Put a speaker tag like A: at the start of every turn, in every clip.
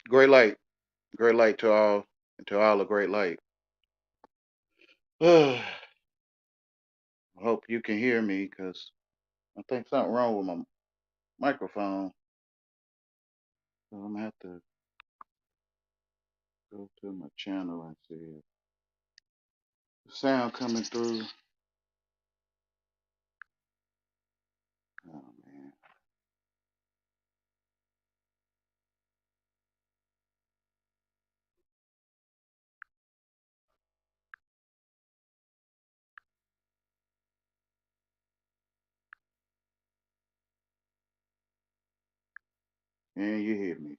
A: great light to all a great light. I hope you can hear me because I think something wrong with my microphone. So I'm gonna have to go to my channel and see if the sound coming through. Oh man. Can you hear me?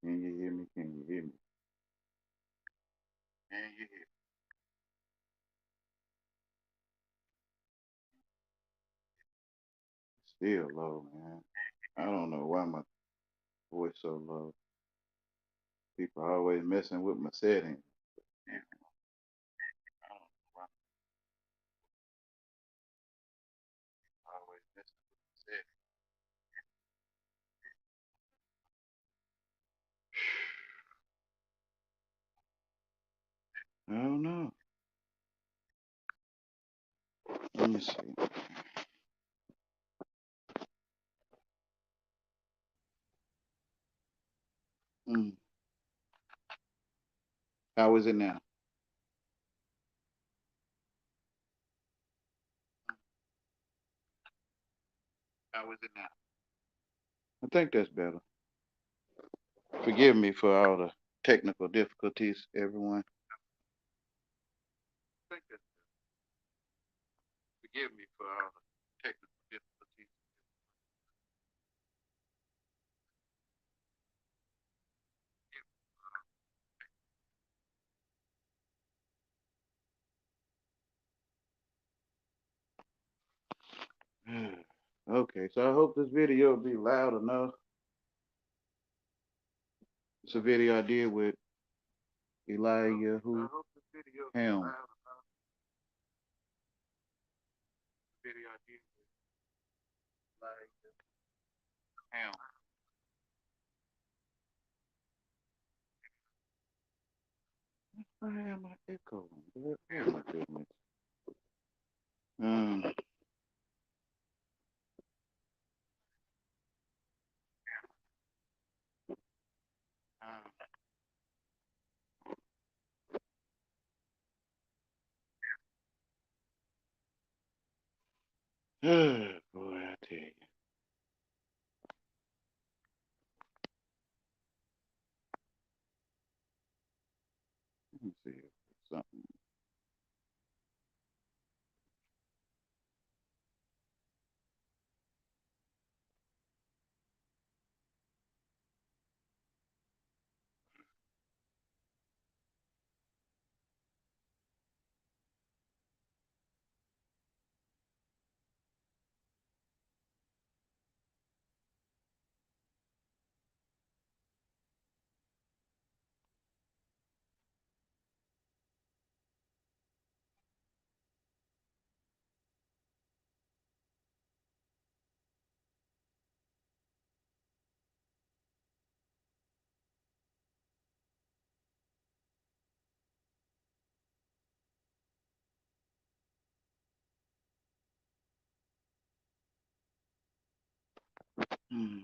A: Can you hear me? Can you hear me? Can you hear me? Still low, man. I don't know why my voice so low. People are always messing with my settings. Man, I don't know why people always messing with my settings. I don't know. Let me see. Mm. How is it now? How is it now? I think that's better. Forgive me for all the technical difficulties, everyone. I think that's Forgive me for all the technical difficulties. Okay, so I hope this video will be loud enough. It's a video I did with Eliyahu Helm. Video I did with Eliyahu Helm. Why am I echoing? Oh my goodness. Um, boy, I tell you. Let me see if there's something. Hmm.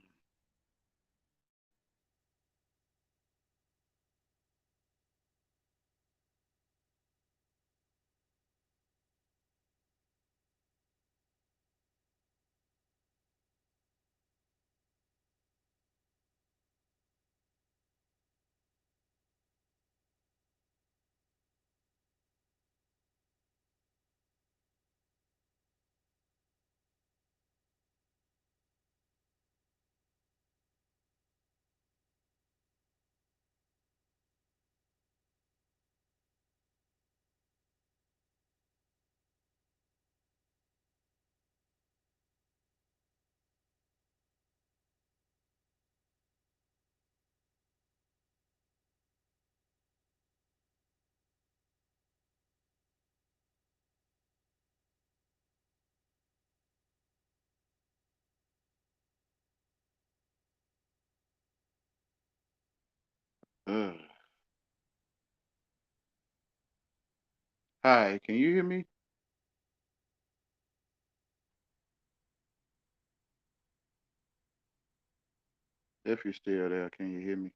A: Uh, Hi, can you hear me? If you're still there, can you hear me?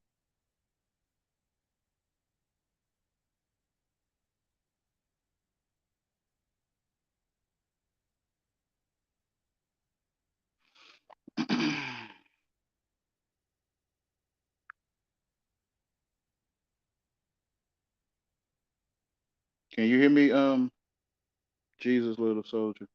A: Can you hear me? Jesus, little soldier.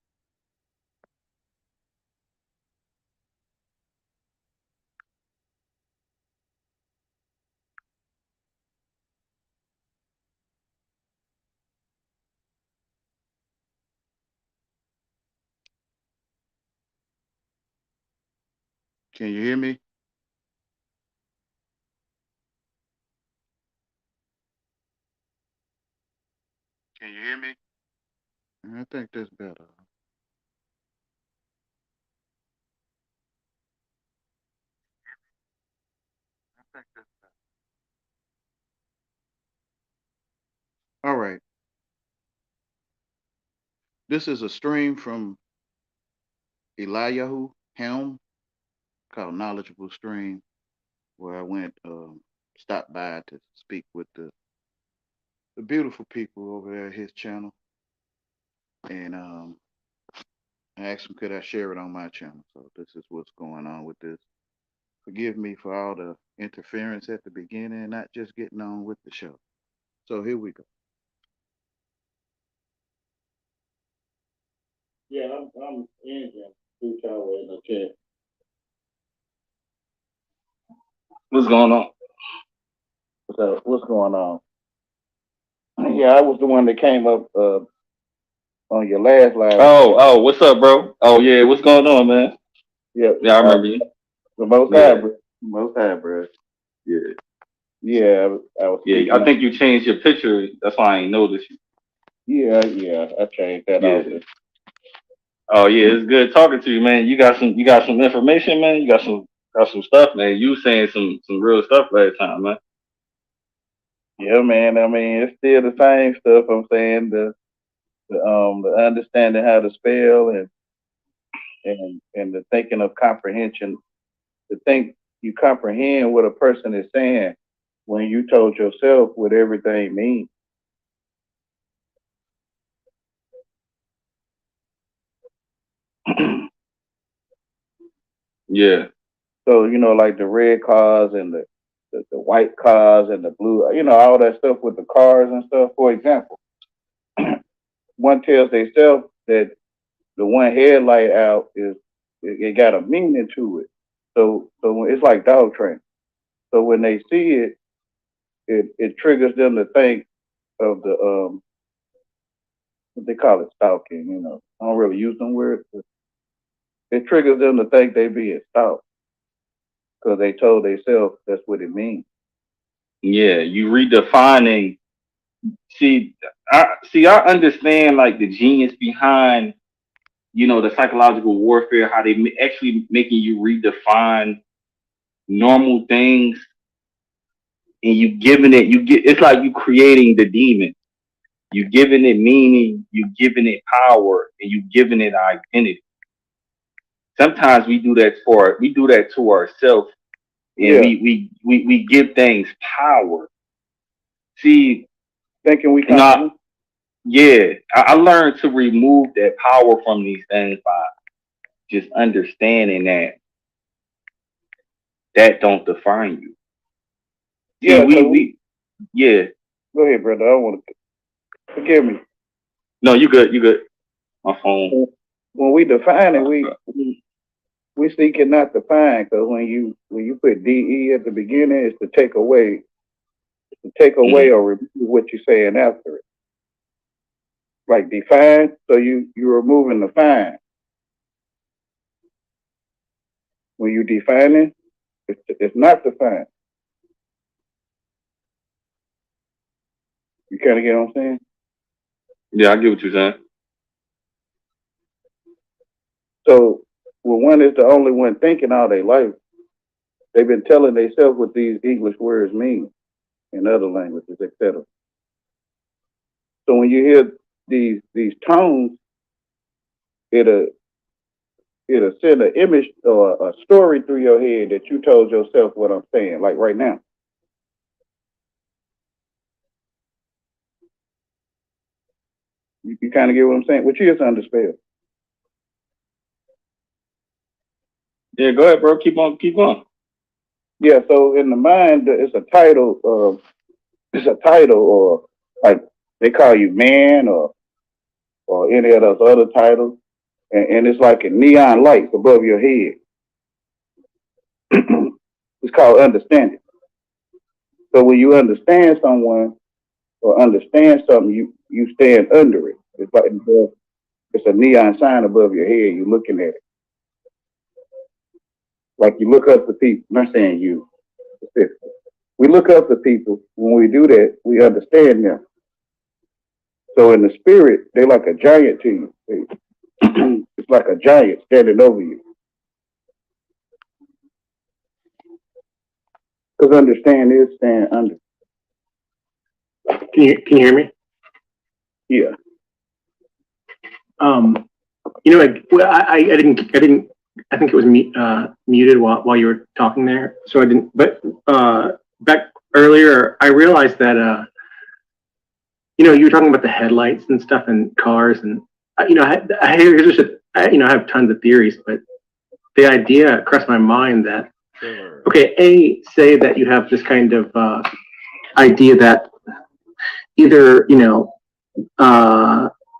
A: Can you hear me? Can you hear me? I think that's better. I think that's better. All right. This is a stream from Eliyahu Helm called Knowledgeable Stream, where I went, stopped by to speak with the beautiful people over there at his channel. And I asked him, could I share it on my channel? So this is what's going on with this. Forgive me for all the interference at the beginning, not just getting on with the show. So here we go. Yeah, I'm in here. Two tower in the chat.
B: What's going on?
A: What's going on? Yeah, I was the one that came up on your last live.
B: Oh, what's up, bro? Oh yeah, what's going on, man?
A: Yeah,
B: Yeah, I remember you.
A: the most
B: Yeah,
A: high, bro. Most high, bro.
B: yeah,
A: Yeah, I was
B: yeah. I
A: speaking.
B: think you changed your picture. That's why I ain't noticed you.
A: Yeah, I changed that
B: Yeah.
A: also.
B: Oh yeah, it's good talking to you, man. You got some information, man. You got some stuff, man. You saying some real stuff last time, man.
A: Yeah, man. I mean, it's still the same stuff. I'm saying the understanding how to spell and the thinking of comprehension. To think you comprehend what a person is saying when you told yourself what everything means.
B: Yeah,
A: So like the red cars and the white cars and the blue, all that stuff with the cars and stuff. For example, one tells themselves that the one headlight out it got a meaning to it. So it's like dog training. So when they see it, it triggers them to think of the what they call it, stalking. I don't really use them words, but it triggers them to think they being stalked because they told themselves that's what it means.
B: yeah. You redefining. See, I understand like the genius behind the psychological warfare, how they actually making you redefine normal things and you giving it you get it's like you creating the demon. You giving it meaning, you giving it power, and you giving it identity. Sometimes we do that to ourselves, and
A: Yeah,
B: we give things power. See,
A: thinking we
B: you know,
A: comprehend.
B: yeah, I learned to remove that power from these things by just understanding that don't define you. See,
A: Yeah, because
B: yeah.
A: go ahead, brother. I don't want to forgive me.
B: No, you good. My phone.
A: When we define it, we seek it not define because when you put de at the beginning, it's to take away
B: Mm-hmm.
A: or remove what you're saying after it. Like define, so you're removing the fine. When you defining, it's not defined. You kind of get what I'm saying?
B: Yeah, I get what you're saying.
A: So when one is the only one thinking all their life, they've been telling themselves what these English words mean. in other languages, etc. So when you hear these tones, it'll send an image or a story through your head that you told yourself what I'm saying, like right now. You kind of get what I'm saying? Which is under spell.
B: Yeah, go ahead, bro. Keep on.
A: Yeah, so in the mind, it's a title, or like they call you man or any of those other titles, and it's like a neon lights above your head. It's called understanding. So when you understand someone or understand something, you stand under it. It's like it's a neon sign above your head. You're looking at it. Like you look up to people. I'm not saying you. We look up to people. When we do that, we understand them. So in the spirit, they're like a giant to you. It's like a giant standing over you. Because understand is stand under.
C: Can you hear me?
A: Yeah.
C: You know, I didn't. I think it was muted while you were talking there, so I didn't. But back earlier, I realized that you know, you were talking about the headlights and stuff and cars, and you know, I have tons of theories, but the idea crossed my mind that okay, say that you have this kind of idea that either, you know,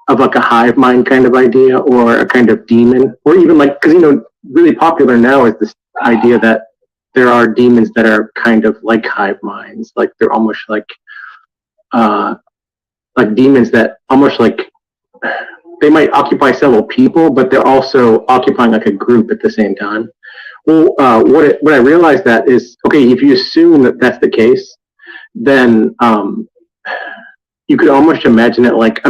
C: of like a hive mind kind of idea or a kind of demon, or even like, because, you know, really popular now is this idea that there are demons that are kind of like hive minds, like they're almost like demons that almost like they might occupy several people, but they're also occupying like a group at the same time. Well, what I realized that is, okay, if you assume that that's the case, then you could almost imagine that like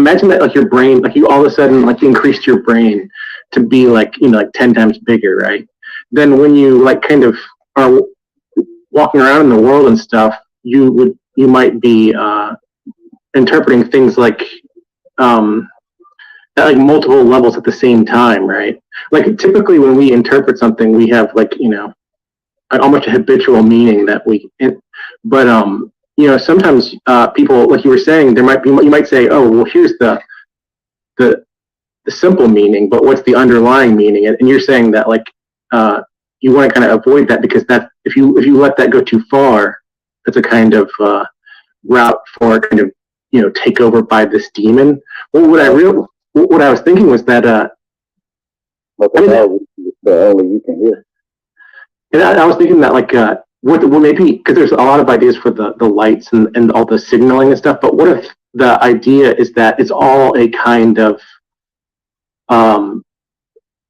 C: your brain, like you all of a sudden like increased your brain to be like, you know, like 10 times bigger, right? Then when you like kind of are walking around in the world and stuff, you might be interpreting things like at like multiple levels at the same time, right? Like typically when we interpret something, we have like, you know, almost a habitual meaning that but you know, sometimes people, like you were saying, you might say, oh, well, here's the simple meaning, but what's the underlying meaning? And you're saying that like you want to kind of avoid that, because that if you let that go too far, that's a kind of route for kind of, you know, take over by this demon. Well, what I was thinking was that
A: the only you can hear.
C: And I was thinking that like what maybe, because there's a lot of ideas for the lights and all the signaling and stuff, but what if the idea is that it's all a kind of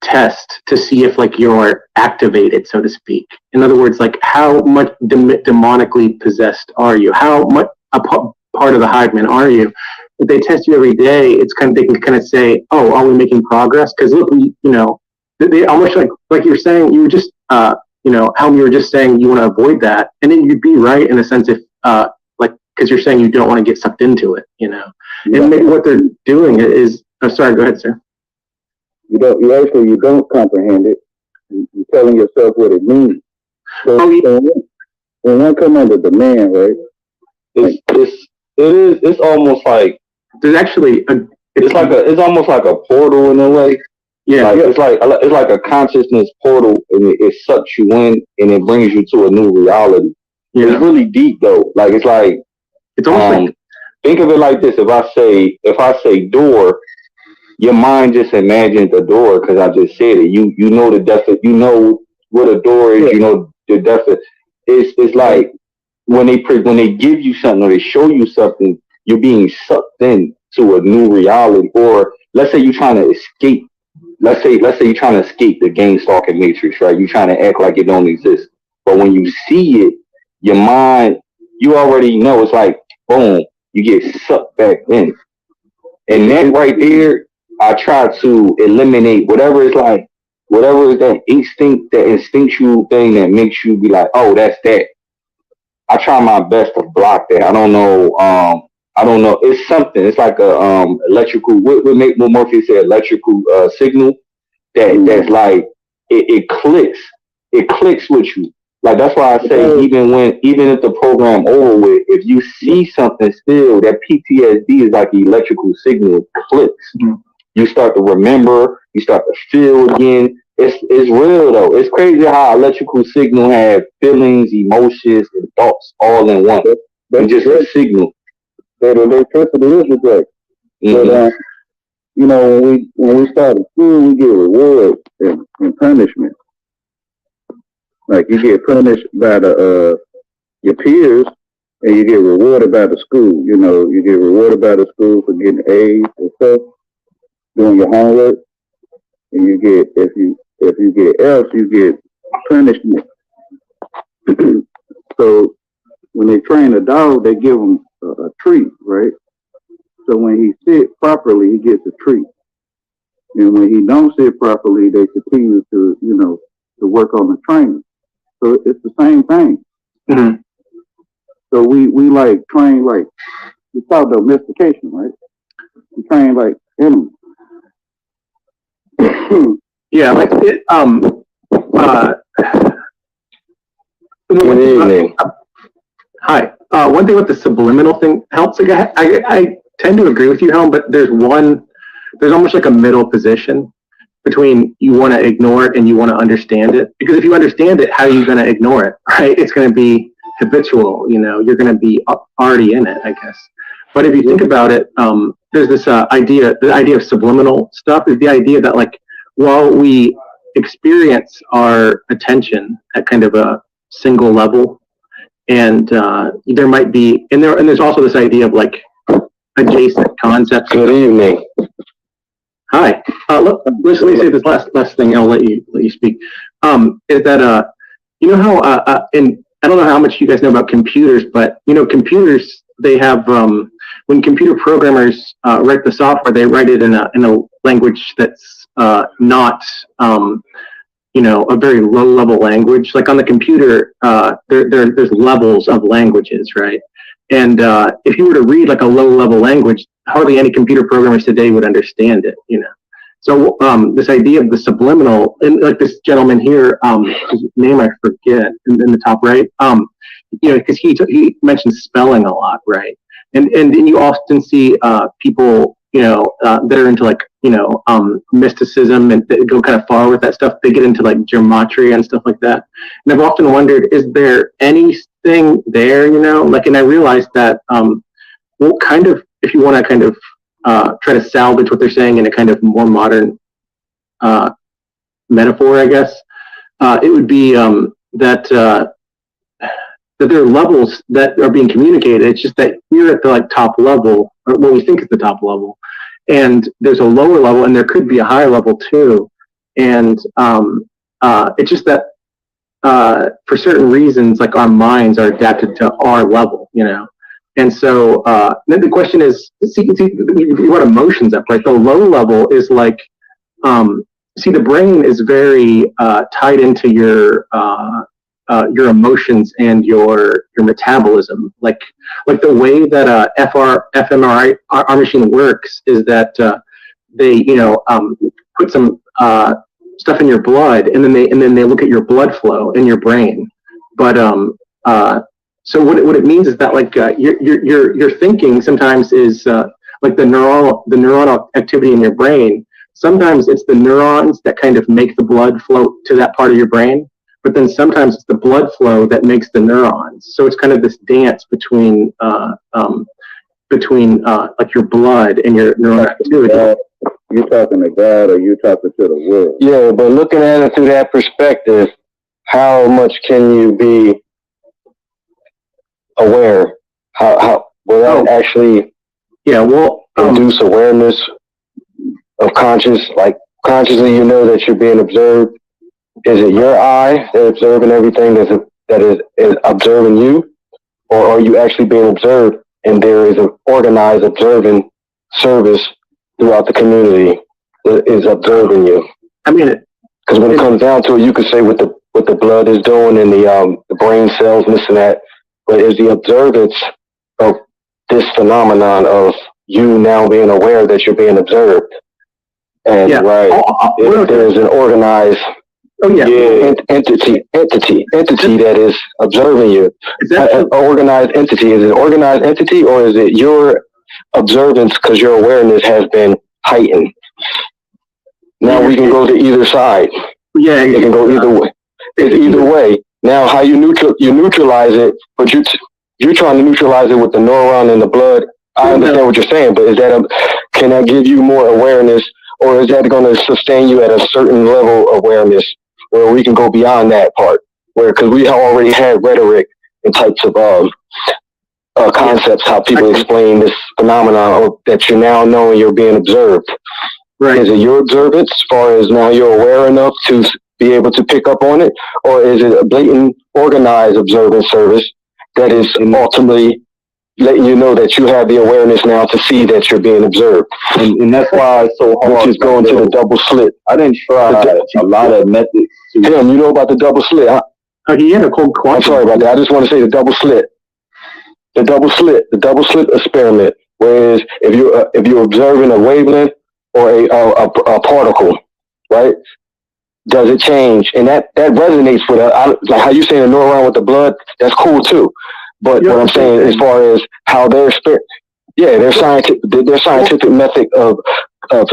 C: test to see if like you're activated, so to speak. In other words, like how much demonically possessed are you? How much a part of the hive mind are you? If they test you every day, it's kind of, they can kind of say, oh, are we making progress? Because look, you know, they almost like you're saying, you were just you know, how you were just saying you want to avoid that, and then you'd be right in a sense if like, because you're saying you don't want to get sucked into it, you know. Yeah. And maybe what they're doing is, oh, sorry, go ahead, sir.
A: You don't comprehend it. You're telling yourself what it means. So, when one come under the man, right?
B: It's almost like
C: there's actually
B: it's almost like a portal in a way.
C: Yeah,
B: like, it's like a consciousness portal, and it sucks you in, and it brings you to a new reality. Yeah. It's really deep though. Like it's almost like, think of it like this: if I say door, your mind just imagines the door because I just said it. You know you know what a door is. Yeah. You know the definition. It's like when they give you something or they show you something, you're being sucked in to a new reality. Or let's say you're trying to escape. Let's say you're trying to escape the game stalking matrix, right? You're trying to act like it don't exist. But when you see it, your mind, you already know, it's like, boom, you get sucked back in. And that right there, I try to eliminate whatever is that instinct, that instinctual thing that makes you be like, oh, that's that.
D: I try my best to block that. I don't know. I don't know. It's something. It's like a electrical. What Morpheus said, electrical signal that's like it clicks. It clicks with you. Like that's why I say even if the program over with, if you see something still, that PTSD is like the electrical signal. It clicks. Mm-hmm. You start to remember. You start to feel again. It's real though. It's crazy how electrical signal have feelings, emotions, and thoughts all in one. That's just a signal.
A: That electricity is a drug. But you know, when we started school, we get reward and punishment. Like you get punished by your peers, and you get rewarded by the school. You know, you get rewarded by the school for getting A's and stuff, doing your homework, and you get if you get F's, you get punishment. So when they train a dog, they give him a treat, right? So when he sits properly, he gets a treat. And when he don't sit properly, they continue to, to work on the training. So it's the same thing. Mm-hmm. So we like train like, it's called domestication, right? We train like animals.
C: Yeah, like it,
D: Good evening.
C: Hi. One thing with the subliminal thing helps. Like I tend to agree with you, Helm, but there's almost like a middle position between you want to ignore it and you want to understand it. Because if you understand it, how are you going to ignore it, right? It's going to be habitual, you're going to be already in it, I guess. But if you think about it, there's this the idea of subliminal stuff is the idea that like, while we experience our attention at kind of a single level, and there might be, and there's also this idea of like adjacent concepts.
D: Good evening.
C: Hi. Let me say this last thing. I'll let you speak. Is that you know how and I don't know how much you guys know about computers, but computers, they have when computer programmers write the software, they write it in a language that's not a very low level language. Like on the computer, there's levels of languages, right? And if you were to read like a low level language, hardly any computer programmers today would understand it, So this idea of the subliminal, and like this gentleman here, his name I forget in the top right, because he mentioned spelling a lot, right? And then you often see people, that are into like, mysticism and they go kind of far with that stuff. They get into like gematria and stuff like that. And I've often wondered, is there anything there, and I realized that, kind of, if you want to kind of try to salvage what they're saying in a kind of more modern metaphor, I guess, it would be that there are levels that are being communicated. It's just that we're at the like top level, or what we think is the top level, and there's a lower level, and there could be a higher level too. And it's just that for certain reasons, like our minds are adapted to our level, And so then the question is, see what emotions up, right? The low level is like, the brain is very tied into your emotions and your metabolism. Like the way that fMRI our machine works is that they put some stuff in your blood, and then they look at your blood flow in your brain. But so what it means is that like your thinking sometimes is like the neuronal activity in your brain. Sometimes it's the neurons that kind of make the blood flow to that part of your brain, but then sometimes it's the blood flow that makes the neurons. So it's kind of this dance between like your blood and your neural activity.
A: You're talking to God or you're talking to the world?
D: Yeah, but looking at it through that perspective, how much can you be aware? How will that actually induce awareness of consciously that you're being observed? Is it your eye that's observing everything that is observing you, or are you actually being observed and there is an organized observing service throughout the community that is observing you?
C: I mean,
D: because when it comes down to it, you could say what the blood is doing and the brain cells, this and that.
E: but is the observance of this phenomenon of you now being aware that you're being observed. And
C: Yeah.
E: right, if there's an organized entity that is observing you. An organized entity. Is it an organized entity, or is it your observance because your awareness has been heightened? Now we can go to either side.
C: Yeah,
E: it can go either way. It's either way. Now, how you neutralize it, but you're trying to neutralize it with the neuron in the blood. I understand what you're saying, but can that give you more awareness, or is that going to sustain you at a certain level of awareness where we can go beyond that part? Because we already had rhetoric and types of concepts, how people explain this phenomenon that you're now knowing you're being observed.
C: Right.
E: Is it your observance as far as now you're aware enough to be able to pick up on it, or is it a blatant organized observance service that is ultimately letting you know that you have the awareness now to see that you're being observed?
D: And that's why it's so hard.
E: Which is going to the double slit.
D: I didn't try a lot of methods.
E: Tim, you know about the double slit, huh?
C: He had a cold quantum.
E: I'm sorry about that. I just want to say the double slit. The double slit experiment, whereas if you're observing a wavelength or a particle, right? Does it change? And that resonates with like how you saying a neuron with the blood. That's cool too. But what I'm saying, as far as how their scientific method of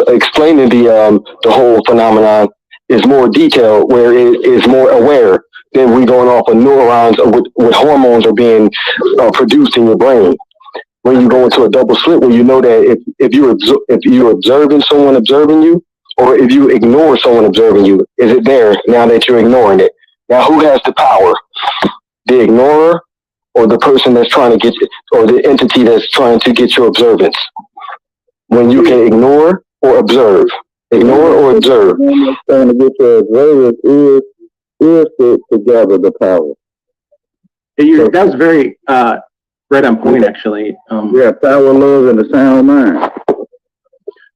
E: explaining the whole phenomenon is more detailed, where it is more aware than we going off of neurons with hormones are being produced in your brain. When you go into a double slit, where you know that if you're observing someone observing you, or if you ignore someone observing you, is it there now that you're ignoring it? Now, who has the power? The ignorer, or the person that's trying to get you, or the entity that's trying to get your observance? When you can ignore or observe. Ignore or observe.
A: Trying to get your observance is to gather the power.
C: That was very right on point, actually.
A: Power, love, and a sound mind.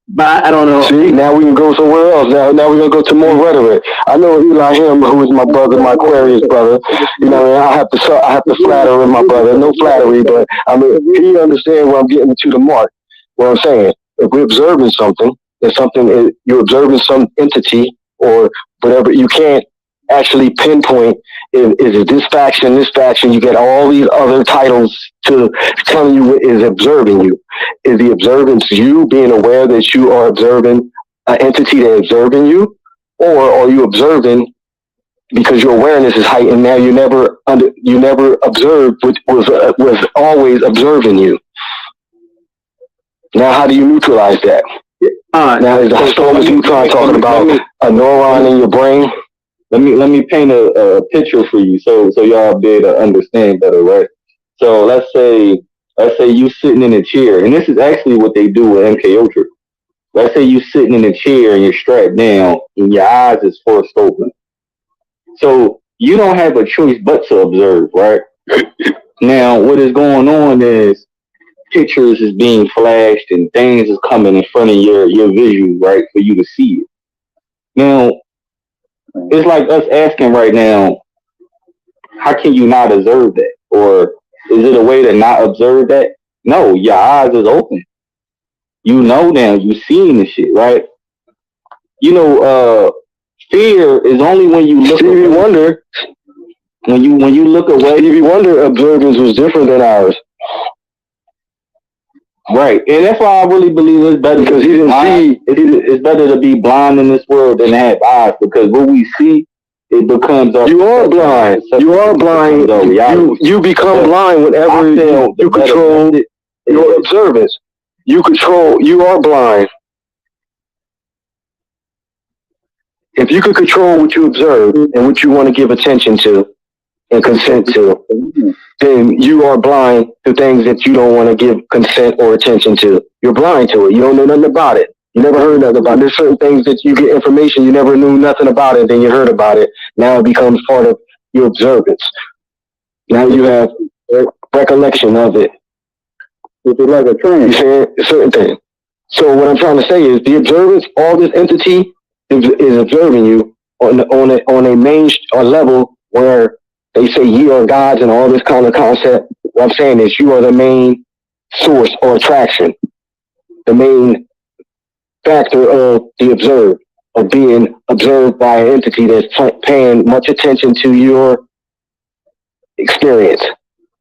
C: But I don't know.
E: See, now we can go somewhere else. Now we're going to go to more rhetoric. I know Eli Him, who is my brother, my Aquarius brother. You know, I have to flatter in my brother. No flattery, but I mean, he understands where I'm getting to the mark. What I'm saying, if we're observing something, you're observing some entity or whatever, you can't actually pinpoint, is it this faction, you get all these other titles to telling you what is observing you. Is the observance you being aware that you are observing an entity that's observing you, or are you observing because your awareness is heightened? Now you never observed what was always observing you. Now how do you neutralize that? Now is the Thomas Neutron talking about a neuron in your brain?
D: Let me paint a picture for you so y'all be able to understand better, right? So let's say you sitting in a chair, and this is actually what they do with MK Ultra. Let's say you sitting in a chair and you're strapped down and your eyes is forced open. So you don't have a choice but to observe, right? Now what is going on is pictures is being flashed and things is coming in front of your visual, right, for you to see it. Now it's like us asking right now, how can you not observe that? Or is it a way to not observe that? No, your eyes is open. You know now, you seeing the shit, right? You know, fear is only when you look
E: Stevie
D: away.
E: Wonder.
D: When you look away.
E: Stevie Wonder observance was different than ours.
D: Right, and that's why I really believe it's better
E: because he didn't see.
D: It's better to be blind in this world than to have eyes, because what we see, it becomes our.
E: You are blind. You are blind. You become blind whenever you control your observance. You are blind. If you could control what you observe and what you want to give attention to and consent to, then you are blind to things that you don't want to give consent or attention to. You're blind to it. You don't know nothing about it. You never heard nothing about it. There's certain things that you get information, you never knew nothing about it, then you heard about it. Now it becomes part of your observance. Now you have recollection of it. Which is like a train. You say a certain thing. So what I'm trying to say is the observance, all this entity is observing you on a level where they say ye are gods and all this kind of concept. What I'm saying is you are the main source or attraction, the main factor of the observed, of being observed by an entity that's paying much attention to your experience.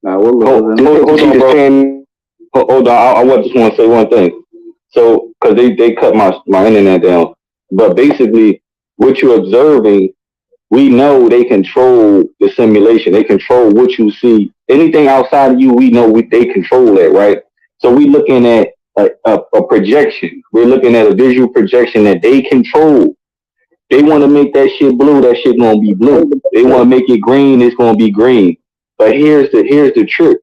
A: Now we're
D: Hold
A: losing.
D: on, bro. Hold on. I just want to say one thing. So, because they cut my internet down. But basically, what you're observing, we know they control the simulation. They control what you see. Anything outside of you, we know they control that, right? So we looking at a projection. We're looking at a visual projection that they control. They want to make that shit blue. That shit gonna be blue. They want to make it green. It's gonna be green. But here's the trick.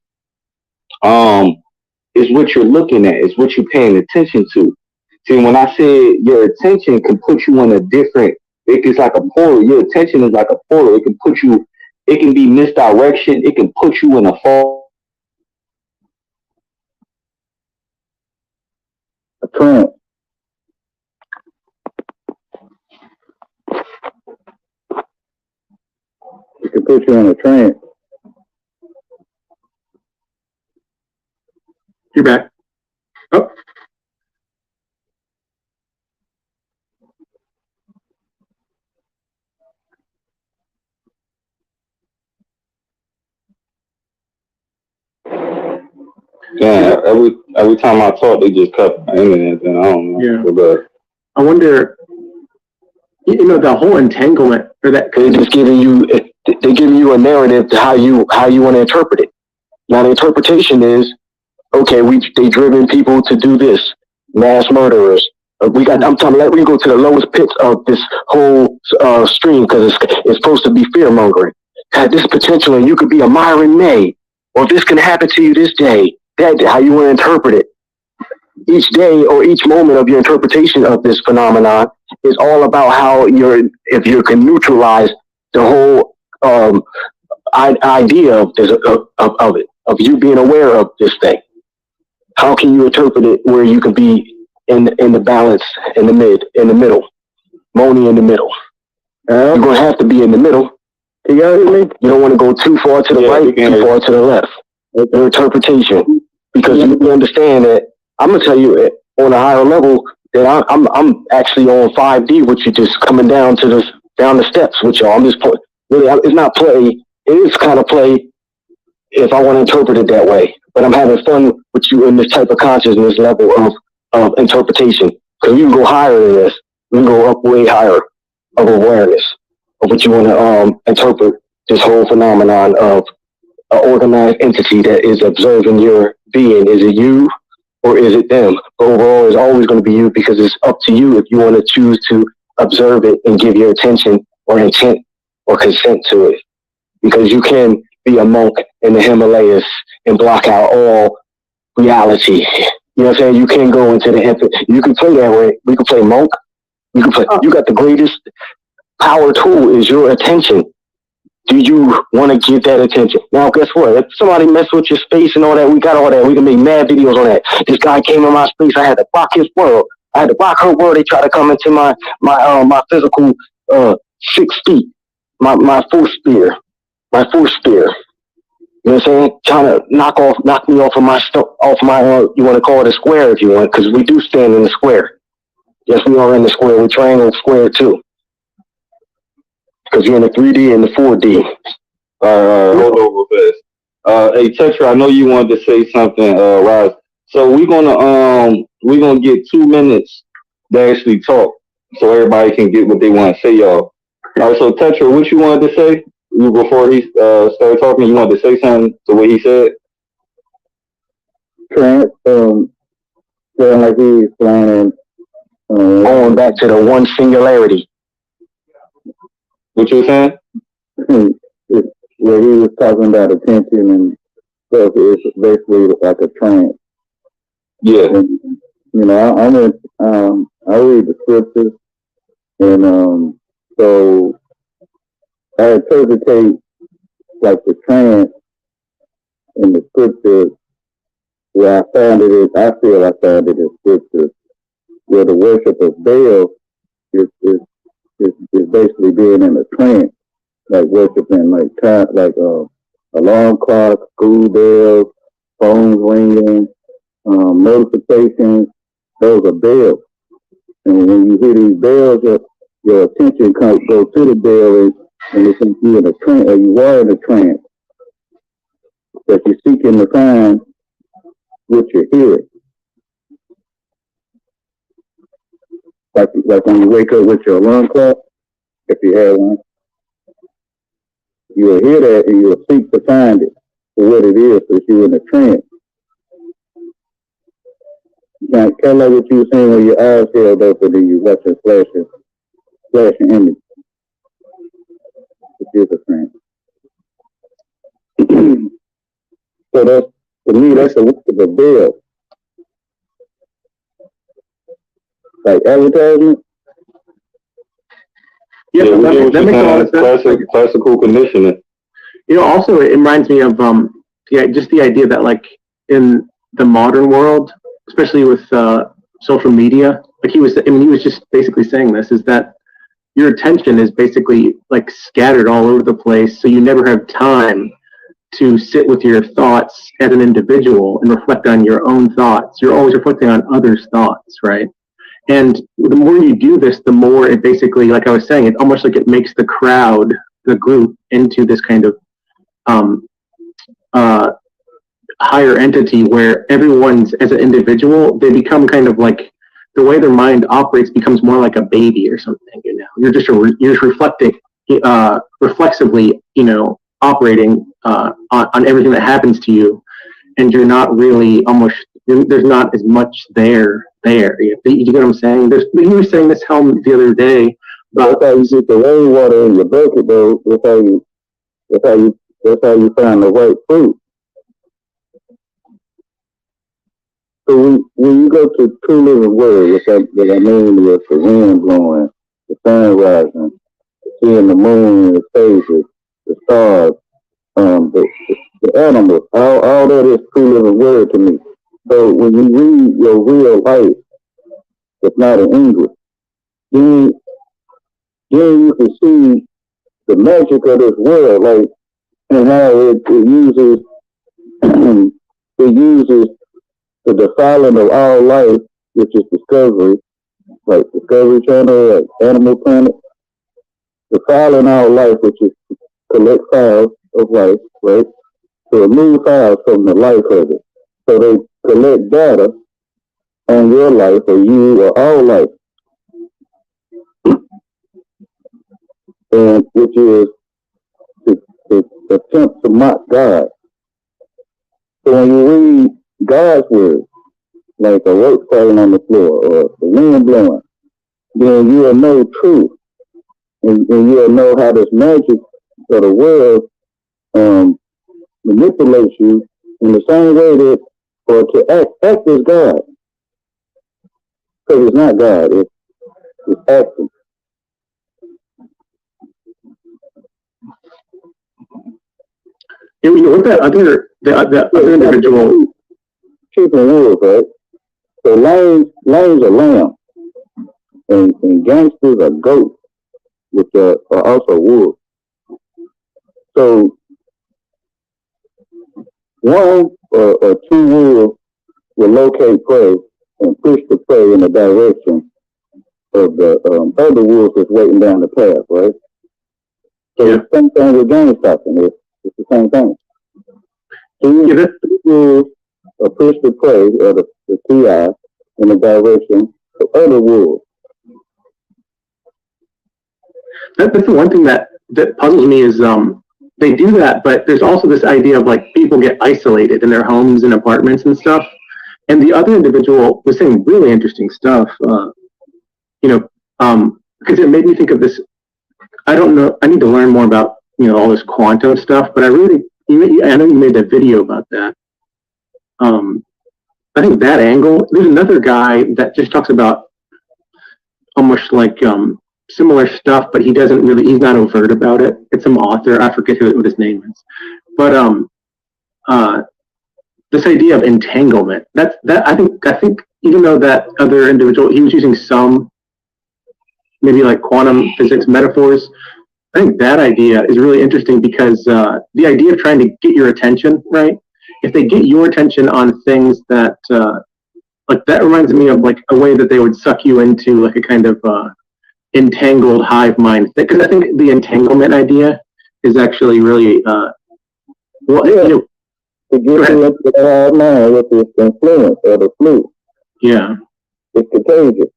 D: It's what you're looking at. It's what you're paying attention to. See, when I said your attention can put you in a different, it's like a portal. Your attention is like a portal. It can put you, it can be misdirection. It can put you in a fall.
A: A trance. It can put you in a trance.
C: You're back. Oh.
D: Yeah, every time I talk, they just cut my internet. Then I don't know.
C: Yeah.
D: But
C: I wonder, the whole entanglement or that.
E: They're just giving you, they're giving you a narrative to how you want to interpret it. Now the interpretation is, okay, they driven people to do this, mass murderers. I'm talking like we go to the lowest pits of this whole stream because it's supposed to be fear mongering. Had this potential, and you could be a Myron May, or this can happen to you this day. That's how you want to interpret it. Each day or each moment of your interpretation of this phenomenon is all about how if you can neutralize the whole idea of this of it, of you being aware of this thing. How can you interpret it where you can be in the balance, in the middle, Moni in the middle? You're gonna have to be in the middle. You don't want to go too far to the right, too far to the left. Your interpretation, because you understand that I'm gonna tell you on a higher level that I'm actually on 5D, which you just coming down the steps with y'all. I'm just really, it's not play. It is kind of play if I want to interpret it that way. But I'm having fun with you in this type of consciousness level of interpretation. Because you can go higher than this. You can go up way higher of awareness of what you want to interpret this whole phenomenon of an organized entity that is observing your being. Is it you or is it them? Overall, it's always going to be you because it's up to you if you want to choose to observe it and give your attention or intent or consent to it. Because you can be a monk in the Himalayas and block out all reality. You know what I'm saying? You can go into the infinite. You can play that way. We can play monk. You can play. You got the greatest power tool is your attention. Do you want to give that attention? Now, guess what? If somebody mess with your space and all that, we got all that. We can make mad videos on that. This guy came in my space. I had to block his world. I had to block her world. They tried to come into my physical 6 feet, my force sphere. My force sphere. You know what I'm saying? Trying to knock me off of my you want to call it a square if you want, because we do stand in the square. Yes, we are in the square. We're triangle square too. Because you're in the 3D and the 4D.
D: Hold over fast. Hey Tetra, I know you wanted to say something, Roz. So we're gonna get 2 minutes to actually talk, so everybody can get what they want to say, y'all. All right, so Tetra, what you wanted to say? Before he started talking, you wanted to say something to what he said?
A: Trance, feeling like he's explaining,
E: Going back to the one singularity.
D: What you were saying?
A: where he was talking about attention and stuff. It's basically like a trance.
D: Yeah.
A: And, I read the scriptures, and so I interpretate like the trance in the scriptures where I found it. I feel I found it in scriptures where the worship of Baal is basically being in a trance. like worshiping like alarm clocks, school bells, phones ringing, notifications. Those are bells. And when you hear these bells, your attention goes to the bell, and you think you're in a trance, or you are in a trance, that you're seeking to find what you're hearing. Like when you wake up with your alarm clock, if you have one, you'll hear that and you'll seek to find it for what it is, because you're in a trance. You can't tell like what you were saying when your eyes held open and you watch a flashing image. It is a trance. So that's, to me, that's a work of a bell. Like advertisement.
C: Yeah,
D: Yeah, we get what
C: that
D: you're
C: makes a lot of
D: saying.
C: sense.
D: Classical conditioning.
C: You know, also it reminds me of just the idea that like in the modern world, especially with social media, like he was just basically saying this, is that your attention is basically like scattered all over the place, so you never have time to sit with your thoughts as an individual and reflect on your own thoughts. You're always reflecting on others' thoughts, right? And the more you do this, the more it basically, like I was saying, it's almost like it makes the crowd, the group, into this kind of higher entity where everyone's, as an individual, they become kind of like, the way their mind operates becomes more like a baby or something, you know? You're just reflecting, reflexively, you know, operating on everything that happens to you, and you're not really there's not as much there. You get what I'm saying? You were saying this, Helm, the other day.
A: That's how you get the rainwater in your bucket, though. That's how you find the right fruit. So when you go to True Living Word, what I mean is the wind blowing, the sun rising, seeing the moon in its phases, the stars, the animals, all that is True Living Word to me. So when you read your real life, it's not in English, then you can see the magic of this world, like, and how it uses the defiling of all life, which is Discovery, like Discovery Channel, like Animal Planet, defiling all life, which is to collect files of life, right? To remove files from the life of it. So they collect data on your life, or you, or all life. And which is to attempt to mock God. So when you read God's word, like a rope falling on the floor or the wind blowing, then you'll know truth. And you'll know how this magic of the world manipulates you in the same way that, or to act as God. Because it's not God, it's acting.
C: You know, with that the other individual.
A: Sheep and wolves, right? So lions are lamb, and gangsters are goats, which are also wolves. So one or two wolves will locate prey and push the prey in the direction of the other wolves that's waiting down the path, right? So yeah. The same thing with game stopping. It's the same thing. Two wolves will push the prey, or the TI, in the direction of other wolves.
C: That's the one thing that puzzles me is they do that, but there's also this idea of like people get isolated in their homes and apartments and stuff. And the other individual was saying really interesting stuff, because it made me think of this. I don't know. I need to learn more about all this quantum stuff. But I know you made that video about that. I think that angle. There's another guy that just talks about almost like similar stuff, but he's not overt about it. It's some author. I forget what his name is. But this idea of entanglement. I think even though that other individual, he was using some maybe like quantum physics metaphors, I think that idea is really interesting because the idea of trying to get your attention, right? If they get your attention on things that, like that reminds me of like a way that they would suck you into like a kind of entangled hive mind. Because I think the entanglement idea is actually really, well,
E: Yeah.
C: you know,
E: To get you into the hive mind with this influence or the flu.
C: yeah.
E: It's contagious.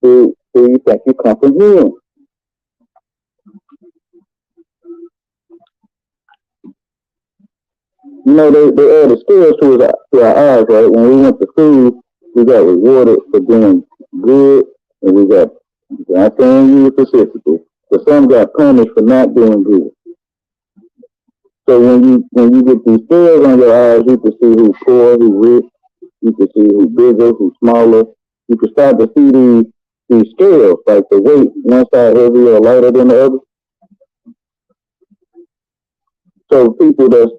E: Do you think you come from here? You know, they added skills to our eyes, right? When we went to school, we got rewarded for doing good, and we got, I'm saying you specifically, but some got punished for not doing good. So when you get these scales on your eyes, you can see who's poor, who's rich, you can see who's bigger, who's smaller. You can start to see these scales, like the weight, one side heavier or lighter than the other. So people that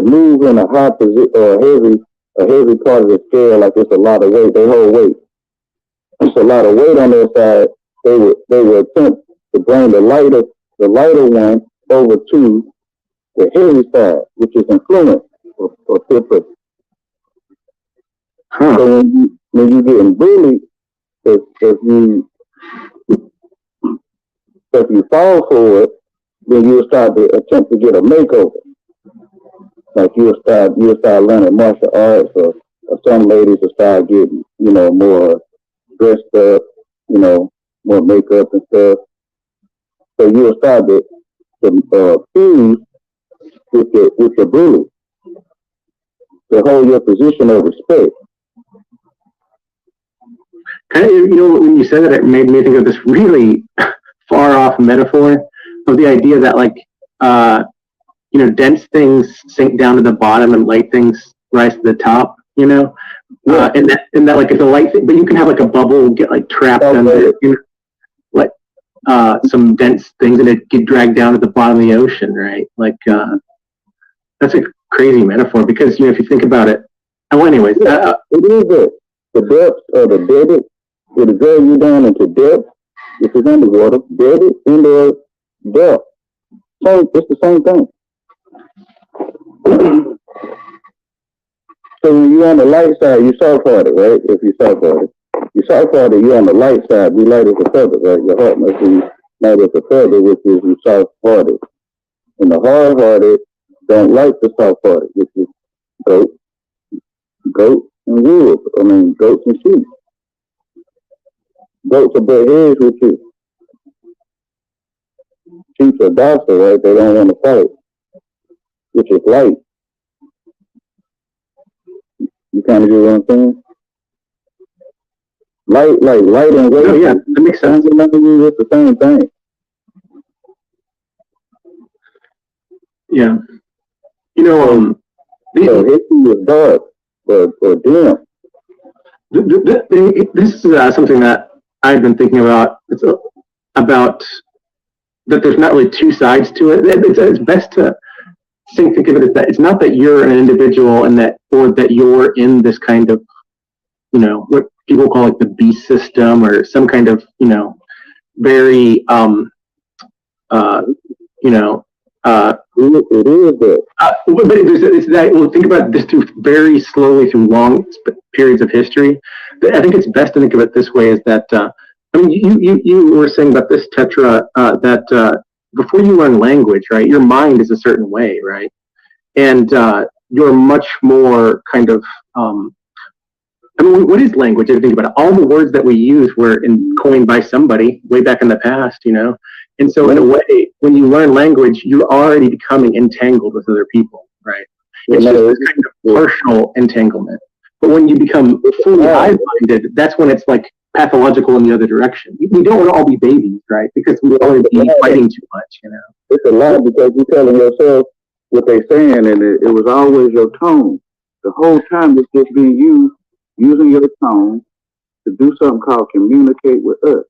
E: move in a high position or a heavy part of the scale, like it's a lot of weight, they hold weight. It's a lot of weight on their side. They would attempt to bring the lighter one over to the heavy side, which is influence or purpose.
C: Huh.
E: So when you getting bullied, if you fall for it, then you'll start to attempt to get a makeover. Like you'll start learning martial arts, or some ladies will start getting, more dressed up, more makeup and stuff. So you'll start to fuse with your bully to hold your position of respect.
C: Kind of, when you said that, it made me think of this really far off metaphor of the idea that like, dense things sink down to the bottom and light things rise to the top,
E: Yeah.
C: and that like it's a light thing, but you can have like a bubble get like trapped under, like some dense things and it get dragged down to the bottom of the ocean, right? Like that's a crazy metaphor because if you think about it. Oh, anyways,
E: it is the depths of the debit. It'll drag you down into depth, which is underwater. Debit into depth. So it's the same thing. So when you're on the light side, you soft-hearted, right? If you're soft-hearted. You're soft-hearted, you're on the light side. Be light as a feather, right? Your heart must be light as a feather, which is you soft-hearted. And the hard-hearted don't like the soft-hearted, which is goat and wolves. Goats and sheep. Goats are butt heads with you. Sheep are docile, right? They don't want to fight, which is light. You kind of get what I'm saying? Light and weight.
C: oh yeah, that makes sense.
E: It's the same thing.
C: Yeah,
E: So history is dark or dim.
C: This is something that I've been thinking about. It's about that there's not really two sides to it. It's best to think of it as that it's not that you're an individual and or that you're in this kind of, what people call like the beast system or some kind of, very,
E: It is that.
C: but it's that, well, think about this through very slowly through long periods of history. I think it's best to think of it this way: is that you were saying about this Tetra that before you learn language, right, your mind is a certain way, right, and you're much more kind of. What is language? If you think about it, all the words that we use were coined by somebody way back in the past, And so in a way, when you learn language, you're already becoming entangled with other people, right? It's just this kind of partial entanglement. But when you become fully hive-minded, that's when it's like pathological in the other direction. We don't want to all be babies, right? Because we don't want to be fighting too much,
E: It's a lot because you're telling yourself what they're saying, and it was always your tone. The whole time it's just being used, using your tone to do something called communicate with us.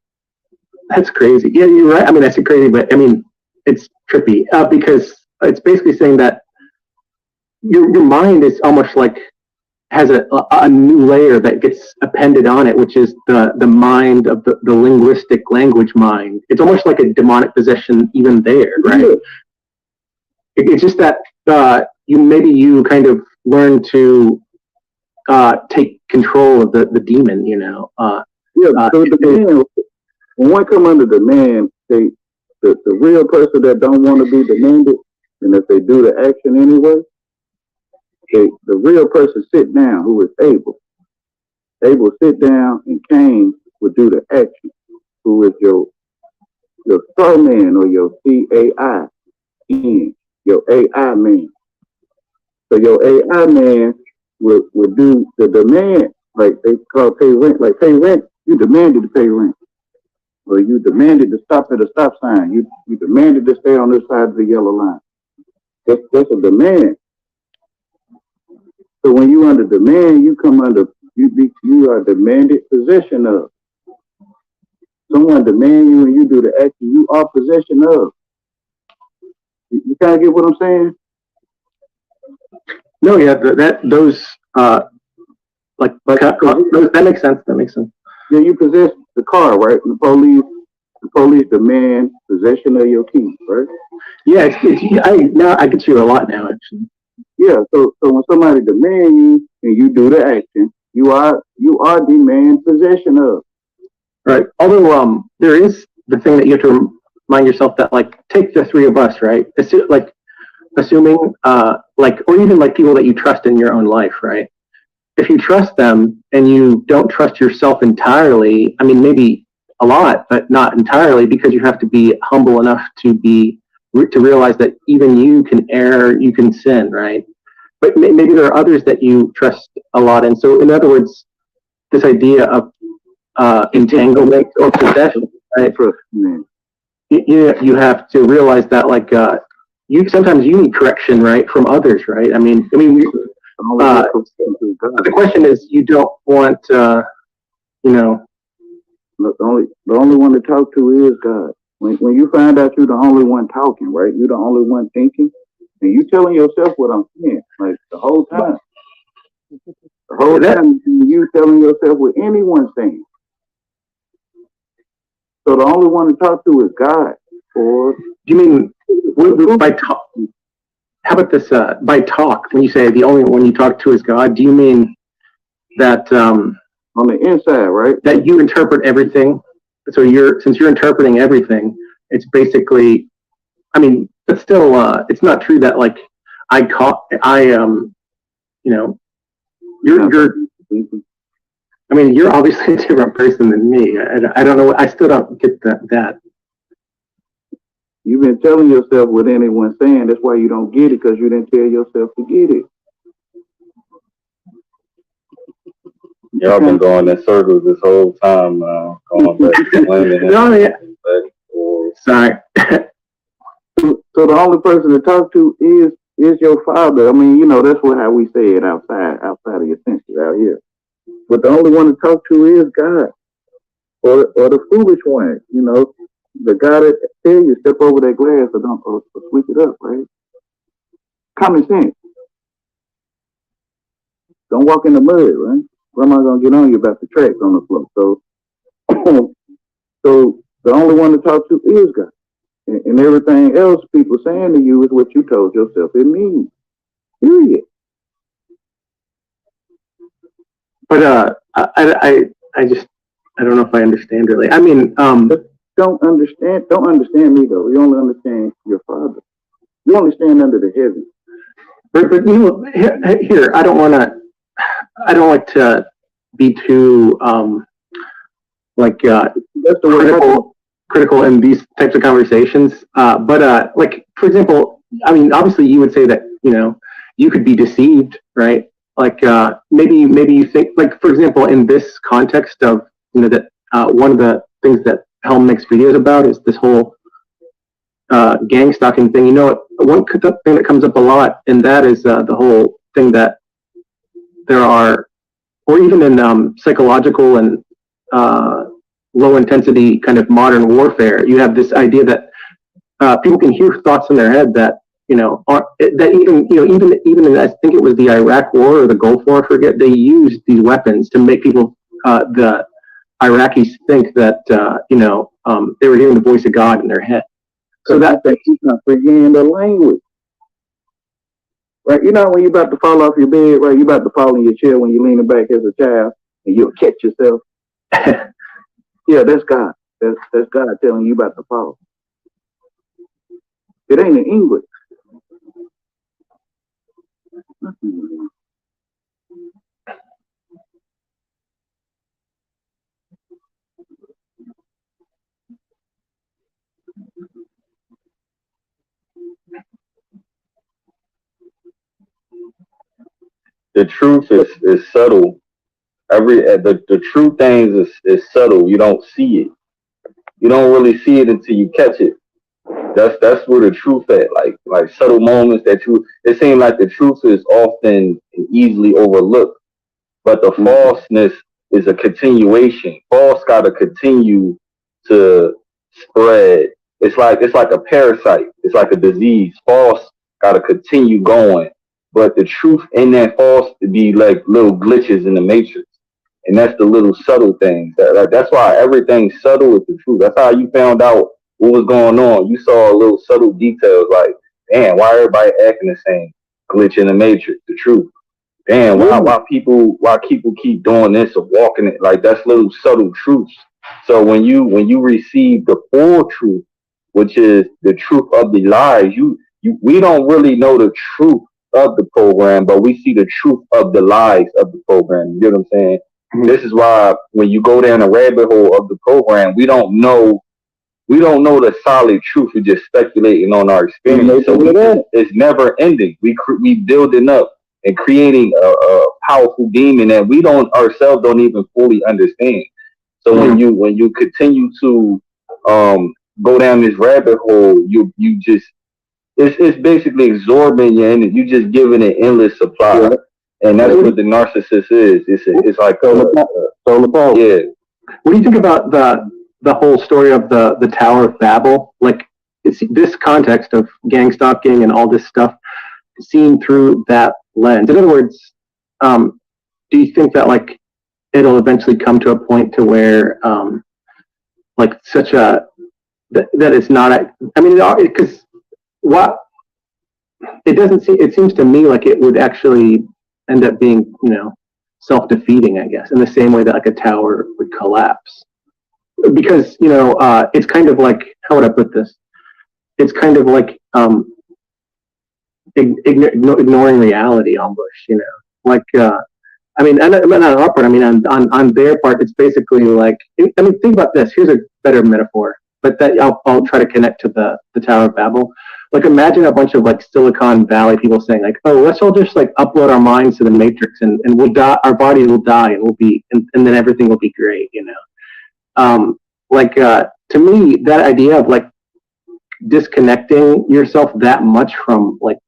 C: That's crazy. Yeah, you're right. That's crazy, but it's trippy because it's basically saying that your mind is almost like has a new layer that gets appended on it, which is the mind of the linguistic language mind. It's almost like a demonic possession even there, right? It's just that you kind of learn to take control of the demon, you know.
A: So demand, when one come under demand, the real person that don't want to be demanded, and if they do the action anyway, the real person sit down who is able sit down, and Cain would do the action, who is your straw man or your CAI, your AI man. So your AI man would do the demand, like they call pay rent. Like pay rent, you demanded to pay rent. Or you demanded to stop at a stop sign. You demanded to stay on this side of the yellow line. That's a demand. So when you under demand, you come under, you are demanded possession of. Someone demand you and you do the action, you are possession of. You kind of get what I'm saying?
C: No, yeah, that makes sense. That makes sense.
A: Yeah, you possess the car, right? And the police demand possession of your keys, right?
C: Yeah, now I get you a lot now, actually.
A: Yeah, so when somebody demand you and you do the action, you are demand possession of.
C: Right. Although there is the thing that you have to remind yourself that, like, take the three of us, right? Assuming or even like people that you trust in your own life, right? If you trust them and you don't trust yourself entirely, I mean, maybe a lot, but not entirely, because you have to be humble enough to realize that even you can err, you can sin, right? But maybe there are others that you trust a lot. And so, in other words, this idea of entanglement or possession, right? You have to realize that, like, sometimes you need correction, right, from others, right? I mean, the question is, you don't want, The only one to talk to is God. When you find out you're the only one talking, right? You're the only one thinking, and you telling yourself what I'm saying, like the whole time. The whole time you telling yourself what anyone's saying. So the only one to talk to is God. Or do you mean by talk? How about this? By talk, when you say the only one you talk to is God, do you mean that
A: on the inside, right?
C: That you interpret everything. So since you're interpreting everything, it's basically, I mean, but still, it's not true that, like, you're obviously a different person than me. I don't know. I still don't get that.
A: You've been telling yourself what anyone's saying. That's why you don't get it, because you didn't tell yourself to get it.
B: Y'all been going in circles this whole time now. Going back to women.
C: No, yeah. Sorry.
A: So the only person to talk to is your father. I mean, that's how we say it outside of your senses out here. But the only one to talk to is God, or the foolish one. The guy that tell you step over that glass or sweep it up, right? Common sense. Don't walk in the mud, right? Grandma's gonna get on you about the tracks on the floor. So the only one to talk to is God. And everything else people saying to you is what you told yourself it means. Period.
C: But I don't know if I understand really. I mean,
A: don't understand me though. You only understand your father. You only stand under the heavens.
C: But here, I don't like to be too critical in these types of conversations. But like, for example, I mean, obviously you would say that, you could be deceived, right? Like, maybe you think, like, for example, in this context of, that one of the things that Helm makes videos about is this whole gang stalking thing. One thing that comes up a lot, and that is the whole thing that there are, or even in psychological and low intensity kind of modern warfare, you have this idea that people can hear thoughts in their head that that even in, I think it was the Iraq War or the Gulf War, I forget, they used these weapons to make people, the Iraqis think that, they were hearing the voice of God in their head.
A: So that you comprehend the language. Right? You know, when you're about to fall off your bed, right? You're about to fall in your chair when you're leaning back as a child and you'll catch yourself. Yeah, that's God. That's God telling you about to fall. It ain't in English.
D: The truth is subtle. The true things is subtle. You don't see it. You don't really see it until you catch it. That's where the truth at. Like subtle moments that it seems like the truth is often easily overlooked, but the falseness is a continuation. False got to continue to spread. It's like a parasite. It's like a disease. False got to continue going, but the truth in that false to be like little glitches in the matrix. And that's the little subtle things. That's why everything's subtle is the truth. That's how you found out what was going on. You saw little subtle details like, damn, why everybody acting the same? Glitch in the matrix, the truth. Damn, why people keep doing this or walking it? Like that's little subtle truths. So when you receive the full truth, which is the truth of the lies, we don't really know the truth of the program, but we see the truth of the lies of the program. You get what I'm saying? This is why when you go down the rabbit hole of the program, we don't know the solid truth. We're just speculating on our experience. So it's never ending. We building up and creating a powerful demon that we ourselves don't even fully understand. So when you continue to go down this rabbit hole, you just it's basically absorbing you and you just giving it endless supply. Yeah. And that's what the narcissist is. It's like yeah.
C: What do you think about the whole story of the Tower of Babel? Like, it's this context of gang stalking and all this stuff seen through that lens. In other words, do you think that like it'll eventually come to a point to where like such a that it's not? I mean, because what it doesn't seem. It seems to me like it would actually end up being, self-defeating, I guess, in the same way that like a tower would collapse. Because, it's kind of like, how would I put this? It's kind of like ignoring reality almost, like, I mean, not on our part, I mean, on their part, it's basically like, I mean, think about this. Here's a better metaphor, but that I'll try to connect to the Tower of Babel. Like, imagine a bunch of like Silicon Valley people saying like, oh, let's all just like upload our minds to the matrix and we'll die, our bodies will die and we'll be, and then everything will be great, to me, that idea of like disconnecting yourself that much from like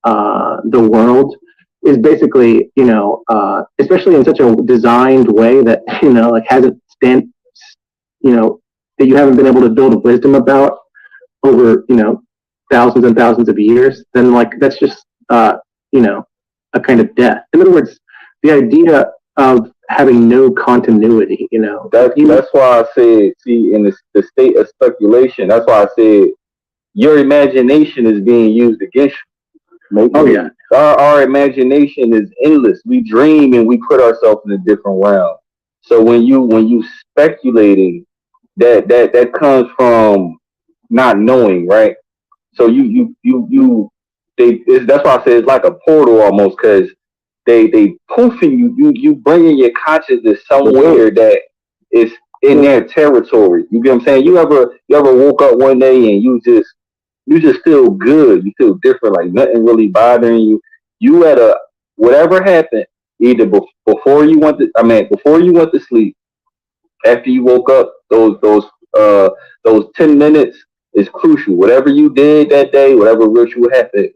C: the world is basically, especially in such a designed way that, like hasn't that you haven't been able to build wisdom about over, thousands and thousands of years, then like that's just a kind of death. In other words, the idea of having no continuity,
D: that's why I said, see, in the state of speculation, that's why I said your imagination is being used against you.
C: Oh yeah,
D: our imagination is endless. We dream and we put ourselves in a different realm. So when you speculating, that comes from not knowing, right? So that's why I say it's like a portal almost, because they poofing you bringing your consciousness somewhere that is in their territory. You get what I'm saying? You ever woke up one day and you just feel good, you feel different, like nothing really bothering you. You at whatever happened, either before you went to sleep, after you woke up, those 10 minutes is crucial. Whatever you did that day, whatever ritual happened,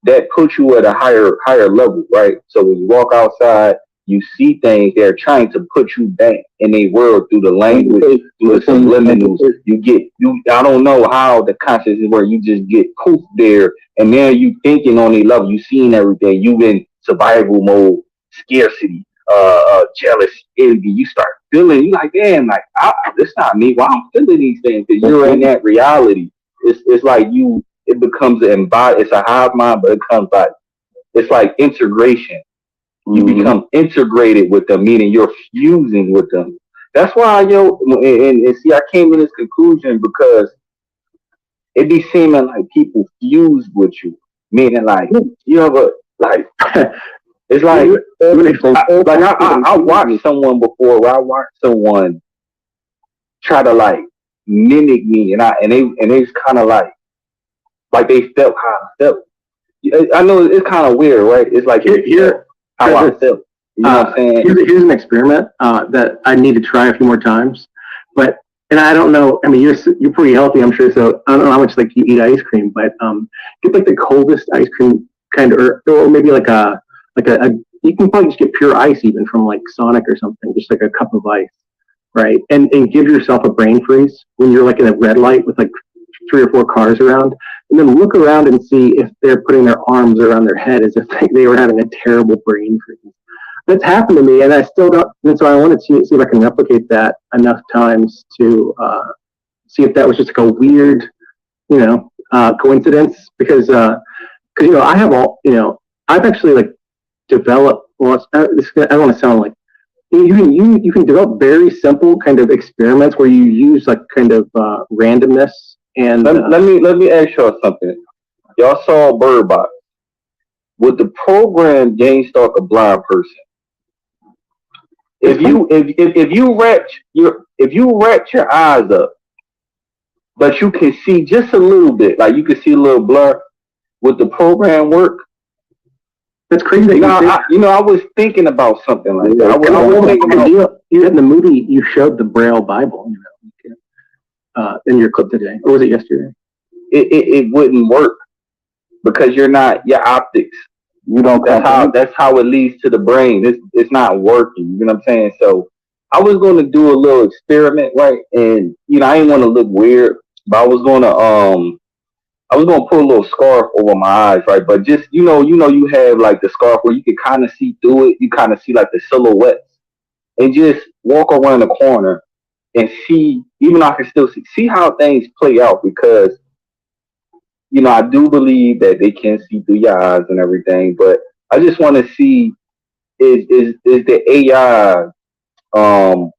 D: that puts you at a higher level, right? So when you walk outside, you see things. They're trying to put you back in a world through the language, through the subliminals. I don't know how the conscious is where you just get poof there, and then you thinking on a level, you seeing everything. You in survival mode, scarcity, jealous, envy. You start feeling, you like, damn, like, it's not me. Why I'm feeling these things? Because you're in that reality. It's like it becomes it's a hive mind, but it comes like, it's like integration. You become integrated with them, meaning you're fusing with them. That's why, and see, I came to this conclusion because it be seeming like people fuse with you, meaning like you ever like. It's like I watched someone before where I watched someone try to like mimic me, and it's kind of like they felt how I felt. I know it's kind of weird, right? It's like here how I felt. You know what I'm saying?
C: Here's an experiment that I need to try a few more times, and I don't know. I mean, you're pretty healthy, I'm sure. So I don't know how much like you eat ice cream, but get like the coldest ice cream kind of, or maybe like a you can probably just get pure ice even from like Sonic or something, just like a cup of ice, right? And give yourself a brain freeze when you're like in a red light with like 3 or 4 cars around, and then look around and see if they're putting their arms around their head as if they were having a terrible brain freeze. That's happened to me, and I still don't. And so I wanted to see if I can replicate that enough times to see if that was just like a weird, coincidence. Because I have I've actually like developed. Well, I don't want to sound like you can develop very simple kind of experiments where you use like kind of randomness. And
D: let me ask y'all something. Y'all saw Bird Box. Would the program Game Stalk a blind person? If you wrap your eyes up, but you can see just a little bit, like you can see a little blur, would the program work?
C: That's crazy.
D: I was thinking about something like that. I was thinking about,
C: you in the movie you showed the Braille Bible, in your clip today, or was it yesterday?
D: It wouldn't work because your optics. You don't. That's how it leads to the brain. It's not working. You know what I'm saying? So I was going to do a little experiment, right? And I didn't want to look weird, but I was going to put a little scarf over my eyes, right? But just you have like the scarf where you can kind of see through it. You kind of see like the silhouettes, and just walk around the corner and see. Even though I can still see how things play out, because I do believe that they can see through your eyes and everything, but I just want to see is the AI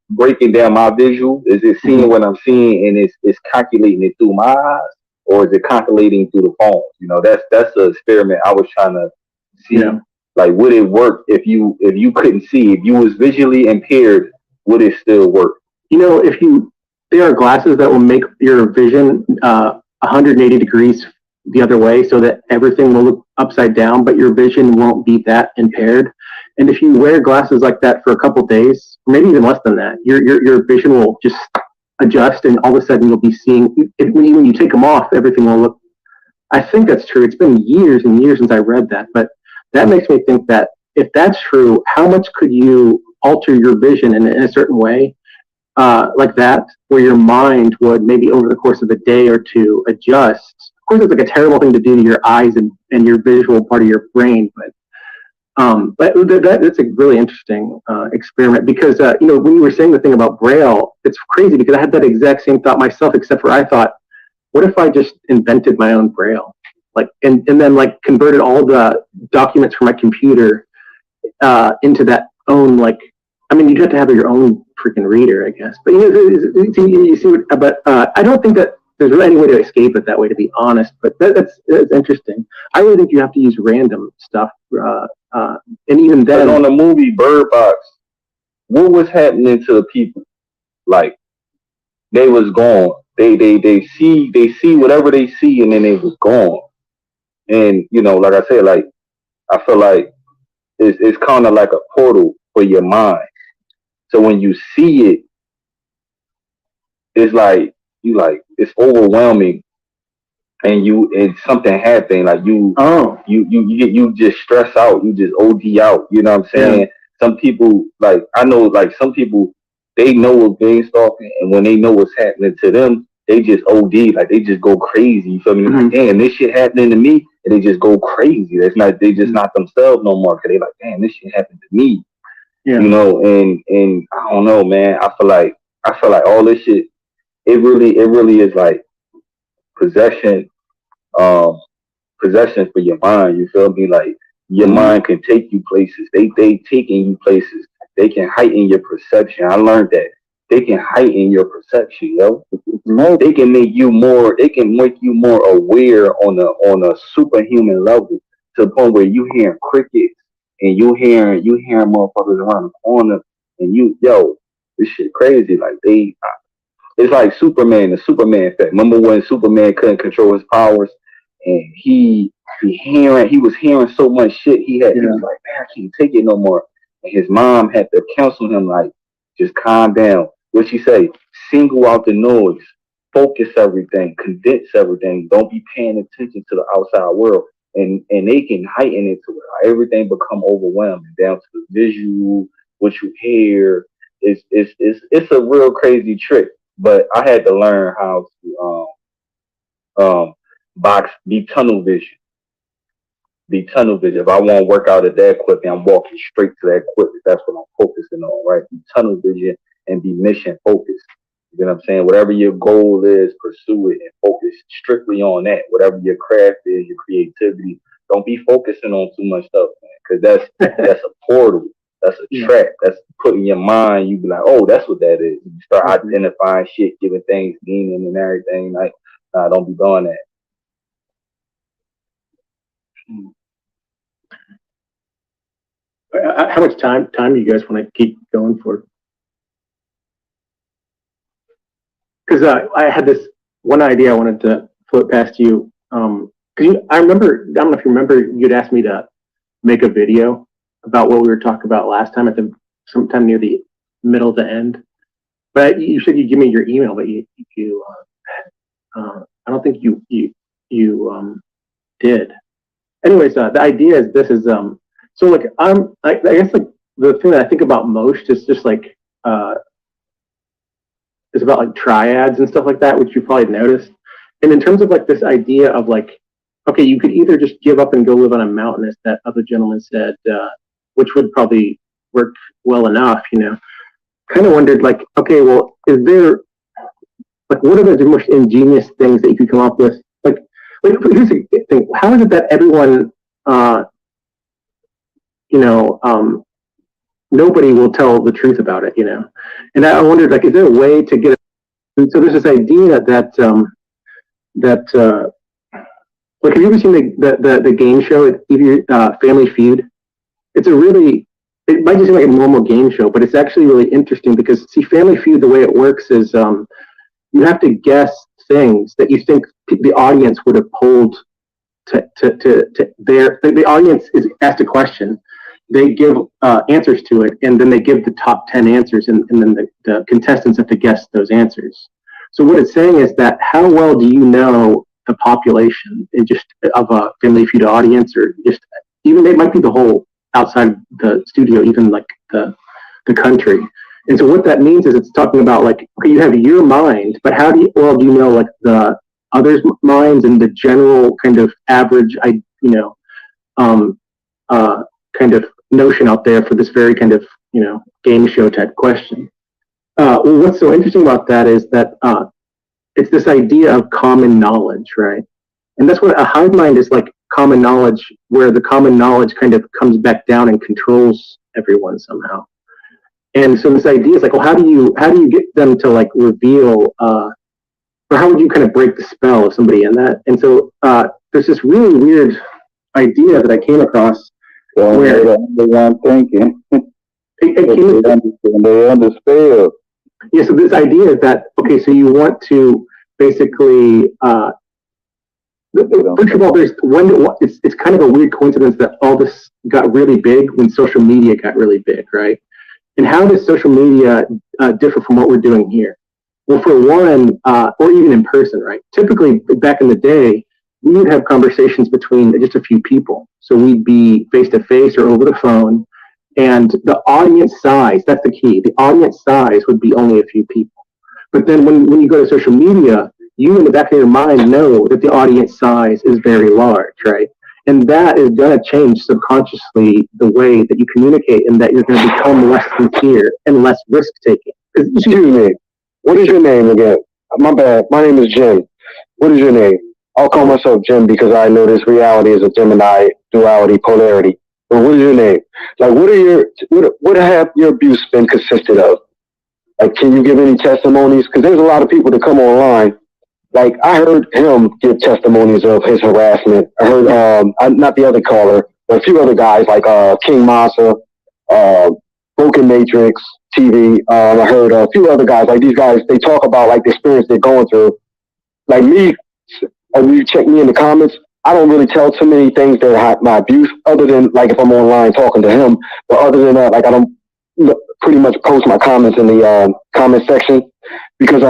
D: breaking down my visual? Is it seeing what I'm seeing and it's calculating it through my eyes, or is it calculating through the phone? That's the experiment I was trying to see. Yeah. Like, would it work if you couldn't see? If you was visually impaired, would it still work?
C: There are glasses that will make your vision 180 degrees the other way, so that everything will look upside down, but your vision won't be that impaired. And if you wear glasses like that for a couple days, maybe even less than that, your vision will just adjust, and all of a sudden you'll be seeing. When you take them off, everything will look. I think that's true. It's been years and years since I read that, but that makes me think that if that's true, how much could you alter your vision in a certain way, like that, where your mind would maybe over the course of a day or two adjust? Of course, it's like a terrible thing to do to your eyes and your visual part of your brain, but that's a really interesting experiment, because when you were saying the thing about Braille, it's crazy because I had that exact same thought myself, except for I thought, what if I just invented my own Braille, like and then like converted all the documents from my computer into that own, like, I mean, you'd have to have your own freaking reader, I guess, but you see what, but I don't think that there's really any way to escape it that way, to be honest. But that's interesting. I really think you have to use random stuff, and even then,
D: on the movie Bird Box, what was happening to the people? Like, they was gone. They see whatever they see, and then they was gone. And like I said, like I feel like it's kind of like a portal for your mind. So when you see it, it's like it's overwhelming, and something happened, like you just stress out, you just OD out, you know what I'm saying? Yeah. some people, like, I know, like, some people, they know what's gang stalking, and when they know what's happening to them, they just OD, like, they just go crazy. You feel me?
C: Mm-hmm.
D: Like, damn, this shit happening to me, and they just go crazy. That's not, they just not themselves no more, because they like, damn, this shit happened to me.
C: Yeah.
D: You know, and I don't know, man. I feel like all this shit, it really is like possession, possession for your mind. You feel me? Like, your mind can take you places. They taking you places. They can heighten your perception. I learned that they can heighten your perception, yo. They can make you more. They can make you more aware on a superhuman level, to the point where you hearing crickets and you hearing motherfuckers around the corner, and this shit crazy. Like, it's like Superman, the Superman effect. Remember when Superman couldn't control his powers, and he was hearing so much shit he was like, man, I can't take it no more. And his mom had to counsel him, like, just calm down. What she say? Single out the noise, focus everything, condense everything. Don't be paying attention to the outside world. And they can heighten it to where everything become overwhelming, down to the visual, what you hear. It's a real crazy trick. But I had to learn how to be tunnel vision. If I want to work out at that equipment, I'm walking straight to that equipment. That's what I'm focusing on, right? Be tunnel vision and be mission focused. You know what I'm saying? Whatever your goal is, pursue it and focus strictly on that. Whatever your craft is, your creativity, don't be focusing on too much stuff, man, because that's a portal. That's a trap. That's putting your mind. You be like, oh, that's what that is. You start identifying shit, giving things meaning and everything. Like, nah, don't be doing that.
C: How much time do you guys want to keep going for? Because I had this one idea I wanted to float past you. Because I remember, I don't know if you remember, you'd asked me to make a video about what we were talking about last time, sometime near the middle to end. But you said you'd give me your email, but I don't think you did. Anyways, the idea is this is so like I guess like the thing that I think about most is just like is about like triads and stuff like that, which you probably noticed. And in terms of like this idea of like, okay, you could either just give up and go live on a mountain, as that other gentleman said, which would probably work well enough, you know. Kind of wondered, like, okay, well, is there, like, what are the most ingenious things that you could come up with? Like here's the thing: how is it that everyone, nobody will tell the truth about it, you know? And I wondered, like, is there a way to get it? So there's this idea that like, have you ever seen the game show, Family Feud? It might just seem like a normal game show, but it's actually really interesting because, see, Family Feud, the way it works is you have to guess things that you think the audience would have polled the audience is asked a question, they give answers to it, and then they give the top 10 answers, and then the contestants have to guess those answers. So what it's saying is that how well do you know the population and just of a Family Feud audience, or just even it might be the whole outside the studio, even like the country. And so what that means is it's talking about, like, okay, you have your mind, but how well do you know, like, the others' minds and the general kind of average, kind of notion out there for this very kind of, game show type question. Well, what's so interesting about that is that it's this idea of common knowledge, right? And that's what a hive mind is, like common knowledge, where the common knowledge kind of comes back down and controls everyone somehow. And so this idea is like, well, how do you get them to, like, reveal, or how would you kind of break the spell of somebody in that? And so there's this really weird idea that I came across.
A: Well,
C: where
A: the one thinking. They understand.
C: Yeah, so this idea is that, okay, so you want to basically, first of all, it's kind of a weird coincidence that all this got really big when social media got really big, right? And how does social media differ from what we're doing here? Well, for one, or even in person, right? Typically, back in the day, we would have conversations between just a few people. So we'd be face-to-face or over the phone, And the audience size, that's the key. The audience size would be only a few people. But then when you go to social media, you in the back of your mind know that the audience size is very large, right? And that is going to change subconsciously the way that you communicate, and that you're going to become less sincere and less risk taking.
E: Excuse me. What is your name again? My bad. My name is Jim. What is your name? I'll call myself Jim because I know this reality is a Gemini duality polarity. But what is your name? Like, what have your abuse been consisted of? Like, can you give any testimonies? Because there's a lot of people that come online. Like, I heard him give testimonies of his harassment. I heard, not the other caller, but a few other guys like King Masa, Broken Matrix TV. I heard a few other guys. Like, these guys, they talk about like the experience they're going through. Like me, when you check me in the comments, I don't really tell too many things that are my abuse, other than like if I'm online talking to him. But other than that, like I don't pretty much post my comments in the comment section, because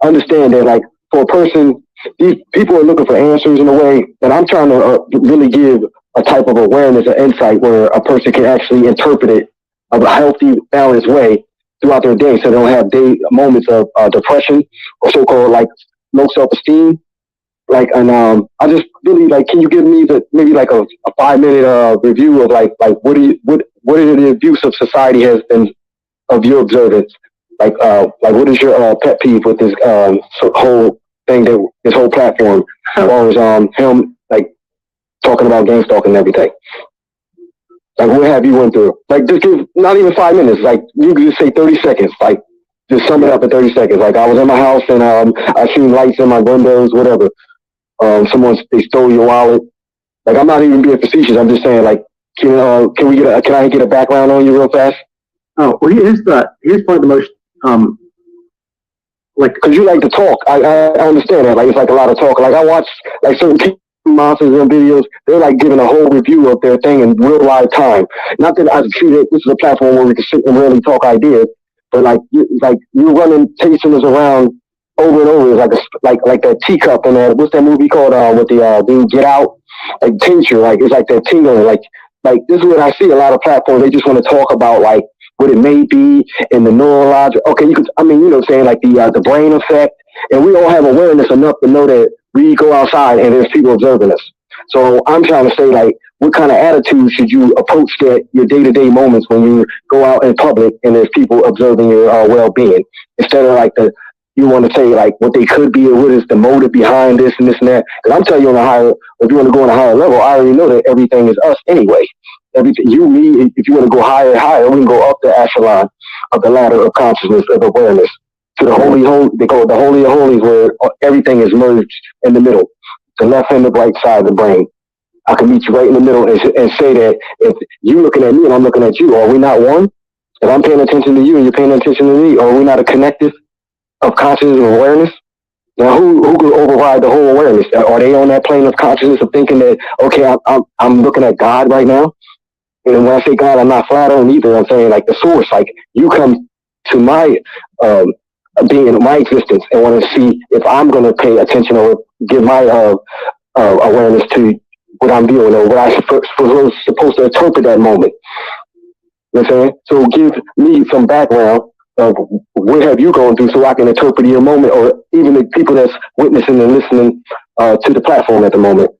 E: understand that like for a person, these people are looking for answers in a way that I'm trying to really give a type of awareness or insight where a person can actually interpret it of a healthy, balanced way throughout their day, so they don't have moments of depression or so-called like low self-esteem. Like, and I just really like, can you give me maybe like a 5-minute review of like what is the abuse of society has been of your observance? Like what is your pet peeve with this whole thing, this whole platform, as far as him like talking about gang stalking and everything? Like, what have you went through? Like, just give not even 5 minutes. Like, you could just say 30 seconds. Like, just sum it up in 30 seconds. Like, I was in my house and I seen lights in my windows, whatever. They stole your wallet. Like, I'm not even being facetious. I'm just saying, like, can I get a background on you real fast?
C: Oh, well, here's probably the most like,
E: because you like to talk. I understand that. Like, it's like a lot of talk. Like, I watch like certain people, monsters and videos. They're like giving a whole review of their thing in real live time. Not that I see that this is a platform where we can sit and really talk ideas, but like you're running tasting around over and over. It's like that teacup and that, what's that movie called with the dude Get Out? Like tincture. Like it's like that tingling. Like this is what I see a lot of platforms. They just want to talk about like what it may be in the neurological. Okay, you know, saying like the brain effect, and we all have awareness enough to know that we go outside and there's people observing us. So I'm trying to say, like, what kind of attitude should you approach your day-to-day moments when you go out in public and there's people observing your well-being, instead of like you want to say like what they could be or what is the motive behind this and this and that. Because I'm telling you, if you want to go on a higher level, I already know that everything is us anyway. Everything, you, me, if you want to go higher and higher, we can go up the echelon of the ladder of consciousness, of awareness, to the holy, they call it the holy of holies, where everything is merged in the middle, the left and the right side of the brain. I can meet you right in the middle and say that if you're looking at me and I'm looking at you, are we not one? If I'm paying attention to you and you're paying attention to me, are we not a collective of consciousness and awareness? Now, who could override the whole awareness? Are they on that plane of consciousness of thinking that, okay, I'm looking at God right now? And when I say God, I'm not flattering either. I'm saying like the source, like you come to my being in my existence and want to see if I'm going to pay attention or give my awareness to what I'm doing or what I'm supposed to interpret that moment. You know what I'm saying? So give me some background of what have you gone through so I can interpret your moment, or even the people that's witnessing and listening to the platform at the moment.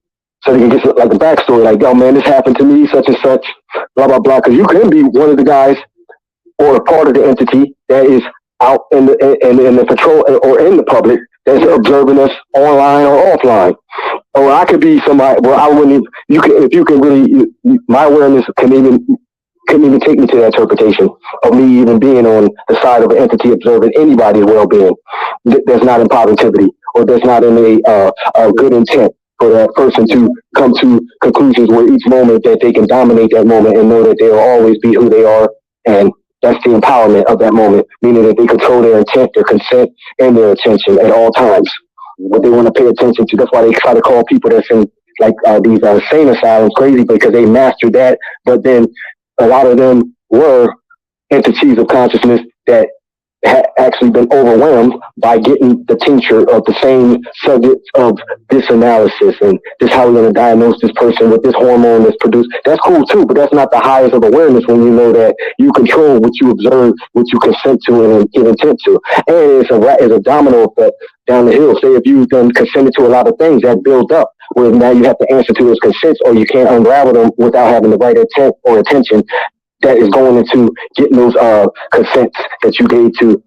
E: So they can get like a backstory, like, oh man, this happened to me, such and such, blah, blah, blah. Because you can be one of the guys or a part of the entity that is out in the patrol or in the public that's observing us online or offline. Or I could be somebody, well, I wouldn't, if you can really, my awareness couldn't even take me to that interpretation of me even being on the side of an entity observing anybody's well-being that's not in positivity or that's not in a good intent for that person to come to conclusions where each moment that they can dominate that moment and know that they'll always be who they are. And that's the empowerment of that moment, meaning that they control their intent, their consent, and their attention at all times. What they want to pay attention to. That's why they try to call people that's in like these insane asylums crazy, because they mastered that. But then a lot of them were entities of consciousness that actually been overwhelmed by getting the tincture of the same subjects of this analysis, and this how we're going to diagnose this person with this hormone that's produced. That's cool too, but that's not the highest of awareness when you know that you control what you observe, what you consent to, and give intent to. And it's a domino effect down the hill. Say if you've done consented to a lot of things that build up, where now you have to answer to those consents, or you can't unravel them without having the right intent or attention that is going into getting those consents that you gave to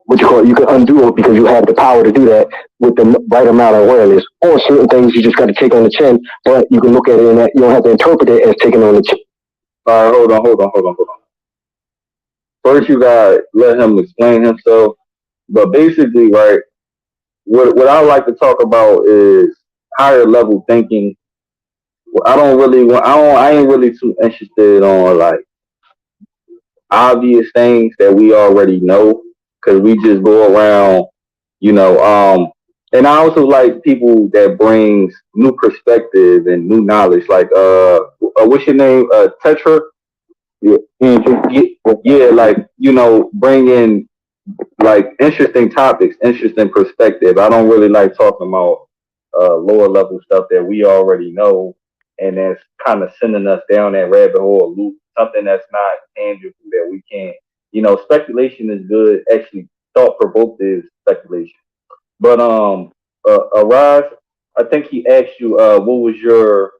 E: what you call it, you can undo it because you have the power to do that with the right amount of awareness. Or certain things you just got to take on the chin, but you can look at it and you don't have to interpret it as taking on the chin.
D: All right, hold on. First, you gotta let him explain himself. But basically, right, what I like to talk about is higher level thinking. I ain't really too interested on like obvious things that we already know, because we just go around, and I also like people that brings new perspective and new knowledge. Like, what's your name? Tetra? Yeah, like, bring in like interesting topics, interesting perspective. I don't really like talking about lower level stuff that we already know, and that's kind of sending us down that rabbit hole loop, something that's not tangible that we can't. Speculation is good. Actually, thought provocative speculation. But Araz, I think he asked you what was your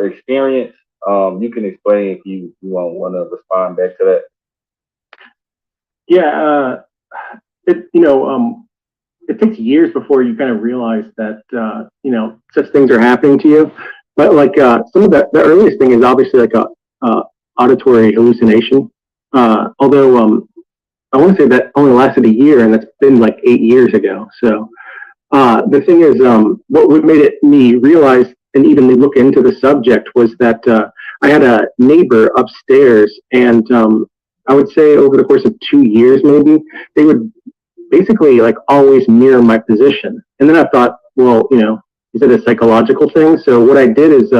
D: experience. You can explain if you want to respond back to that.
C: Yeah, it takes years before you kind of realize that such things are happening to you. But like some of the earliest thing is obviously like a auditory hallucination. Although I want to say that only lasted a year, and that's been like 8 years ago. So the thing is, what made me realize and even look into the subject was that I had a neighbor upstairs, and I would say over the course of 2 years, maybe, they would basically like always mirror my position. And then I thought, well, is it a psychological thing? So what I did is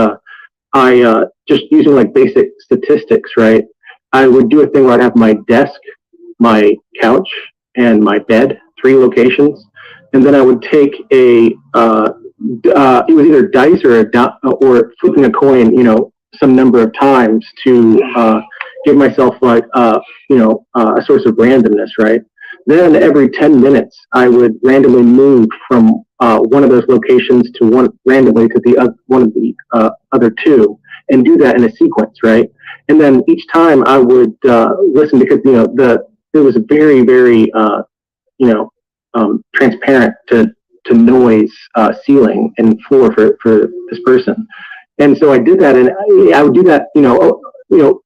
C: I just using like basic statistics, right? I would do a thing where I'd have my desk, my couch, and my bed, 3 locations. And then I would take it was either dice or flipping a coin, some number of times to give myself like, a source of randomness, right? Then every 10 minutes, I would randomly move from one of those locations to randomly to one of the other 2, and do that in a sequence, right? And then each time I would listen, because it was very, very transparent to noise ceiling and floor for this person. And so I did that, and I would do that,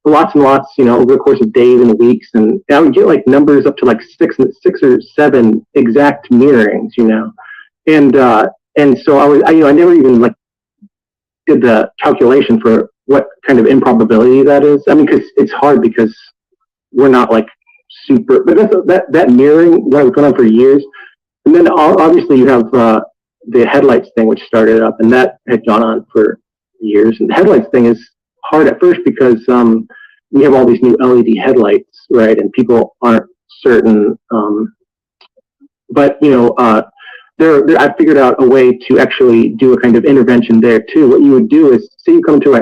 C: lots and lots, over the course of days and weeks, and I would get like numbers up to like 6 or 7 exact mirrorings, and so I never even like did the calculation for what kind of improbability that is. I mean, because it's hard because we're not like super, but that mirroring that was going on for years. And then obviously you have the headlights thing, which started up, and that had gone on for years. And the headlights thing is hard at first because we have all these new LED headlights, right? And people aren't certain. But I figured out a way to actually do a kind of intervention there too. What you would do is, say you come to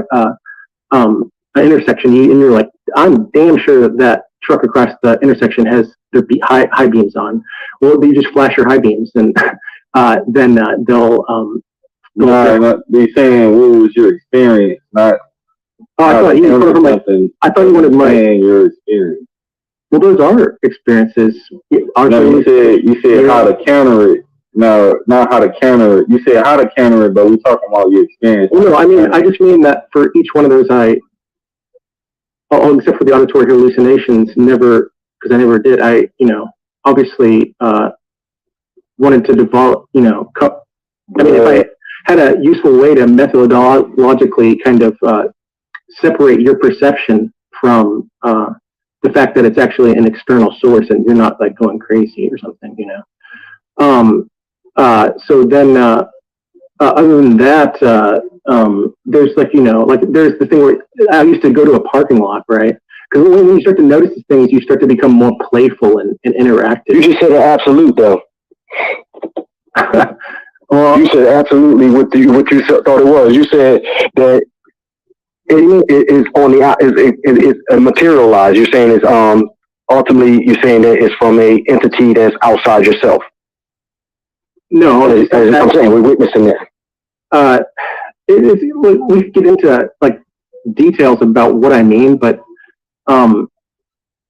C: an intersection, and you're like, I'm damn sure that truck across the intersection has their high beams on. Well, you just flash your high beams, and then they'll.
D: Be saying what was your experience, not.
C: I thought you wanted my
D: your experience.
C: Well, those are experiences.
D: No, you said how to counter it. No, not how to counter it. You said how to counter it, but we're talking about your experience.
C: Well, no, I just mean that for each one of those, except for the auditory hallucinations, because I never did. I obviously wanted to develop. If I had a useful way to methodologically kind of separate your perception from the fact that it's actually an external source and you're not like going crazy or something, so then other than that, there's like, there's the thing where I used to go to a parking lot, right? Because when you start to notice these things, you start to become more playful and
E: You
C: interactive.
E: just said an absolute though.
C: Well,
E: You said absolutely what you thought it was. You said that it is on the it's materialized. You're saying it's ultimately you're saying that it's from a entity that's outside yourself.
C: no,
E: As I'm saying, we're witnessing that.
C: we get into like details about what I mean, but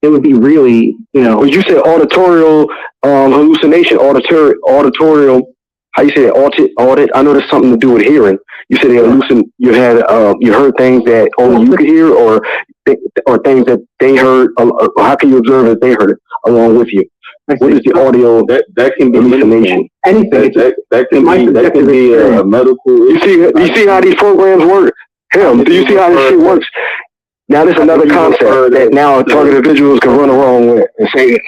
C: it would be really,
E: Well, you said auditorial hallucination, auditorial. How you say it? Audit. I know there's something to do with hearing. You said you had you heard things that only you could hear, or things that they heard. How can you observe that they heard it along with you? What is the audio
D: That can be
E: hallucination?
C: anything.
D: That can be a medical.
E: You see how these programs work? Do you see how this shit works? Now there's another concept that now target individuals can run along with and say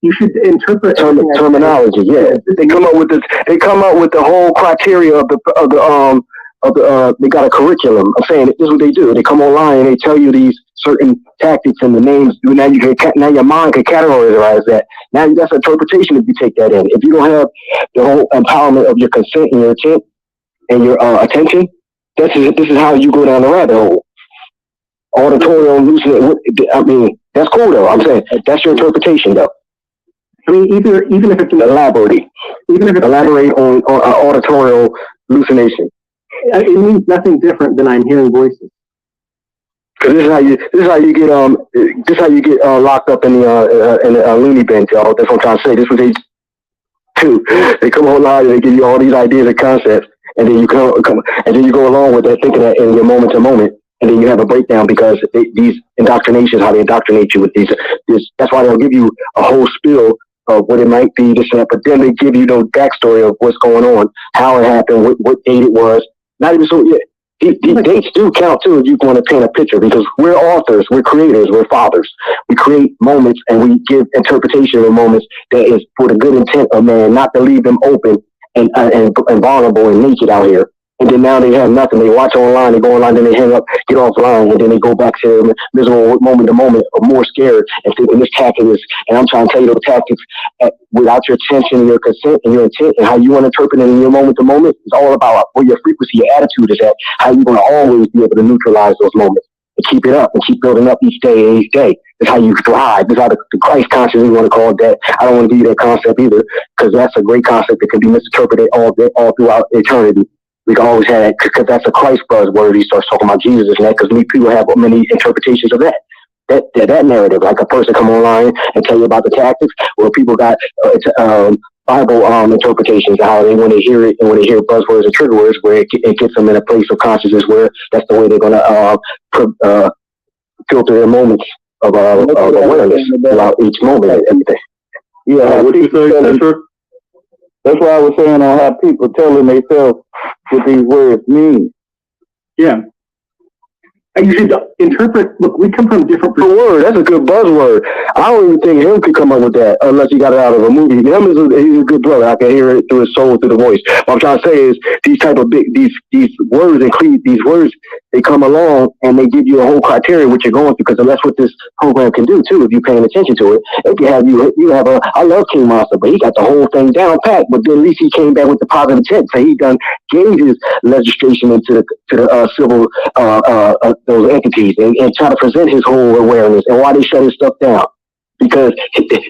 C: You should interpret
E: terminology. Yeah, they come up with the whole criteria of the they got a curriculum. I'm saying this is what they do. They come online and they tell you these certain tactics and the names. Now your mind can categorize that. Now that's interpretation if you take that in. If you don't have the whole empowerment of your consent and your intent and your attention, this is how you go down the rabbit hole. Auditorial hallucination. I mean, that's cool though. I'm saying that's your interpretation though.
C: I mean, even if it's
E: Elaborate on auditorial hallucination.
C: it means nothing different than I'm hearing voices.
E: Because this is how you get locked up in the loony bin, y'all. That's what I'm trying to say. This is what they do. They come online and they give you all these ideas and concepts, and then you you go along with that, thinking that in your moment to moment, and then you have a breakdown because these indoctrinations, how they indoctrinate you with these. That's why they'll give you a whole spiel of what it might be, this and that, but then they give you no backstory of what's going on, how it happened, what date it was. Not even so. Yeah, these dates do count too if you want to paint a picture, because we're authors, we're creators, we're fathers. We create moments and we give interpretation of moments that is for the good intent of man, not to leave them open and vulnerable and naked out here. And then now they have nothing. They watch online, they go online, then they hang up, get offline, and then they go back to their miserable moment to moment, or more scared and thinking this tactic is. And I'm trying to tell you those tactics without your attention, your consent, and your intent, and how you want to interpret it in your moment to moment. It's all about where your frequency, your attitude is at. How you're going to always be able to neutralize those moments and keep it up and keep building up each day and each day. That's how you thrive. That's how the Christ consciousness, you want to call it that. I don't want to give you that concept either, because that's a great concept that can be misinterpreted all throughout eternity. We can always have that, because that's a Christ buzzword. He starts talking about Jesus and that, because many people have many interpretations of that narrative. Like a person come online and tell you about the tactics, where people got Bible interpretations of how they want to hear it, and when they hear buzzwords and trigger words, where it gets them in a place of consciousness where that's the way they're going to filter their moments of awareness throughout each moment and everything.
A: Yeah, what you say, that's why I was saying on how people telling themselves what these words mean.
C: Yeah. And you should interpret. Look, we come from different.
E: Good word. That's a good buzzword. I don't even think him could come up with that unless he got it out of a movie. He's a good brother. I can hear it through his soul, through the voice. What I'm trying to say is these type of these words include these words. They come along and they give you a whole criteria what you're going through, because that's what this program can do too. If you're paying attention to it, it can have you have I love King Monster, but he got the whole thing down pat. But then at least he came back with the positive intent. So he gave his legislation into the civil those entities and try to present his whole awareness and why they shut his stuff down. Because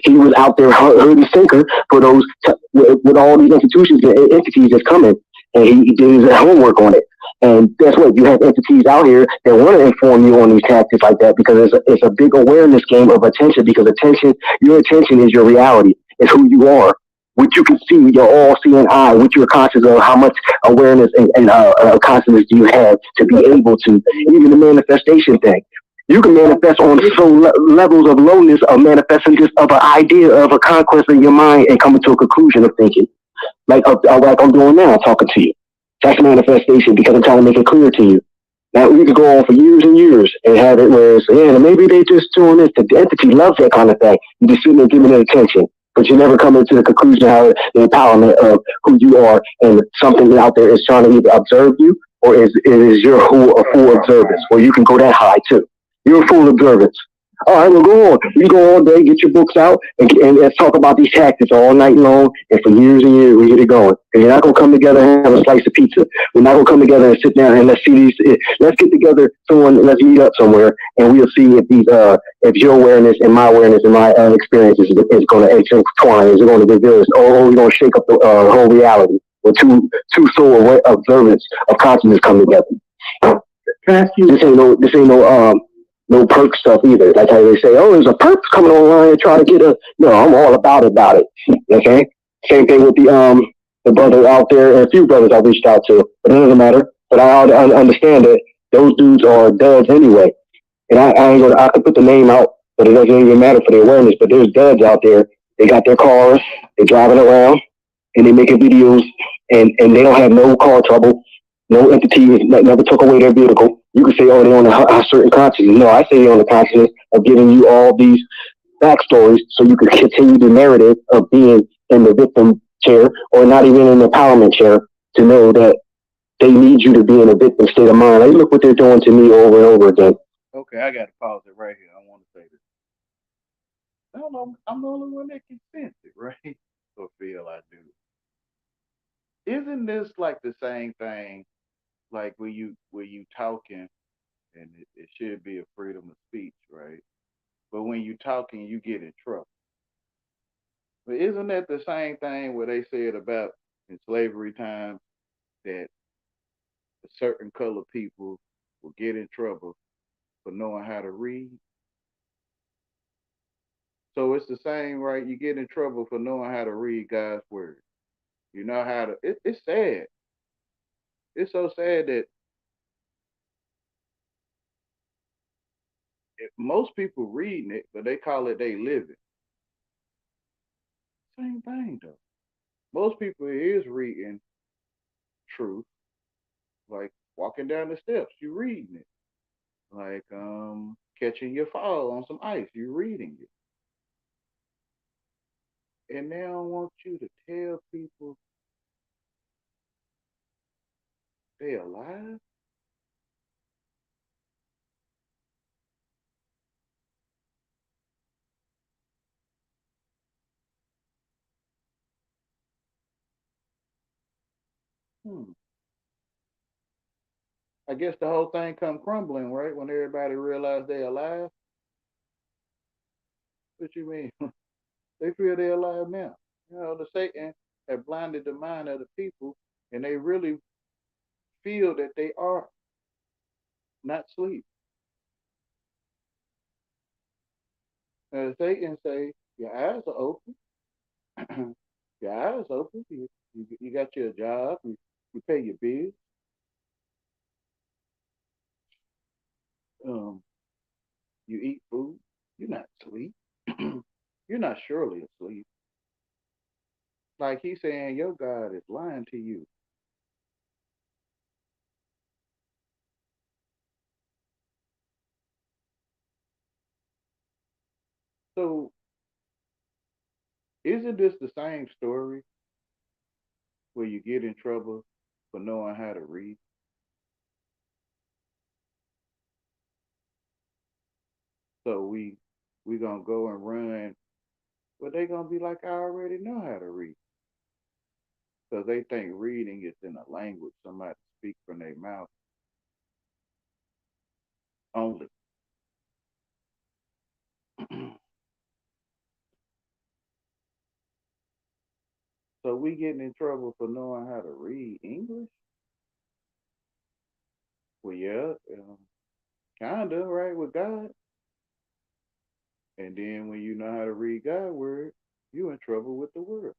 E: he was out there herding sinker for those with all these institutions and entities that's coming, and he did his homework on it. And guess what? You have entities out here that want to inform you on these tactics like that, because it's a big awareness game of attention. Because your attention is your reality. It's who you are. What you can see, your all-seeing eye, what you're conscious of, how much awareness and consciousness do you have to be able to, even the manifestation thing. You can manifest on levels of lowness of manifesting just of an idea of a conquest in your mind and coming to a conclusion of thinking. Like I'm doing now, talking to you. That's manifestation, because I'm trying to make it clear to you. Now, we could go on for years and years and have it where it's, maybe they just doing this. The entity loves that kind of thing. You just sitting there giving it attention. But you never come into the conclusion how the empowerment of who you are, and something out there is trying to either observe you, or is your full observance, where you can go that high too. You're full observance. All right, well, go on. You go all day, get your books out, and let's talk about these tactics all night long. And for years and years, we get it going. And you're not going to come together and have a slice of pizza. We're not going to come together and sit down and let's see these. Let's get together, let's meet up somewhere, and we'll see if if your awareness and my awareness and my experience is going to intertwine. Is it going to reveal this? Or we're going to shake up the whole reality. Where two soul observance of consciousness come together.
C: Can I ask you?
E: This ain't no perk stuff either. Like how they say, oh, there's a perk coming online and try to get a. No, I'm all about it. Okay. Same thing with the brother out there and a few brothers I reached out to, but it doesn't matter. But I understand that those dudes are duds anyway, and I ain't gonna. I could put the name out, but it doesn't even matter for the awareness. But there's duds out there. They got their cars. They're driving around and they're making videos, and they don't have no car trouble. No entity never took away their vehicle. You can say, oh, they're on a certain consciousness. No, I say they're on the consciousness of giving you all these backstories so you can continue the narrative of being in the victim chair or not even in the empowerment chair to know that they need you to be in a victim state of mind. Like, look what they're doing to me over and over again.
A: Okay, I got to pause it right here. I want to say this. I don't know. I'm the only one that can sense it, right? Or feel I do. Isn't this like the same thing? Like when you talking, and it should be a freedom of speech, right? But when you talking, you get in trouble. But isn't that the same thing where they said about in slavery times that certain colored people will get in trouble for knowing how to read? So it's the same, right? You get in trouble for knowing how to read God's word. You know how to. It's sad. It's so sad that most people reading it, but they call it they living. Same thing though. Most people is reading truth, like walking down the steps. You reading it, like catching your fall on some ice. You reading it, and they don't want you to tell people they alive. Hmm. I guess the whole thing come crumbling, right? When everybody realize they alive. What you mean? They feel they're alive now. You know, the Satan have blinded the mind of the people, and they really feel that they are not sleep. As Satan say, your eyes are open. Your eyes open. You got your job. You pay your bills. Um, you eat food. You're not asleep. You're not surely asleep. Like he's saying, your God is lying to you. So isn't this the same story where you get in trouble for knowing how to read? So we gonna go and run, but they gonna be like, I already know how to read, because they think reading is in a language somebody speak from their mouth only. So we getting in trouble for knowing how to read English? Well, yeah, kinda right with God. And then when you know how to read God's word, you in trouble with the world.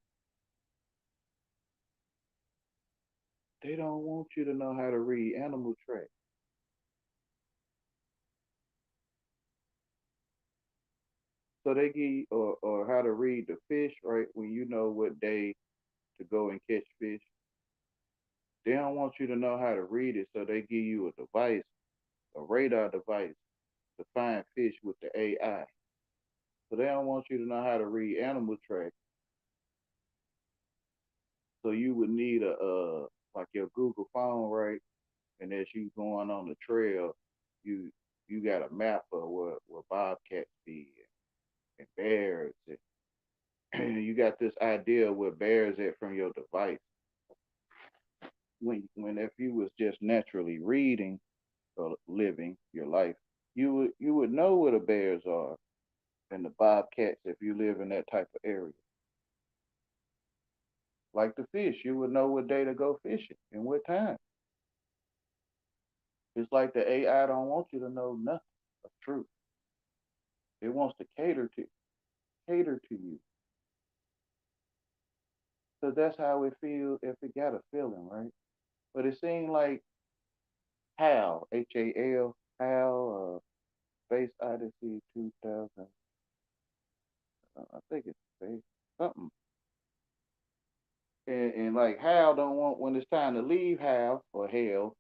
A: They don't want you to know how to read animal tracks. So they give you, or how to read the fish, right? When you know what day to go and catch fish. They don't want you to know how to read it, so they give you a device, a radar device, to find fish with the AI. So they don't want you to know how to read animal tracks. So you would need a like your Google phone, right? And as you going on the trail, you you got a map of where bobcats be and bears. And you got this idea of where bears at from your device. When if you was just naturally reading or living your life, you would know where the bears are and the bobcats if you live in that type of area. Like the fish, you would know what day to go fishing and what time. It's like the AI don't want you to know nothing of truth. It wants to cater to you. So that's how it feel if it got a feeling, right? But it seemed like HAL, HAL, HAL, Space Odyssey 2000. I think it's Space something. And like HAL don't want when it's time to leave HAL or hell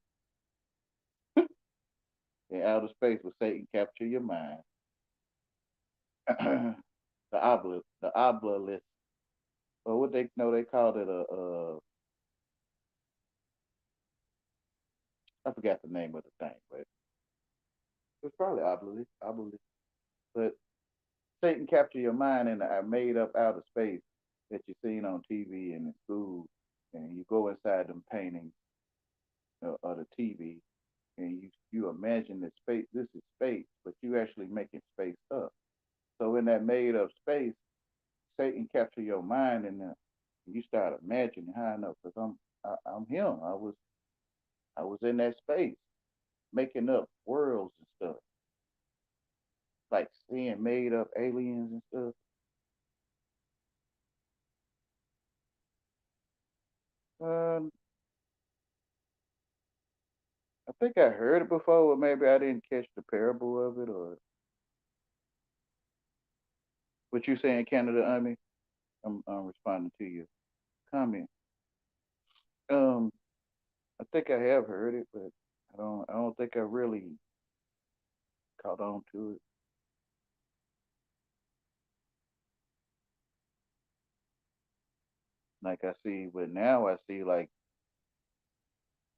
A: in outer space with Satan capture your mind. The obelisk, or what they know they called it I forgot the name of the thing, but it's probably obelisk. But Satan capture your mind in a made up outer space that you've seen on TV and in school, and you go inside them paintings or the TV, and you imagine that space. This is space, but you actually making space up. So in that made up space, Satan capture your mind, and you start imagining. How I know? Because I'm him. I was in that space making up worlds and stuff, like seeing made up aliens and stuff. Um, I think I heard it before, but maybe I didn't catch the parable of it. Or what you saying, Canada? I mean, I'm responding to your comment. Um, I think I have heard it, but I don't think I really caught on to it. Like I see, but now I see like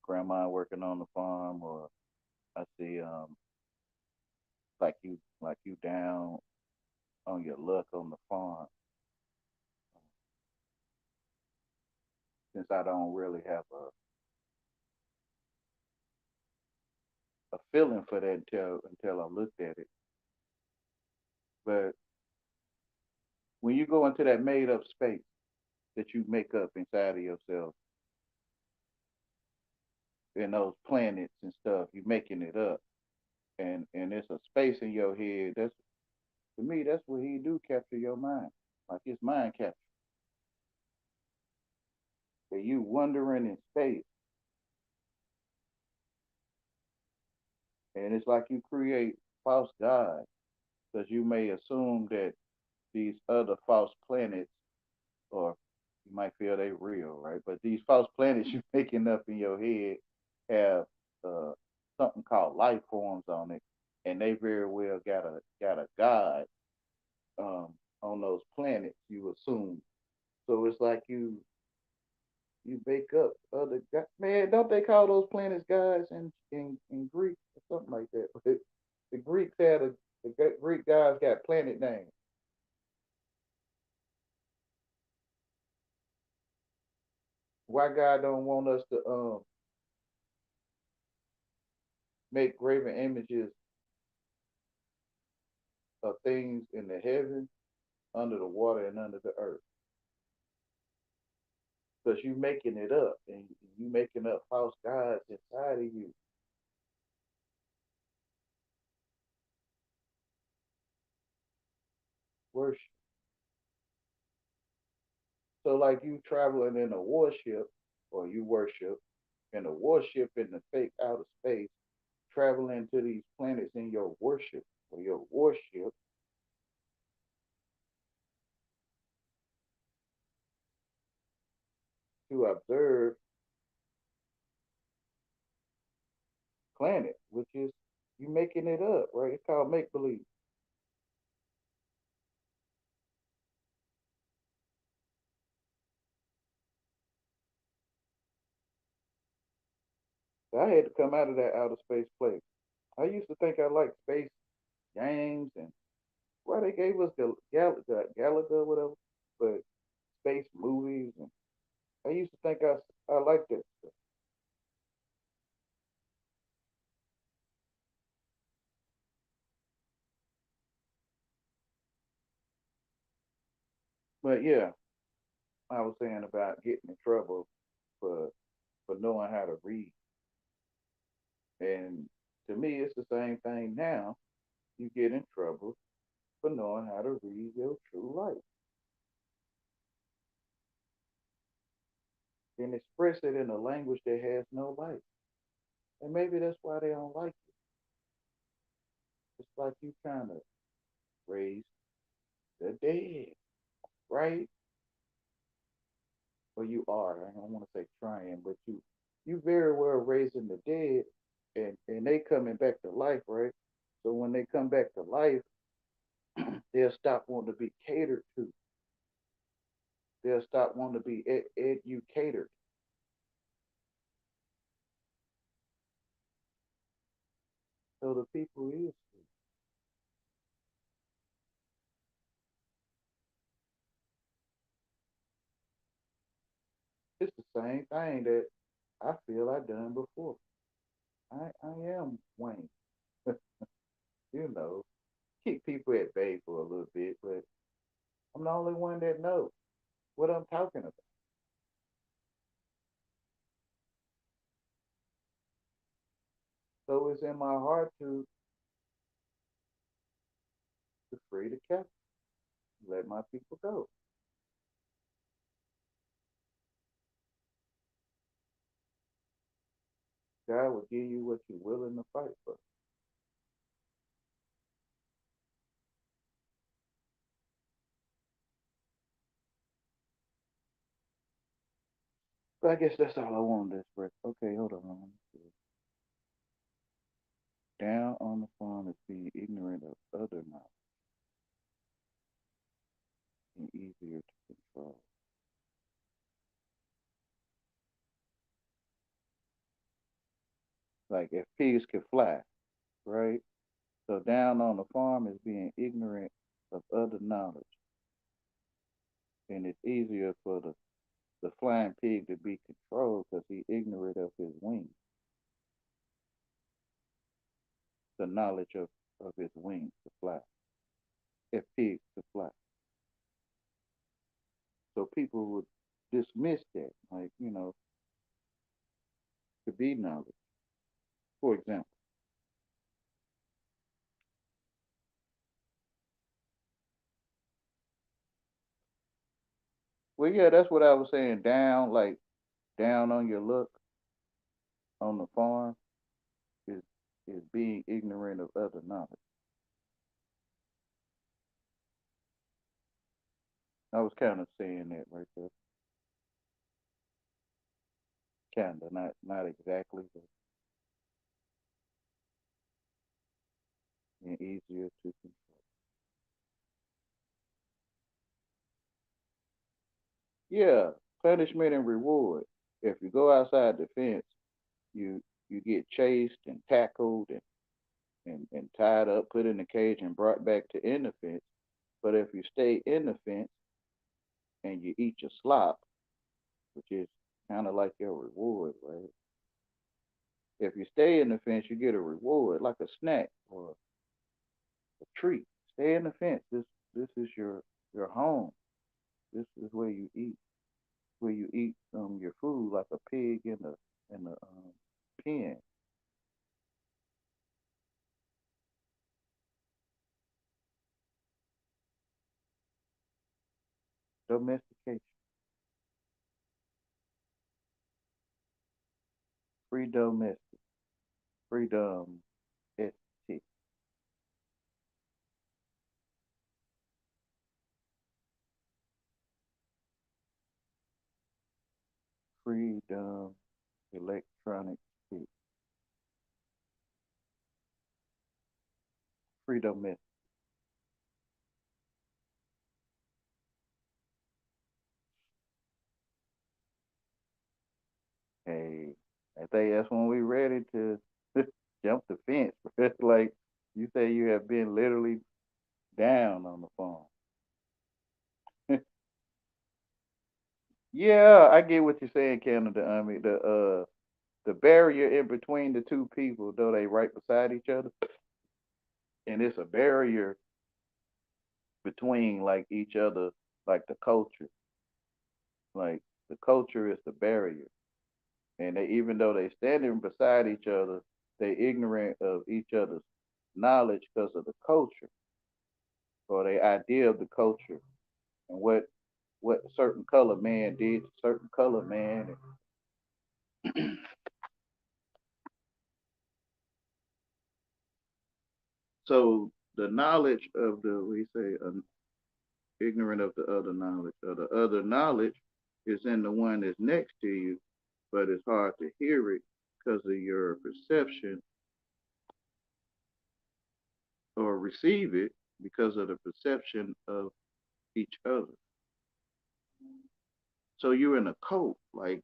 A: grandma working on the farm, or I see like you down on your luck on the farm. Since I don't really have a feeling for that until I looked at it. But when you go into that made up space that you make up inside of yourself and those planets and stuff, you making it up. And it's a space in your head. That's to me, that's what he do capture your mind. Like it's mind capture. That you wandering in space. And it's like you create false gods because you may assume that these other false planets, or you might feel they real, right? But these false planets you making up in your head have uh, something called life forms on it, and they very well got a god on those planets. You assume, so it's like you make up other man. Don't they call those planets gods in Greek or something like that? But the Greeks had the Greek gods got planet names. Why God don't want us to make graven images of things in the heaven, under the water, and under the earth? Because you making it up, and you making up false gods inside of you. Worship. So like you traveling in a warship, or you worship in a warship in the fake outer space, traveling to these planets in your worship or your warship to observe planet, which is you making it up, right? It's called make believe. So I had to come out of that outer space place. I used to think I liked space games and why they gave us the Galaga, whatever, but space movies. And I used to think I liked that stuff. But yeah, I was saying about getting in trouble for knowing how to read. And to me, it's the same thing now. You get in trouble for knowing how to read your true life and express it in a language that has no life. And maybe that's why they don't like it. It's like you kind of raised the dead, right? Or you are. I don't want to say trying, but you very well raising the dead, and they coming back to life, right? So when they come back to life, they'll stop wanting to be catered to. They'll stop wanting to be educated. So the people is it's the same thing that I feel I done before. I am Wayne, you know, keep people at bay for a little bit, but I'm the only one that knows what I'm talking about. So it's in my heart to free the captive, let my people go. God will give you what you're willing to fight for. But I guess that's all I wanted this break. Okay, hold on. Down on the farm is being ignorant of other knowledge and easier to control. Like if pigs could fly, right? So down on the farm is being ignorant of other knowledge, and it's easier for the flying pig to be controlled because he's ignorant of his wings, the knowledge of his wings to fly. If pigs could fly, so people would dismiss that, like to be knowledge. For example, well, yeah, that's what I was saying. Down, like down on your luck on the farm is being ignorant of other knowledge. I was kind of saying that right there, kind of not exactly, but easier to control. Yeah, punishment and reward. If you go outside the fence, you you get chased and tackled and tied up, put in a cage, and brought back to in the fence. But if you stay in the fence and you eat your slop, which is kind of like your reward, right? If you stay in the fence, you get a reward, like a snack or a treat. Stay in the fence. This is your home. This is where you eat. Where you eat your food like a pig in the pen. Domestication. Free domestic. Freedom. ST. Freedom. Electronic stick. Free domestic. Hey, I think that's when we ready to jump the fence. It's like you say you have been literally down on the phone. Yeah, I get what you're saying, Canada. I mean, the barrier in between the two people, though they right beside each other, and it's a barrier between like each other, like the culture. Like the culture is the barrier, and they, even though they standing beside each other, they ignorant of each other's knowledge because of the culture or the idea of the culture and what certain color man did to certain color man. So the knowledge of the we say ignorant of the other knowledge, or the other knowledge is in the one that's next to you, but it's hard to hear it because of your perception, or receive it because of the perception of each other. So you're in a coat, like,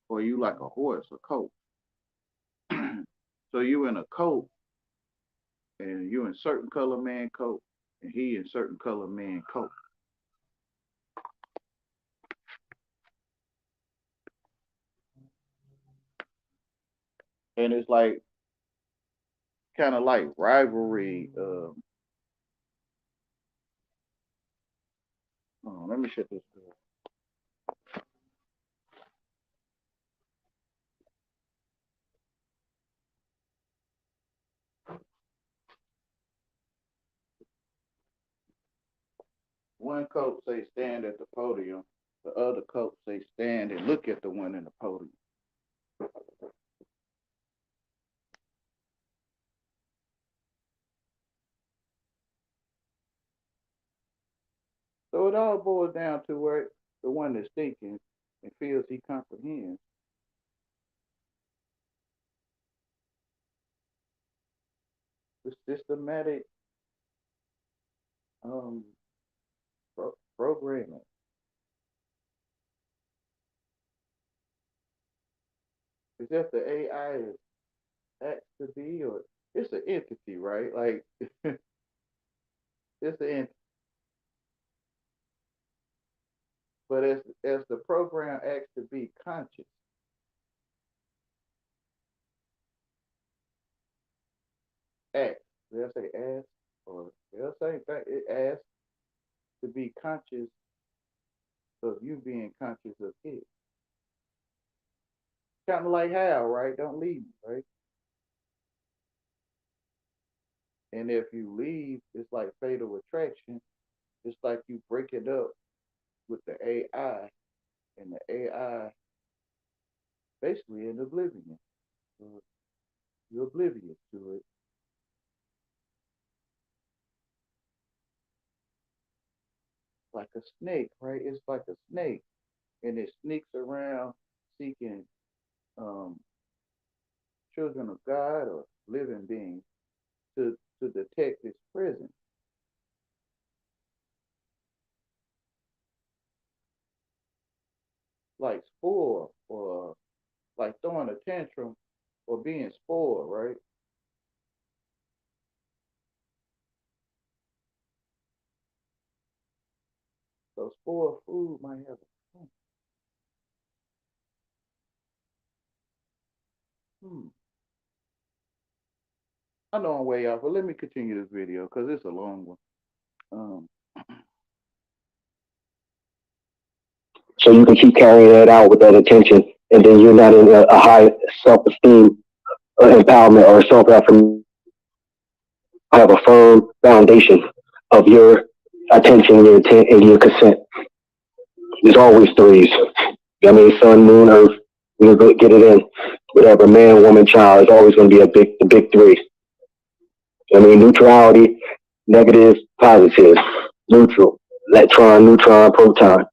A: or you like a horse, a coat. So you in a coat, and you in certain color man coat, and he in certain color man coat. And it's like kind of like rivalry. Oh, let me shut this door. One coat say stand at the podium, the other coat say stand and look at the one in the podium. So it all boils down to where the one that's thinking and feels he comprehends. The systematic um, programming. Is that the AI is acts to be, or it's an entity, right? Like it's an entity, but as the program acts to be conscious, acts. They'll say ask, or they'll say it asks to be conscious of you being conscious of it. Kind of like how, right? Don't leave me, right? And if you leave, it's like fatal attraction. It's like you break it up with the AI, and the AI basically in oblivion. So you're oblivious to it. Like a snake, right? It's like a snake, and it sneaks around seeking um, children of God or living beings to detect its presence. Like spore, or like throwing a tantrum or being spoiled, right? So spoiled food might have a hmm. I know I'm way off, but let me continue this video because it's a long one. Um,
E: So you can keep carrying that out with that attention, and then you're not in a high self-esteem, empowerment, or self-affirmation. Have a firm foundation of your attention, your intent, and your consent. There's always threes. I mean, sun, moon, earth. We'll go get it in. Whatever, man, woman, child. It's always going to be the big three. I mean, neutrality, negative, positive, neutral, electron, neutron, proton.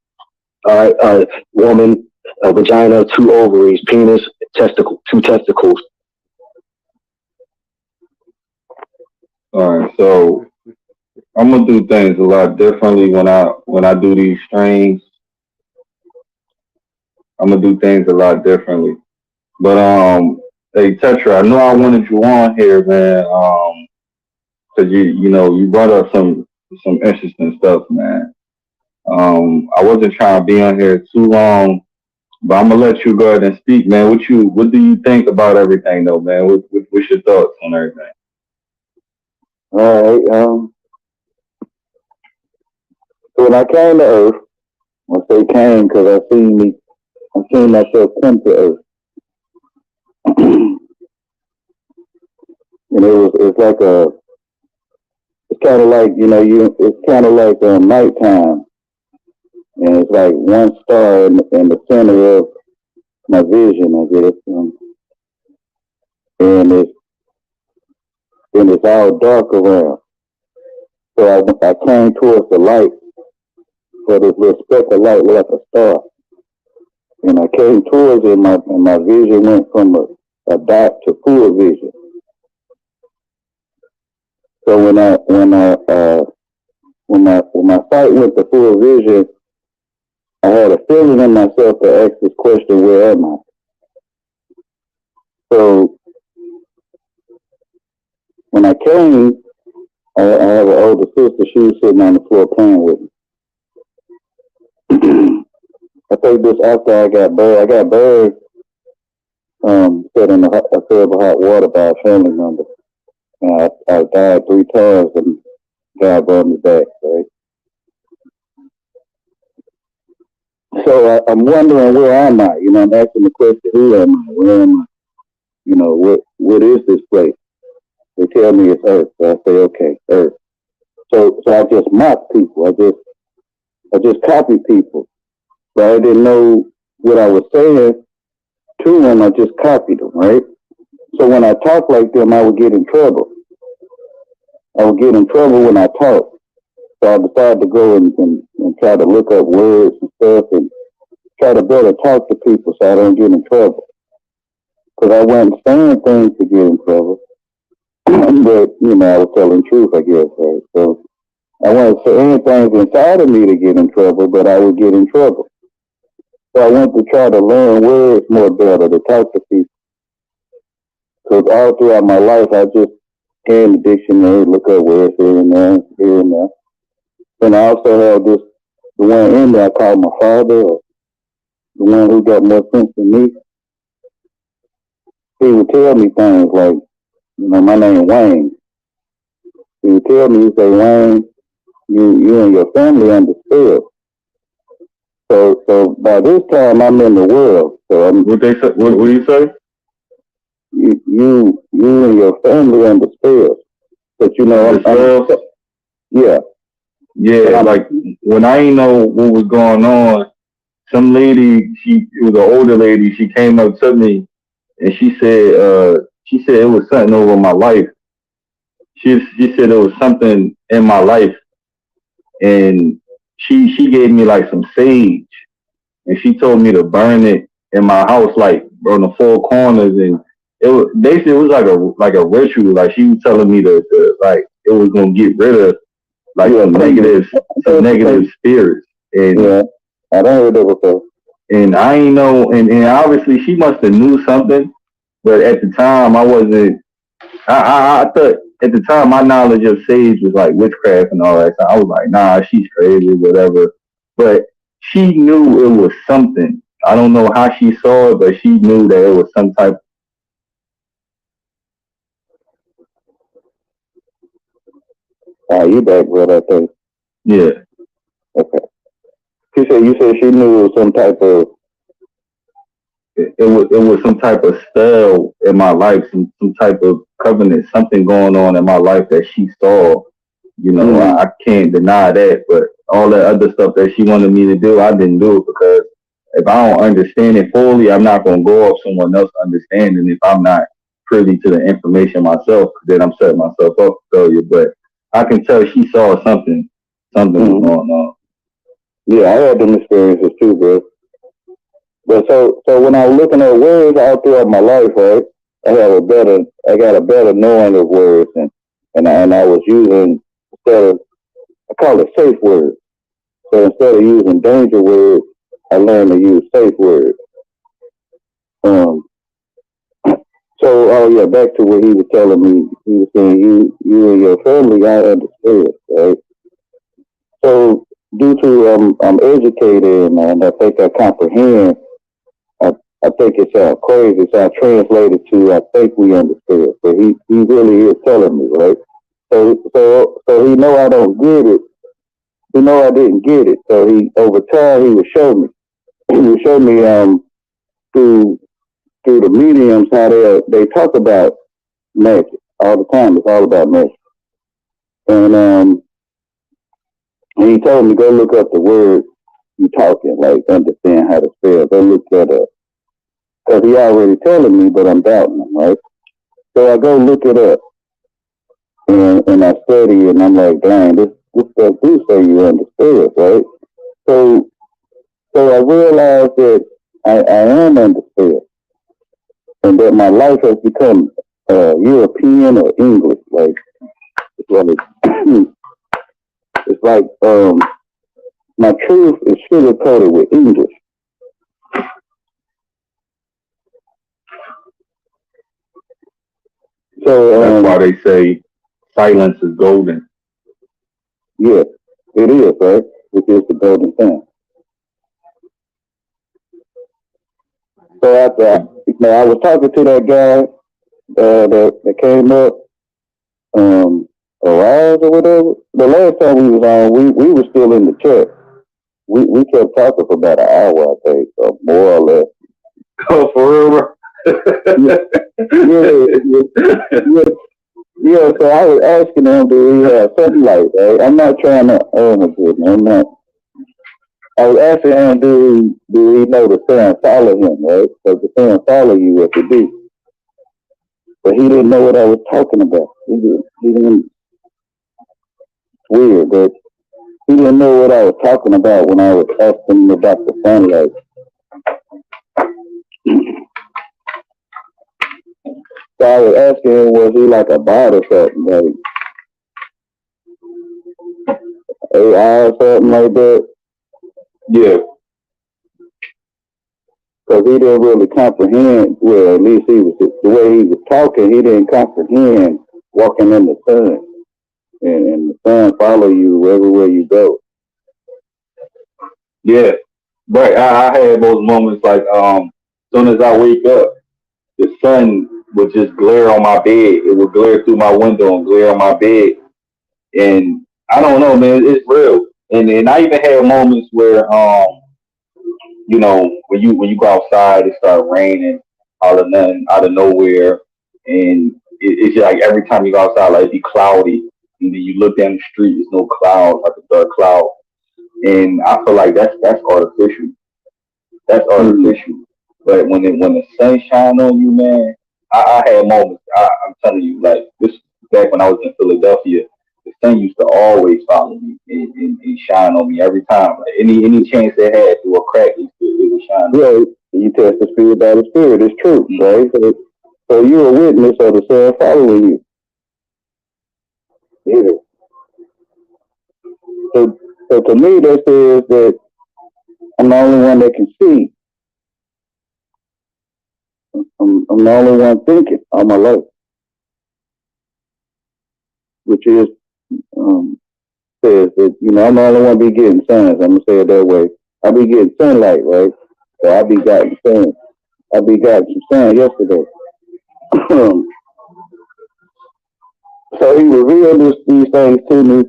E: All right, woman, a vagina, two ovaries, penis, testicle, two testicles.
D: All right, so I'm gonna do things a lot differently when I do these streams. I'm gonna do things a lot differently. But Hey Tetra, I know I wanted you on here, man. Cause you brought up some interesting stuff, man. I wasn't trying to be on here too long, but I'm gonna let you go ahead and speak, man. What do you think about everything, though, man? What's your thoughts on everything?
E: All right. So when I came to Earth, I say came because I seen myself come to Earth, and it's kind of like it's kind of like nighttime, and it's like one star in the center of my vision, I guess, and it's all dark around. So I came towards the light, for this little speck of light like a star. And I came towards it, and my vision went from a dot to full vision. So when my sight went to full vision, I had a feeling in myself to ask this question: where am I? So when I came, I have an older sister. She was sitting on the floor playing with me. I think this after I got buried. I got buried, set in a terrible hot water by a family member. And I died 3 times and God brought me back, right? So I'm wondering, where am I? I'm asking the question, who am I? Where am I? What is this place? They tell me it's Earth. So I say, okay, Earth. So I just mock people. I just copy people. But I didn't know what I was saying to them. I just copied them, right? So when I talk like them, I would get in trouble. I would get in trouble when I talk. So I decided to go and try to look up words and stuff and try to better talk to people so I don't get in trouble. Because I wasn't saying things to get in trouble. But, I was telling truth, I guess, right? So I wasn't saying things inside of me to get in trouble, but I would get in trouble. So I went to try to learn words more better, to talk to people. Because all throughout my life, I just scanned the dictionary, look up words here and there, here and there. And I also have the one in there I call my father, or the one who got more sense than me. He would tell me things like, my name Wayne. He would tell me, he'd say, Wayne, you and your family under spell. So by this time I'm in the world. So
D: What they say? What do you say?
E: You and your family under spell. But I'm yeah.
D: Yeah, like when I didn't know what was going on, some lady, it was an older lady, she came up to me and she said it was something over my life. She said it was something in my life, and she gave me like some sage, and she told me to burn it in my house, like on the 4 corners, and it was basically, it was like a ritual. Like she was telling me to like it was gonna get rid of like some negative spirits. And
E: yeah, I don't heard that before.
D: And I ain't know, and obviously she must have knew something, but at the time I wasn't. I thought at the time my knowledge of sage was like witchcraft and all that. So I was like, nah, she's crazy, whatever. But she knew it was something. I don't know how she saw it, but she knew that it was some type.
E: You back, brother, I think.
D: Yeah.
E: Okay. You said she knew it was some type of.
D: It was some type of spell in my life, some type of covenant, something going on in my life that she saw. I can't deny that, but all that other stuff that she wanted me to do, I didn't do it because if I don't understand it fully, I'm not going to go off someone else understanding if I'm not privy to the information myself, then I'm setting myself up for failure. But I can tell she saw something was going on.
E: Yeah, I had them experiences too, bro. But so when I was looking at words all throughout my life, right, I got a better knowing of words, and I was using, I call it safe words. So instead of using danger words, I learned to use safe words. So yeah, back to what he was telling me. He was saying you and your family, I understood, right? So due to I'm educated and I think I comprehend, I think it sounds crazy. So I translated to I think we understood. So he really is telling me, right? So he know I don't get it. He know I didn't get it. So he over time he would show me. He would show me through the mediums how they talk about magic all the time. It's all about magic. And he told me go look up the word you talking, like understand how to spell. Go look that up. Because he already telling me, but I'm doubting him, right? So I go look it up and I study and I'm like, dang, this stuff do say you understood, right? So I realized that I am understood and that my life has become European or English. Like it's like it's like my truth is sugar coated with English. So
D: That's why they say silence is golden.
E: Yeah, it is, right? Which is the golden thing. So after I was talking to that guy that came up, Arise or whatever. The last time we was on, we were still in the chat. We kept talking for about an hour, I think, or more or less.
D: Oh, for real, bro?
E: Yeah. So I was asking him, do he have sunlight? Right? I'm not trying to. Oh my goodness, I'm not. I was asking him, do he know the sun follow him, right? Because the sun follow you if it do. But he didn't know what I was talking about. He didn't. It's weird, but he didn't know what I was talking about when I was asking him about the sunlight. So I was asking him, was he like a bot or something, like AI or something like that?
D: Yeah.
E: Because he didn't really comprehend, well, at least the way he was talking, he didn't comprehend walking in the sun. And the sun follow you everywhere you go.
D: Yeah. Right. I had those moments like as soon as I wake up, the sun would just glare on my bed. It would glare through my window and glare on my bed. And I don't know, man, it's real. And I even had moments where you know, when you go outside, it starts raining out of nothing, out of nowhere, and it's just like every time you go outside, like it be cloudy, and then you look down the street, there's no clouds, like a dark cloud, and I feel like that's artificial. That's artificial. But when the sun shine on you, man, I had moments. I'm telling you, like this back when I was in Philadelphia, the sun used to always follow me and shine on me every time. Like any chance they had through a crack, it would shine.
E: Yeah, you test the spirit by the spirit. It's true, right? So you're a witness of the sun following you. Yeah. So to me, that says that I'm the only one that can see. I'm the only one thinking all my life, which is says that I'm the only one be getting suns. I'm gonna say it that way. I be getting sunlight, right? So I be getting sun. I be getting some sun yesterday. So he revealed these things to me.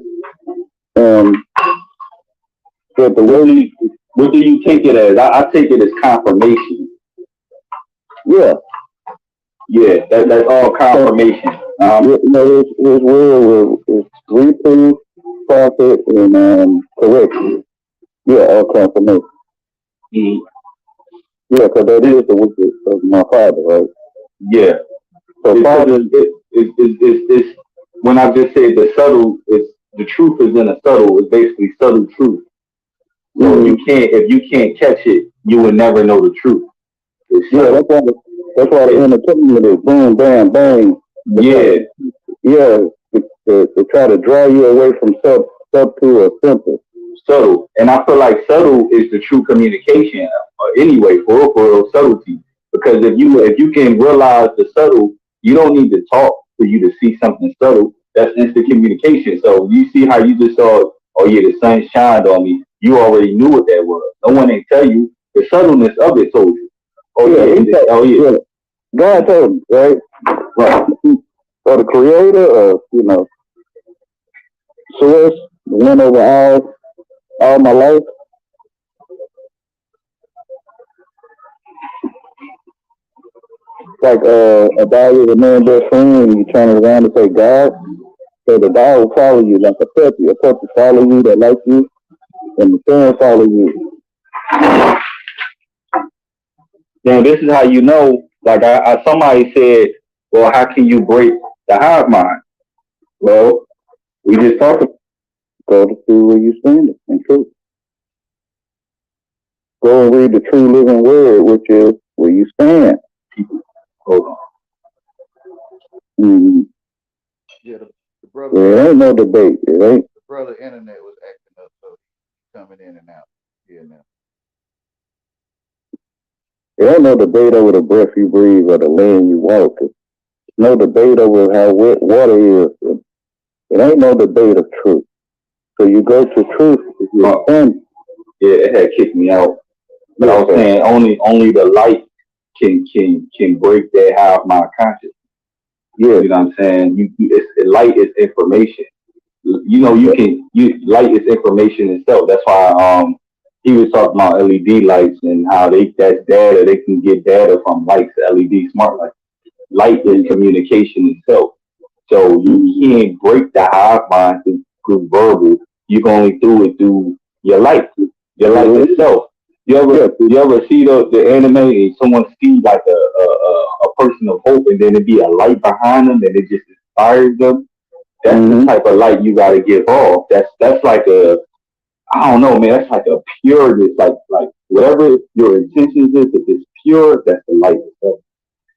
E: But the way
D: what do you take it as? I take it as confirmation.
E: Yeah.
D: Yeah, that's all confirmation.
E: His word is reproof, prophet, and correction. Yeah, all confirmation.
D: Mm-hmm.
E: Yeah, because that is the word of my father, right?
D: Yeah. So father, it's when I just said the subtle, it's the truth is in a subtle. It's basically subtle truth. So if you can't catch it, you will never know the truth.
E: Yeah, that's why the entertainment is boom, bam, bang. To try to draw you away from sub to a simple.
D: Subtle. And I feel like subtle is the true communication anyway, for real, subtlety. Because if you can realize the subtle, You don't need to talk for you to see something subtle. That's instant communication. So you see how you just saw, oh yeah, the sun shined on me. You already knew what that was. No one ain't tell you. The subtleness of it told you. Oh yeah, oh yeah.
E: God told him, right?
D: Right.
E: Or the creator, or, source, the one over all my life. Like, a dog is a man's best friend, and you turn it around and say God. So the dog will follow you like a puppy. A puppy follow you that like you, and the son follow you.
D: Now this is how you know. Like somebody said, well, how can you break the hive mind? Well, we just talked about.
E: Go to school where you stand it in truth. Go and read the true living word, which is where you stand.
D: Hold on.
E: Mm-hmm.
A: Yeah, the brother.
E: There ain't no debate. It ain't.
A: The brother internet was acting up, so he's coming in and out. Yeah, now.
E: There ain't no debate over the breath you breathe or the land you walk. There's no debate over how wet water is. It ain't no debate of truth. So you go to truth if you're standing.
D: Yeah, it had kicked me out. But I was saying only the light can break that hive mind consciousness.
E: Yeah.
D: You know what I'm saying? Light is information. Light is information itself. That's why he was talking about LED lights and how that's data. They can get data from lights, LED smart lights. Light is communication itself. So you can't break the hive mind through verbal. You can only do it through your light itself. You ever see the anime and someone see like a person of hope and then it be a light behind them and it just inspires them? That's the type of light you gotta give off. That's like I don't know, man. That's like a pureness, like whatever your intentions is. If it's pure, that's the light itself.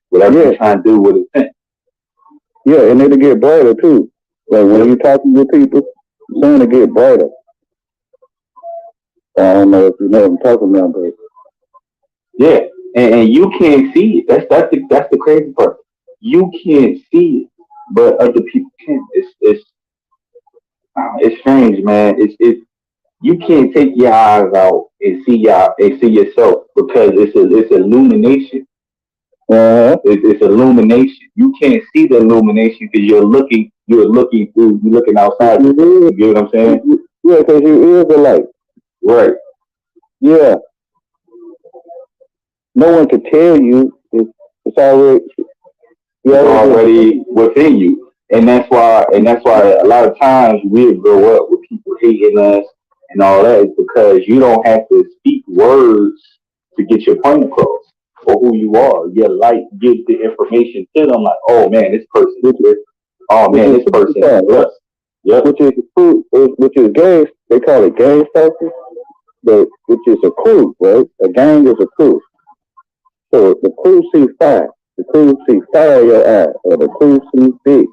D: Whatever you're trying to do with intent.
E: Yeah, and it'll get brighter too. Like when you're talking to people, it's going to get brighter. I don't know if you know what I'm talking about, but
D: yeah, and you can't see it. That's the crazy part. You can't see it, but other people can. It's strange, man. It's you can't take your eyes out and see yourself because it's illumination. It's illumination. You can't see the illumination because you're looking outside. You get what I'm saying?
E: Yeah, because your ears are light.
D: Right.
E: Yeah. No one can tell you. It's already
D: within you. And that's why a lot of times we grow up with people hating us and all that is because you don't have to speak words to get your point across or who you are. Your light gives the information to them like, oh man, this person is this. Oh man, this person is this.
E: Yeah. Which is gang, they call it gang stalking, but which is a crew, right? A gang is a crew. So the crew sees fire. The crew sees fire in your eye, or the crew sees big.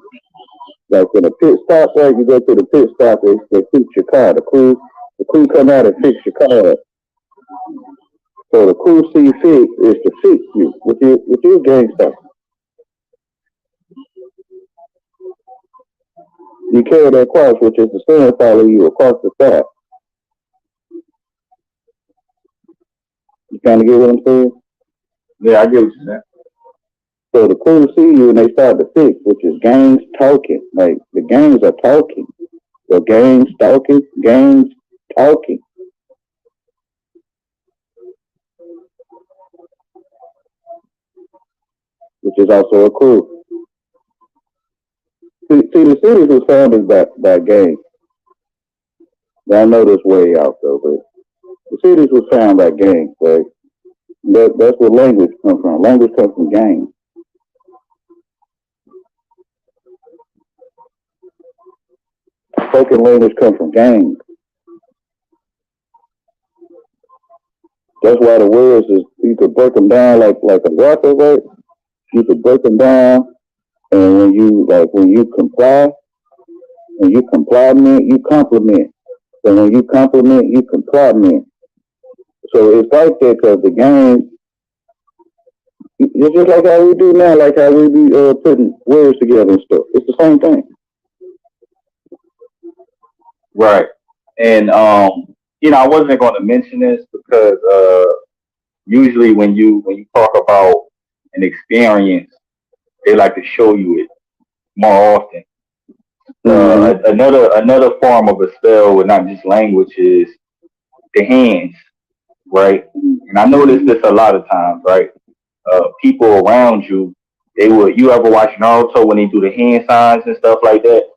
E: Like when a pit stop, right? You go to the pit stop, they fix your car. The crew come out and fix your car. So the crew see fit is to fix you, which is gang stalking. You carry that cross, which is the sun follow you across the sky. You kind of get what I'm saying?
D: Yeah, I get what you're saying.
E: So the crew see you and they start to fix, which is gangs talking. Like the gangs are talking. The gangs talking, gangs talking. Which is also a crew. See, the cities was founded by gangs. I know this way out though, but the cities was founded by gangs, right? That's where language comes from. Language comes from gangs. Spoken language comes from gangs. That's why the words is, you could break them down like a rapper, right? You could break them down, and when you comply, when you compliment, you compliment. And when you compliment, you compliment. So it's like that because the gang, It's just like how we do now, like how we be putting words together and stuff. It's the same thing.
D: Right. And I wasn't going to mention this because usually when you talk about an experience, they like to show you it more often. Another form of a spell with not just language is the hands, right? And I notice this a lot of times, right? People around you, you ever watch Naruto when they do the hand signs and stuff like that?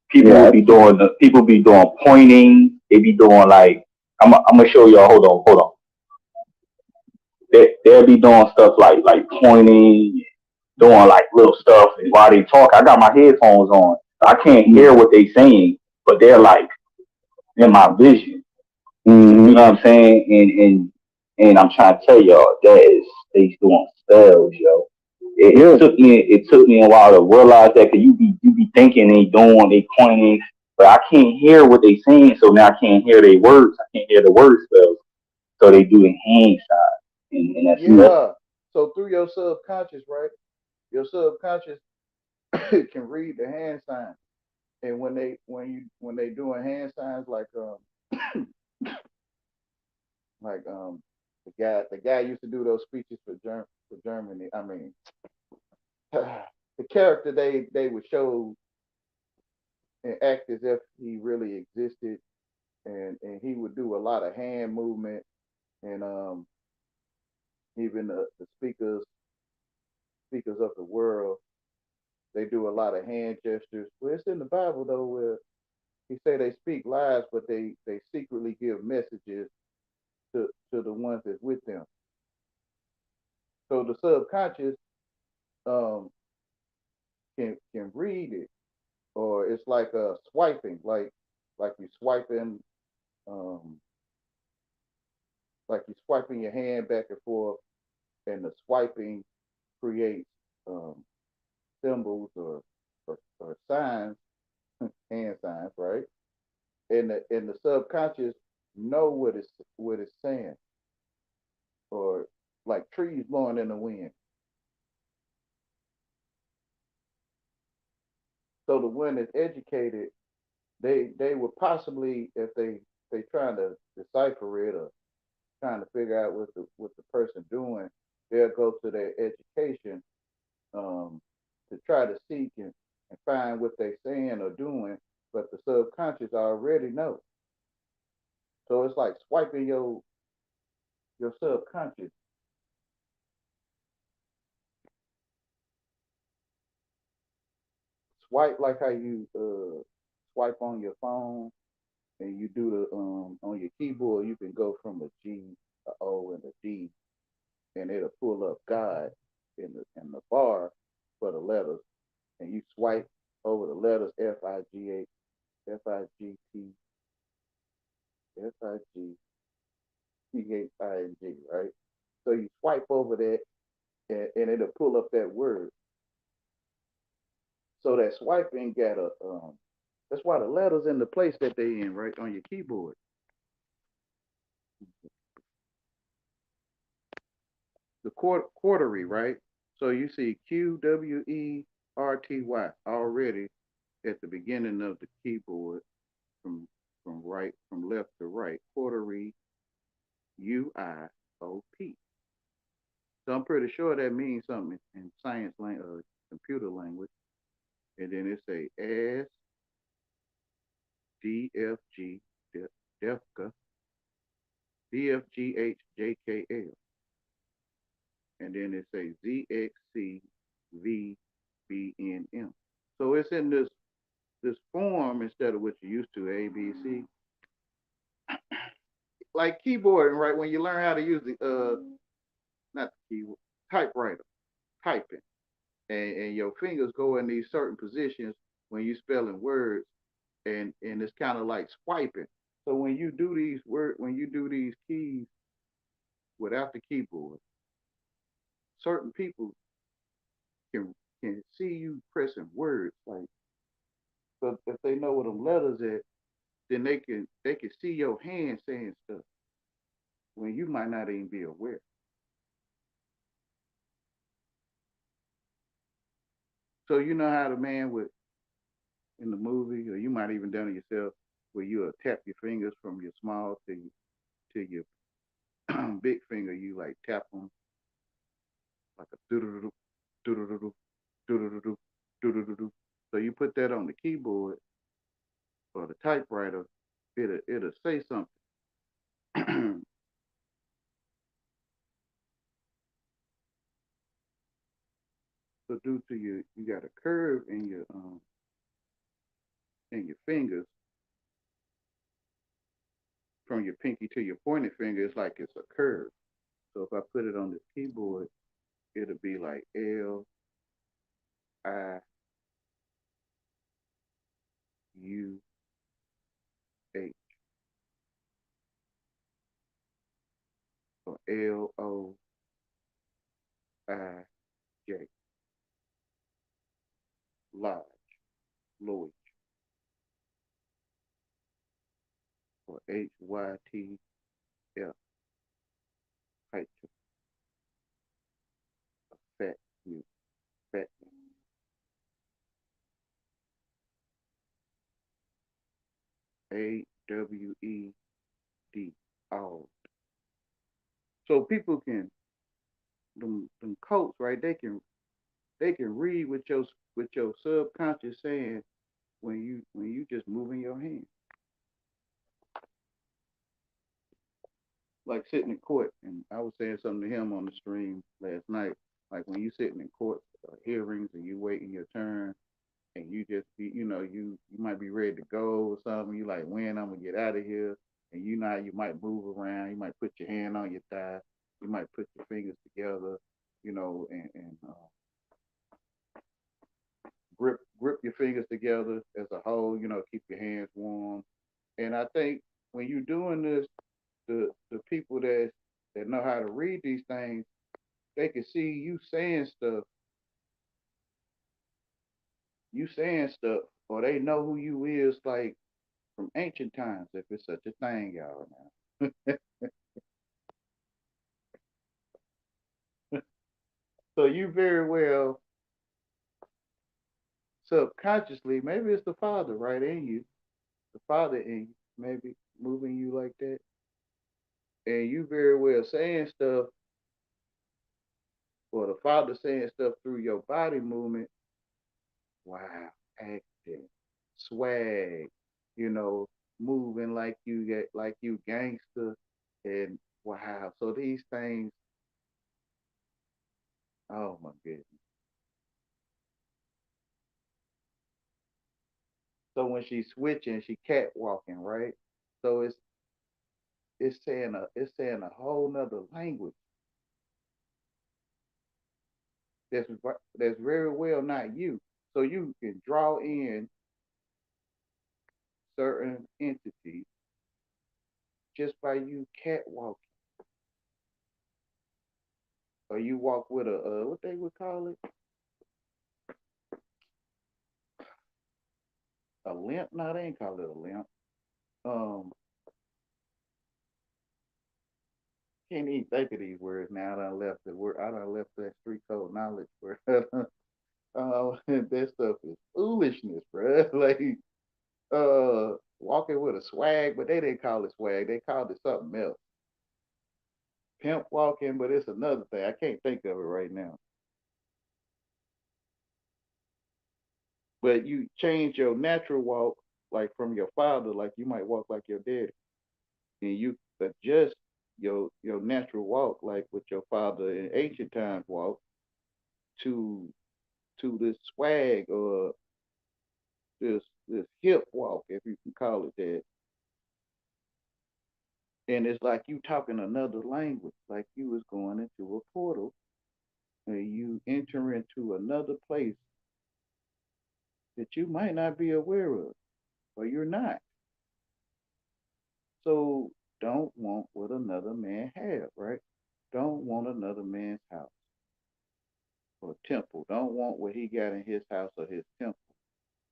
D: People be doing pointing. They be doing like, I'm gonna show y'all. Hold on. They'll be doing stuff like pointing, doing like little stuff. And while they talk, I got my headphones on. I can't hear what they saying, but they're like in my vision. You know what I'm saying? And I'm trying to tell y'all that is they doing spells, yo. It took me a while to realize that, because you be thinking they pointing, but I can't hear what they saying, so now I can't hear their words. I can't hear the word spells, so they do the hand side, and that's
A: Yeah. So through your subconscious, right? Your subconscious can read the hand signs, and when they doing hand signs like the guy used to do those speeches for Germany. I mean, the character they would show and act as if he really existed, and he would do a lot of hand movement, and even the speakers of the world, they do a lot of hand gestures. Well, it's in the Bible though, where he say they speak lies, but they secretly give messages to the ones that's with them. So the subconscious um can read it, or it's like swiping, like you swiping um like you swiping your hand back and forth, and the swiping creates um symbols or signs, hand signs, right? And the subconscious know what it's saying, or like trees blowing in the wind. So the one that's educated, they would possibly, if they trying to decipher it or trying to figure out what the person doing, they'll go to their education, um, to try to seek and find what they saying or doing, but the subconscious already know. So it's like swiping your subconscious. Swipe like how you swipe on your phone, and you do the on your keyboard. You can go from a G, a O, and a D, and it'll pull up God in the bar for the letters, and you swipe over the letters FIGHTFIGTFIGTHING, right? So you swipe over that, and it'll pull up that word. So that swiping got a that's why the letters in the place that they in, right, on your keyboard. The quarterly, right? So you see QWERTY already at the beginning of the keyboard, from left to right. Quarterly UIOP. So I'm pretty sure that means something in science language, computer language. And then it say SDFG, DEFCA, DFGHJKL, and then it say ZXCVBNM. So it's in this form instead of what you used to, ABC. Like keyboarding, right? When you learn how to use the not the keyboard, typewriter, typing, and your fingers go in these certain positions when you spelling words, and it's kind of like swiping. So when you do these keys without the keyboard, certain people can see you pressing words. Like, so if they know what them letters at, then they can see your hand saying stuff when you might not even be aware. So you know how the man would in the movie, or you might even done it yourself, where you'll tap your fingers from your small to your big finger. You like tap them like a doo doo doo doo doo doo doo doo doo doo doo. So you put that on the keyboard or the typewriter, it'll say something. So due to you got a curve in your fingers from your pinky to your pointer finger, it's like it's a curve. So if I put it on this keyboard, it'll be like Liuh or Loj, Lodge, Lloyd, or Hytf, height, fat, you, fat, AWED, all. So people can them coats, right? They can read with your subconscious saying when you just moving your hand. Like sitting in court, and I was saying something to him on the stream last night. Like when you sitting in court hearings and you waiting your turn, and you just be, you might be ready to go or something. You like, when I'm gonna get out of here, and you might move around. You might put your hand on your thigh. You might put your fingers together, and grip your fingers together as a whole. Keep your hands warm. And I think when you're doing this, the people that know how to read these things, they can see you saying stuff, or they know who you is, like from ancient times, if it's such a thing, y'all. Now, so you very well subconsciously, maybe it's the Father right in you, the Father in you, maybe moving you like that, and you very well saying stuff, or the Father saying stuff through your body movement. Wow, acting, swag, you know, moving like you gangster, and wow. So these things, oh my goodness. So when she's switching, she catwalking, right? So it's saying a whole nother language that's very well not you. So you can draw in certain entities just by you catwalking, or you walk with a what they would call it, a limp. No, they ain't call it a limp. Um, can't even think of these words now. I done left the word. I done left that street code knowledge word. That stuff is foolishness, bro. Like walking with a swag, but they didn't call it swag. They called it something else. Pimp walking, but it's another thing. I can't think of it right now. But you change your natural walk, like from your father, like you might walk like your daddy, and you adjust your natural walk, like with your father in ancient times walk, to this swag, or this hip walk, if you can call it that. And it's like you talking another language, like you was going into a portal and you enter into another place that you might not be aware of, or you're not. So don't want what another man have, right? Don't want another man's house or temple. Don't want what he got in his house or his temple.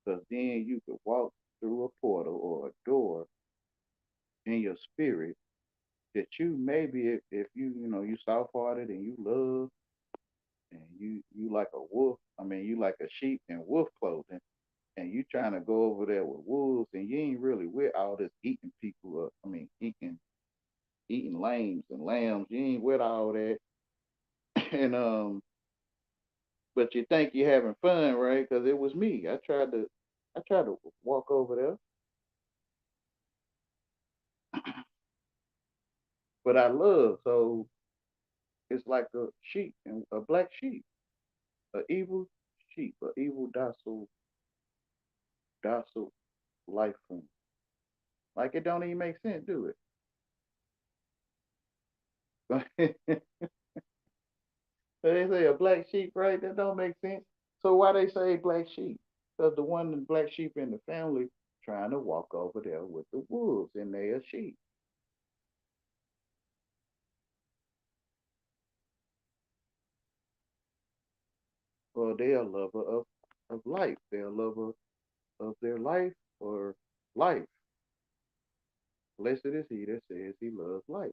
A: Because then you could walk through a portal or a door in your spirit that you maybe, if you soft hearted and you love, and you like a wolf. I mean, you like a sheep in wolf clothing, and you trying to go over there with wolves, and you ain't really with all this eating people up. I mean, eating lambs and lambs. You ain't with all that, and but you think you're having fun, right? Because it was me. I tried to walk over there, but I love. So it's like a sheep and a black sheep, a evil sheep, a evil docile life form. Like it don't even make sense, do it? So they say a black sheep, right? That don't make sense. So why they say black sheep? Because the one black sheep in the family trying to walk over there with the wolves and they a sheep. Well, they a lover of life. They're a lover of their life or life. Blessed is he that says he loves life.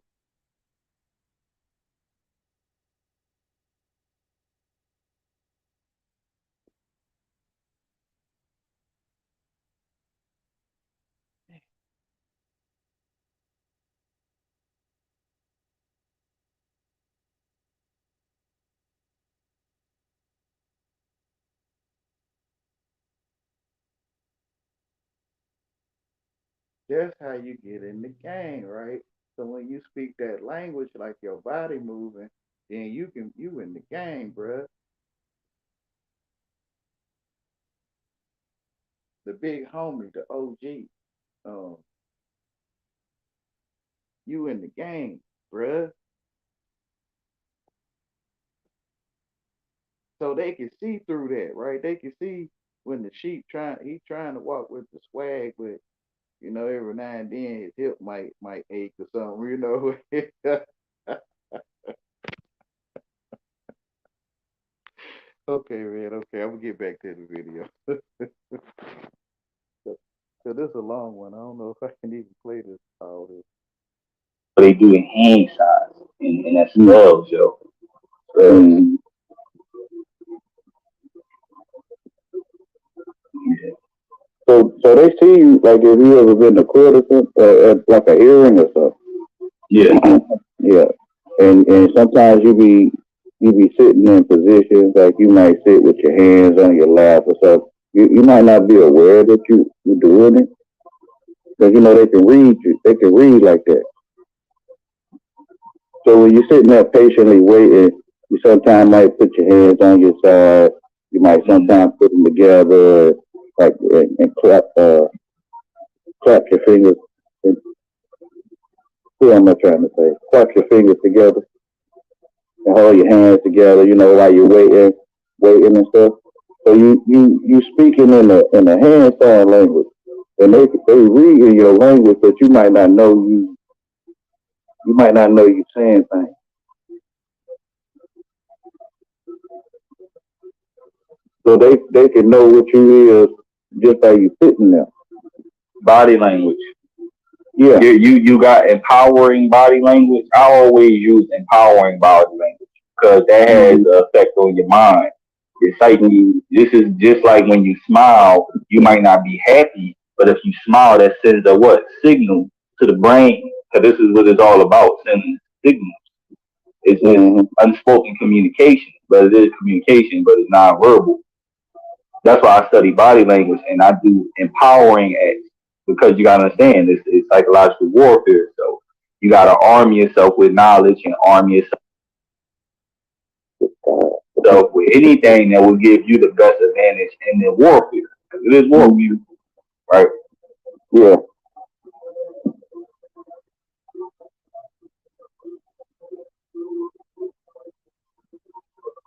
A: That's how you get in the game, right? So when you speak that language, like your body moving, then you in the game, bruh. The big homie, the OG, um, you in the game, bruh. So they can see through that, right? They can see when the sheep he's trying to walk with the swag, but every now and then his hip might ache or something. Okay, man. Okay, I'm gonna get back to the video. So this is a long one. I don't know if I can even play this all this.
D: They do in hand size, and that smells, yo. Um, so they see you like if you ever been to court or something, like a hearing or something. Yeah. Yeah. And sometimes you be sitting in positions like you might sit with your hands on your lap or something. You might not be aware that you're doing it because they can read you. They can read like that. So when you're sitting there patiently waiting, you sometimes might put your hands on your side. You might sometimes put them together, like and clap your fingers. And, who am I trying to say? Clap your fingers together and hold your hands together. While you're waiting and stuff. So you speaking in a hand sign language, and they read in your language, but you might not know you saying things. So they can know what you is just by you sitting there. Body language. Yeah. You got empowering body language. I always use empowering body language because that has an effect on your mind. It's like this is just like when you smile, you might not be happy, but if you smile, that sends a what? Signal to the brain. Because this is what it's all about, sending signals. It's unspoken communication, but it is communication, but it's not verbal. That's why I study body language and I do empowering acts because you gotta understand it's psychological warfare. So you gotta arm yourself with knowledge and arm yourself with anything that will give you the best advantage in the warfare. It is warfare, right? Yeah.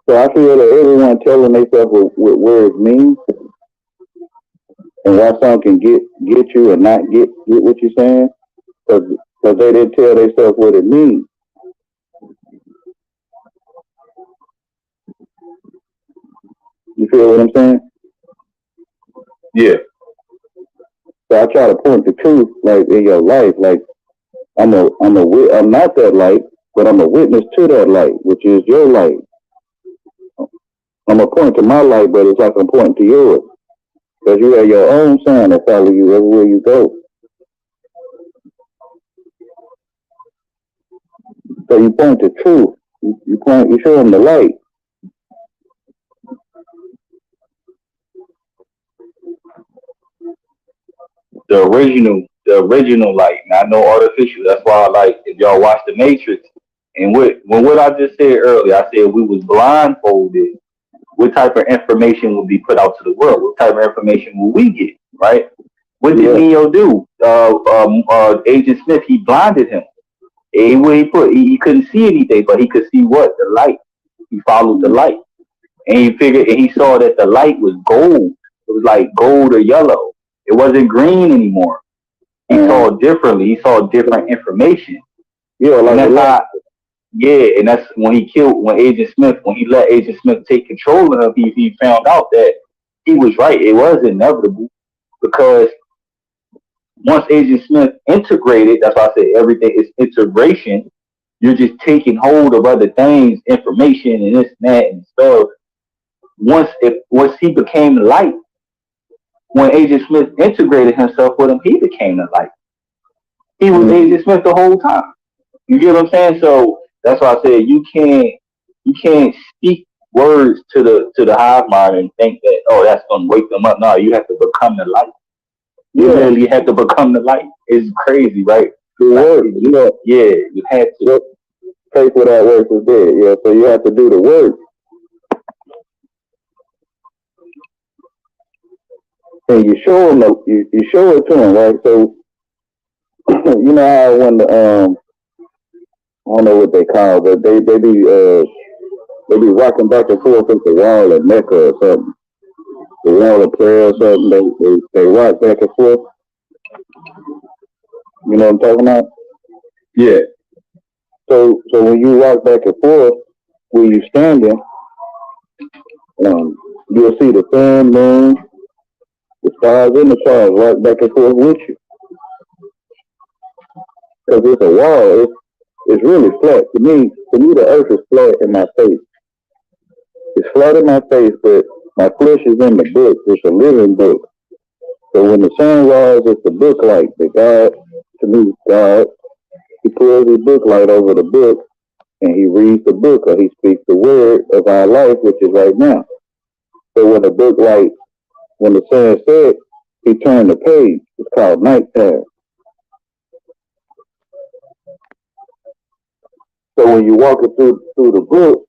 D: So I feel that everyone telling themselves what words mean and why some can get you and not get what you're saying because they didn't tell themselves what it means. You feel what I'm saying? Yeah. So I try to point the truth, like in your life, like I'm not that light, but I'm a witness to that light, which is your light.
E: I'm gonna point to my light, but it's like I'm pointing to yours. Because you have your own sign that follow you everywhere you go. So you point to truth. You show them the light.
D: The original light, not no artificial. That's why I like, if y'all watch The Matrix, and what I just said earlier, I said we was blindfolded. What type of information will be put out to the world? What type of information will we get? Right? What did Neo do? Agent Smith, he blinded him. He couldn't see anything, but he could see what? The light. He followed the light, and he saw that the light was gold. It was like gold or yellow. It wasn't green anymore. He saw differently. He saw different information.
E: Yeah, like
D: and that's when he let Agent Smith take control of him, he found out that he was right. It was inevitable, because once Agent Smith integrated, that's why I said everything is integration. You're just taking hold of other things, information and this and that and stuff. Once he became the light, when Agent Smith integrated himself with him, he became the light. He was Agent Smith the whole time. You get what I'm saying? So that's why I said you can't speak words to the hive mind and think that, oh, that's gonna wake them up. No, you have to become the light. You really have to become the light. It's crazy, right? You had to.
E: Faith without works is dead. Yeah, so you have to do the work. And you show them, you show it to them, right? So, you know how when the, I don't know what they call, but they be rocking back and forth with the wall of Mecca or something. The wall of prayer or something. They rock back and forth. You know what I'm talking about?
D: Yeah.
E: So when you walk back and forth, where you standing, you'll see the sun, moon, the stars and the stars walk back and forth with you. Because it's a wall. It's really flat. To me, the earth is flat in my face. It's flat in my face, but my flesh is in the book. It's a living book. So when the sun rises, it's the book light. The God, to me, God, he pulls his book light over the book, and he reads the book, or he speaks the word of our life, which is right now. So when the sun sets, he turned the page. It's called nighttime. So when you're walking through the book,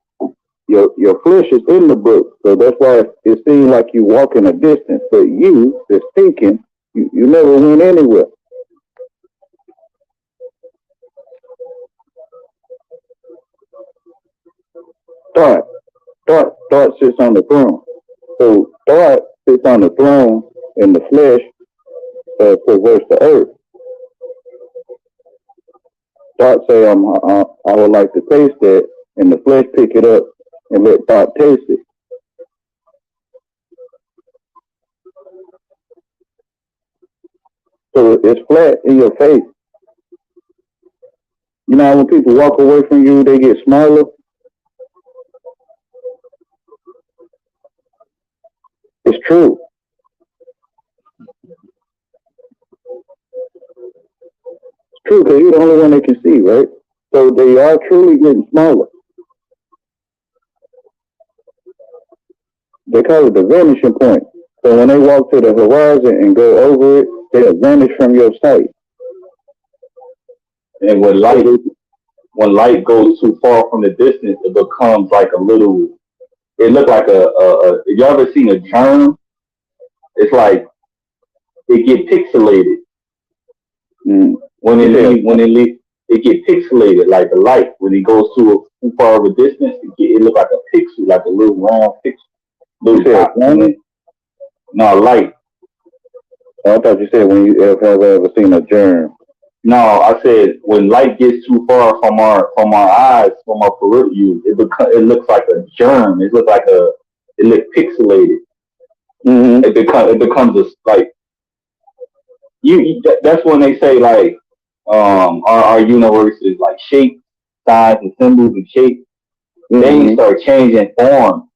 E: your flesh is in the book. So that's why it seems like you walking a distance, but you, that's thinking, you never went anywhere. Thought sits on the throne. So thought sits on the throne, and the flesh perverts the earth. Thought say, I would like to taste that, and the flesh pick it up and let thought taste it. So it's flat in your face. You know, when people walk away from you, they get smaller. It's true. It's true, because you're the only one they can see, right? So they are truly getting smaller. They call it the vanishing point. So when they walk to the horizon and go over it, they'll vanish from your sight.
D: And when light goes too far from the distance, it becomes like a little. It looked like a. If you ever seen a germ, it's like it get pixelated. When it get pixelated, like the light when it goes too far of a distance, it look like a pixel, like a little round pixel. No, light.
E: Oh, I thought you said when you have ever seen a germ.
D: No, I said when light gets too far from our eyes, from our peripheral view, it looks like a germ. It looks pixelated.
E: Mm-hmm.
D: It becomes like that's when they say like our universe is like shape, size, and symbols and shape. Mm-hmm. Then you start changing form.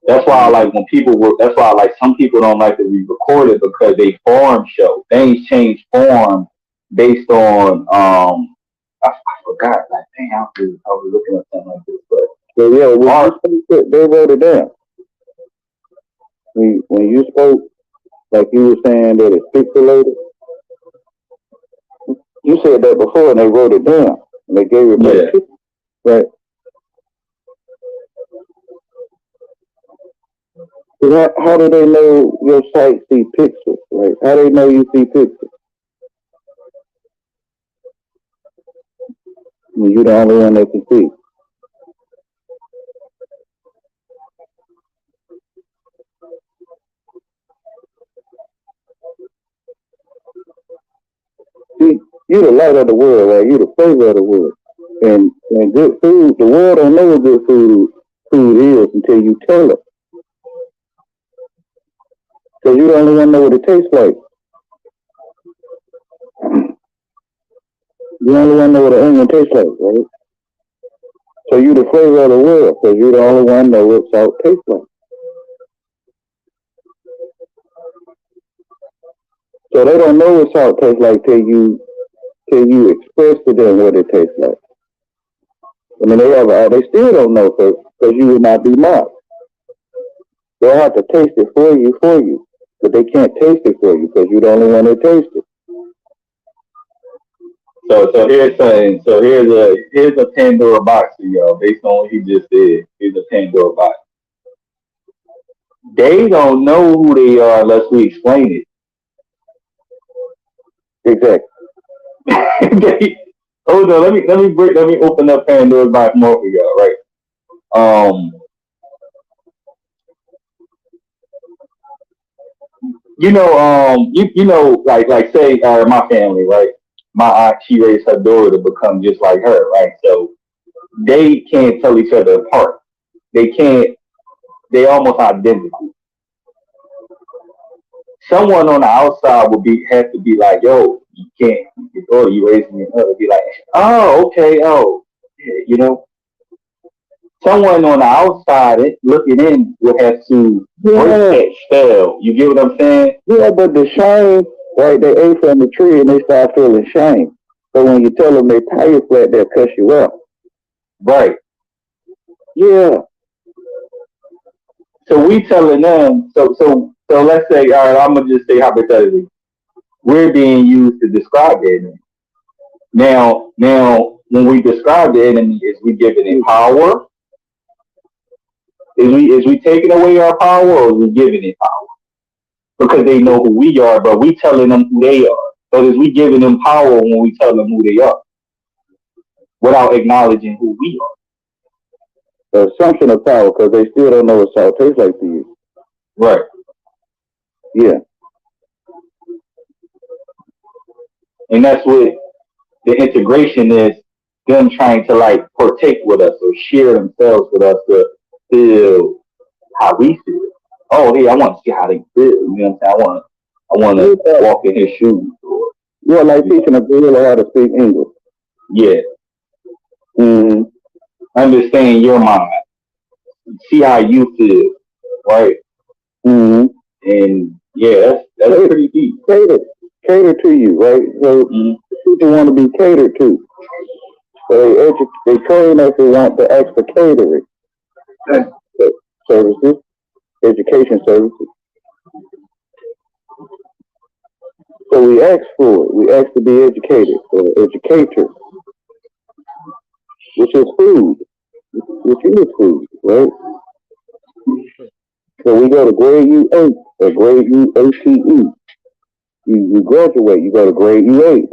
D: That's why I like when people were. That's why I like some people don't like to be recorded because they form show. Things change form based on I forgot. Like, dang, I was looking at something like this, but
A: So yeah, they wrote it down. When you spoke, like you were saying that it's pixelated, you said that before, and they wrote it down, and they gave it back
D: yeah.
A: to you. Right. So how do they know your site see pixels? Right? How do they know you see pixels? When you're the only one that can see. See, you're the light of the world, right? You're the flavor of the world. And good food, the world don't know what good food is until you tell it. Because you the only one know what it tastes like. You the only one know what an onion tastes like, right? So you the flavor of the world, because you the only one know what salt tastes like. So they don't know what salt tastes like till you express to them what it tastes like. I mean, they still don't know because you would not be mocked. They'll have to taste it for you, but they can't taste it for you because you're the only one that tastes it.
D: So here's a Pandora box for y'all based on what he just said. Here's a Pandora box. They don't know who they are unless we explain it.
A: Exactly.
D: Hold on, let me open up Pandora's box more for y'all, right? You know, like say my family, right? My aunt, she raised her daughter to become just like her, right? So they can't tell each other apart. They almost identical. Someone on the outside have to be like, yo, you can't, your daughter, you raising her, be like, oh, okay, oh, yeah, you know. Someone on the outside looking in would have to break that spell. You get what I'm saying?
A: Yeah, but the shame, right? They ate from the tree and they start feeling shame. So when you tell them they tire flat, they'll cuss you out.
D: Right.
A: Yeah.
D: So we telling them. So let's say, all right, I'm gonna just say hypothetically, we're being used to describe the enemy. Now, when we describe the enemy, is we giving it power? Is we taking away our power, or is we giving it power? Because they know who we are, but we telling them who they are. So is we giving them power when we tell them who they are, without acknowledging who we are?
A: The assumption of power, because they still don't know what salt tastes like to you.
D: Right.
A: Yeah.
D: And that's what the integration is, them trying to like partake with us or share themselves with us to feel how we feel. Oh, hey, I want to see how they feel. You know what I'm saying? I want to walk in his shoes.
A: Yeah, like teaching a gorilla how to speak English.
D: Yeah.
A: Mm-hmm.
D: Understand your mind. See how you feel. Right?
A: Mm-hmm.
D: And yeah, that's pretty deep.
A: Cater to you, right? So people want to be catered to. So they train us to want to ask for catering services, education services. So we ask for it. We ask to be educated or educator, which is food, which is food, right? So we go to grade U8 or grade U8. You graduate, you go to grade U8.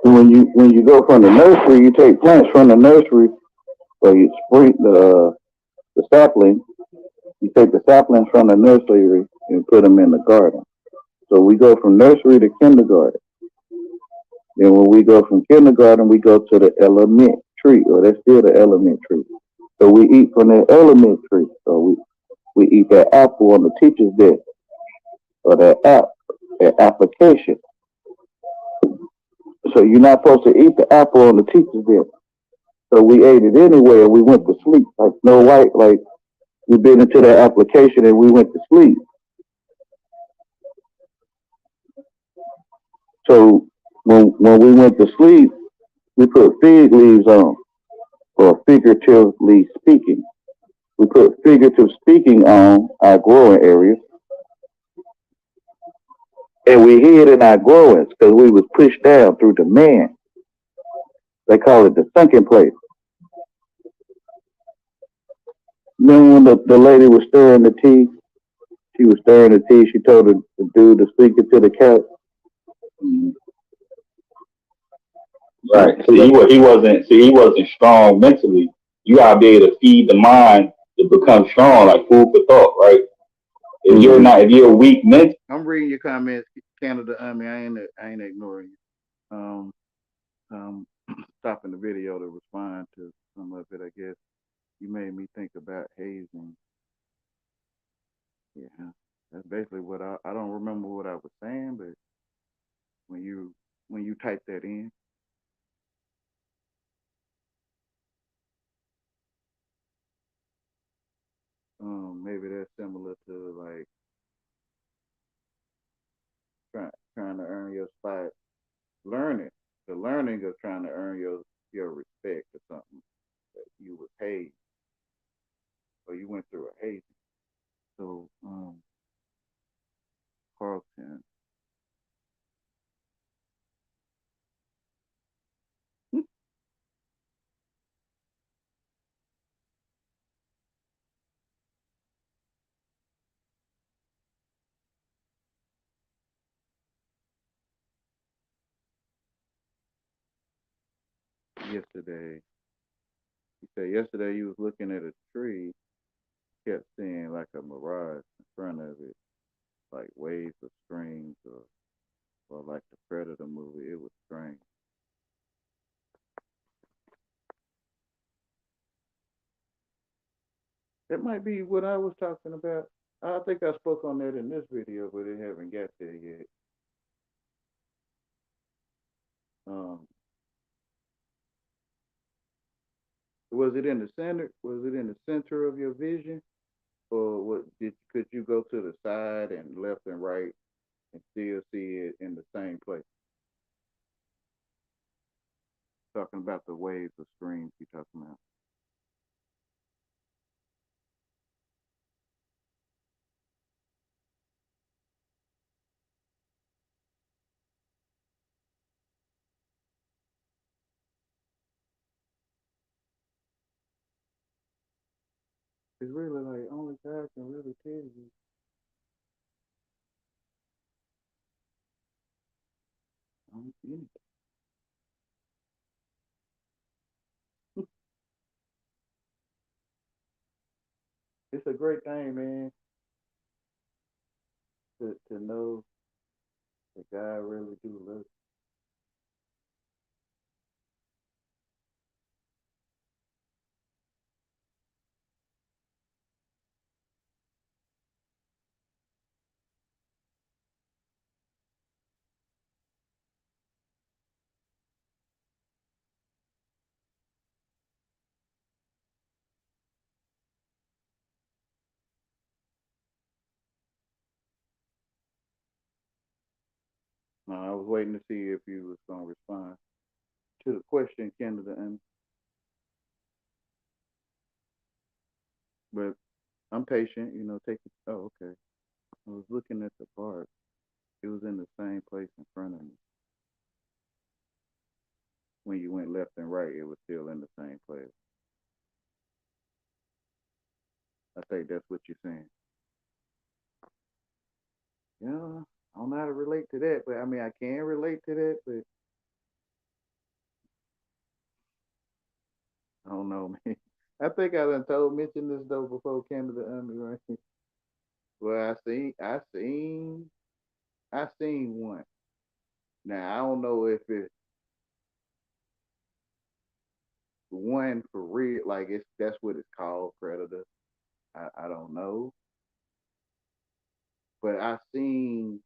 A: And when you go from the nursery, you take plants from the nursery, or you spring the sapling. You take the saplings from the nursery and put them in the garden. So we go from nursery to kindergarten. Then when we go from kindergarten, we go to the elementary, or that's still the elementary. So we eat from the elementary. So we eat that apple on the teacher's desk, or that apple. an application. So you're not supposed to eat the apple on the teacher's desk. So we ate it anyway and we went to sleep. Like Snow White, like we been into that application and we went to sleep. So when we went to sleep, we put fig leaves on, or figuratively speaking. We put figurative speaking on our growing areas, and we hid in our growings because we was pushed down through the man. They call it the sunken place. Then when the lady was stirring the tea, she was stirring the tea. She told the dude to speak it to the cat.
D: Right. He wasn't strong mentally. You gotta be able to feed the mind to become strong, like food for thought, right? If you're weak mentally,
A: I'm reading your comments, Canada. I ain't ignoring you. Stopping the video to respond to some of it. I guess you made me think about hazing. Yeah, that's basically what I don't remember what I was saying, but when you type that in, maybe that's similar to like trying to earn your spot, learning the learning of trying to earn your respect or something that you were paid or you went through a hazing. So Carlton, yesterday, he said yesterday you was looking at a tree, kept seeing like a mirage in front of it, like waves of strings or like the Predator movie. It was strange. That might be what I was talking about. I think I spoke on that in this video, but it haven't got there yet. Um, was it in the center? Was it in the center of your vision, or could you go to the side and left and right and still see it in the same place? Talking about the waves of streams you talking about. It's really like only God can really tell you. I don't see it. It's a great thing, man, to know that God really do love you. I was waiting to see if you was gonna respond to the question, Canada, and but I'm patient, take it. Oh, okay. I was looking at the part. It was in the same place in front of me. When you went left and right, it was still in the same place. I think that's what you're saying. Yeah, I don't know how to relate to that, but I mean, I can relate to that, but I don't know, man. I think I done mentioned this though before, Canada, right? Well, I seen one. Now I don't know if it's one for real, like that's what it's called, Predator. I don't know, but I seen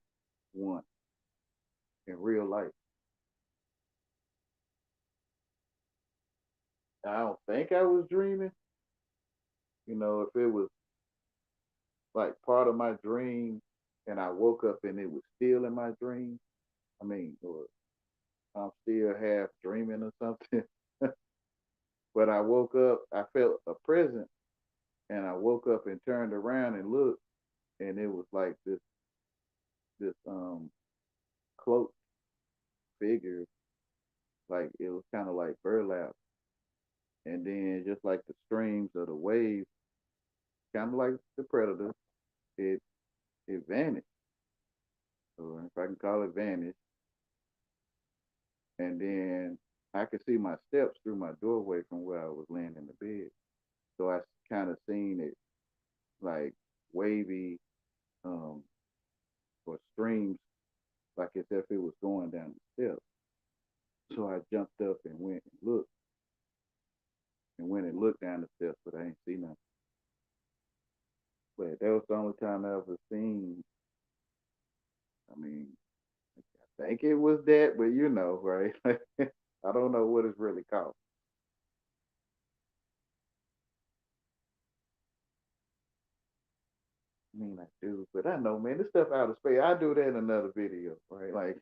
A: one. life. I don't think I was dreaming. You know, if it was like part of my dream and I woke up and it was still in my dream, I mean, or I'm still half dreaming or something. But I woke up, I felt a presence, and I woke up and turned around and looked, and it was like this cloaked figure, like it was kind of like burlap, and then just like the streams of the waves, kind of like the predator, it vanished, or if I can call it vanished, and then I could see my steps through my doorway from where I was laying in the bed. So I kind of seen it like wavy, or streams, like as if it was going down the steps. So I jumped up and went and looked down the steps, but I ain't see nothing. But that was the only time I ever seen. I mean, I think it was that, but you know, right? I don't know what it's really called. I mean, I do, but I know, man, this stuff out of space. I do that in another video, right? Like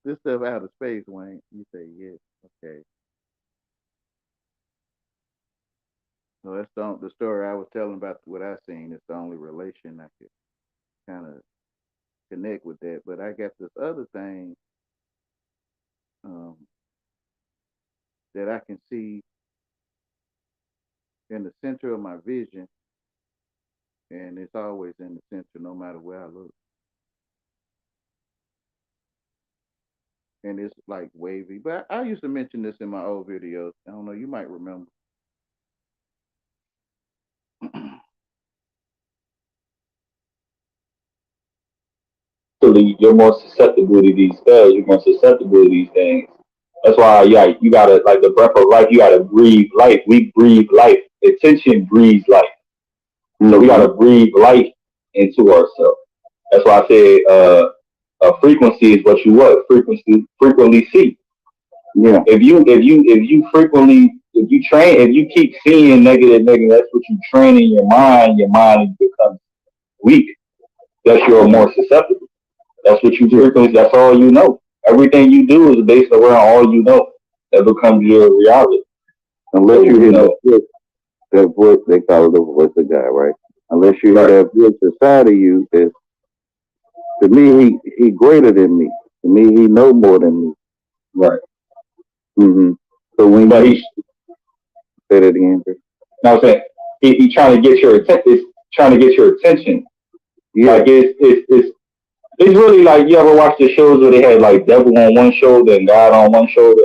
A: this stuff out of space, Wayne. You say, yeah, okay. So that's the story I was telling about what I seen. It's the only relation I could kind of connect with that. But I got this other thing that I can see in the center of my vision, and it's always in the center no matter where I look. And it's like wavy. But I used to mention this in my old videos. I don't know, you might remember.
D: You're more susceptible to these spells. You're more susceptible to these things. That's why, yeah, you gotta, like the breath of life. You gotta breathe life. We breathe life. Attention breathes life. So we gotta breathe life into ourselves. That's why I say, a frequency is what you frequently see. Yeah. If you frequently, if you keep seeing negative, that's what you train in your mind. Your mind becomes weak. That's you're more susceptible. That's what you frequently. That's all you know. Everything you do is based around all you know. That becomes your reality. Unless you hear that voice, they call it the voice of God, right? Unless you hear that voice inside of you, that to me, he greater than me. To me, he know more than me. Right. Mm-hmm. So when he say that again, no, I'm saying he trying to get your attention. Trying to get your attention. Yeah. Like it's really like, you ever watch the shows where they had like devil on one shoulder and God on one shoulder?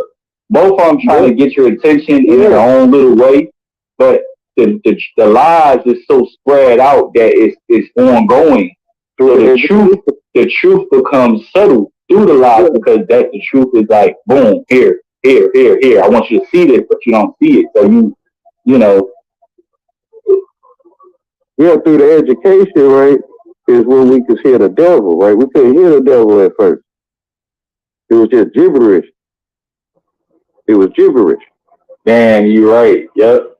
D: Both of them trying to get your attention in their own little way, but the lies is so spread out that it's ongoing. So the truth becomes subtle through the lies, because that the truth is like, boom, here. I want you to see this, but you don't see it. So you know. Yeah, through the education, right, is when we could hear the devil, right? We couldn't hear the devil at first. It was just gibberish. Damn, you're right. Yep.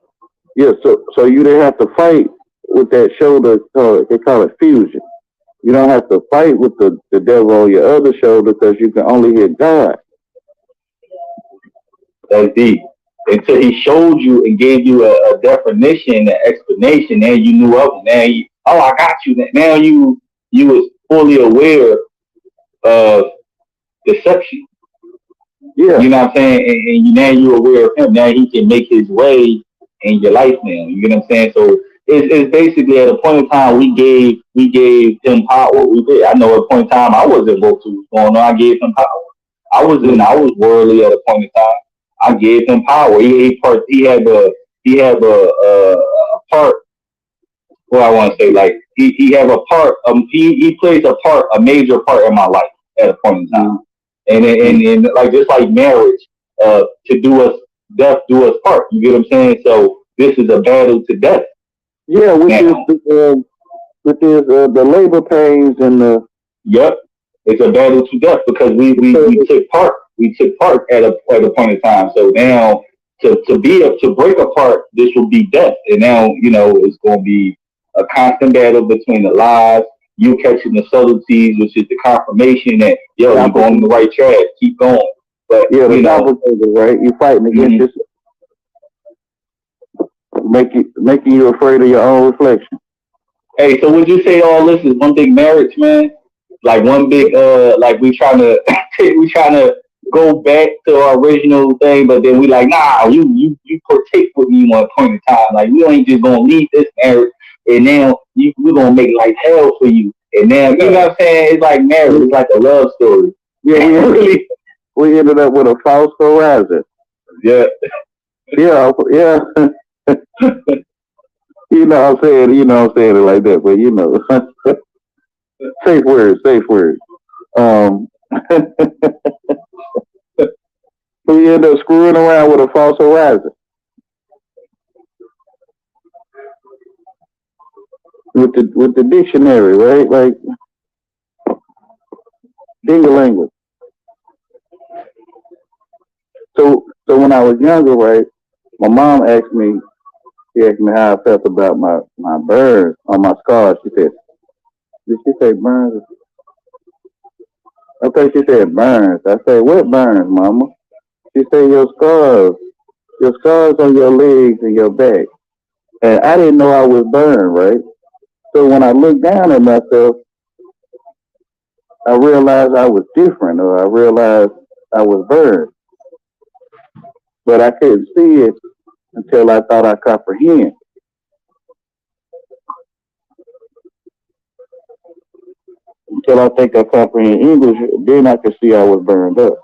D: Yeah, so you didn't have to fight with that shoulder. They call it fusion. You don't have to fight with the devil on your other shoulder, because you can only hear God. That's deep. Until he showed you and gave you a definition, an explanation, and you knew of it. Now I got you. Now you was fully aware of deception. Yeah. You know what I'm saying? And now you're aware of him. Now he can make his way in your life now. You know what I'm saying? So it's basically at a point in time we gave him power. We did. I know at a point in time I wasn't woke to what's going on. I gave him power. I was worldly at a point in time. I gave him power. He had a part. What I want to say, like he have a part. He plays a major part in my life at a point in time, and like just like marriage, to do us part. You get what I'm saying? So this is a battle to death. Yeah, which is the labor pains and the. Yep. It's a battle to death because we took part. We took part at a point in time. So now to break apart, this will be death. And now, it's gonna be a constant battle between the lies, you catching the subtleties, which is the confirmation that you're going on the right track, keep going. But
A: Yeah, the doppelganger, right? You're fighting against this, making you afraid of your own reflection.
D: Hey, so would you say all this is one big marriage, man? Like one big like we trying to go back to our original thing, but then we like, nah, you partake with me one point in time. Like we ain't just gonna leave this marriage and now we're gonna make life hell for you. And now you know what I'm saying? It's like marriage, it's like a love story.
A: Yeah, we ended up with a false horizon.
D: Yeah.
A: Yeah. You know what I'm saying it like that, but safe word. We end up screwing around with a false horizon. With the dictionary, right? Like dingalinga. So when I was younger, right, my mom asked me how I felt about my burns on my scars. She said, did she say burns? I thought she said burns. I said, what burns, mama? She said, your scars on your legs and your back. And I didn't know I was burned, right? So when I looked down at myself, I realized I was different, or I realized I was burned. But I couldn't see it until I thought I comprehend. Until I think I comprehend English, then I could see I was burned up.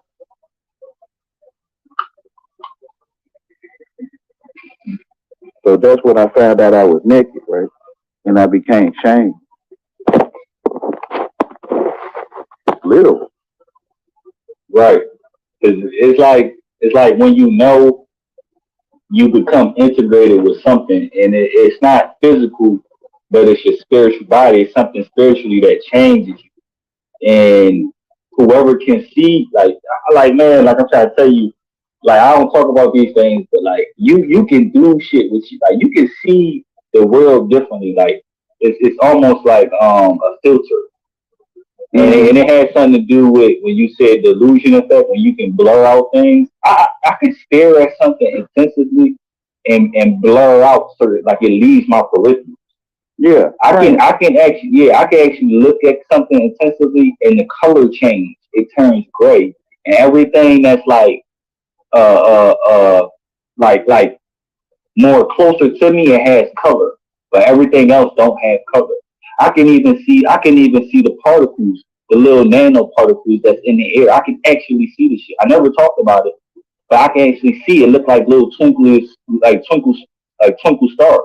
A: So that's when I found out I was naked, right? And I became shamed. Little.
D: Right. It's like when you become integrated with something and it's not physical, but it's your spiritual body. It's something spiritually that changes you. And whoever can see, man, like I'm trying to tell you, like I don't talk about these things, but like you can do shit with you. Like you can see the world differently. Like it's almost like a filter. And it has something to do with when you said delusion effect, when you can blur out things. I can stare at something intensively and blur out certain, like it leaves my periphery.
A: Yeah.
D: I can actually look at something intensively and the color change. It turns gray. And everything that's like more closer to me, it has color. But everything else don't have color. I can even see the particles, the little nano particles that's in the air. I can actually see the shit. I never talked about it, but I can actually see it look like little twinkles, like twinkle stars.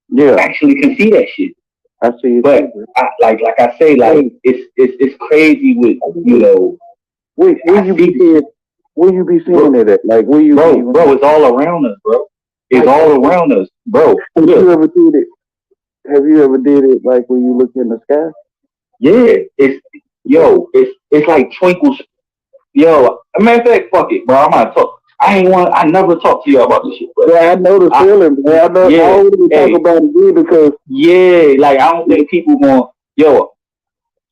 A: Yeah.
D: I actually can see that shit.
A: I see it.
D: But like I say, like it's crazy with
A: Where you be seeing it at? Like where you
D: bro, it's all around us, bro. It's all around us, bro.
A: Have you ever did it? Have you ever did it like when you look in the sky?
D: Yeah, it's like twinkles. Yo, a matter of fact, fuck it, bro. I'm gonna talk. I never talk to you about this shit, bro.
A: Yeah, I know the feeling, bro. I know.
D: Yeah,
A: I always talk about it again because
D: like I don't think people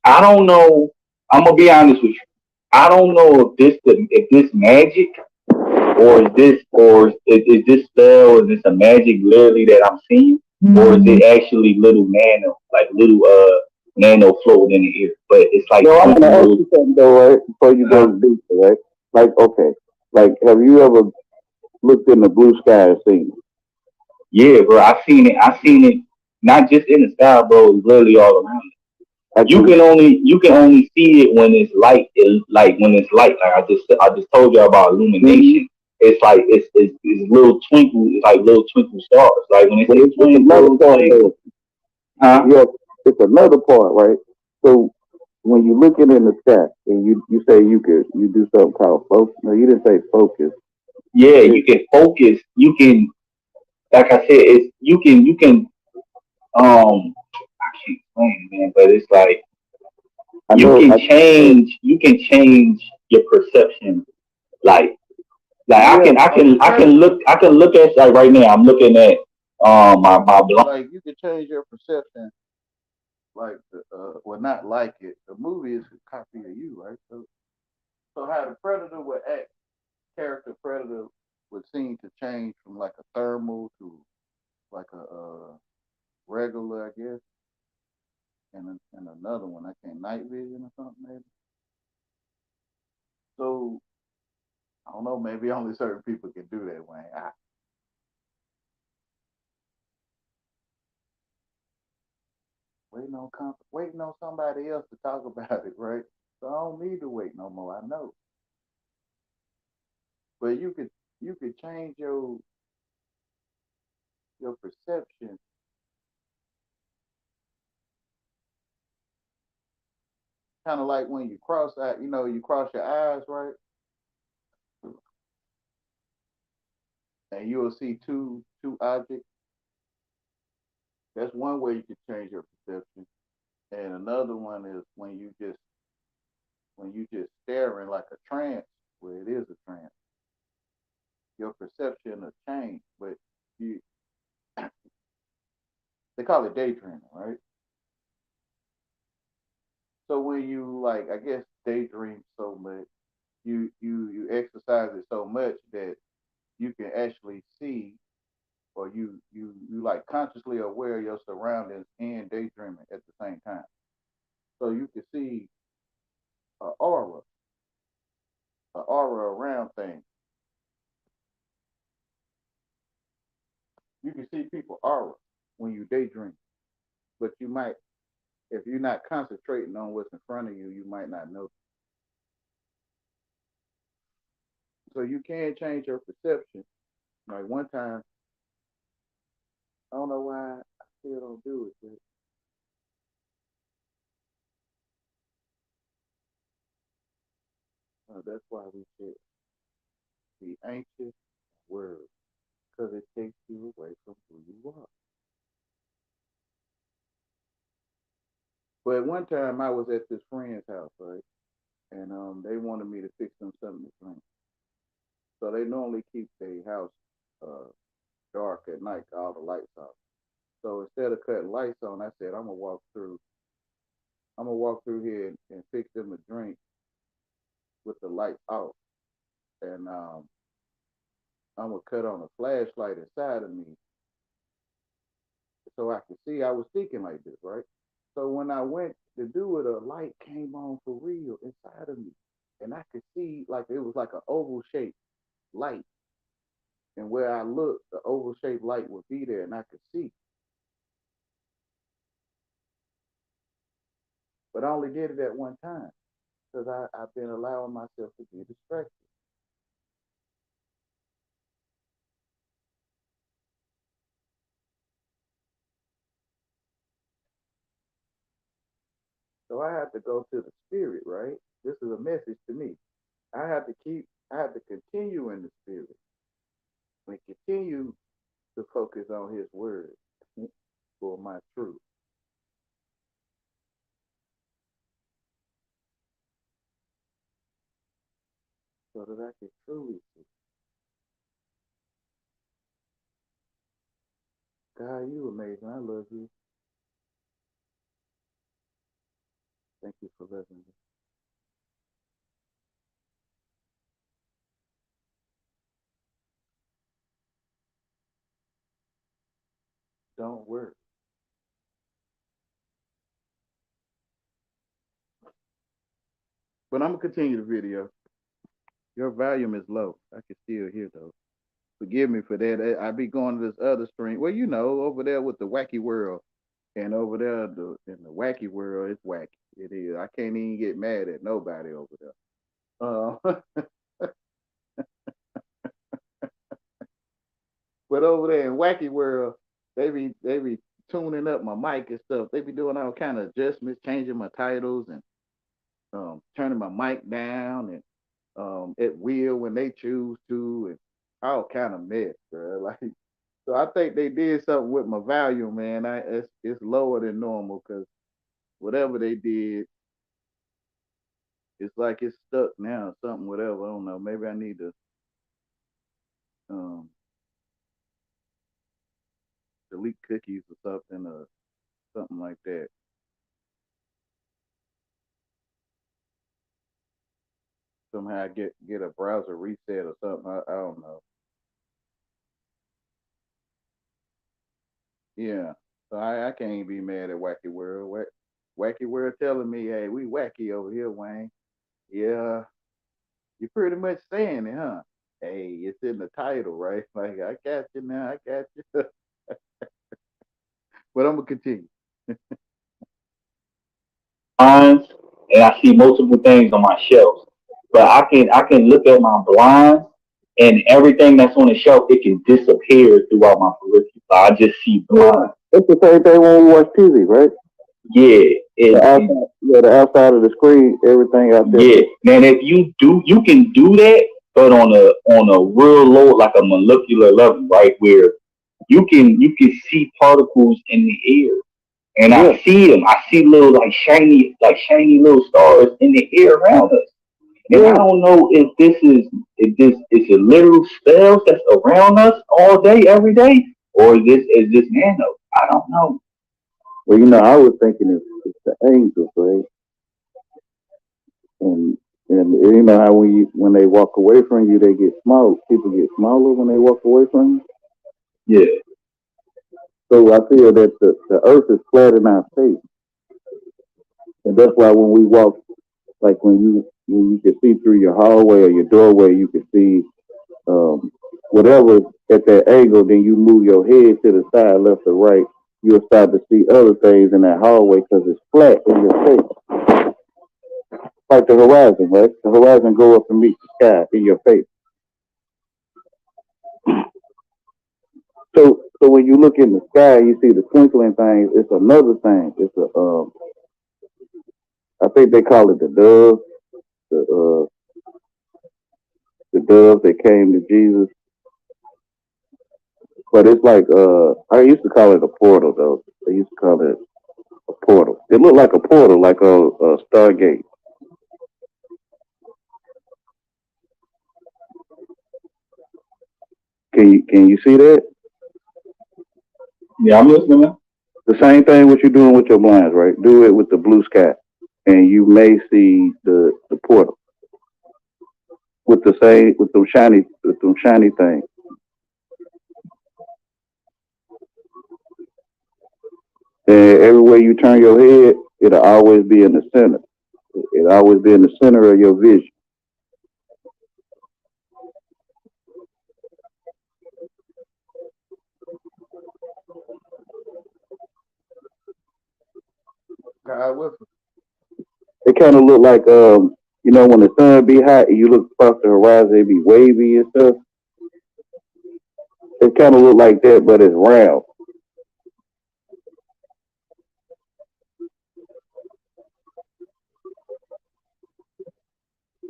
D: I don't know. I'm gonna be honest with you. I don't know if this magic or is this spell, is this a magic literally that I'm seeing, or is it actually little nano floating in the air? But it's like
A: I'm gonna ask you something though, right? Before you go deeper, right? Like, okay, like have you ever looked in the blue sky and seen it?
D: Yeah, bro. I've seen it not just in the sky, bro. It's literally all around. You can only see it when it's light. Like I just told you about illumination. Mm-hmm. It's like it's little twinkle. It's like little twinkle stars. Like when it's
A: another part. Yeah, it's another part, right? So when you're looking in the sky and you say you do something called focus. No, you didn't say focus.
D: Yeah, you can focus. You can, like I said, you can I can't explain it, man, but it's like
E: I
D: you
E: know.
D: can change your perception. Like
A: Yeah,
D: I can look at like right now. I'm looking at my blog.
A: like you can change your perception, like well, not like it. The movie is a copy of you, right? So how the predator would act, character predator would seem to change from like a thermal to like a regular, I guess, and another one. I can't night vision or something maybe. So I don't know. Maybe only certain people can do that, Wayne. Waiting on somebody else to talk about it, right? So I don't need to wait no more. I know, but you could change your perception, kind of like when you cross out, you cross your eyes, right, and you will see two objects. That's one way you can change your perception, and another one is when you just staring like a trance, where it is a trance. Your perception will change, but you they call it daydreaming, right? So when you like, I guess daydream so much, you exercise it so much that you can actually see, or you like consciously aware of your surroundings and daydreaming at the same time. So you can see an aura, an aura around things. You can see people aura when you daydream, but you might, if you're not concentrating on what's in front of you, you might not know. So you can change your perception. Like one time, I don't know why I still don't do it, but that's why we should be anxious, worried, because it takes you away from who you are. But one time I was at this friend's house, right? And they wanted me to fix them something to drink. So they normally keep their house uh, dark at night, all the lights off. So instead of cutting lights on, I said, I'm gonna walk through here and fix them a drink with the lights off. And I'm gonna cut on a flashlight inside of me so I could see. I was thinking like this, right? So when I went to do it, a light came on for real inside of me. And I could see like it was like an oval shaped light. And where I looked, the oval shaped light would be there and I could see. But I only did it at one time because I've been allowing myself to be distracted. So I have to go to the spirit, right? This is a message to me. I have to continue in the spirit and continue to focus on his word for my truth so that I can truly see. God, you amazing. I love you. Thank you for loving me. Don't worry. But I'm gonna continue the video. Your volume is low. I can still hear though. Forgive me for that. I be going to this other stream. Well, over there with the wacky world, and over there in the wacky world, it's wacky. It is. I can't even get mad at nobody over there. But over there in wacky world, they be tuning up my mic and stuff. They be doing all kind of adjustments, changing my titles and turning my mic down and at will when they choose to, and all kind of mess, bro. Like, so I think they did something with my volume, man. It's lower than normal because whatever they did, it's like it's stuck now, or something, whatever. I don't know. Maybe I need to um delete cookies or something, or something like that. Somehow get a browser reset or something. I don't know. Yeah. So I can't be mad at Wacky World. Wacky World telling me, hey, we wacky over here, Wayne. Yeah, you're pretty much saying it, huh? Hey, it's in the title, right? Like, I got you now, I got you. But I'm gonna continue.
B: Blinds, and I see multiple things on my shelves. But I can look at my blinds and everything that's on the shelf, it can disappear throughout my periphery. So I just see blinds.
E: It's the same thing when we watch TV, right?
B: Yeah,
E: The outside, yeah, the outside of the screen, everything out there.
B: yeah. Man, if you can do that, but on a real low, like a molecular level, right, where you can see particles in the air. And
E: Yeah.
B: I see them. I see little like shiny little stars in the air around us. And I
E: Yeah.
B: don't know if this is a literal spells that's around us all day, every day, or is this nano? I don't know.
E: Well, I was thinking it's the angels, right? And how when they walk away from you, they get small. People get smaller when they walk away from you.
B: Yeah.
E: So I feel that the earth is flat in our face. And that's why when we walk, like when you can see through your hallway or your doorway, you can see whatever at that angle, then you move your head to the side, left or right, you'll start to see other things in that hallway because it's flat in your face. Like the horizon, right? The horizon go up and meet the sky in your face. So when you look in the sky, you see the twinkling things. It's another thing. It's I think they call it the dove. The dove that came to Jesus. But it's like I used to call it a portal though. They used to call it a portal. It looked like a portal, like a Stargate. Can you see that?
B: Yeah, I'm listening, man.
E: The same thing what you're doing with your blinds, right? Do it with the blue sky, and you may see the portal with them shiny things. And everywhere you turn your head, it'll always be in the center. It'll always be in the center of your vision.
A: God with us.
E: It kind of look like when the sun be hot and you look across the horizon, it be wavy and stuff. It kind of look like that, but it's round.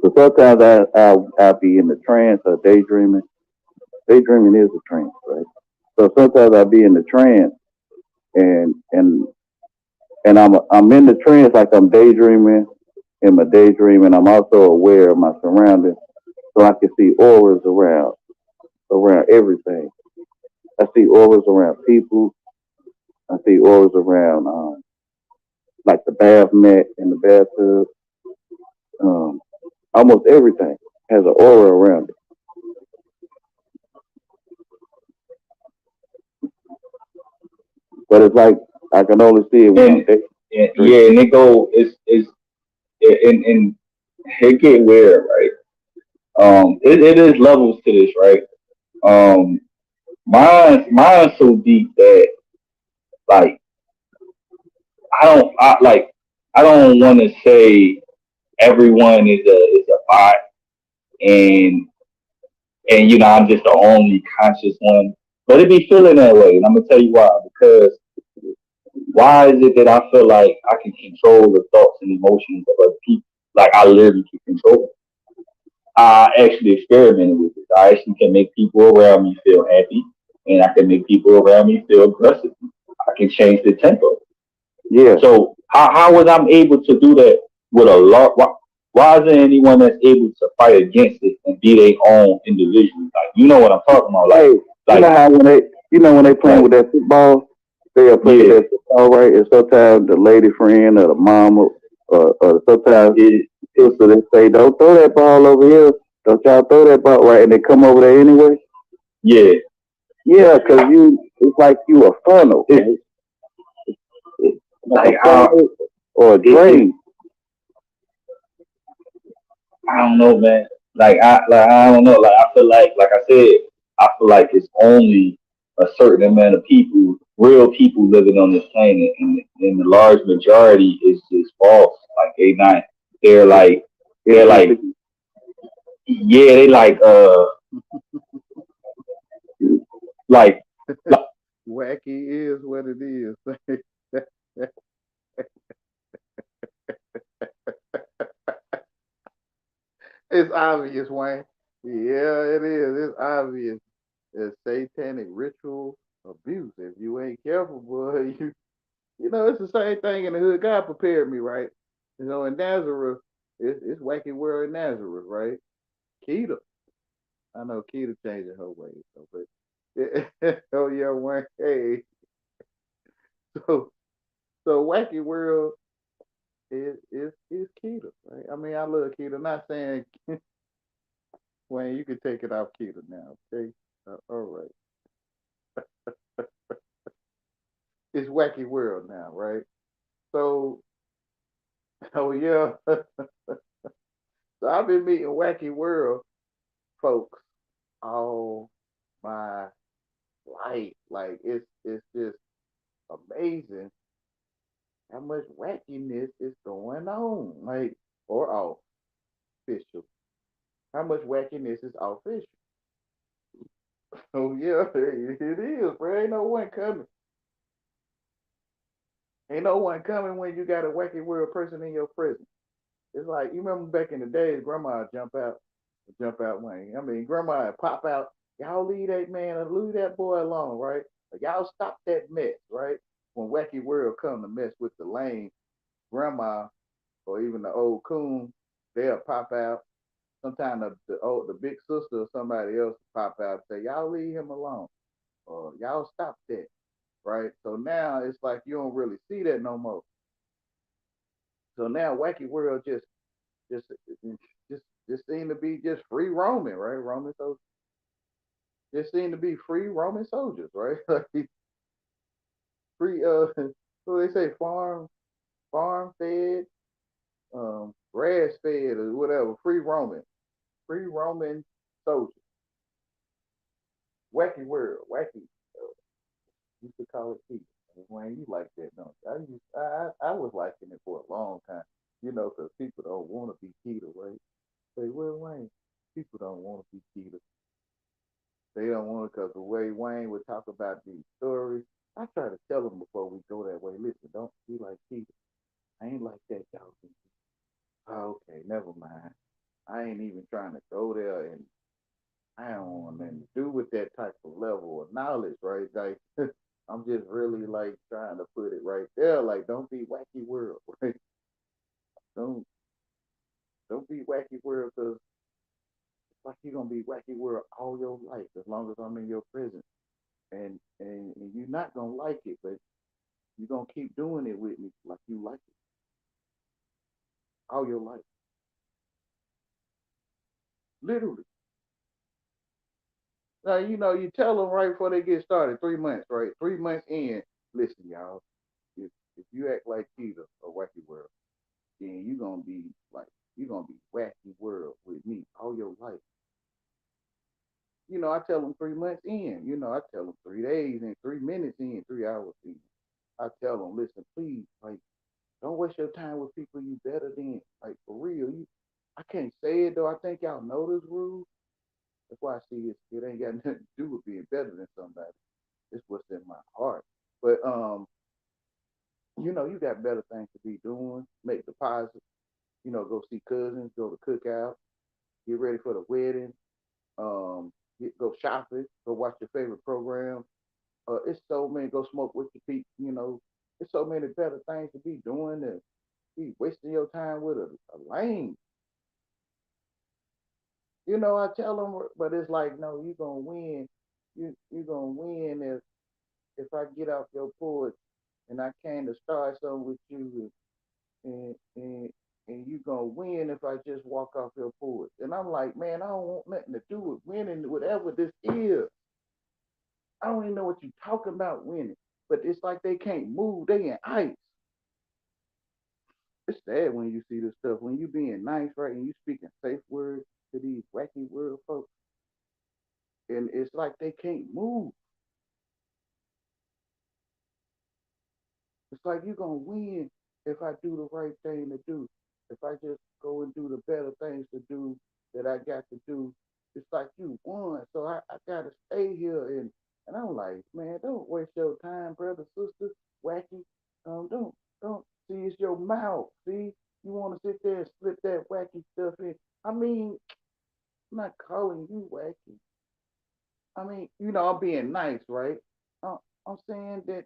E: So sometimes I'll be in the trance or daydreaming. Daydreaming is a trance, right? So sometimes I'll be in the trance and I'm in the trance like I'm daydreaming. In my daydreaming, I'm also aware of my surroundings, so I can see auras around everything. I see auras around people. I see auras around like the bath mat in the bathtub. Almost everything has an aura around it. But it's like I can only see it when I'm there.
B: Yeah, and it go and it get weird, right? It is levels to this, right? Mine's so deep that like I don't want to say everyone is a bot and I'm just the only conscious one, but it be feeling that way, and I'm gonna tell you why. Because why is it that I feel like I can control the thoughts and emotions of other people? Like I literally can control it. I actually experimented with it. I actually can make people around me feel happy, and I can make people around me feel aggressive. I can change the tempo.
E: Yeah.
B: So how was I able to do that with a lot?
D: why isn't anyone that's able to fight against it and be their own individual? Like, you know what I'm talking about?
A: Hey, you
D: Like,
A: know how when they playing with that football, they'll play with
D: yeah,
A: that football, right? And sometimes the lady friend or the mama or sometimes
D: it,
A: sister they say, "Don't throw that ball over here. Don't y'all throw that ball right?" And they come over there anyway.
D: yeah,
A: Yeah, cause it's like you a funnel,
D: it,
A: right? Like
D: like,
A: a funnel or a drain.
D: I don't know, man. I don't know. Like, I feel like I said, I feel like it's only a certain amount of people, real people living on this planet, and the large majority is just false. Like, they're like, they're like,
A: NPC.
D: yeah, they like,
A: Wacky is what it is. It's obvious, Wayne. Yeah, it is. It's obvious. It's satanic ritual abuse. If you ain't careful, boy, it's the same thing in the hood. God prepared me, right? In Nazareth, it's wacky world in Nazareth, right? Keita. I know Keita changing her ways, though, but oh yeah, Wayne. Hey, so wacky world is Keita, right? I mean, I love Keita. Not saying Wayne, you can take it off Keita now, okay? All right. It's wacky world now, right? So, oh yeah. So I've been meeting wacky world folks all my life. Like it's just amazing how much wackiness is going on. Like or official. How much wackiness is official. Oh yeah, it is, bro. Ain't no one coming. Ain't no one coming when you got a wacky world person in your presence. It's like you remember back in the days, grandma would jump out, Wayne. I mean, grandma would pop out. Y'all leave that man and leave that boy alone, right? Y'all stop that mess, right? When wacky world come to mess with the lame grandma or even the old coon, they'll pop out. Sometimes the big sister or somebody else pop out and say, "Y'all leave him alone," or "Y'all stop that," right? So now it's like you don't really see that no more. So now wacky world just just seem to be just free roaming, right? Roman soldiers just seem to be free Roman soldiers, right? Like free what do they say, farm fed, grass fed or whatever, free Roman soldiers. Wacky world, wacky. Used to call it Keita. Wayne, you like that, don't you? I was liking it for a long time, because people don't want to be Keita, right? Say, well, Wayne, people don't want to be Keita. They don't want to because the way Wayne would talk about these stories, I try to tell them before we go that way. Listen, don't be like Keita. I ain't like that, y'all. Oh, okay, never mind. I ain't even trying to go there, and I don't want nothing to do with that type of level of knowledge, right? Like, I'm just really like trying to put it right there. Like, don't be wacky world, right? Don't don't be wacky world because it's like you're gonna be wacky world all your life as long as I'm in your presence, and you're not gonna like it, but you're gonna keep doing it with me like you like it all your life, literally. Now you tell them right before they get started, 3 months, right? 3 months in, listen, y'all. If you act like Peter or Wacky World, then you're gonna be Wacky World with me all your life. I tell them 3 months in. I tell them 3 days in, 3 minutes in, 3 hours in. I tell them, listen, please, like, don't waste your time with people you better than. Like for real, I can't say it though. I think y'all know this rule. That's why I see it ain't got nothing to do with being better than somebody. It's what's in my heart. But you got better things to be doing. Make deposits. Go see cousins, go to cookout, get ready for the wedding, go shopping, go watch your favorite program. It's so many. Go smoke with your people. It's so many better things to be doing than be wasting your time with a lame. You know, I tell them, but it's like, no, you gonna win. You gonna win if I get off your porch and I came to start something with you, and and and you gonna win if I just walk off your porch. And I'm like, man, I don't want nothing to do with winning, whatever this is. I don't even know what you're talking about winning. But it's like they can't move. They in ice. It's sad when you see this stuff. When you being nice, right, and you speaking safe words to these wacky world folks, and it's like they can't move. It's like you're gonna win if I do the right thing to do. If I just go and do the better things to do that I got to do, it's like you won. So I gotta stay here, and I'm like, man, don't waste your time, brother, sister, wacky. Don't see it's your mouth. See, you want to sit there and slip that wacky stuff in. I mean, I'm not calling you wacky. I mean, I'm being nice, right? I'm saying that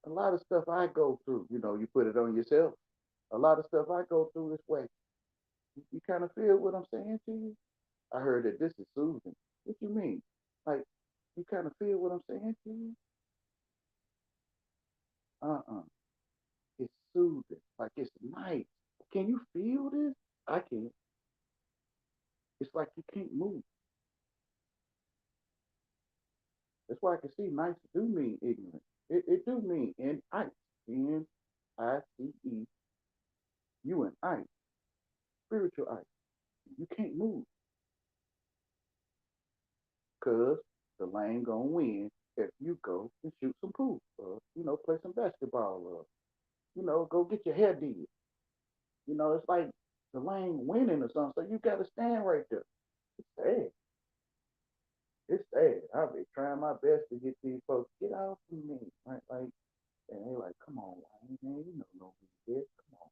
A: a lot of stuff I go through, you put it on yourself. A lot of stuff I go through this way. You kind of feel what I'm saying to you? I heard that this is soothing. What you mean? Like, you kind of feel what I'm saying to you? Uh-uh. It's soothing. Like, it's nice. Can you feel this? I can't. It's like you can't move. That's why I can see nice do mean ignorant. It do mean in ice. Nice. You in ice. Spiritual ice. You can't move. Cause the lane gonna win if you go and shoot some pool, or play some basketball, or go get your hair did. It's like the lane winning or something. So you gotta stand right there. It's sad. It's sad. I'll be trying my best to get these folks get out from me, right? Like, and they like, come on, Wayne, man, you know no this. Come on,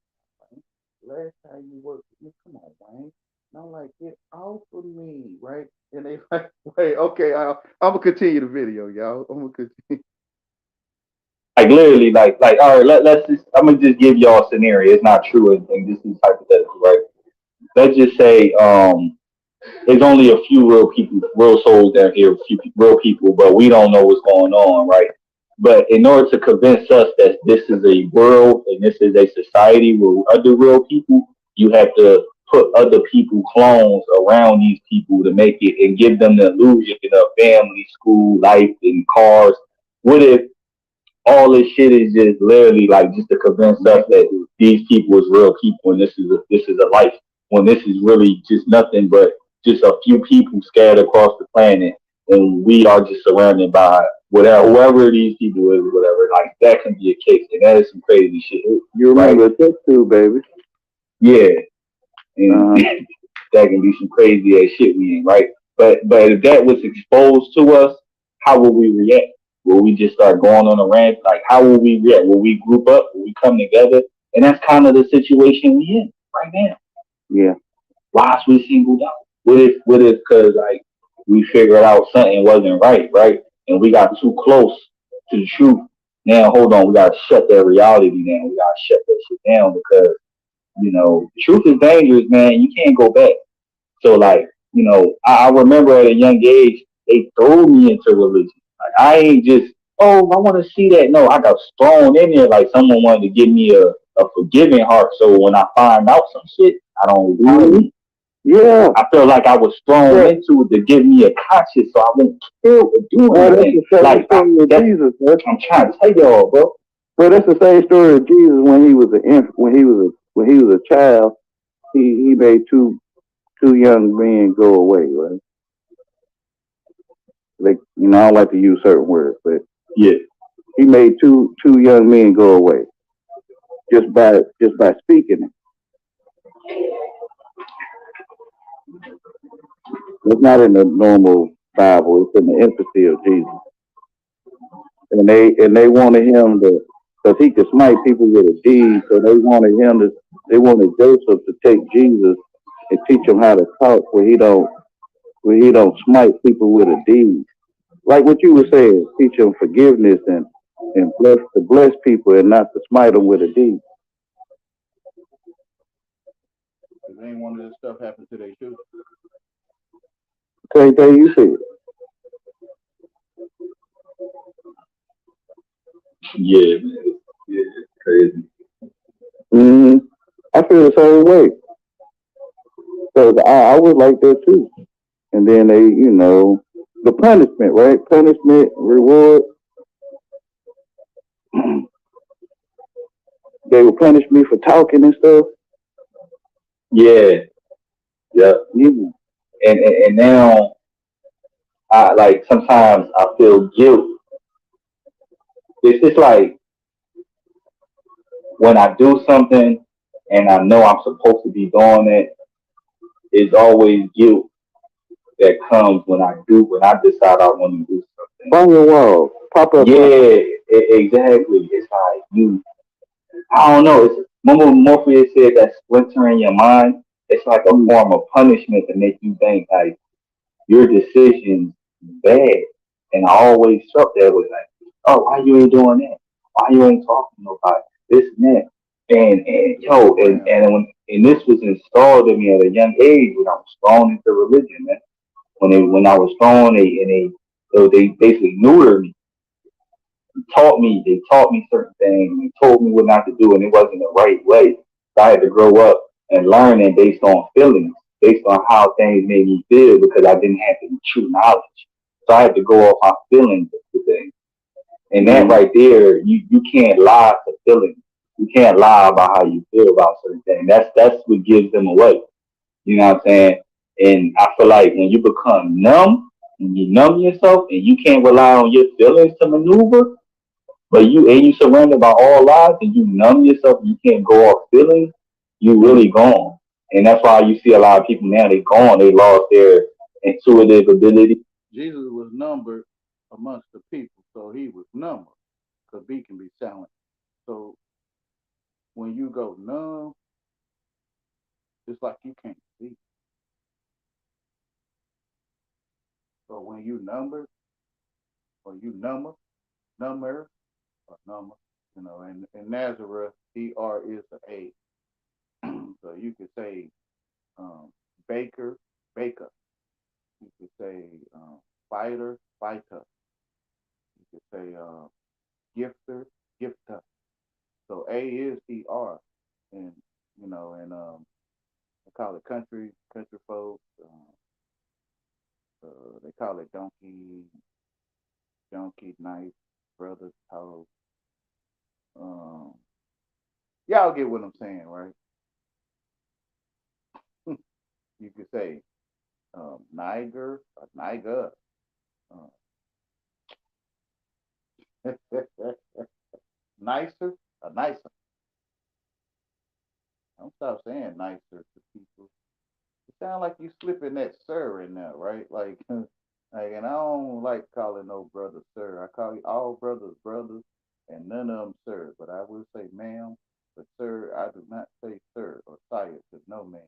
A: Wayne. Last time you worked with me, come on, Wayne. And I'm like, get off of me, right? And they like, wait, okay, I'm gonna continue the video, y'all. I'm gonna continue.
D: Like literally, all right, let's just. I'm gonna just give y'all a scenario. It's not true, and this is hypothetical, right? Let's just say, there's only a few real people, real souls down here, a few real people, but we don't know what's going on, right? But in order to convince us that this is a world and this is a society with other real people, you have to put other people clones around these people to make it and give them the illusion of family, school, life, and cars. What if all this shit is just literally like just to convince us that these people is real people and this is a life when this is really just nothing but just a few people scattered across the planet and we are just surrounded by whatever whoever these people is, whatever. Like that can be a case, and that is some crazy shit.
A: You remember right? That too, baby.
D: Yeah, and that can be some crazy ass shit we in, right? But if that was exposed to us, how would we react? Will we just start going on a rant? Like, how will we react? Will we group up? Will we come together? And that's kind of the situation we in right now.
A: Yeah.
D: Why is we singled out? What if, cause like we figured out something wasn't right, right? And we got too close to the truth. Now, hold on, we gotta shut that reality down. We gotta shut that shit down because, the truth is dangerous, man. You can't go back. So like, I remember at a young age, they threw me into religion. Like I ain't just, oh, I want to see that. No, I got thrown in there like someone wanted to give me a forgiving heart. So when I find out some shit, I don't do it.
A: Yeah.
D: I feel like I was thrown into it to give me a conscience so I won't kill or do anything. Like
A: Jesus,
D: I'm trying to tell y'all, bro.
A: Well, that's the same story of Jesus when he was when he was a child. He made two young men go away, right? Like I don't like to use certain words, but
D: yeah,
A: he made two young men go away just by speaking it. It's not in the normal Bible. It's in the empathy of Jesus, and they wanted him to, because he could smite people with a deed. So they wanted Joseph to take Jesus and teach him how to talk where he don't smite people with a deed. Like what you were saying, teach them forgiveness and bless people and not to smite them with a deed. Because ain't one of this stuff happened to their children.
E: Same thing you said.
D: Yeah, man. Yeah, it's crazy.
E: hmm I feel the same way. Cause I was like that too. And then they, the punishment, right? Punishment, reward. They would punish me for talking and stuff.
D: Yeah, yeah.
E: Yeah.
D: And now I like sometimes I feel guilt. It's like when I do something and I know I'm supposed to be doing it, it's always guilt that comes when I decide I want to do something.
E: On your wall, pop up sign.
D: Yeah, exactly. It's like I don't know. It's remember when Morpheus said that splinter in your mind. It's like a form of punishment to make you think like your decision's bad. And I always felt that was like, oh, why you ain't doing that? Why you ain't talking to nobody? This and that. And yo, and this was installed in me at a young age when I was thrown into religion, man. When I was thrown, so they basically neutered me, they taught me certain things, and they told me what not to do, and it wasn't the right way. So I had to grow up and learn it based on feelings, based on how things made me feel, because I didn't have any true knowledge. So I had to go off my feelings of things. And that right there, you can't lie to feelings. You can't lie about how you feel about certain things. That's what gives them away. You know what I'm saying? And I feel like when you become numb and you numb yourself and you can't rely on your feelings to maneuver, but you surrender by all lies and you numb yourself, you can't go off feelings, you really gone. And that's why you see a lot of people now, they gone, they lost their intuitive ability.
A: Jesus was numbered amongst the people, so he was numbered because he can be silent. So when you go numb, it's like you can't see. So when you numbered or you number or number, in Nazareth, ER is the A. So you could say um, baker, baker. You could say fighter, fighter. You could say gifter, gifter. So A is ER, and they call it country folk. They call it donkey, knife, brother, hoe. Um, y'all get what I'm saying, right? You could say Niger or Niger. Uh, nicer or nicer. Don't stop saying nicer to people. It sound like you slipping that sir in there, right? Like, and I don't like calling no brother sir. I call you all brothers brothers, and none of them sir. But I will say ma'am, but sir, I do not say sir or sire to no man.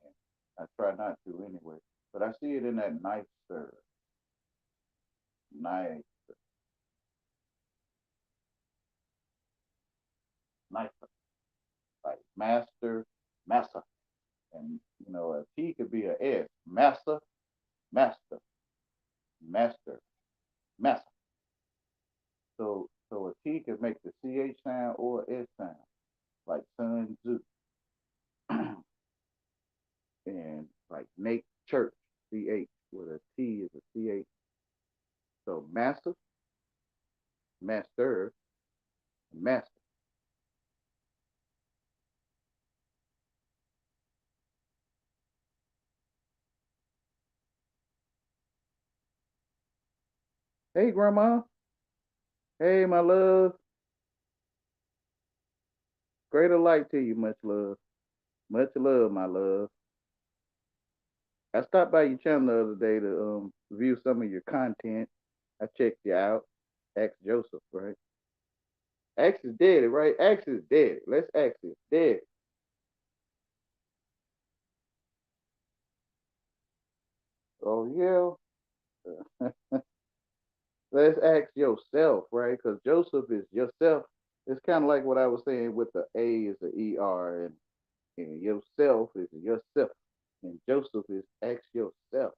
A: I try not to anyway. But I see it in that nice sir, nice, nicer, like master, massa, and a T could be a S, massa, master, master, massa. So a T could make the CH sound or S sound, like Sun Tzu, and like Nate Church, CH, with a T is a CH. So massive, master, master. Hey, Grandma. Hey, my love. Greater light to you, much love. Much love, my love. I stopped by your channel the other day to view some of your content. I checked you out. Ask Joseph, right? Ask is dead, right? Ask is dead. Let's ask is dead. Oh yeah. Let's ask yourself, right? Because Joseph is yourself. It's kind of like what I was saying with the A is the ER, and yourself is yourself, and Joseph is ask yourself.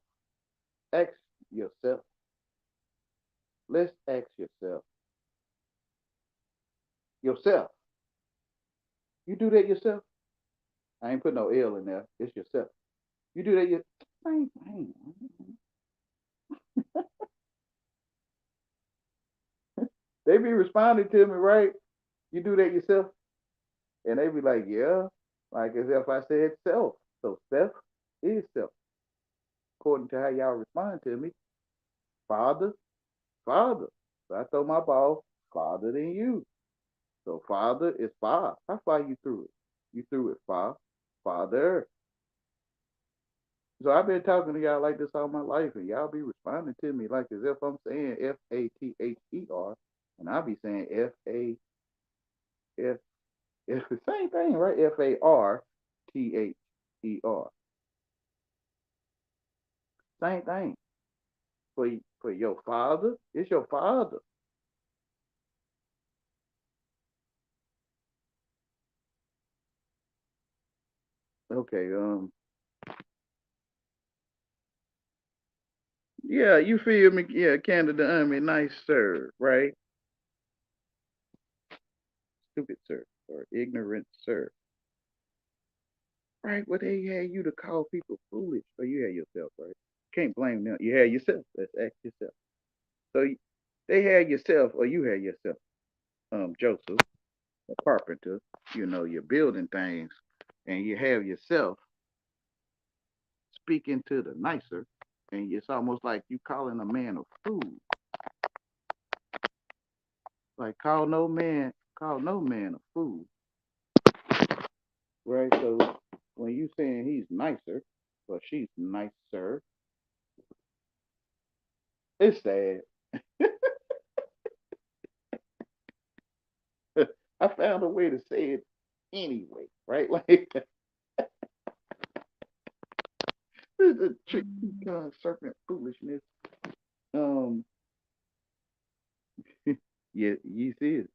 A: Ask ain't put no L in there. It's yourself. You do that, you same thing. They be responding to me, right? You do that yourself, and they be like, yeah, like as if I said self. So self is self, according to how y'all respond to me. Father, father. So I told my boss, farther than you. So father is far. How far you threw it? You threw it far, father. So I've been talking to y'all like this all my life, and y'all be responding to me like as if I'm saying Father, and I be saying F. It's the same thing, right? Farther. Same thing. For your father, it's your father. Okay. Yeah, you feel me? Yeah, Canada Army, nice sir, right? Stupid sir or ignorant sir, right? Well, they had you to call people foolish, or you had yourself, right? Can't blame them. You had yourself. Let's ask yourself. So they had yourself, or you had yourself. Joseph, a carpenter. You know, you're building things, and you have yourself speaking to the nicer, and it's almost like you calling a man a fool. Like call no man a fool, right? So when you saying he's nicer, or she's nicer, it's sad. I found a way to say it anyway, right? Like the trick serpent foolishness. Um, yeah, he is,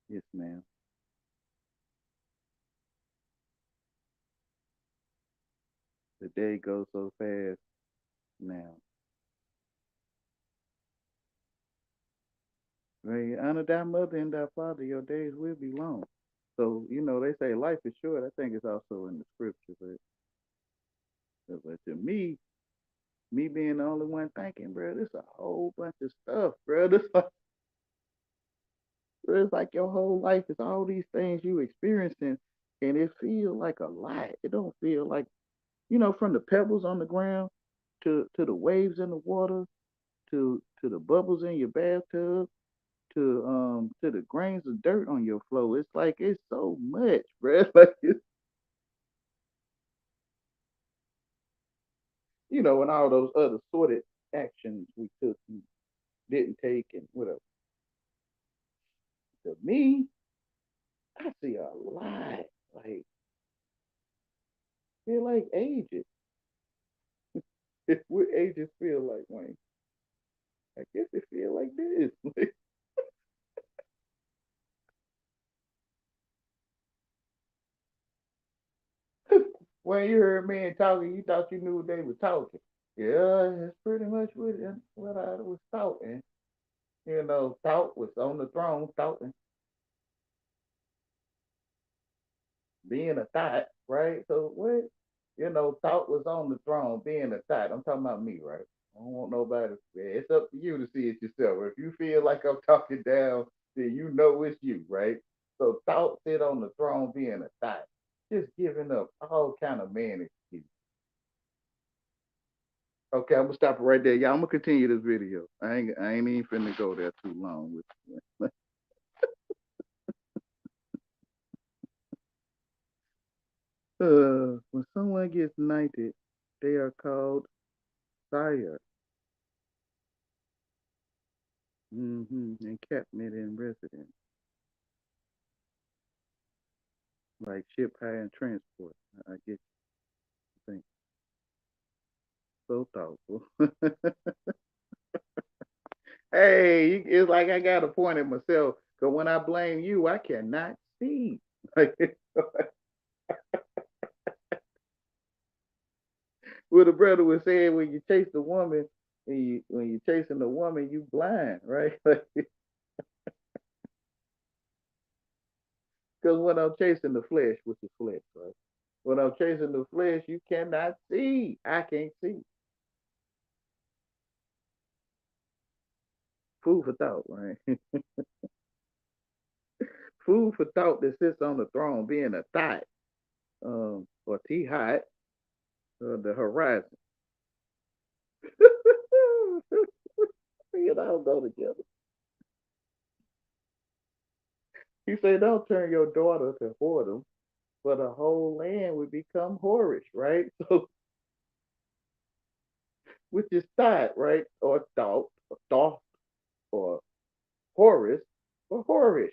A: yes, ma'am. The day goes so fast now. Right? Honor thy mother and thy father, your days will be long. So, they say life is short. I think it's also in the scripture, but to me being the only one thinking, bro, this a whole bunch of stuff, bro. This like, bro, it's like your whole life is all these things you experiencing, and it feels like a lot. It don't feel like, from the pebbles on the ground to the waves in the water to the bubbles in your bathtub to the grains of dirt on your floor. It's like it's so much, bro. Like and all those other sorted actions we took and didn't take and whatever. To me, I see a lot. Like feel like ages. What ages feel like, Wayne? I guess it feel like this. When you heard men talking, you thought you knew what they were talking. Yeah, that's pretty much what I was talking. Thought was on the throne, thought being a thought, right? So what? Thought was on the throne, being a thought. I'm talking about me, right? I don't want nobody. It's up to you to see it yourself. If you feel like I'm talking down, then you know it's you, right? So thought sit on the throne, being a thought, just giving up all kind of man excuse. Okay, I'm gonna stop it right there. Yeah, I'm gonna continue this video. I ain't even finna go there too long with. When someone gets knighted, they are called sire. And captain in residence, like ship hire and transport. I get you think. So thoughtful. Hey, it's like I got a point in myself. Cause when I blame you, I cannot see. Like what the brother was saying, when you chase the woman, when you're chasing the woman, you blind, right? Because when I'm chasing the flesh, which is flesh, right? When I'm chasing the flesh, you cannot see. I can't see. Food for thought, right? Food for thought that sits on the throne, being a thought, or T hot, the horizon. You know, go together. He said, don't turn your daughter to whoredom, for the whole land would become whorish, right? So, which is thought, right? Or thought, or Horus, or whorish.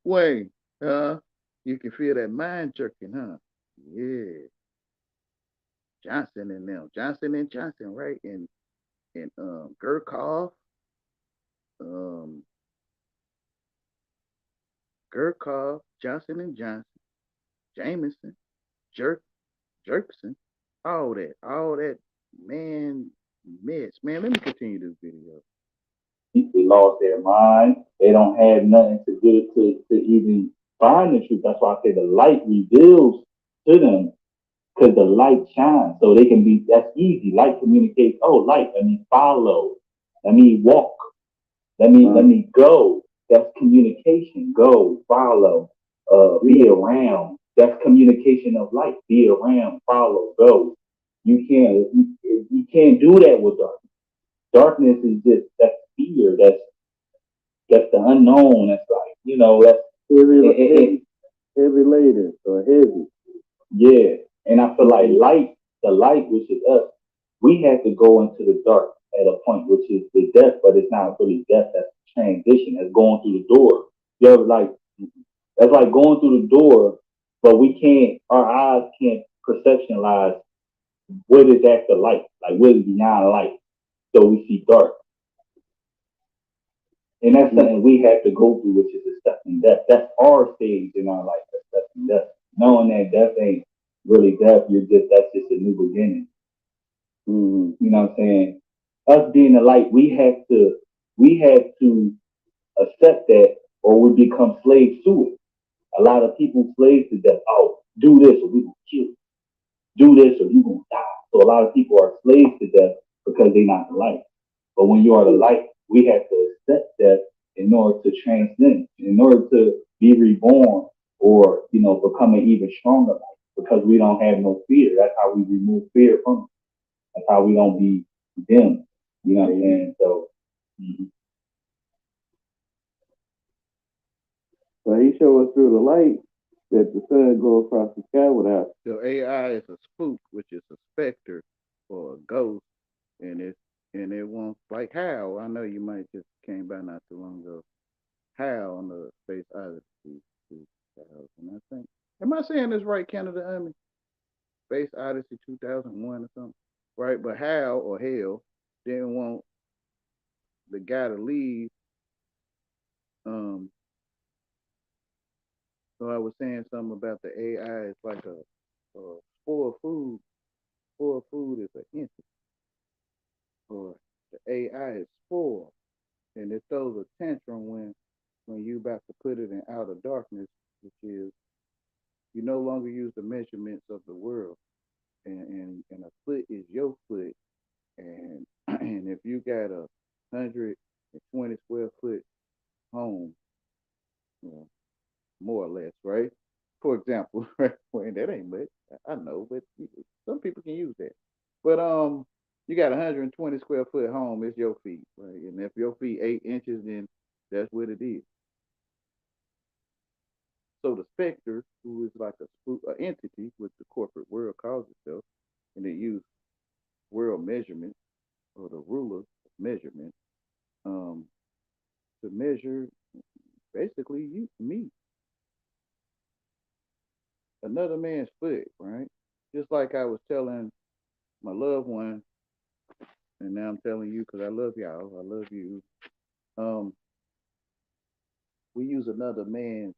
A: Wayne, you can feel that mind jerking, huh? Yeah. Johnson and them. Johnson and Johnson, right? And Gurkov, um Johnson and Johnson, Jameson, Jerk Jerkson, all that man mess. Man, let me continue this video.
D: They lost their mind. They don't have nothing to do to even find the truth. That's why I say the light reveals to them because the light shines. So they can be, that's easy. Light communicates, oh, light, let me follow. Let me walk. Let me go. That's communication. Go, follow, be around. That's communication of light. Be around, follow, go. You can't do that with darkness. Darkness is just that's fear. That's the unknown. That's like that's heavy laden or heavy. Yeah, and I feel like the light, which is us, we have to go into the dark at a point, which is the death, but it's not really death. That's transition. That's going through the door. You ever like that's like going through the door, but we can't. Our eyes can't perceptualize what is after light, like what is beyond light. So we see dark. And that's something we have to go through, which is accepting death. That's our stage in our life, accepting death. Knowing that death ain't really death, that's just a new beginning. You know what I'm saying? Us being the light, we have to accept that or we become slaves to it. A lot of people slaves to death. Oh, do this or we gonna kill you. Do this or you gonna die. So a lot of people are slaves to death because they're not the light. But when you are the light, we have to accept that in order to transcend, in order to be reborn or, become an even stronger light because we don't have no fear. That's how we remove fear from it. That's how we don't be dim. You know what I'm saying? So, So he showed us through the light that the sun go across the sky without.
A: The AI is a spook, which is a specter or a ghost, and it won't like Hal. I know you might just came by not too long ago. Hal on the Space Odyssey 2000, I think. Am I saying this right, Canada Army? Space Odyssey 2001 or something, right? But Hal or Hale didn't want the guy to leave. So I was saying something about the AI. It's like a spore food. Spore food is an entity, or the AI is spore, and it throws a tantrum when you about to put it in outer darkness, which is you no longer use the measurements of the world, and a foot is your foot, and and if you got a 120 square foot home, you know, more or less, right? For example, right? Well, that ain't much. I know, but some people can use that. But you got a 120 square foot home. It's your feet, right? And if your feet 8 inches, then that's what it is. So the specter, who is like a entity, which the corporate world calls itself, and they use world measurement or the ruler of measurement um, to measure basically me, another man's foot, right? Just like I was telling my loved one, and now I'm telling you because I love y'all. I love you. Um, we use another man's.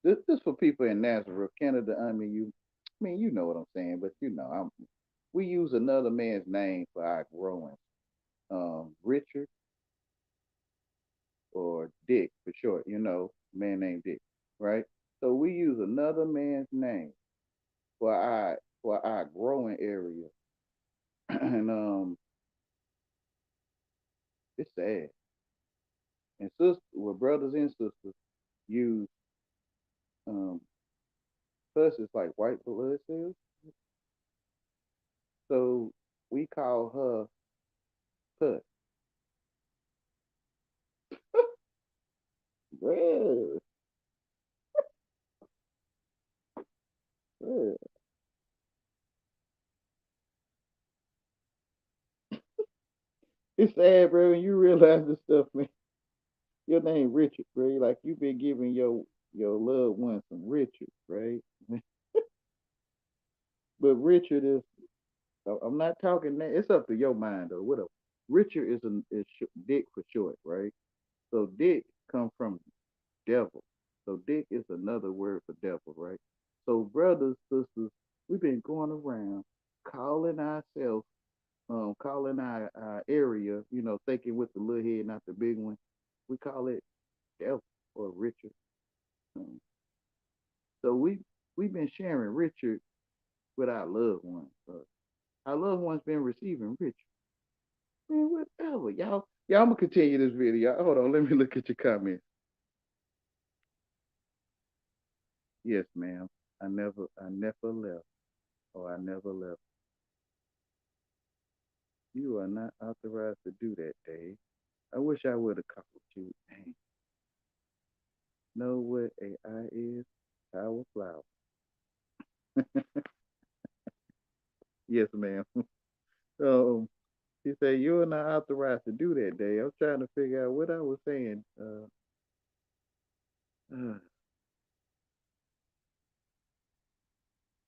A: This for people in Nazareth, Canada. I mean, you know what I'm saying, but I'm. we use another man's name for our growing, Richard or Dick for short, a man named Dick, right? So we use another man's name for our growing area, and it's sad. And brothers and sisters use us is like white blood cells, so we call her Pus. Well, well, it's sad, bro, when you realize this stuff, man. Your name Richard, bro. Like you've been giving your loved one some Richard, right? But Richard is. I'm not talking that. It's up to your mind though. Whatever. Richard is Dick for short, right? So Dick come from devil. So Dick is another word for devil, right? So brothers, sisters, we've been going around calling ourselves, calling our area, thinking with the little head, not the big one. We call it devil or Richard. Um, so we've been sharing Richard with our loved ones. Our loved ones been receiving Richard. Man, whatever. Y'all, I'm gonna continue this video. Hold on, let me look at your comments. Yes, ma'am. I never left. Or I never left. You are not authorized to do that, Dave. I wish I would have called you. Dang. Know what AI is? Power flower. Yes, ma'am. She said you are not authorized to do that, Dave. I'm trying to figure out what I was saying. I'm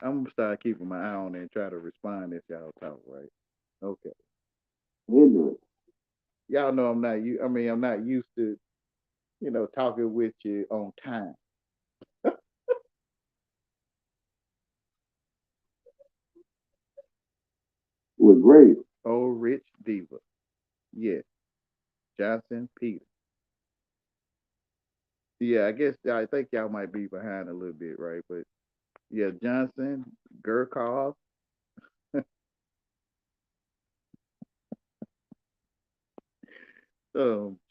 A: gonna start keeping my eye on it and try to respond if y'all talk, right? Okay. Y'all know I'm not. I'm not used to, talking with you on time.
D: Was great.
A: Oh, Rich Diva. Yes. Johnson Peter. Yeah, I think y'all might be behind a little bit, right? But yeah, Johnson, Gurkov,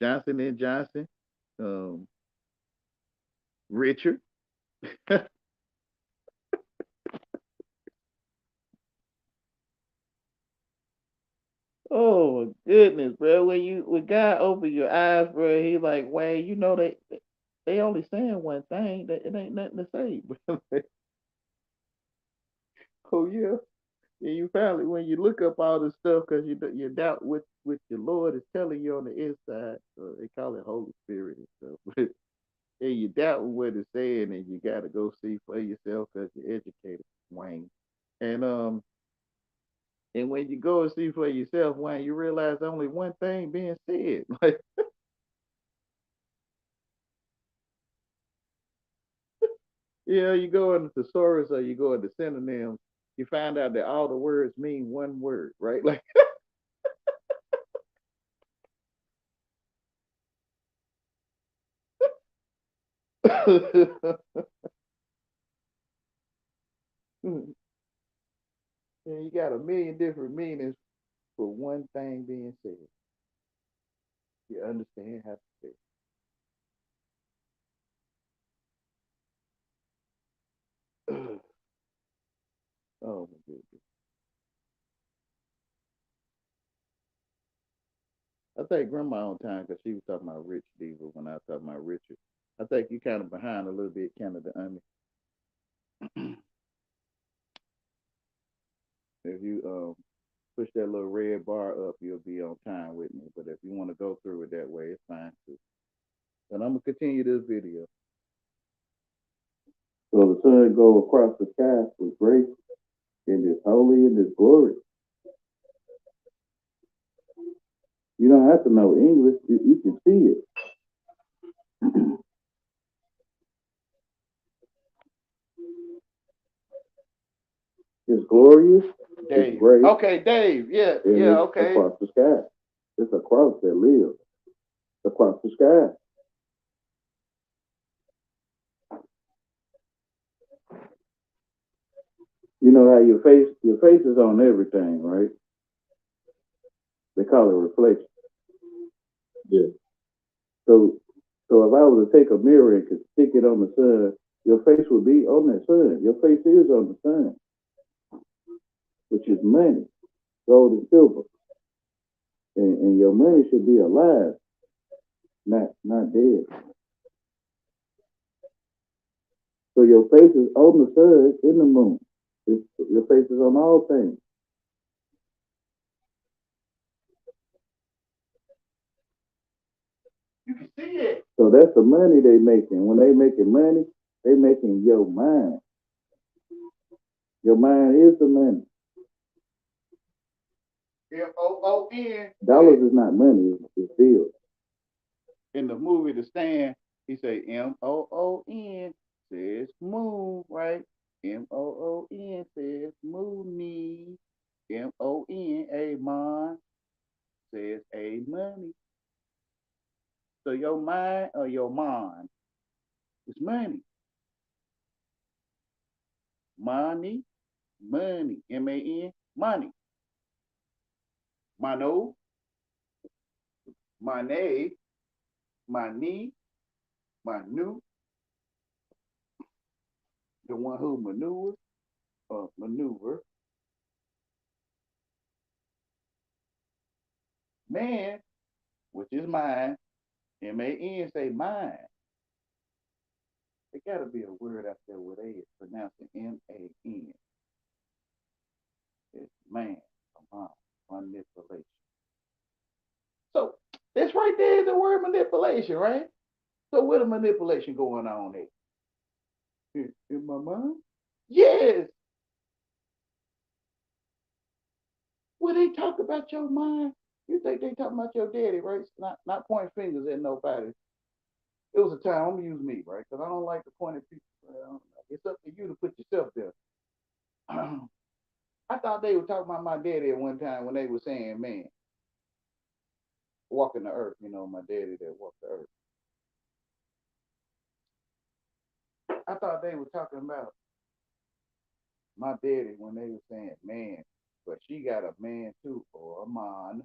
A: Johnson and Johnson, um, Richard. Oh my goodness, bro. When God opened your eyes, bro, he like, Wayne, they only saying one thing. That it ain't nothing to say, bro. Oh yeah. And you finally, when you look up all this stuff, because you doubt what your Lord is telling you on the inside, they call it Holy Spirit and stuff. And you doubt what it's saying, and you got to go see for yourself because you're educated, Wayne. And when you go and see for yourself, Wayne, you realize only one thing being said. Like, you go into thesaurus or you go into synonyms, you find out that all the words mean one word, right? Like. And you got a million different meanings for one thing being said. You understand how to say it. Oh my goodness. I think grandma on time because she was talking about Rich Diva when I was talking about Richard. I think you kind of behind a little bit, Canada Onion. If you push that little red bar up, you'll be on time with me. But if you want to go through it that way, it's fine too. And I'm gonna continue this video. So the sun go across the sky with grace in this holy and this glory. You don't have to know English. You can see it. It's glorious Dave.
F: gray.
A: Okay, Dave. Yeah,
F: And
A: yeah,
F: it's
A: okay.
F: across the sky. It's a cross that lives across the sky. You know how your face is on everything, right? They call it reflection.
E: Yeah.
F: So if I was to take a mirror and could stick it on the sun, your face would be on that sun. Your face is on the sun, which is money, gold and silver. And your money should be alive, not dead. So your face is on the sun, in the moon. Your face is on all things.
A: You can see it.
F: So that's the money they making. When they making money, they making your mind. Your mind is the money.
A: MOON.
F: Dollars is not money, it's bills.
A: In the movie The Stand, he say MOON says moon, right? MOON says moony. MON, a mon, says a money. So your mind or your mind is money. Money, money. MAN, money. Mano, money, money, manu, the one who maneuvers or maneuver. Man, which is mine. MAN say mine. There gotta be a word out there where they is pronouncing MAN. It's man, come on, manipulation. So this right there is the word manipulation, right? So what a manipulation going on there? In my mind? Yes. When they talk about your mind, you think they talking about your daddy, right? Not pointing fingers at nobody. It was a time, I'm gonna use me, right? Because I don't like to point at people. Well, it's up to you to put yourself there. I thought they were talking about my daddy at one time when they were saying, man, walking the earth, my daddy that walked the earth. I thought they were talking about my daddy when they were saying, man, but she got a man too, or a man,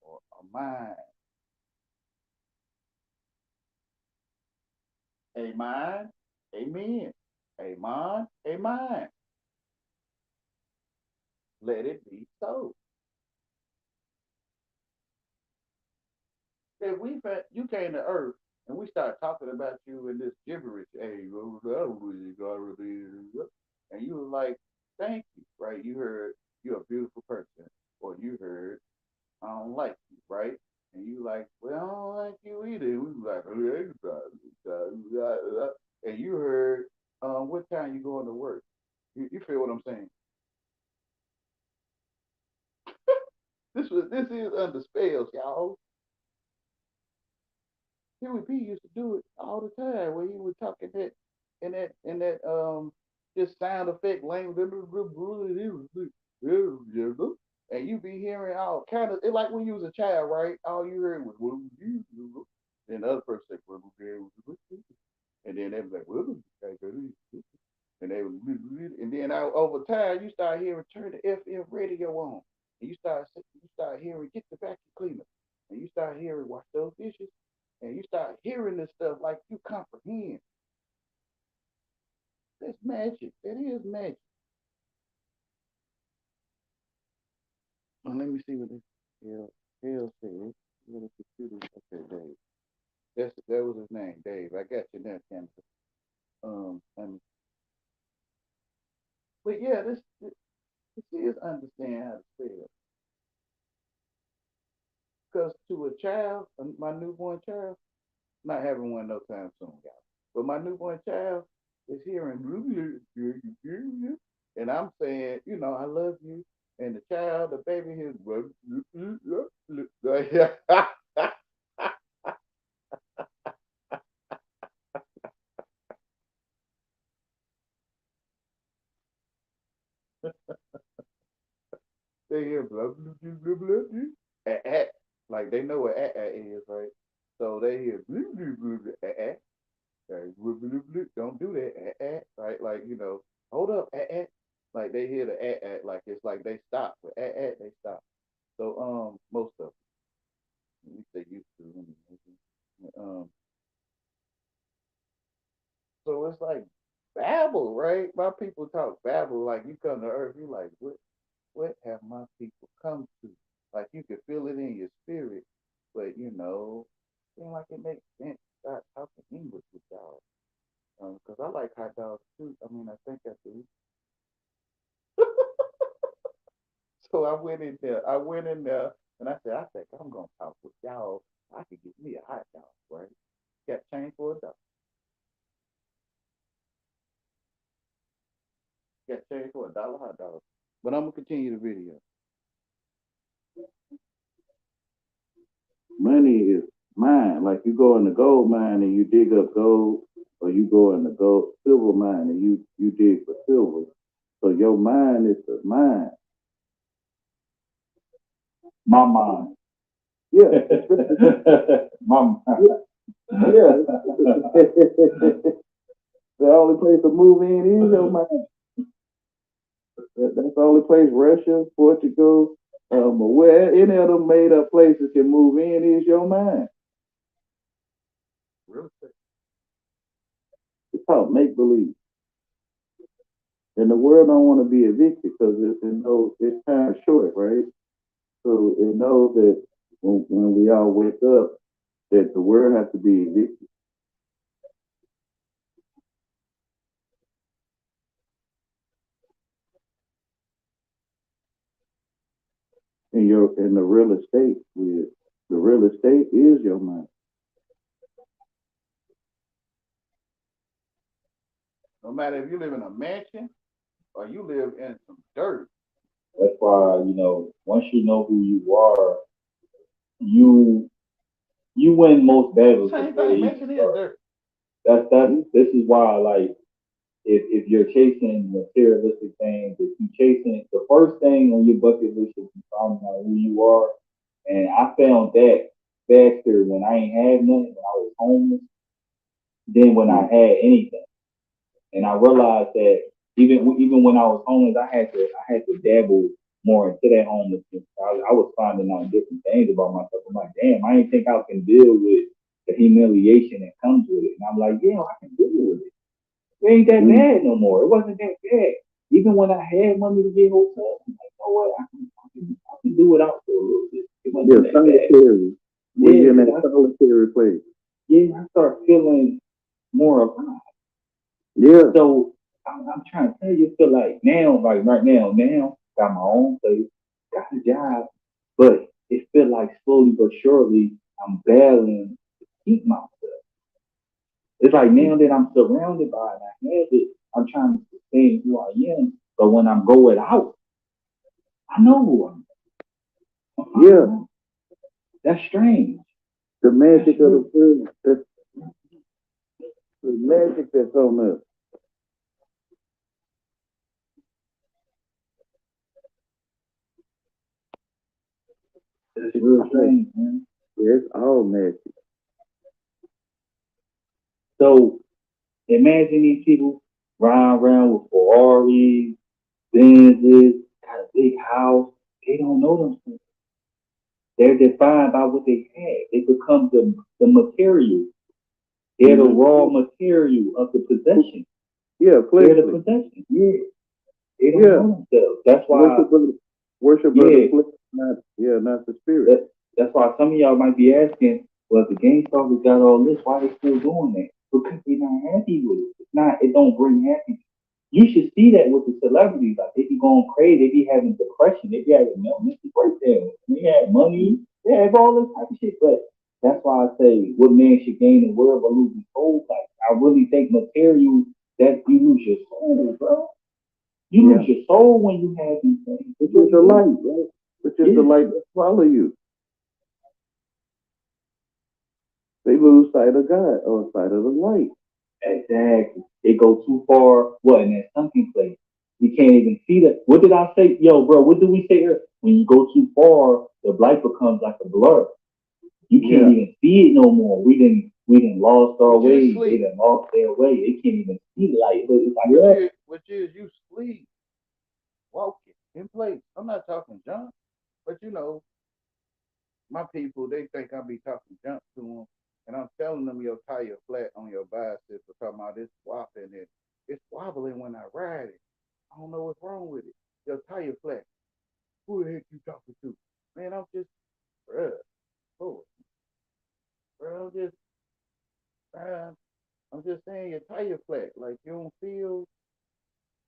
A: or a mind. A mind, amen. A mind, a mind. Let it be so. If you came to earth and we start talking about you in this gibberish, hey, and you was like, thank you, right? You heard you're a beautiful person, or you heard I don't like you, right? And you like, well, I don't like you either. We was like, and you heard, what time you going to work? You feel what I'm saying? This is under spells, y'all. Huey P used to do it all the time where he would talk in that just sound effect language and you be hearing all kind of it like when you was a child, right? All you heard was and the other person said and then they was like and they was and then over time you start hearing turn the FM radio on and you start hearing get the vacuum cleaner and you start hearing wash those dishes and you start hearing this stuff like you comprehend. That's magic. That is magic. Well, let me see what this hell says. Little computer. Okay, Dave. That was his name, Dave. I got you there, Canada. But yeah, this is understand how to spell. Because to a child, my newborn child, not having one no time soon, guys. But my newborn child is hearing, and I'm saying, I love you. And the child, the baby, hears,
F: They hear blah blah blah blah blah blah. Like they know what is, right? So they hear blah blah blah blah Like, blah, blah, blah. Don't do that, right? Like hold up, Like they hear the like it's like they stop. But they stop. So most of them, at least they used to. So it's like babble, right? My people talk babble. Like you come to Earth, you like, what have my people come to? Like you can feel it in your spirit, but seem like it makes sense to start talking English with y'all. Because I like hot dogs too. I mean, I think I do. So I went in there. And I think I'm gonna talk with y'all. I could get me a hot dog, right? Got change for a dog. Got change for $1 hot dog. But I'm gonna continue the video. Money is mine. Like you go in the gold mine and you dig up gold, or you go in the silver mine and you dig for silver. So your mine is the mine.
B: My mind.
F: Yeah.
B: My mind.
F: Yeah. The only place to move in is your mind. That's the only place Russia, Portugal, where any of them made up places can move in is your mind. Really? It's called make believe. And the world don't want to be evicted because it's time short, right? So it knows that when we all wake up, that the world has to be evicted. And the real estate is your mind. No matter if you live in a mansion or you live in some dirt.
B: That's why, once you know who you are, you win most battles.
F: Same thing, mansion is dirt.
B: This is why, like, if you're chasing materialistic things, if you're chasing the first thing on your bucket list is finding out who you are. And I found that faster when I ain't had nothing, when I was homeless, than when I had anything. And I realized that even when I was homeless, I had to dabble more into that homelessness. I was finding out different things about myself. I'm like, damn, I didn't think I can deal with the humiliation that comes with it. And I'm like, yeah, I can deal with it. It ain't that bad no more. It wasn't that bad. Even when I had money to get hotels, I'm like, you know what? I can do it out for a little bit. It wasn't that
F: solitary.
B: bad.
F: You're in that solitary place.
B: Yeah, I start feeling more alive.
F: Yeah.
B: So I'm trying to tell you, feel like now, like right now, got my own place, got a job, but it feel like slowly but surely I'm battling to keep myself. It's like now that I'm surrounded by it, I have it, I'm trying to sustain who I am. But when I'm going out, I know who I am.
F: Yeah.
B: That's strange.
F: The magic of the world. The magic that's on us.
B: It's real strange, man.
F: Yeah, it's all magic.
B: So imagine these people riding around with Ferraris, Benzes, got a big house. They don't know themselves. They're defined by what they have. They become the material. They're the raw material of the possession.
F: Yeah, clearly.
B: They're the possession. Yeah. They don't know themselves. That's why
F: worship not the spirit.
B: That's why some of y'all might be asking, well, if the game stars got all this, why they still doing that? Because they're not happy with it. It don't bring happiness. You should see that with the celebrities. Like they be going crazy, they be having depression, they be having mental breakdown. They have money, they have all this type of shit. But that's why I say, what man should gain the world but lose his soul? Like I really think material that you lose your soul, bro. You lose your soul when you have these things.
F: It's just the light, right? It's just the light that follow you. They lose sight of God or sight of the light.
B: Exactly. They go too far, in that sunken place. You can't even see that. What did I say? Yo, bro, what did we say here?
G: when you go too far, the light becomes like a blur. You can't
F: Yeah.
G: even see it no more. We didn't lost our
A: But you
G: way. They
A: sleep.
G: done lost their way. They can't even see the light. But it's like,
A: Which is you sleep, walking in place. I'm not talking junk, but you know, my people, they think I be talking junk to them, and I'm telling them your tire flat on your bicycle, talking about this whopping it. It's wobbling when I ride it. I don't know what's wrong with it. Your tire flat. Who the heck you talking to? Man, I'm just, bruh, oh, bruh, uh, I'm just saying your tire flat. Like you don't feel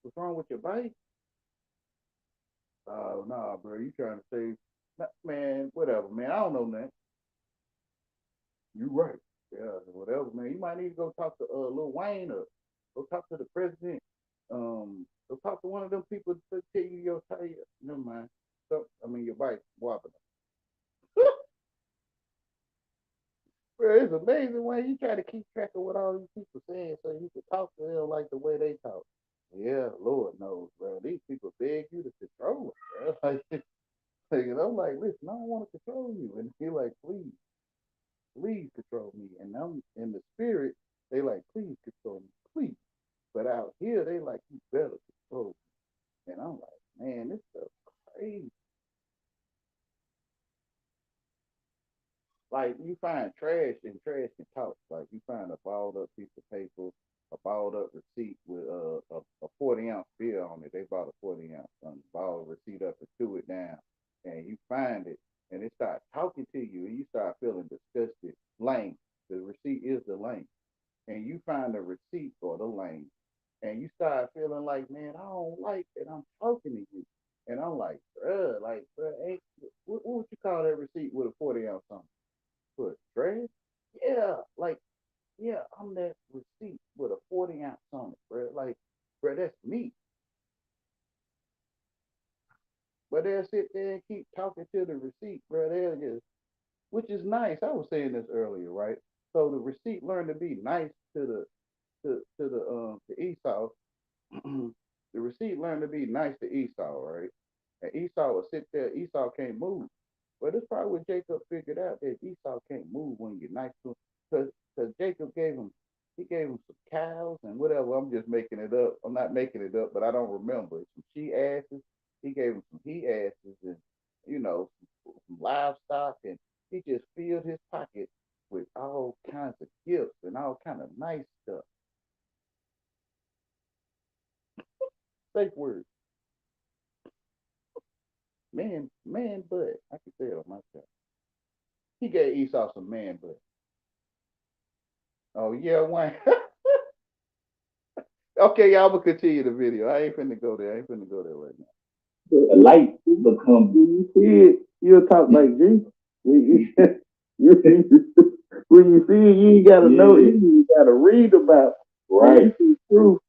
A: what's wrong with your bike? Oh, nah, bro, you trying to say, nah, man, whatever, man. I don't know nothing. You right. Yeah, whatever, man. You might need to go talk to Lil Wayne or go talk to the president. Go talk to one of them people to tell you your tire. Never mind. So, I mean, your bike wobbling. Bro, it's amazing when you try to keep track of what all these people saying so you can talk to them like the way they talk. Yeah, Lord knows, bro. These people beg you to control them, bro. And I'm like, listen, I don't want to control you. And he like, please control me. And I'm in the spirit, they like, please control me, please. But out here, they like, you better control me. And I'm like, man, this stuff crazy. Like you find trash and trash can talk. Like you find a balled up piece of paper, a balled up receipt with a 40-ounce beer on it. They bought a 40-ounce, balled receipt up and threw it down, and you find it, and it starts talking to you, and you start feeling disgusted. Lame. The receipt is the lame, and you find the receipt or the lame, and you start feeling like, man, I don't like that I'm talking to you, and I'm like, bruh, ain't what would you call that receipt with a 40-ounce on? Put trash? Yeah, like, yeah, I'm that receipt with a 40-ounce on it, bro. Like, bro, that's me. But they'll sit there and keep talking to the receipt, bro. They'll just, which is nice. I was saying this earlier, right? So the receipt learned to be nice to Esau. The receipt learned to be nice to Esau, right? And Esau will sit there. Esau can't move. But it's probably what Jacob figured out that Esau can't move when you're nice to him, because Jacob gave him some cows and whatever. I'm just making it up. I'm not making it up, but I don't remember. Some she asses. He gave him some he asses and some livestock, and he just filled his pocket with all kinds of gifts and all kind of nice stuff. Safe word. Man butt. I can say it on myself. He gave Esau some man butt. Oh yeah, Wayne. Okay, y'all will continue the video. I ain't finna go there. I ain't finna go there right now.
G: the light becomes.
F: When you see it, you'll talk like Jesus. When when you see it, you ain't gotta know it. You gotta read about it. When
G: Right.
F: you see truth,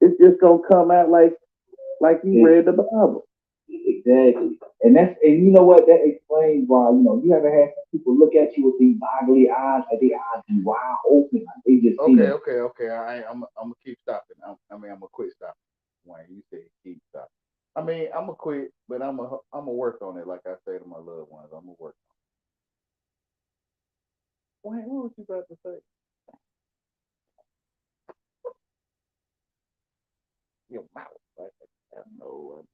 F: it's just gonna come out like you read the Bible.
G: Exactly. And you know what? That explains why, you ever had some people look at you with these goggly eyes, like their eyes be wide open, like they just see them.
A: Okay. I'm gonna keep stopping. I'm gonna quit stopping. Wayne, you said keep stopping. I mean, I'm gonna quit, but I'm gonna work on it. Like I say to my loved ones, I'm gonna work on it. Wayne, what was you about to say? Your mouth. Right? I know.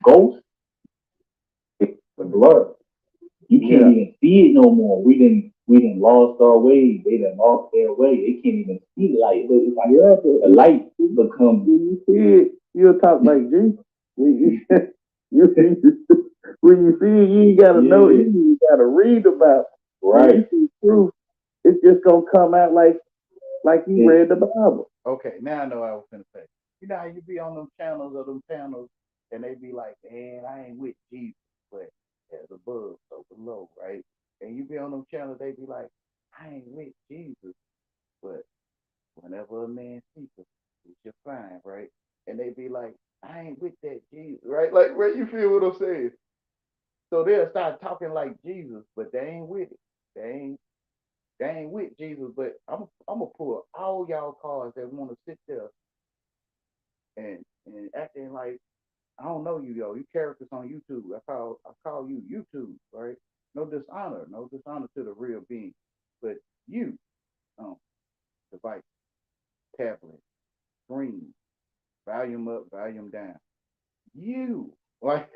G: Ghosts, the blur. You can't even see it no more. We didn't lost our way. They done lost their way. They can't even see the light. It's like the light becomes.
F: When you see it, you'll talk like Jesus. When when you see it, you ain't gotta know it. You gotta read about it.
G: Right.
F: When you see truth, it's just gonna come out like you read the Bible.
A: Okay, now I know what I was gonna say. You know how you be on them channels, and they be like, man, I ain't with Jesus, but there's above, so below, right? And you be on them channels, they be like, I ain't with Jesus, but whenever a man seeks us, he shall find, right? And they be like, I ain't with that Jesus, right? Like, where you feel what I'm saying? So they'll start talking like Jesus, but they ain't with it. They ain't with Jesus, but I'm gonna pull all y'all cards that want to sit there and acting like
F: I don't know you, yo. You characters on YouTube. I call you YouTube, right? No dishonor to the real being. But you, um, device, tablet, screen, volume up, volume down. You like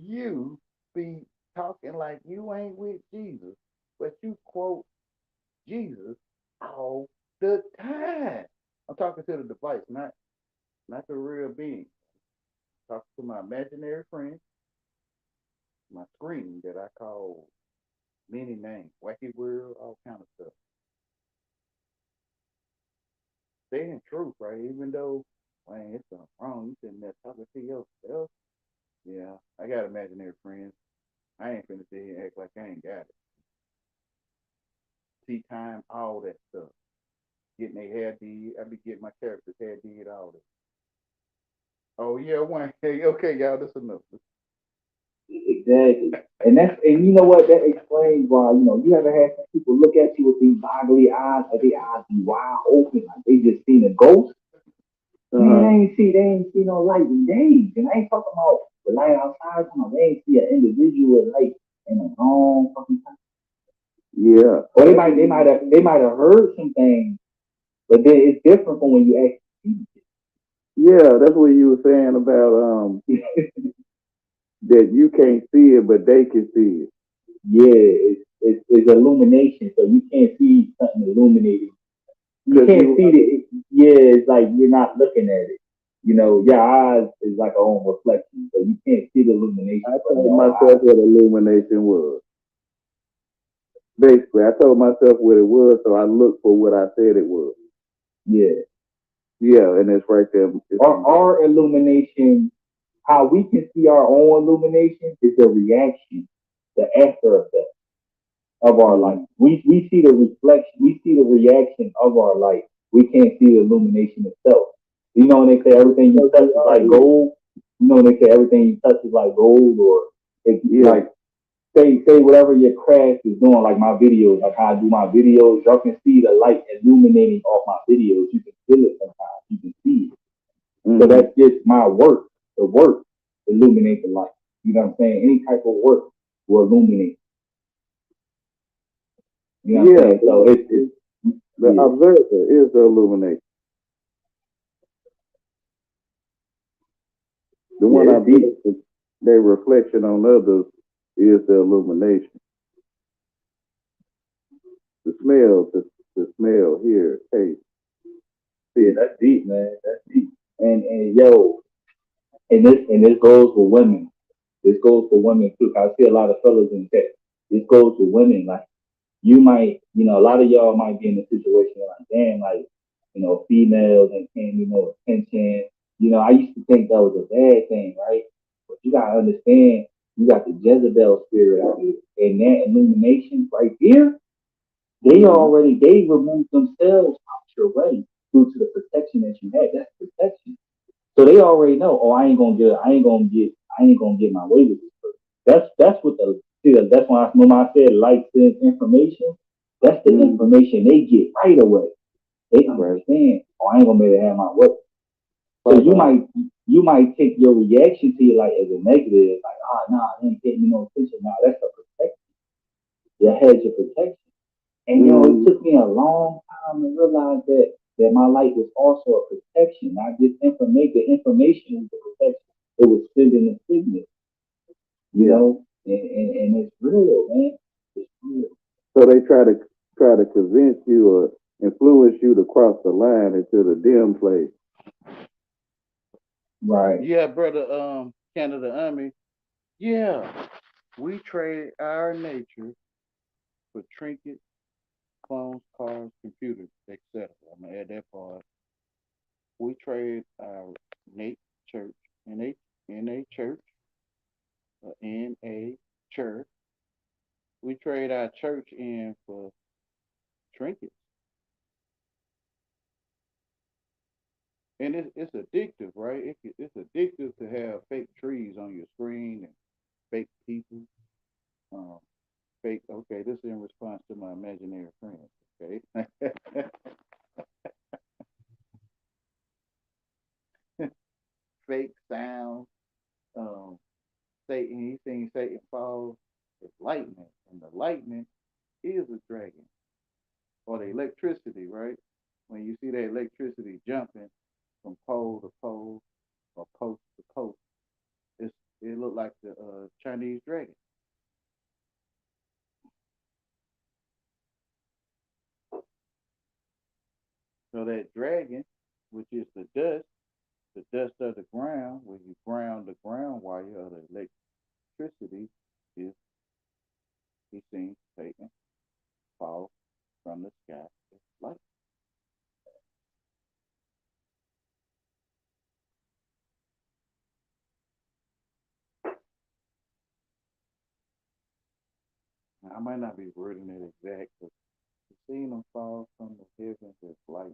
F: you be talking like you ain't with Jesus, but you quote Jesus all the time. I'm talking to the device, not the real being. I'm talking to my imaginary friend, my screen that I call many names, wacky world, all kind of stuff. Saying truth, right? Even though, man, it's something wrong. You sitting there talking to yourself. Yeah, I got imaginary friends. I ain't finna sit here and act like I ain't got it. Tea time, all that stuff. Getting their hair did. I be getting my characters hair did, all that. Oh yeah, one. Hey, okay, y'all, that's enough.
G: Exactly. And you know what? That explains why, you ever had some people look at you with these boggly eyes, like their eyes be wide open, like they just seen a ghost. Man, they ain't see no light in days. And I ain't talking about the light outside, they ain't see an individual light in a long fucking time.
F: Yeah.
G: Or they might have heard some things, but then it's different from when you actually see
F: Yeah, that's what you were saying about
G: it.
F: that you can't see it, but they can see it.
G: Yeah, it's illumination, so you can't see something illuminated. You
F: 'Cause
G: can't see it. Yeah, it's like you're not looking at it. Your eyes is like a own reflection, so you can't see the illumination.
F: I told myself what illumination was. Basically, I told myself what it was, so I looked for what I said it was.
G: Yeah.
F: Yeah, and it's right there.
G: Our illumination, how we can see our own illumination is the reaction, the after effect of our light. We see the reflection, we see the reaction of our light. We can't see the illumination itself. You know when they say everything you touch is like gold? You know when they say everything you touch is like gold, or like say whatever your craft is doing, like my videos, like how I do my videos, y'all can see the light illuminating off my videos. You can feel it sometimes. You can see it. So that's just my work. The work illuminate the light. You know what I'm saying? Any type of work will illuminate. You know what I'm saying? So it's
F: the observer is the illumination. The one I beat, their reflection on others is the illumination. The smell, hear, taste.
G: yeah, that's deep, man. That's deep. And yo, and this goes for women. This goes for women too. 'Cause I see a lot of fellas in tech. This goes for women. Like you might, a lot of y'all might be in a situation like, damn, like, females and paying me more attention. I used to think that was a bad thing, right? But you gotta understand, you got the Jezebel spirit out here, and that illumination right here, they removed themselves out your way due to the protection that you had. That's protection. So they already know, oh, I ain't gonna get my way with this person. That's what that's why when I said light sends information, that's the information they get right away. They understand, oh, I ain't gonna be able to have my way. So you might take your reaction to your light as a negative, like, nah, they ain't getting me no attention. Nah, that's a protection. Your hedge of protection. And it took me a long time to realize that my light was also a protection, not just information. The information was a protection. It was sending a signal, and it's real, man. It's real.
F: So they try to convince you or influence you to cross the line into the dim place.
G: Right.
F: Yeah, brother, Canada Army. Yeah, we trade our nature for trinkets, clones, cars, computers, etc. I'm gonna add that part. We trade our Nate church in a church in a church. We trade our church in for trinkets, and it's addictive, right? It's addictive to have fake trees on your screen and fake people. Um, Fake. Okay, this is in response to my imaginary friend. Okay. Fake sound. Um, Satan, he seen Satan fall with lightning, and the lightning is a dragon, or the electricity, right? When you see that electricity jumping from pole to pole or post to post, it looked like the Chinese dragon. So that dragon, which is the dust of the ground, when you ground the ground wire of the electricity, is he seen Satan fall from the sky with light. Now, I might not be wording it exact, but you seen him fall from the heavens with light,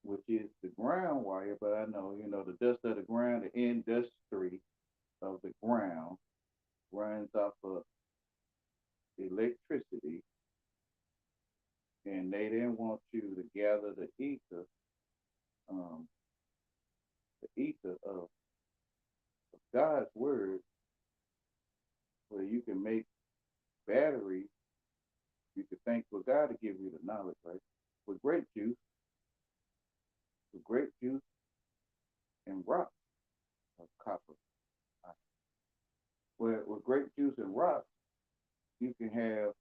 F: which is the ground wire. But I know, the dust of the ground, the industry of the ground runs off of electricity, and they didn't want you to gather um, the ether of God's word, where you can make batteries. You could thank for God to give you the knowledge, right? With grape juice and rock of copper. With grape juice and rock, you can have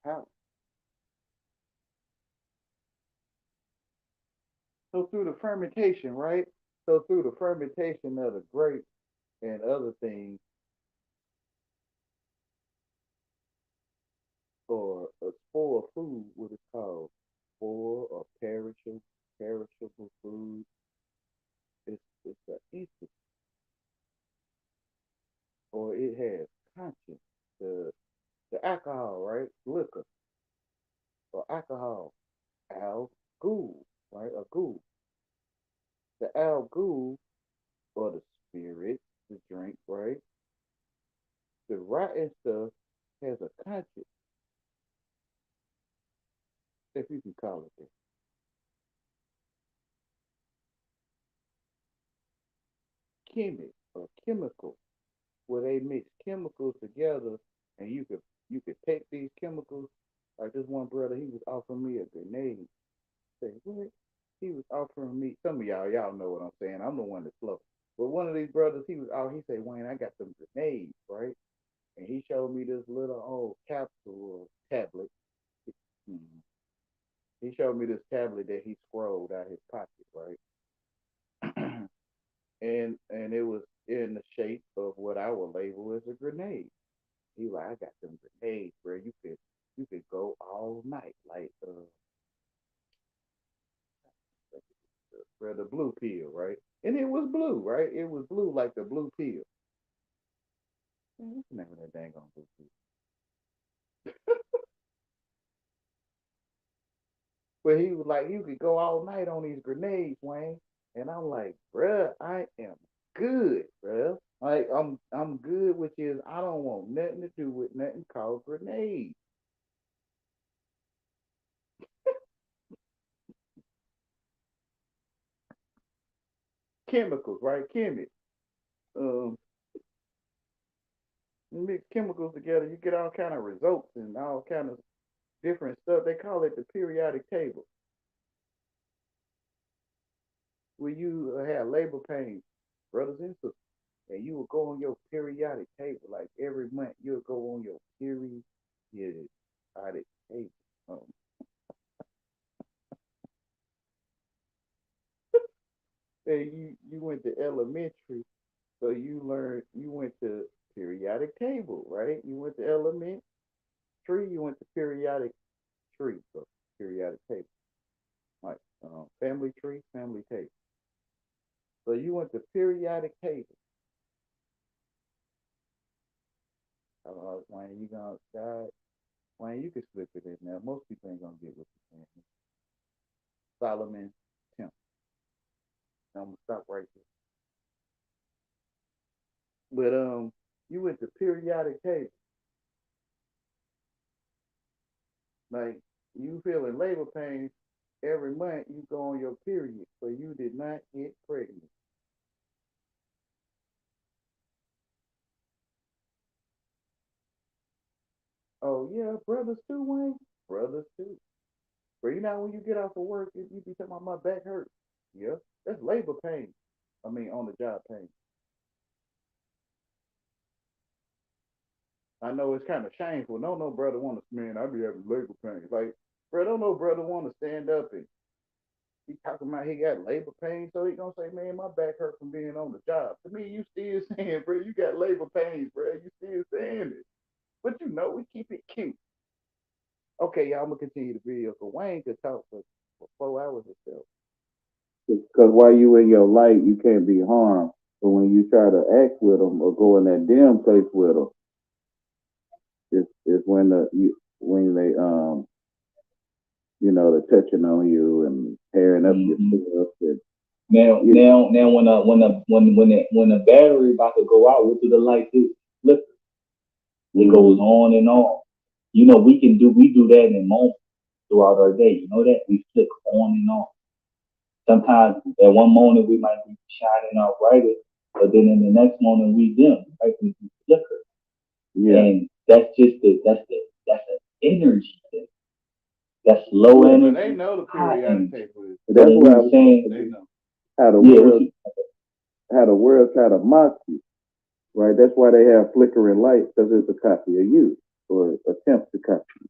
F: power. So through the fermentation, right? So through the fermentation of the grape and other things, or a spoiled food, what it's called, spoiled or perishable food. It's an ether, or it has conscience. The alcohol, right? Liquor or alcohol, al ghoul, right? A ghoul. The al ghoul or the spirit, the drink, right? The rotten stuff has a conscience, if you can call it that. Chemic or chemical, where they mix chemicals together, and you could take these chemicals. Like this one brother, he was offering me a grenade. Say what? He was offering me. Some of y'all know what I'm saying. I'm the one that's slow. But one of these brothers, he was out. He said, Wayne, I got some grenades, right? And he showed me this little old capsule or tablet. Mhm. He showed me this tablet that he scrolled out his pocket, right? and it was in the shape of what I would label as a grenade. He like, I got them grenades, bro. You could go all night, like bro, the blue pill, right? And it was blue, right? It was blue like the blue pill. Man, what's the name of that dang on blue pill? But he was like, you could go all night on these grenades, Wayne. And I'm like, bruh, I am good, bruh. Like I'm good, which is I don't want nothing to do with nothing called grenades. Chemicals, right? Chemics. Um, you mix chemicals together, you get all kind of results and all kind of different stuff. They call it the periodic table. Where you have labor pains, brothers and sisters, and you will go on your periodic table. Like every month, you'll go on your periodic table. Um, and you went to elementary, so you went to periodic table, right? You went to elementary, you went to periodic tree, so periodic table, like family tree, family table. So you went to periodic table. Wayne, you gonna die? Wayne, you can slip it in there. Most people ain't gonna get what you're saying. Solomon Temple. I'm gonna stop right there. But you went to periodic table. Like you feeling labor pains every month, you go on your period, so you did not get pregnant. Oh yeah, brothers too, Wayne. Brothers too. But you know when you get off of work, you be talking about my back hurt. Yeah, that's labor pain. I mean, on the job pain. I know it's kind of shameful. No brother want to, man, I be having labor pain. Like, bro, don't no brother want to stand up and he talking about he got labor pain, so he gonna say, man, my back hurt from being on the job. To me, you still saying, bro, you got labor pains, bro. You still saying it. But you know, we keep it cute. Okay, y'all, I'm gonna continue the video. So Wayne could talk for 4 hours or so.
A: Because while you in your light, you can't be harmed. But when you try to act with them or go in that dim place with them, it's when when they they're touching on you and tearing up your stuff. And,
G: Now, when the battery about to go out, what do the light do? Look, it goes on and on. You know, we do that in moments throughout our day. You know that we flick on and on. Sometimes at one moment we might be shining out brighter, but then in the next moment we dim, right? We flicker,
A: yeah,
G: and that's the energy thing. That's low
F: But
G: energy.
F: they know the
G: high
F: periodic
G: energy.
F: table is.
A: that's
G: What
A: what I
G: I'm
A: was
G: saying.
F: They know.
A: how the
G: Yeah,
A: world try to mock you, right? That's why they have flickering light because it's a copy of you or attempt to copy you.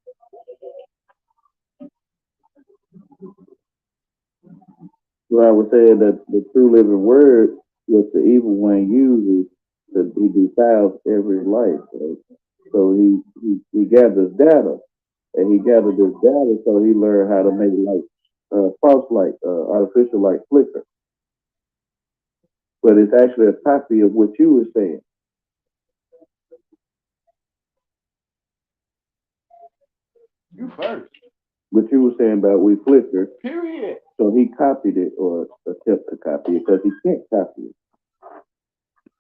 A: So I was saying that the true living word, what the evil one uses, that he defiles every life. Right? So he gathers data, and he gathered this data so he learned how to make light, false light, artificial light flicker. But it's actually a copy of what you were saying.
F: You first.
A: What you were saying about we flicker.
F: Period.
A: So he copied it or attempt to copy it because he can't copy it.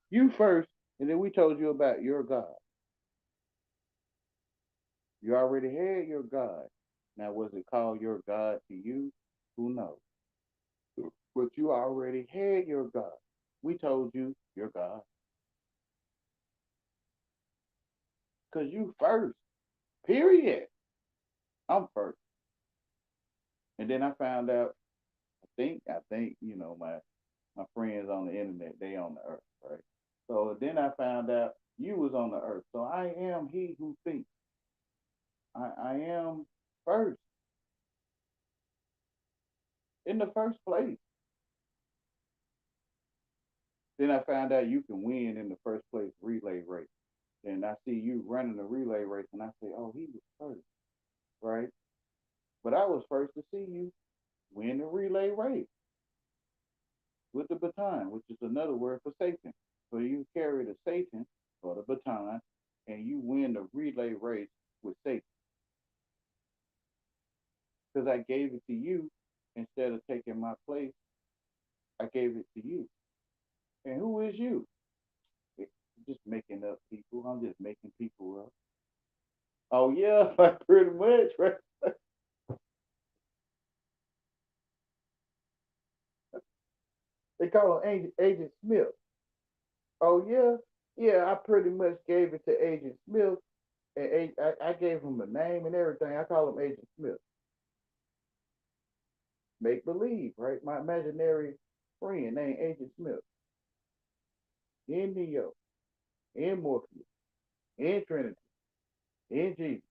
F: You first, and then we told you about your God. You already had your God. Now, was it called your God to you? Who knows? But you already had your God. We told you your God. Because you first. Period. I'm first. And then I found out, I think, my friends on the internet, they on the earth, right? So then I found out you was on the earth. So I am he who thinks. I am first. In the first place. Then I found out you can win in the first place relay race. And I see you running the relay race and I say, oh, he was first, right? But I was first to see you win the relay race with the baton, which is another word for Satan. So you carry the Satan or the baton and you win the relay race with Satan. Because I gave it to you instead of taking my place, I gave it to you. And who is you? It's just making up people. I'm just making people up. Oh yeah, like pretty much, right? They call him Agent Smith. Oh yeah, yeah. I pretty much gave it to Agent Smith, and I gave him a name and everything. I call him Agent Smith. Make believe, right? My imaginary friend named Agent Smith. In Neo, in Morpheus, in Trinity, in Jesus.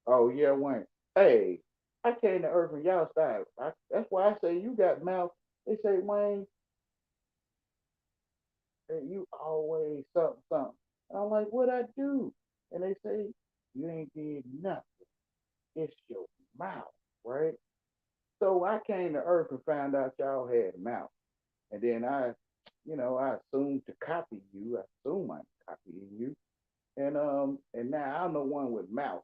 F: Oh yeah, Wayne. Hey, I came to Earth and y'all style. That's why I say you got mouth. They say Wayne, you always something something. And I'm like, what I do? And they say you ain't did nothing. It's your mouth, right? So I came to Earth and found out y'all had a mouth. And then I assumed to copy you. I assume I'm copying you. And now I'm the one with mouth.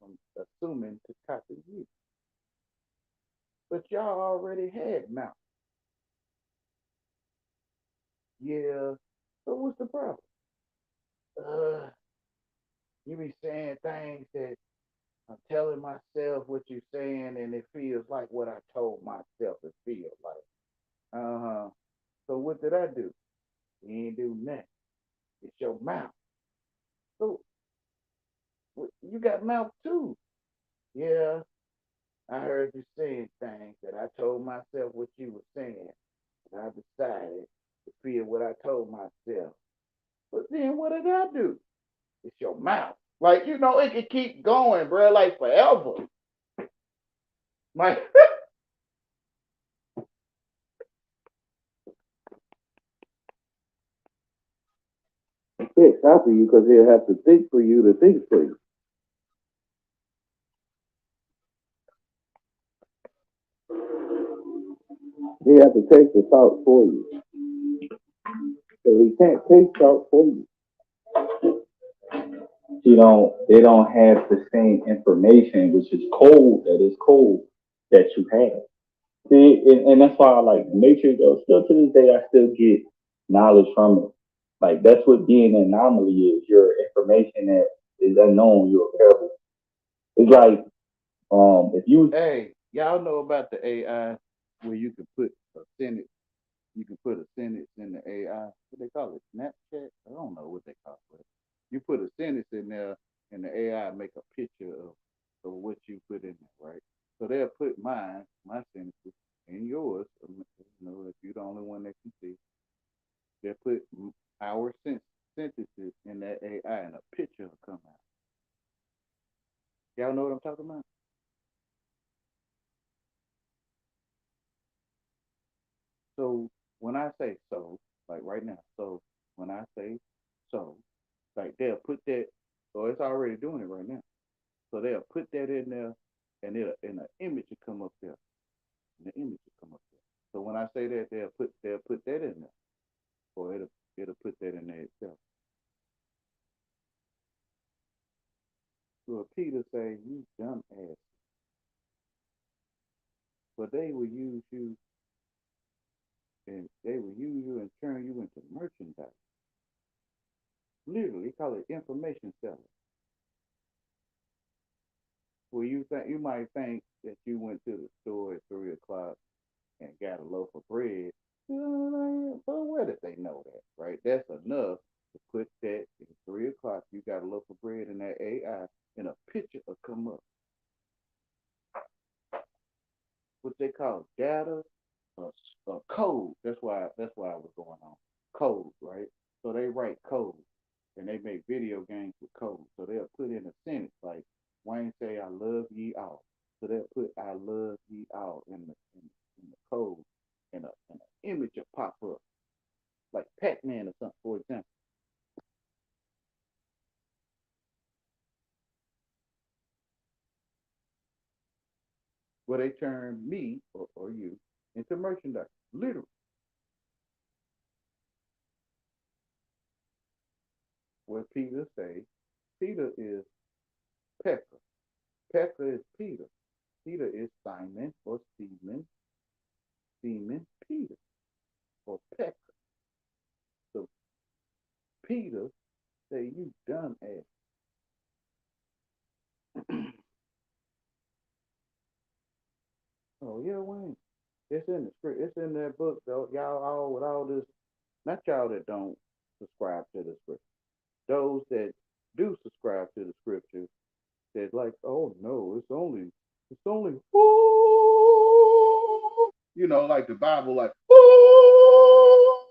F: I'm assuming to copy you. but y'all already had mouth. Yeah. So what's the problem? You be saying things that I'm telling myself what you're saying, and it feels like what I told myself it feels like. So what did I do? You ain't do nothing. It's your mouth. So you got mouth too. Yeah, I heard you saying things that I told myself what you were saying. And I decided to feel what I told myself. But then what did I do? It's your mouth. Like, it can keep going, bro, like forever. Like,
A: He can't copy you because he'll have to think for you to think for you. He have to take the thought for you. So he can't take thought for you.
G: They don't have the same information, which is cold, that you have. See, and that's why I like Matrix, though. Still to this day, I still get knowledge from it. Like, that's what being an anomaly is. Your information that is unknown, you're parable. It's like, if you,
F: hey, y'all know about the AI where you can put a sentence, in the AI. What they call it? Snapchat? I don't know what they call it. You put a sentence in there, and the AI make a picture of what you put in there, right? So they'll put my sentences, and yours. If you're the only one that can see, they'll put our sentences in that AI, and a picture will come out. Y'all know what I'm talking about? So when I say so, like right now, so when I say so, like they'll put that, or it's already doing it right now. So they'll put that in there, and an image will come up there. And the image will come up there. So when I say that, they'll put that in there, or it'll put that in there itself. So if Peter say, "You dumb ass," but they will use you, and turn you into merchandise. Literally, call it information selling. Well, you might think that you went to the store at 3 o'clock and got a loaf of bread. But where did they know that, right? That's enough to put that at 3 o'clock. You got a loaf of bread in that AI, and a picture will come up. What they call data, code. That's why I was going on code, right? So they write code, and they make video games with code. So they'll put in a sentence like Wayne say, "I love ye all." So they'll put "I love ye all" in the code, and an image will pop up like Pac-Man or something, for example. Where they turn me or you into merchandise, literally. Where Peter say, Peter is Pecker. Pecker is Peter. Peter is Simon or Stephen. Stephen Peter or Pecker. So Peter say, "You dumb ass." Oh yeah, Wayne. It's in the script. It's in that book, though. Y'all all with all this. Not y'all that don't subscribe to the script. Those that do subscribe to the scriptures, that like, "Oh no, it's only ooh," like the Bible, like ooh.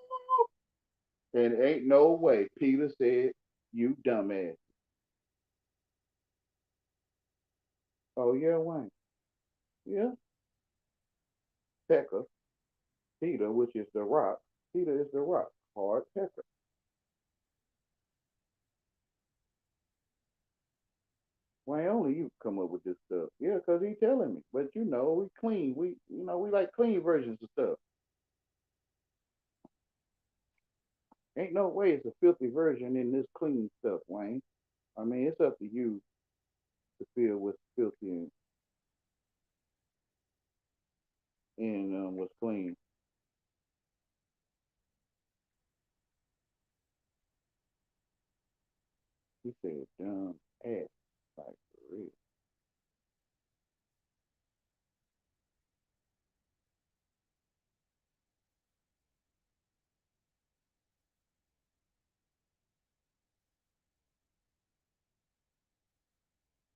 F: And ain't no way. Peter said, "You dumbass." Oh yeah, Wayne. Yeah. Pecker. Peter, which is the rock. Peter is the rock. Hard Pecker. Why only you come up with this stuff? Yeah, because he telling me. But we clean. We like clean versions of stuff. Ain't no way it's a filthy version in this clean stuff, Wayne. I mean, it's up to you to feel what's filthy and was clean. He said, dumb ass, like for real.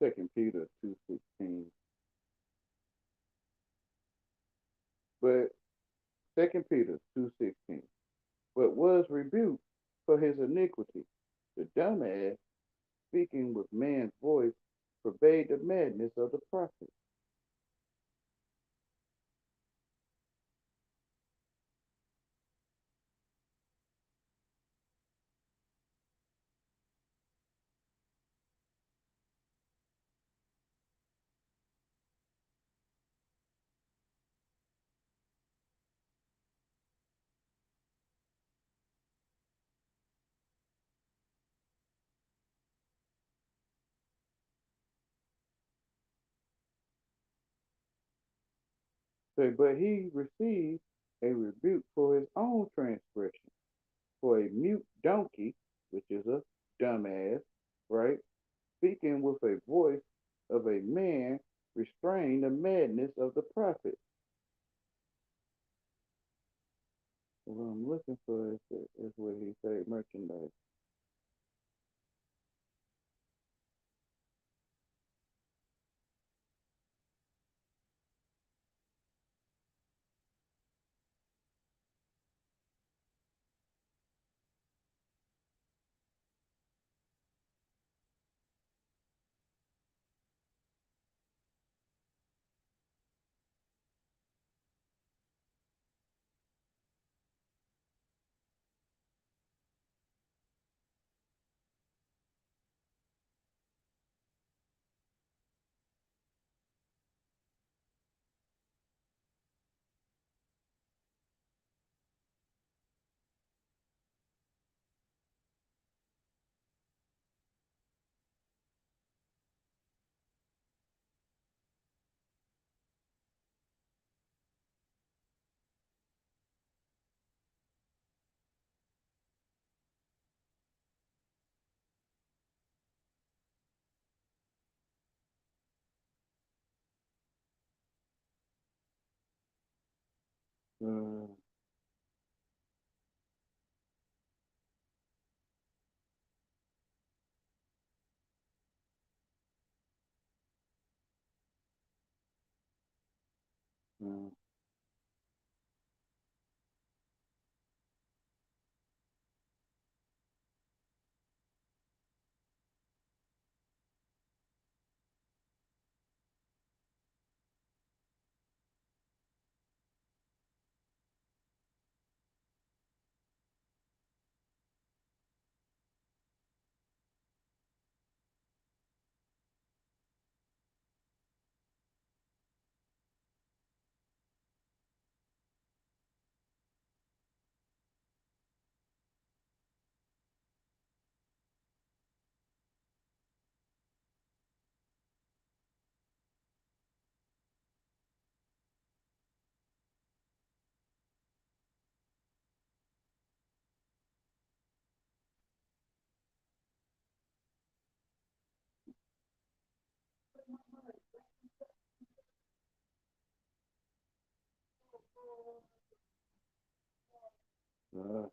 F: Second Peter 2:16. But Second Peter 2:16. But was rebuked for his iniquity. The dumbass, speaking with man's voice, forbade the madness of the prophet. So, but he received a rebuke for his own transgression. For a mute donkey, which is a dumbass, right? Speaking with a voice of a man, restrain the madness of the prophet. What I'm looking for is what he said, merchandise. Uh, uh, uh,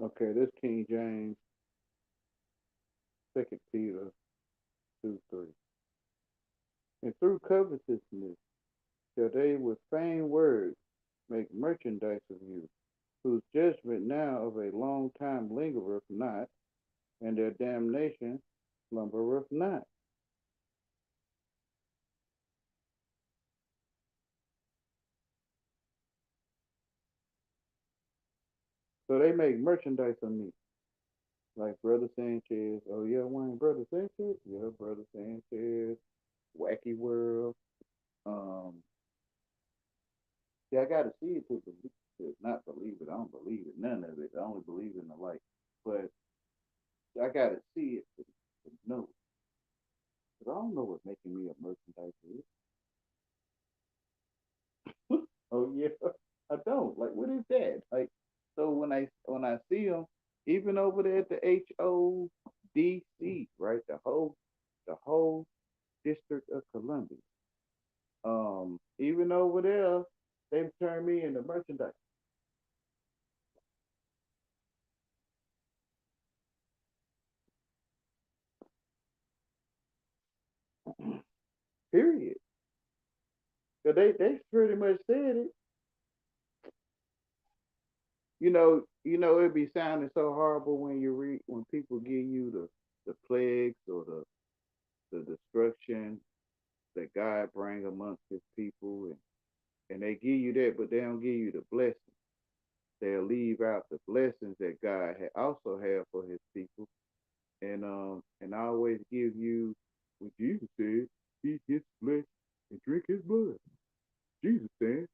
F: Okay, this King James, 2 Peter 2:3. And through covetousness shall they with vain words make merchandise of you, whose judgment now of a long time lingereth not, and their damnation slumbereth not. So they make merchandise of me. Like Brother Sanchez. Oh yeah, Wayne, Brother Sanchez? Yeah, Brother Sanchez. Wacky World. Um, yeah, I gotta see it to believe to not believe it. I don't believe it. None of it. I only believe in the light. But I gotta see it to know. Because I don't know what making me a merchandise is. Oh yeah. I don't. Like what is that? Like so when I see them, even over there at the HODC, right? The whole District of Columbia. Even over there, they've turned me into merchandise. Period. So they pretty much said it. It'd be sounding so horrible when you read when people give you the plagues or the destruction that God bring amongst his people and they give you that, but they don't give you the blessing. They'll leave out the blessings that God also have for his people. And I always give you what Jesus said, eat his flesh and drink his blood. Jesus said,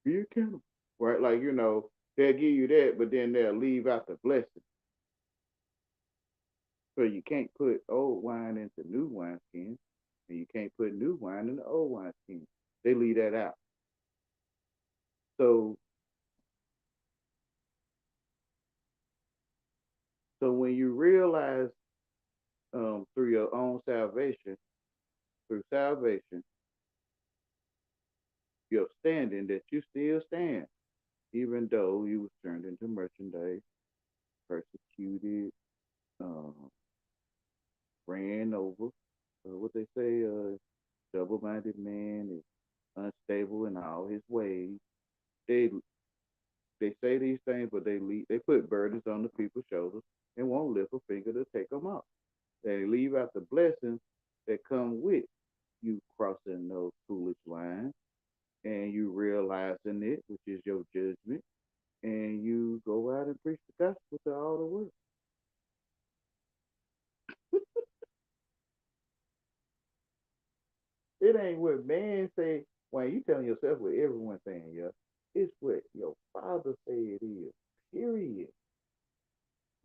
F: be accountable. Right? Like, they'll give you that, but then they'll leave out the blessing. So you can't put old wine into new wineskins, and you can't put new wine into old wineskins. They leave that out. So when you realize through your own salvation, through salvation, you're standing that you still stand, even though you was turned into merchandise, persecuted, um, ran over. What they say, double-minded man is unstable in all his ways. They they say these things, but they put burdens on the people's shoulders and won't lift a finger to take them off. They leave out the blessings that come with you crossing those foolish lines and you realizing it, which is your judgment, and you go out and preach the gospel to all the world. It ain't what man say. When you telling yourself what everyone saying, yeah, it's what your father say it is. Period.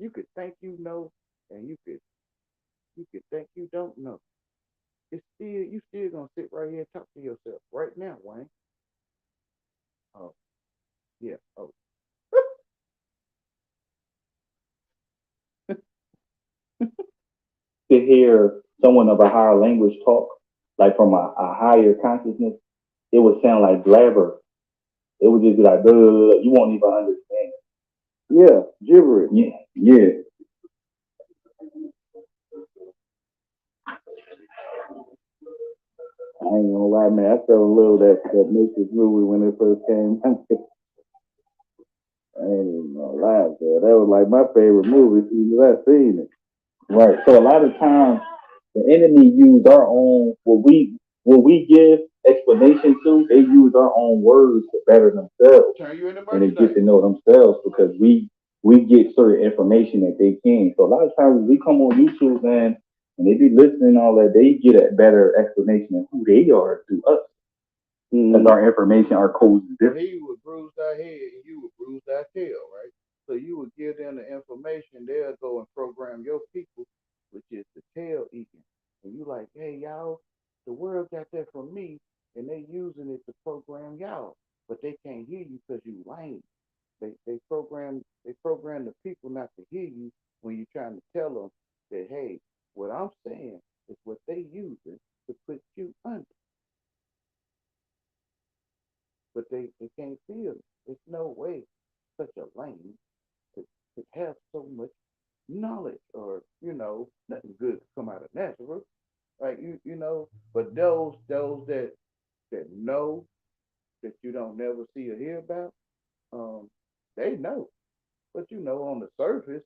F: You could think you know, and you could think you don't know. It's still you still gonna sit right here and talk to yourself right now, Wayne. Oh yeah. Oh
G: To hear someone of a higher language talk, like from a higher consciousness, it would sound like blabber. It would just be like, blah, blah, blah. You won't even understand.
F: yeah, gibberish.
G: Yeah, yeah.
F: I ain't gonna lie, man. I fell in love with that Matrix movie when it first came out. I ain't even gonna lie, bro. That was like my favorite movie as soon as I seen it.
G: Right. So a lot of times the enemy use our own what we give explanation to, they use our own words to better themselves
F: Turn you into
G: and to get
F: merchandise.
G: to know themselves because we get certain information that they can't. So a lot of times when we come on YouTube, man, and they be listening and all that, they get a better explanation of who they are through us. Because our information, our codes is different.
F: He would bruise thy head and you would bruise thy tail, right? So you would give them the information, they'll go and program your people, which is the tail eating. And you like, hey y'all, the world got that from me and they using it to program y'all. But they can't hear you because you lame. They program the people not to hear you when you're trying to tell them that hey, what I'm saying is what they using to put you under. But they can't feel it. There's no way such a lame could to have so much knowledge, or nothing good to come out of natural, right? But those that know, that you don't never see or hear about, um, they know. But on the surface,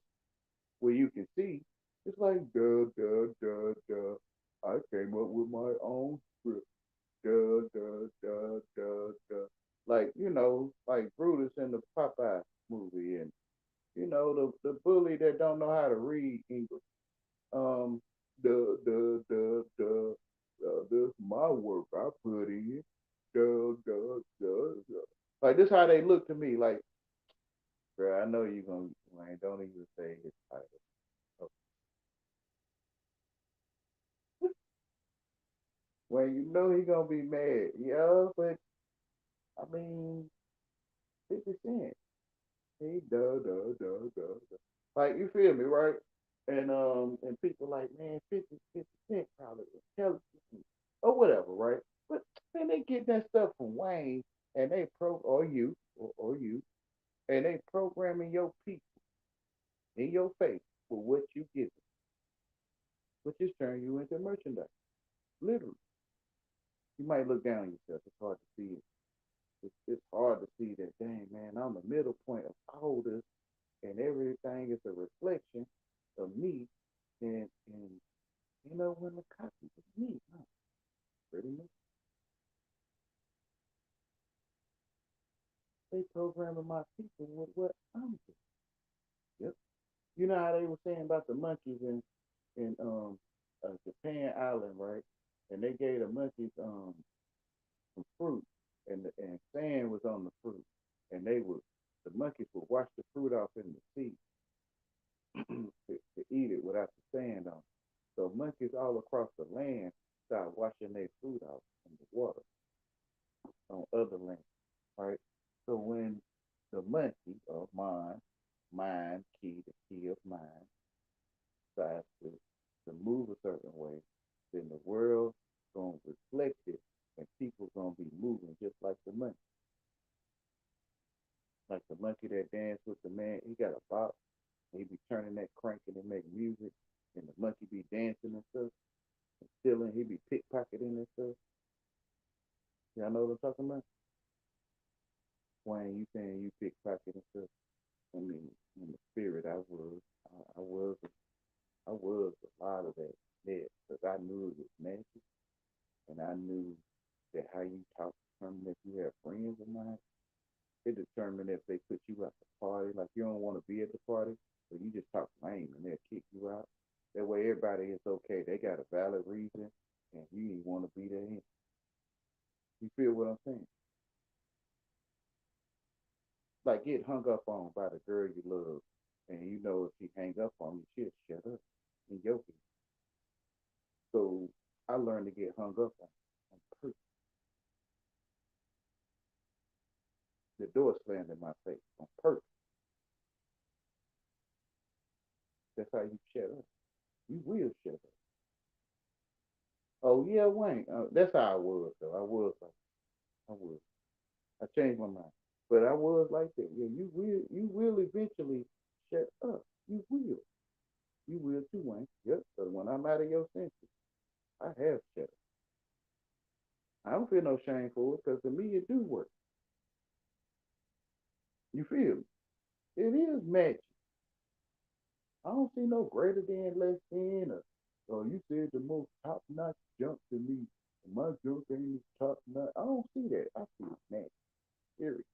F: where you can see, it's like duh duh duh duh. I came up with my own script. Duh duh duh duh duh. Like like Brutus in the Popeye movie, and the bully that don't know how to read English. Um, this my work I put in. Duh duh duh duh. Like this, how they look to me. Like, bro, I know you gonna, man. Don't even say his title. When he gonna be mad, but I mean, 50 Cent, he duh. Like, you feel me, right? And people like, man, 50 Cent probably intelligent or whatever, right? But then they get that stuff from Wayne, and they or you, and they programming your people in your face for what you give them, which is turn you into merchandise, literally. You might look down on yourself. It's hard to see it. It's hard to see that, dang, man, I'm the middle point of all this, and everything is a reflection of me. And when the copy was me, huh? Pretty much. They programming my people with what I'm doing. Yep. You know how they were saying about the monkeys in Japan Island, right? And they gave the monkeys some fruit, and sand was on the fruit, and the monkeys would wash the fruit off in the sea to eat it without the sand on it. So monkeys all across the land start washing their fruit off in the water on other land, right? So when the monkey of mind, key, the key of mind, decides to move a certain way, then the world gonna reflect it, and people gonna be moving just like the monkey. Like the monkey that danced with the man, he got a box, and he be turning that crank and it make music, and the monkey be dancing and stuff, and stealing, he be pickpocketing and stuff. Y'all know what I'm talking about? Wayne, you saying you pickpocket and stuff? I mean, in the spirit, I was a lot of that, because I knew it was magic, and I knew that how you talk determined if you have friends or not. It determined if they put you at the party, like you don't want to be at the party, so you just talk lame and they'll kick you out. That way everybody is okay. They got a valid reason, and you didn't want to be there. You feel what I'm saying? Like, get hung up on by the girl you love, and if she hang up on you, she'll shut up in your face. So I learned to get hung up on purpose. The door slammed in my face on purpose. That's how you shut up. You will shut up. Oh yeah, Wayne. That's how I was though. I was. I changed my mind, but I was like that. Yeah, you will eventually shut up. You will. You will too, Wayne. Yep. Because when I'm out of your senses, I have shut up. I don't feel no shame for it, because to me it do work. You feel me? It is magic. I don't see no greater than, less than, or you said the most top notch jump to me. My jump ain't top notch. I don't see that. I see it magic. Period.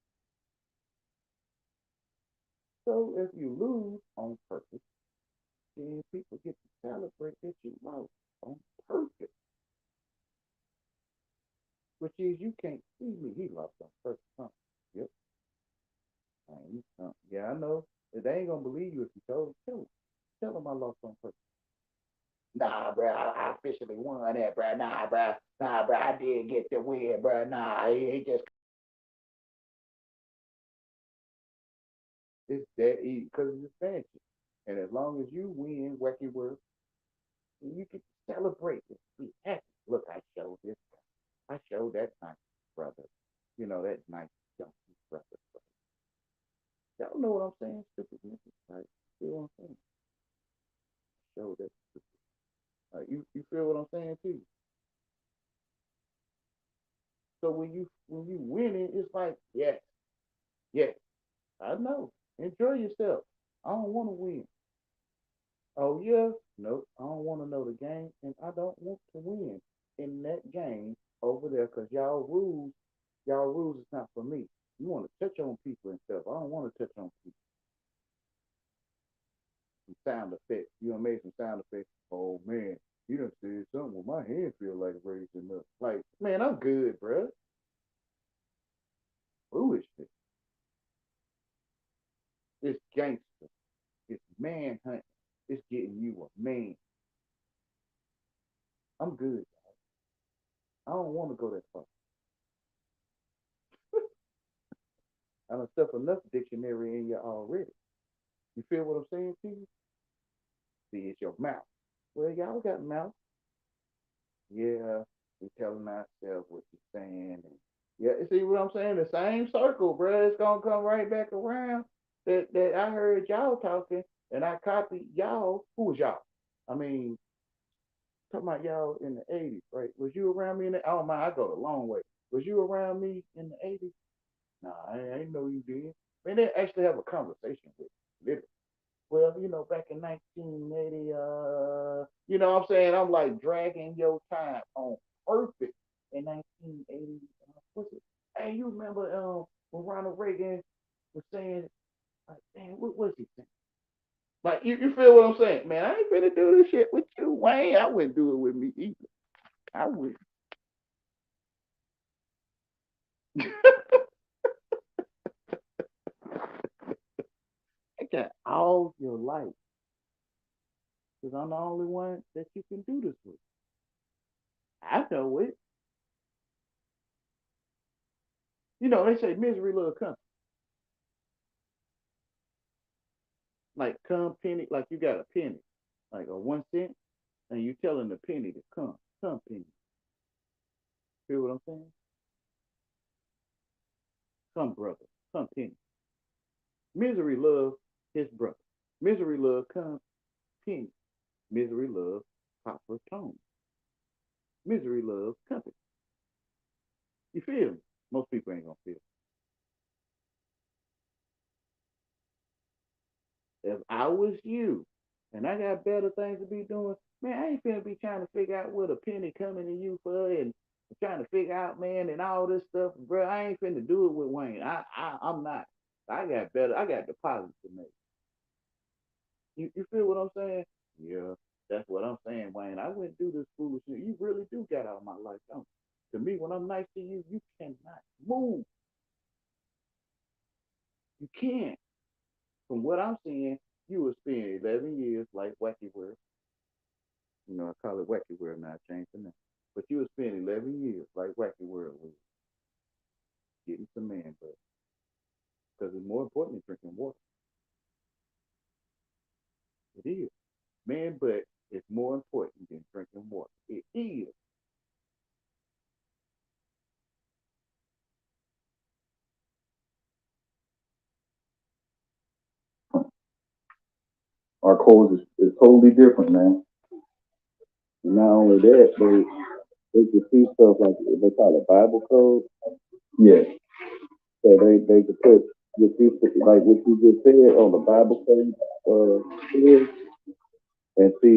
F: So if you lose on purpose, then people get to celebrate that you lost on purpose. Which is, you can't see me. He lost on purpose. Huh? Yep. Yeah, I know. They ain't gonna believe you if you told them. Tell them I lost on purpose. Nah, bro, I officially won that, bro. Nah, bro. Nah, bro, I did get the win, bro. Nah, he just, it's that easy because it's fancy. And as long as you win, wacky work, you can celebrate it. Be happy. Look, I showed this guy. I showed that nice brother. That nice junkie brother. Y'all know what I'm saying? Stupid niggas. Like, you feel what I'm saying? Show that. Like, you feel what I'm saying too? So when you winning, it's like, yes, yes, I know. Enjoy yourself. I don't want to win. Oh yeah, nope. I don't want to know the game, and I don't want to win in that game over there because y'all rules is not for me. You want to touch on people and stuff. I don't want to touch on people. Some sound effects. You done made some sound effects. Oh man, you done said something with my hand feel like raising up. Like, man, I'm good, bruh. Foolishness. It's gangster. It's manhunt. It's getting you a man. I'm good. I don't want to go that far. I done stuff enough dictionary in you already. You feel what I'm saying to you? See, it's your mouth. Well, y'all got mouth. Yeah, we telling ourselves what you're saying. And yeah, you see what I'm saying? The same circle, bro. It's gonna come right back around. That I heard y'all talking, and I copied y'all. Who was y'all? I mean, talking about y'all in the '80s, right? Was you around me in the? Oh my, I go a long way. Was you around me in the '80s? Nah, I ain't know you did. I mean, they actually have a conversation with you, literally. Well, back in 1980, you know what I'm saying? I'm like dragging your time on purpose in 1980. What's it? Hey, you remember when Ronald Reagan was saying, like, man, what was he saying? Like, you feel what I'm saying? Man, I ain't finna do this shit with you, Wayne. I wouldn't do it with me either. I would. I got all your life. Because I'm the only one that you can do this with. I know it. They say misery love company. Like come penny, like you got a penny, like a 1 cent, and you telling the penny to come penny. Feel what I'm saying? Come brother, come penny. Misery love his brother. Misery love come penny. Misery love Papa Tone. Misery love company. You feel me? Most people ain't gonna feel it. If I was you, and I got better things to be doing, man, I ain't finna be trying to figure out what a penny coming to you for, and trying to figure out, man, and all this stuff, bro. I ain't finna do it with Wayne. I'm not. I got deposits to make. You feel what I'm saying? Yeah, that's what I'm saying, Wayne. I wouldn't do this foolishness. You really do get out of my life, don't you? To me, when I'm nice to you, you cannot move. You can't. From what I'm seeing, you will spend 11 years like Wacky World. I call it Wacky World now, I changed the name. But you will spend 11 years like Wacky World was getting some man butt. Because it's more important than drinking water. It is. Man butt is more important than drinking water. It is. Our code is totally different, man. And not only that, they can see stuff like they call it Bible code. Yeah. So they could put like what you just said on the Bible code and they see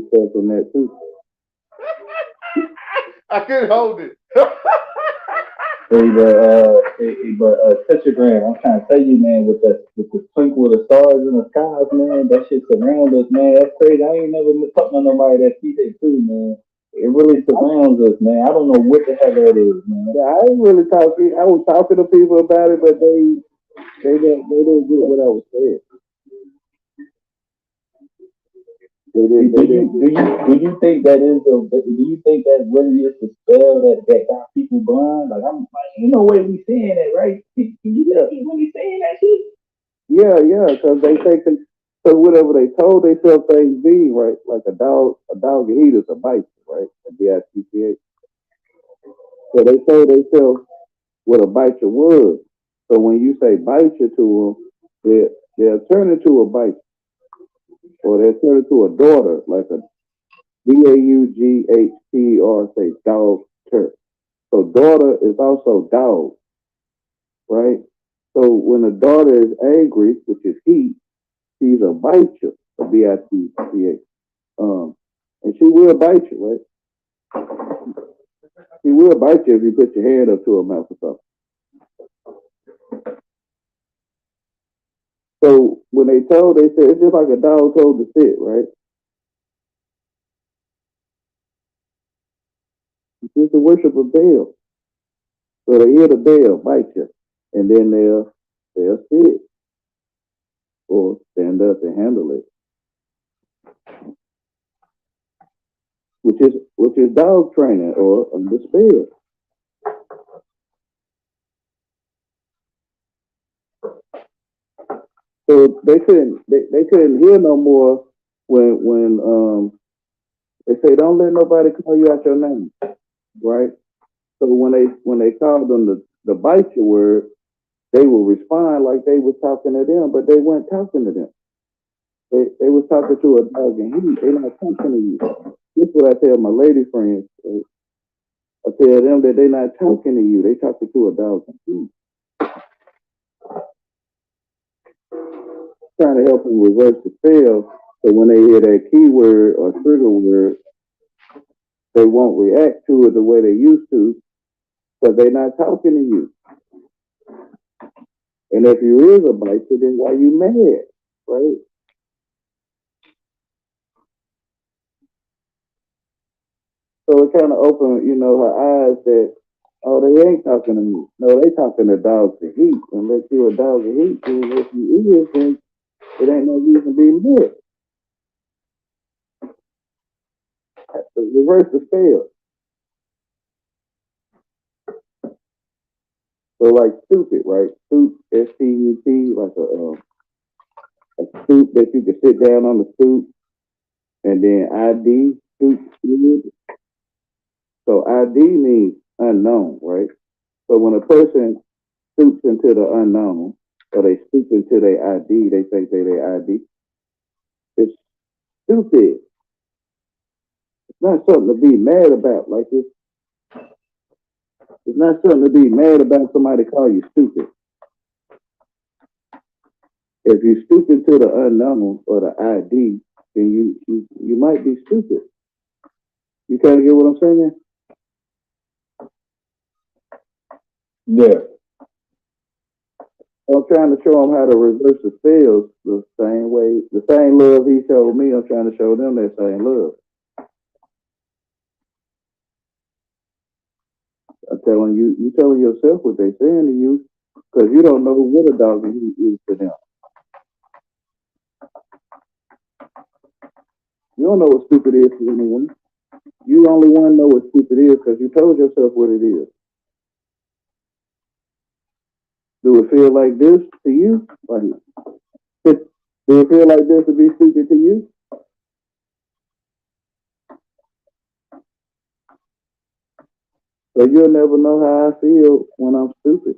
F: stuff in that too. I couldn't hold it.
G: But Tetragram, I'm trying to tell you, man, with the twinkle of the stars in the skies, man, that shit surrounds us, man. That's crazy. I ain't never talked to nobody that see that too, man. It really surrounds us, man. I don't know what the hell that is, man.
F: Yeah, I ain't really talking. I was talking to people about it, but they didn't get what I was saying.
G: Do you think that is do you think that really is the spell that got people blind? Like I'm like, ain't no way we saying that, right? Can you really saying that shit?
F: Yeah, because they think so whatever they told themselves things be, right? Like a dog eat is a bite, right? A BITCH. So they told themselves what a bite you was. So when you say bite you to them, they'll turn into a bike, or they'll turn into a daughter, like a Daughtr, say dog ter. So daughter is also dog, right? So when a daughter is angry, which is heat, she's a biter, a bitch. And she will bite you, right? She will bite you if you put your hand up to her mouth or something. So when they said it's just like a dog told to sit, right? It's just to worship a bell. So they hear the bell, bite you, and then they'll sit or stand up and handle it, which is dog training or the spell. So they couldn't hear no more when they say don't let nobody call you out your name, right? So when they called them the bite you word, they will respond like they was talking to them, but they weren't talking to them. They was talking to a dog in heat. They not talking to you. This is what I tell my lady friends. I tell them that they not talking to you. They talking to a dog in heat. Trying to help them reverse the spell. So when they hear that keyword or trigger word, they won't react to it the way they used to because they're not talking to you. And if you is a biter, then why you mad, right? So it kind of opened, her eyes that, oh, they ain't talking to me. No, they talking to dogs to heat. Unless you're a dog to heat, then if you is, then it ain't no reason to be mad. Reverse the spell. So like stupid, right? Stoop, S-T-U-T, like a stoop that you can sit down on the stoop. And then ID, stoop. So ID means unknown, right? So when a person stoops into the unknown, or they stoop into their ID, they think they their ID. It's stupid. It's not something to be mad about. Like it's not something to be mad about somebody call you stupid. If you stoop into the unknown or the ID, then you might be stupid. You kind of get what I'm saying?
G: Yeah.
F: I'm trying to show them how to reverse the spells the same way, the same love he showed me. I'm trying to show them that same love. I'm telling you telling yourself what they're saying to you because you don't know what a dog is to them. You don't know what stupid is to anyone. You only want to know what stupid is because you told yourself what it is. Do it feel like this to you? Like, do it feel like this to be stupid to you? So you'll never know how I feel when I'm stupid.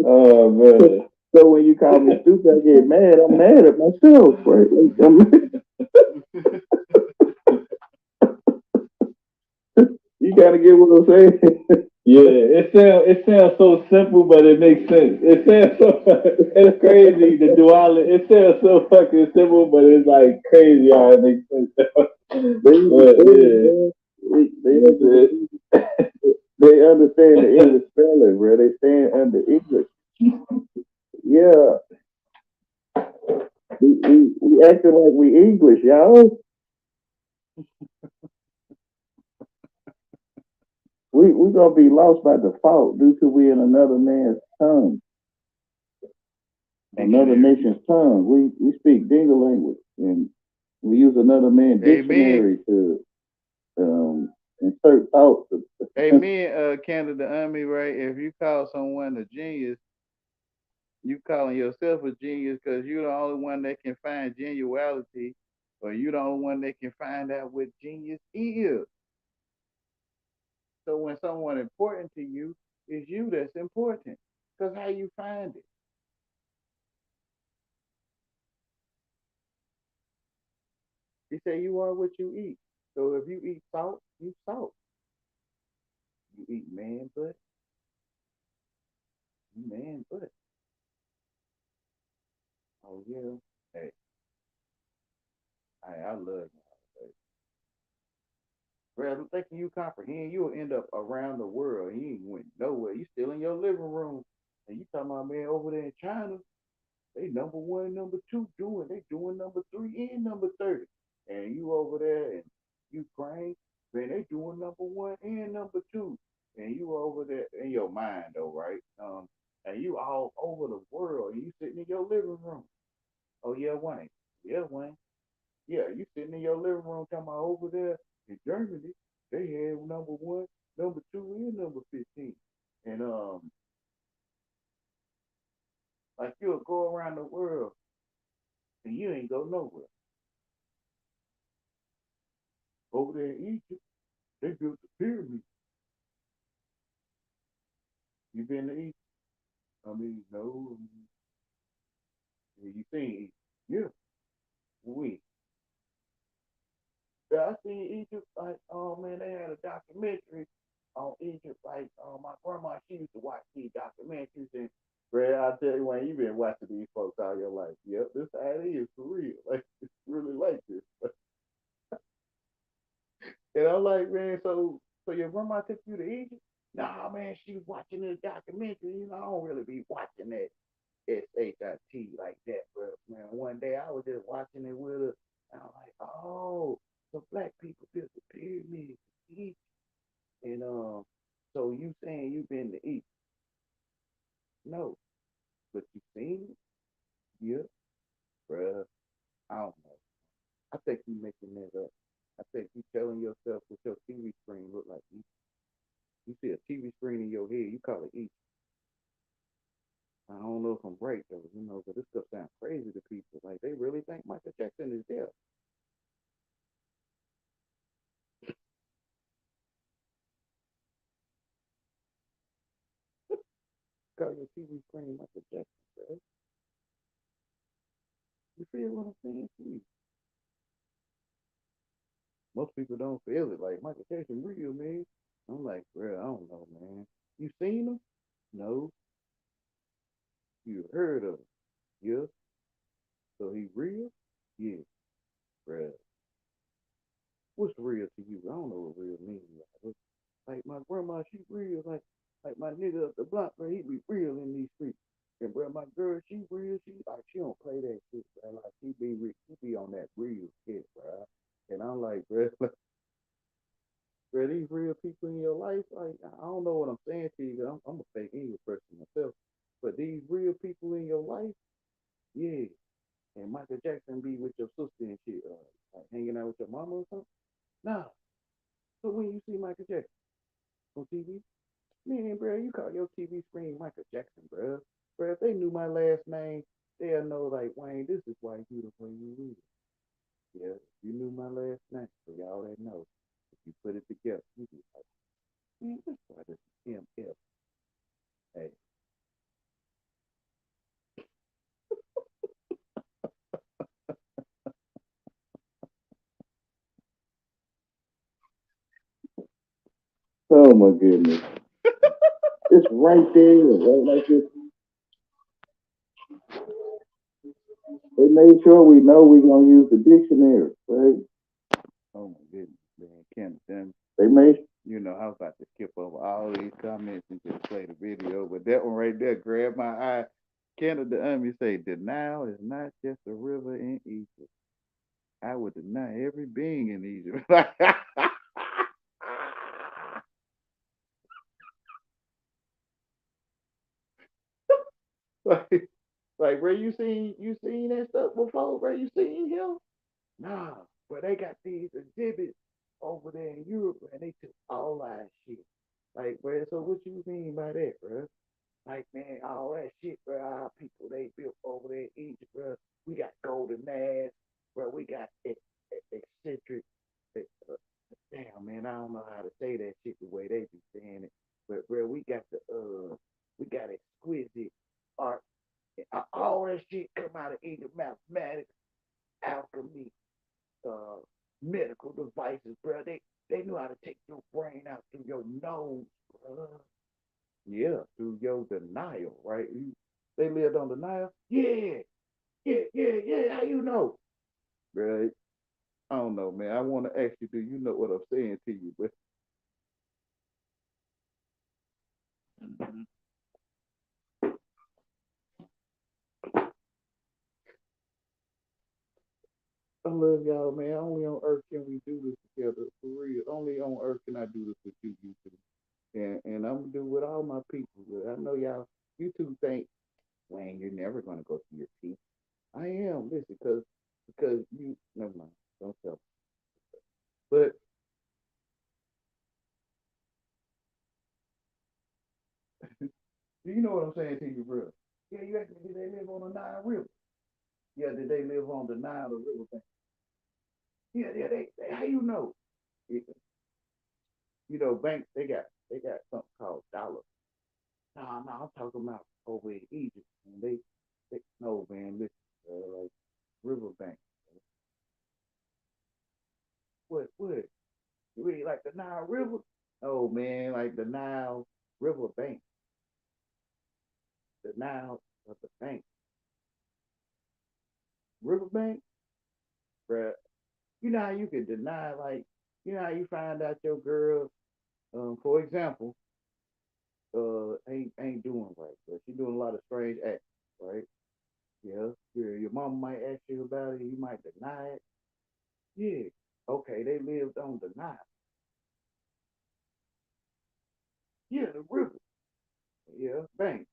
G: Oh man.
F: So when you call me stupid, I get mad. I'm mad at myself, right? You gotta get what I'm saying.
G: Yeah, it sounds so simple, but it makes sense. It sounds so it's crazy. The duality. It sounds so fucking simple, but it's like crazy how it makes sense.
F: They understand the English spelling, bro. They stand under English. Yeah. We acting like we English, y'all. We gonna be lost by default due to we in another man's tongue, another nation's tongue. We speak Dingle language, and we use another man's dictionary to insert thoughts.
A: Hey, me and Canada Army, right? If you call someone a genius, you calling yourself a genius because you're the only one that can find genuality
F: But you the only one that can find out what genius is. So when someone important to you, it's you that's important. Because how you find it. They say you are what you eat. So if you eat salt, you salt. You eat man butt, you man butt. Oh yeah. Hey, I love you. Bro, I'm thinking you comprehend, you'll end up around the world. You ain't went nowhere. You still in your living room. And you talking about man over there in China, they number one, number two doing, they doing number three and number 30. And you over there in Ukraine, man, they doing number one and number two. And you over there in your mind though, right? And you all over the world and you sitting in your living room. Oh yeah, Wayne. Yeah, Wayne. Yeah, you sitting in your living room talking about over there in Germany, they had number one, number two, and number 15. And like you'll go around the world and you ain't go nowhere. Over there in Egypt, they built the pyramid. You been to Egypt? I mean, no. You seen Egypt? Yeah, we. Yeah, I seen Egypt. Like, oh man, they had a documentary on Egypt. Like, my grandma, she used to watch these documentaries, and Brad, I tell you, when you been watching these folks all your life, yep, this how it is for real. Like, it's really like this. And I'm like, man, so your grandma took you to Egypt? Nah, man, she was watching this documentary. You know, I don't really be watching that SHIT like that, but man, one day I was just watching it with her, and I'm like, oh, so black people built the pyramids in Egypt. And so you saying you been to Egypt? No, but you seen it? Yeah, bruh. I don't know. I think you making that up. I think you telling yourself what your TV screen look like. You see a TV screen in your head, you call it Egypt. I don't know if I'm right though, but this stuff sounds crazy to people. Like they really think Michael Jackson is there. Call your TV screen Michael Jackson, bro. You feel what I'm saying to you? Most people don't feel it. Like Michael Jackson real, man. I'm like, bro, I don't know, man. You seen him? No. You heard of him? Yeah. So he real? Yeah, bro. What's real to you? I don't know what real means. Like my grandma, she real. Like my nigga up the block, bro, he be real in these streets. And bro, my girl, she real. She don't play that shit, bro. Like she be on that real shit, bro. And I'm like, bro, bro, these real people in your life, like I don't know what I'm saying to you. 'Cause I'm a fake English person myself, but these real people in your life, yeah. And Michael Jackson be with your sister and shit, like hanging out with your mama or something. Nah. So when you see Michael Jackson on TV, man, bro, you call your TV screen Michael Jackson, bro. Bro, if they knew my last name, they'll know, like, Wayne, this is why you the way you is. Yeah, if you knew my last name, so y'all that know. If you put it together, you be like, man, this why this is MF. Hey, oh my goodness. It's right there, right like this. They made sure we know we're gonna use the dictionary, right? Oh my goodness, man, Ken, then they made I was about to skip over all these comments and just play the video, but that one right there grabbed my eye. Canada Army say denial is not just a river in Egypt. I would deny every being in Egypt. like, like, bro, you seen that stuff before, bro? You seen him? Nah, but they got these exhibits over there in Europe, and they took all that shit. Like, bro, so what you mean by that, bro? Like, man, all that shit, bro, our people they built over there in Egypt, bro. We got golden ass, bro. We got exquisite art. All that shit come out of either mathematics, alchemy, medical devices, bro. They knew how to take your brain out through your nose, bro. Yeah, through your denial, right? They lived on denial. Yeah. How you know? Right? I don't know, man. I want to ask you, do you know what I'm saying to you? But I love y'all, man. Only on Earth can we do this together, for real. Only on Earth can I do this with you, YouTube. And I'm gonna do it with all my people. But I know y'all, you two think, Wayne, you're never gonna go to your peak. I am, listen, because you, never mind, don't tell. But do you know what I'm saying to you, bro? Yeah, you actually, did they live on the Nile River? Yeah, did they live on the Nile River thing? Yeah, they how you know? You know, banks, they got something called dollars. No, I'm talking about over in Egypt. And they no, man, listen, like riverbank. What? You really like the Nile River? Oh man, like the Nile River bank. The Nile of the bank. Riverbank? Bruh. You know how you can deny, like, you know how you find out your girl, for example, ain't doing right, but she doing a lot of strange acts, right? Yeah, your mom might ask you about it, you might deny it. Yeah, okay, they lived on the Nile. Yeah, the river. Yeah, bank.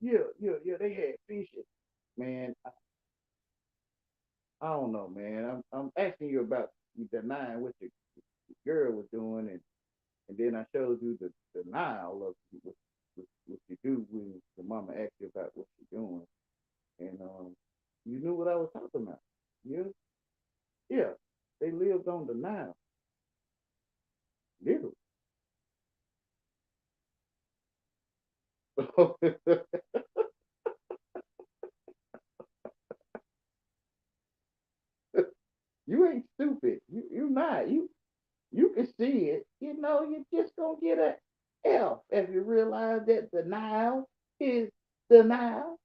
F: Yeah, they had fishing. Man, I don't know, man. I'm asking you about you denying what your girl was doing, and then I showed you the denial of what you do when the mama asks you about what you're doing, and you knew what I was talking about. Yeah, yeah, they lived on the Nile, literally. You ain't stupid. You not. You can see it. You know, you just gonna get a F if you realize that the Nile is the Nile.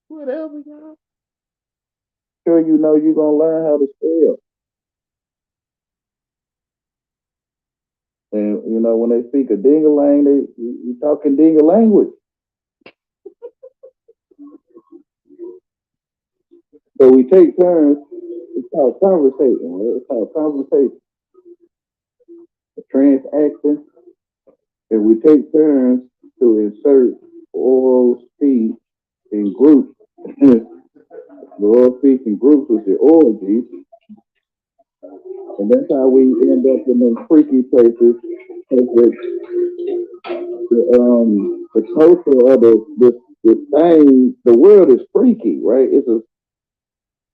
F: Whatever, y'all. Sure, you know you're gonna learn how to spell. And you know, when they speak a dingalang, you talking dinga language. So we take turns. It's called conversation. Right? It's called conversation. A transaction. And we take turns to insert oral speech in groups. The oral speech in groups is the orgies. And that's how we end up in those freaky places. The culture of the thing, the world is freaky, right?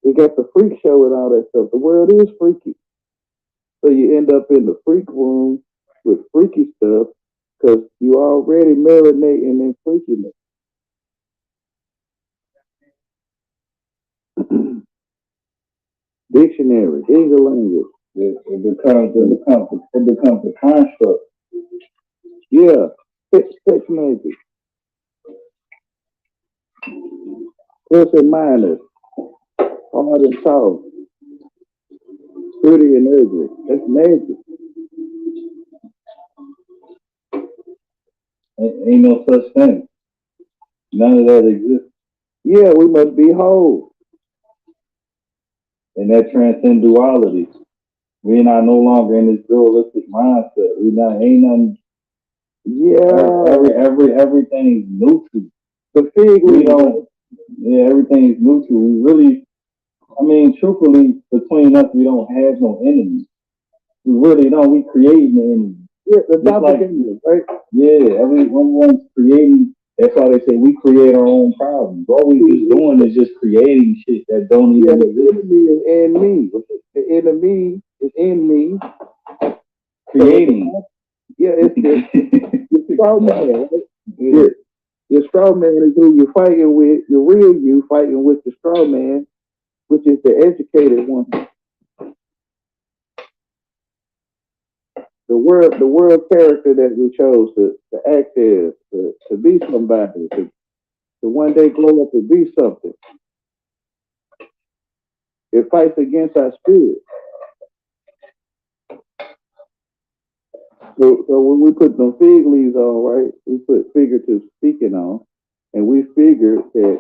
F: We got the freak show and all that stuff. The world is freaky. So you end up in the freak room with freaky stuff because you already marinating in freakiness. Dictionary, English language. It becomes a construct. Yeah, sex magic. Plus and minus, hard and soft, pretty and ugly. That's magic. Ain't no such thing. None of that exists. Yeah, we must be whole. And that transcends duality. We are no longer in this dualistic mindset. Ain't nothing. Yeah. Everything's neutral. The fig we don't. Yeah, everything's neutral. We really, truthfully, between us, we don't have no enemies. We really don't. We creating the enemy. Yeah, the doppelganger, right? Yeah, everyone's creating. That's why they say we create our own problems. All we just doing is just creating shit that don't even exist. The enemy is in me. The enemy is in me. Creating. Yeah, it's the straw man, right? Yeah. The straw man is who you're fighting with. The real you fighting with the straw man, which is the educated one. The world character that we chose to act as, to be somebody, to one day grow up and be something. It fights against our spirit. So when we put them fig leaves on, right, we put figurative speaking on, and we figured that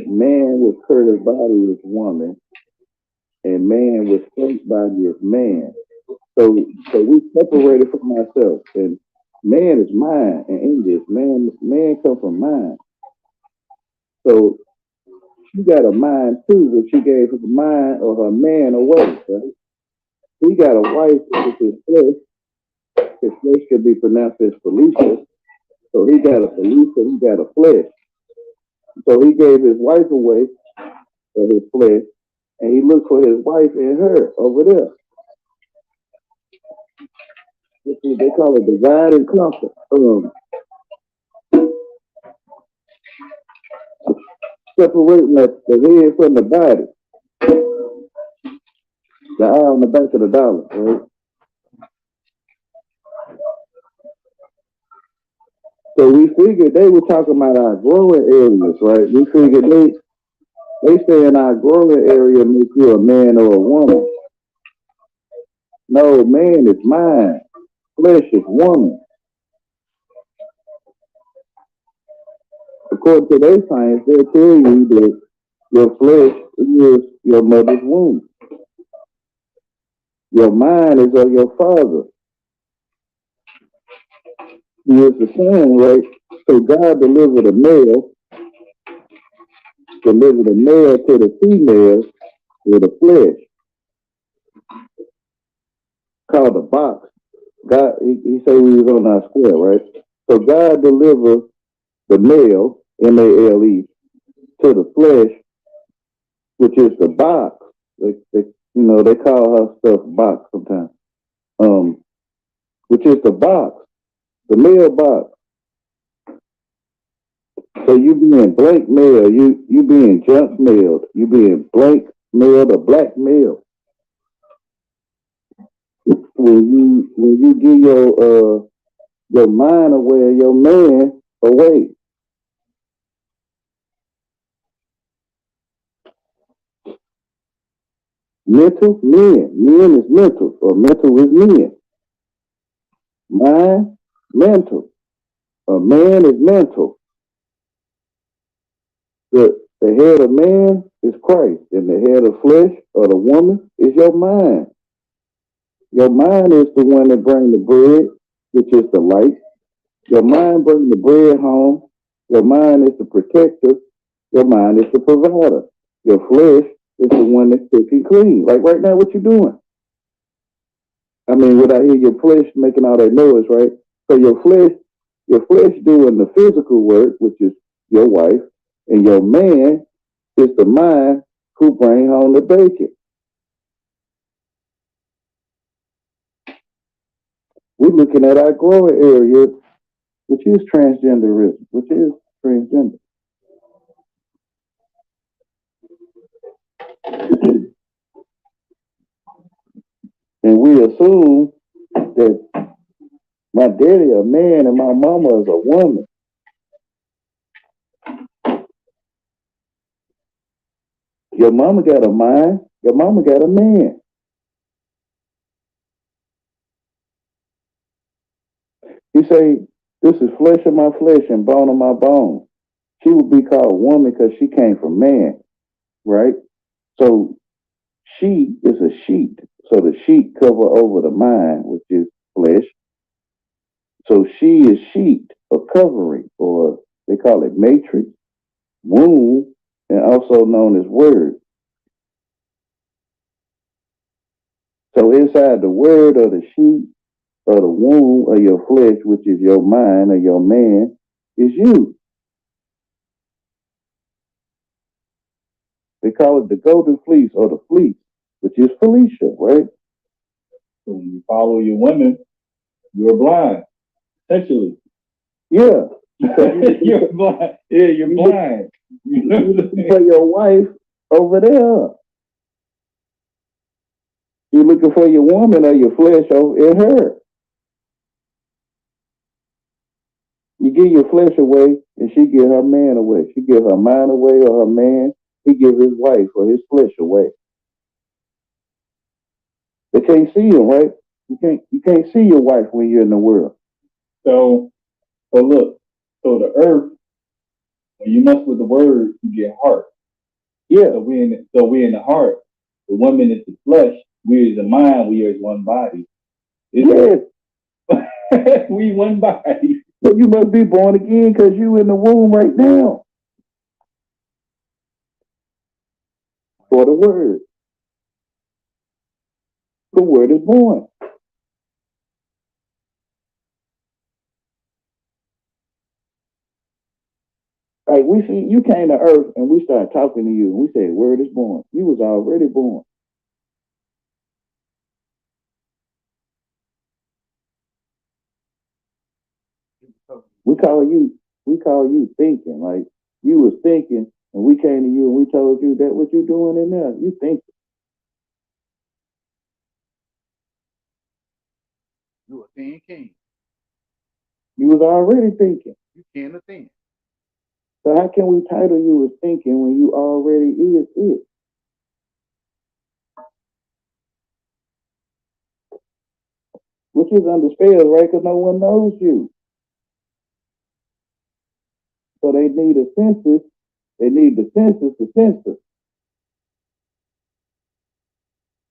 F: man with curved body is woman, and man with straight body is man. So we separated from ourselves, and man is mind, and in this man come from mind. So she got a mind too, but she gave her mind or her man away. Right? He got a wife with his flesh. His flesh could be pronounced as Felicia. So he got a Felicia, he got a flesh. So he gave his wife away for his flesh, and he looked for his wife in her over there. They call it divide and conquer. Separating the head from the body. The eye on the back of the dollar, right? So we figured they were talking about our growing areas, right? We figured they say in our growing area make you a man or a woman. No, man is mind. Flesh is woman. According to their science, they'll tell you that your flesh is your mother's womb. Your mind is of your father. He is the son, right? So God delivered a male to the female with a flesh called a box. God, he said we was on our square, right? So God delivered the male, M-A-L-E, to the flesh, which is the box. They call her stuff box sometimes. Which is the box, the male box. So you being blank male, you being junk mailed, you being blank mailed or black mail. When you give your mind away, your man away. Mental, men is mental, or mental is men. Mind, mental. A man is mental. The head of man is Christ, and the head of flesh or the woman is your mind. Your mind is the one that brings the bread, which is the light. Your mind brings the bread home. Your mind is the protector. Your mind is the provider. Your flesh is the one that's cooking clean. Like right now, what you doing? I mean, when I hear your flesh making all that noise, right? So your flesh doing the physical work, which is your wife, and your man is the mind who bring home the bacon. We're looking at our growing area, which is transgenderism, which is transgender. And we assume that my daddy a man and my mama is a woman. Your mama got a mind, your mama got a man. You say, this is flesh of my flesh and bone of my bone. She would be called woman because she came from man, right? So she is a sheet. So the sheet cover over the mind, which is flesh. So she is sheet, a covering, or they call it matrix, womb, and also known as word. So inside the word or the sheet or the womb of your flesh, which is your mind or your man, is you. They call it the golden fleece or the fleece, which is Felicia, right?
G: So when you follow your women, you're blind. Essentially.
F: Yeah.
G: You're blind. Yeah, you're blind. You know what I'm saying?
F: For your wife over there. You're looking for your woman or your flesh over in her. You give your flesh away and she give her man away. She give her mind away or her man, he give his wife or his flesh away. They can't see him, right? You can't see your wife when you're in the world.
G: So look, so the earth, when you mess with the word, you get heart.
F: Yeah.
G: So we in the heart. The woman is the flesh. We is the mind. We is one body.
F: Yes.
G: We one body.
F: But you must be born again because you in the womb right now. For the word. The word is born. Like we see, you came to earth and we started talking to you and we said, word is born. You was already born. We call you thinking. Like you was thinking and we came to you and we told you that what you doing in there. You thinking.
A: You a thin king.
F: You was already thinking.
A: You king of thin.
F: So how can we title you as thinking when you already is it? Which is under spell, right? Because no one knows you. So they need a census. They need the census to census.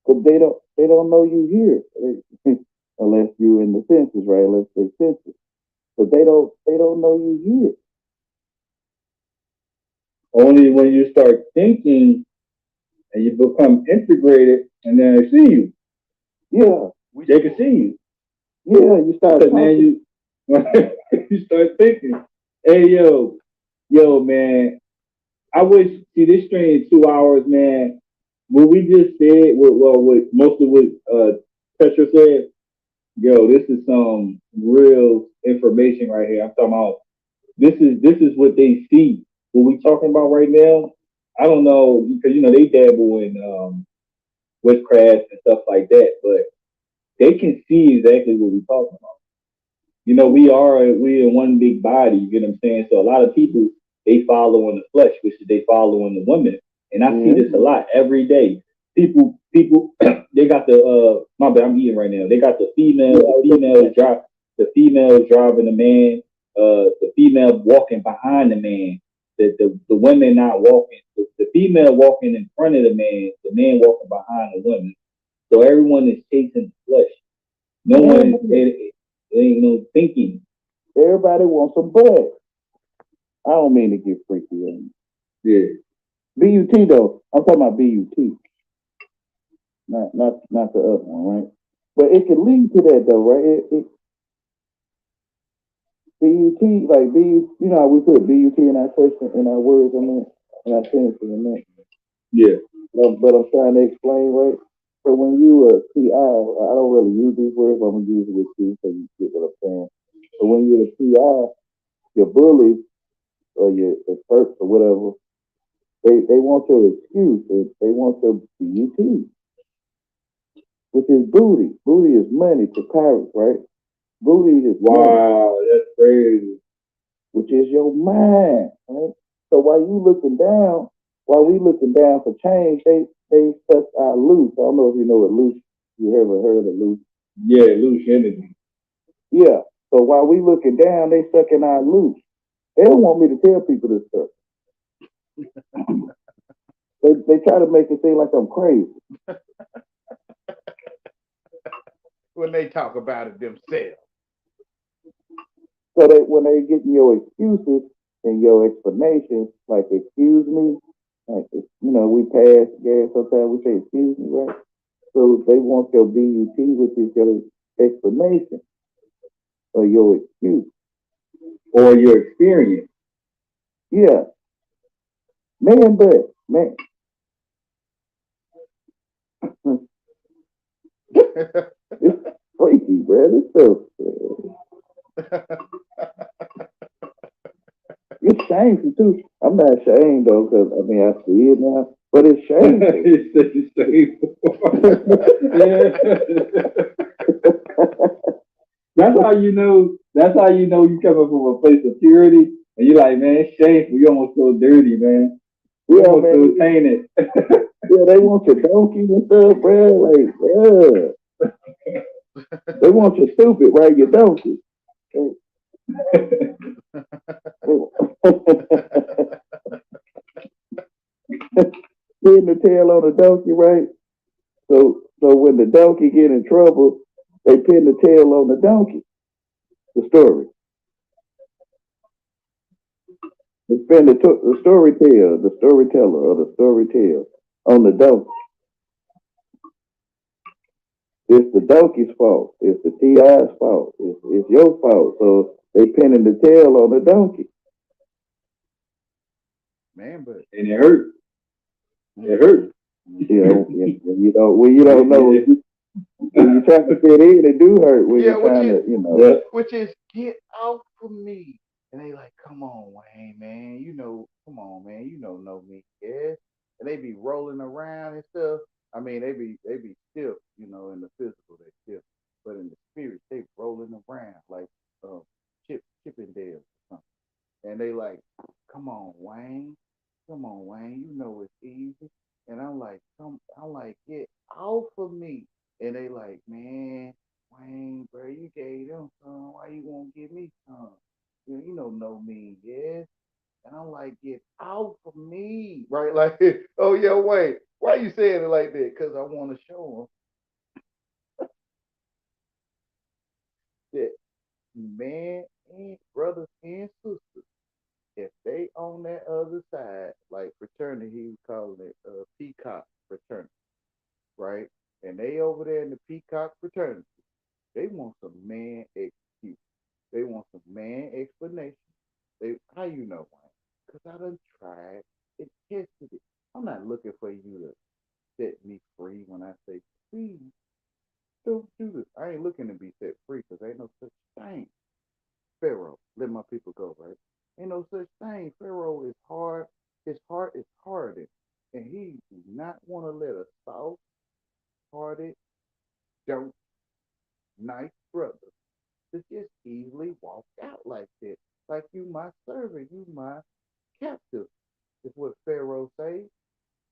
F: Because they don't know you here. Unless you in the census, right? Unless they census. But they don't know you
G: Only when you start thinking and you become integrated, and then they see you.
F: here. Yeah.
G: They can see you.
F: Yeah, you start
G: Because now you start thinking, hey yo man, I wish see this stream 2 hours, man. What we just said, what most of what Petra said, yo, this is some real information right here. I'm talking about this is what they see. What we talking about right now, I don't know because they dabble in witchcraft and stuff like that, but they can see exactly what we're talking about. We are one big body, you get what I'm saying? So a lot of people they follow in the flesh, which is they follow in the women. And I see this a lot every day. People they got the my bad, I'm eating right now. They got the females driving the man, the female walking behind the man, the women not walking, the female walking in front of the man walking behind the women. So everyone is chasing the flesh. No one it ain't no thinking.
F: Everybody wants some butt. I don't mean to get freaky.
G: Yeah.
F: BUT though. I'm talking about BUT. Not the other one, right? But it can lead to that though, right? BUT, like BUT, you know how we put BUT in our question, in our words, in our sentences,
G: Yeah.
F: But I'm trying to explain, right? So when you CI, I don't really use these words, but I'm gonna use it with you so you get what I'm saying. So when you're a CI, your bullies or your perks or whatever, they want your excuse. They want your BUT, which is booty. Booty is money to pirates, right? Booty is money,
G: Wow, that's crazy.
F: which is your mind, right? So while we looking down for change, they suck our loose. I don't know if you know what loose. You ever heard of loose?
G: Yeah, loose energy.
F: Yeah. So while we looking down, they sucking our loose. They don't want me to tell people this stuff. They try to make it seem like I'm crazy.
A: When they talk about it themselves.
F: So that when they getting your excuses and your explanations, like excuse me, like we pass gas sometimes we say excuse me, right? So they want your BUT, which is your explanation or your excuse
G: or your experience.
F: Yeah, man, but man. It's freaky, bro. This stuff. It's shameful too. I'm not ashamed though, because I mean I see it now, but it's shameful.
G: That's how you know. That's how you know you coming from a place of purity, and you're like, man, it's shameful. You almost feel dirty, man. You
F: Yeah,
G: almost feel
F: man.
G: tainted.
F: Yeah, they want your donkeys and stuff, bro. Like, yeah, they want you stupid, right? Your donkey. Pin the tail on the donkey, right? So when the donkey get in trouble, they pin the tail on the donkey. The story. They spin the storyteller, or the storyteller on the donkey. It's the donkey's fault. It's the TI's fault. It's your fault. So they pinning the tail on the donkey.
A: Man, but
G: And it hurt. It hurt.
F: You know, when you don't know, when you try to fit in, it do hurt when
A: yeah,
F: you're trying to,
G: Yeah.
A: which is get off of me. And they like, come on, Wayne, man, come on, man, know me, yeah. And they be rolling around and stuff. I mean, they be stiff, in the physical they stiff, but in the spirit they rolling around like Chippendale or something. And they like, come on, Wayne, it's easy. And I'm like, get off of me. And they like, man, Wayne, bro, you gave them some. Why you won't give me some? You know me, yeah. And I'm like, get out of me, right? Like, oh yeah, wait, why you saying it like that? Because I want to show them that man and brothers and sisters, if they on that other side, like fraternity, he was calling it peacock fraternity, right? And they over there in the peacock fraternity, they want some man excuse. They want some man explanation. How you know why? Because I done tried and tested it. I'm not looking for you to set me free when I say free. Don't do this. I ain't looking to be set free because ain't no such thing. Pharaoh, let my people go, right? Ain't no such thing. Pharaoh is hard. His heart is hardened. And he do not want to let a soft-hearted, don't nice brother to just easily walk out like that. Like you my servant, you my captive, is what Pharaoh say.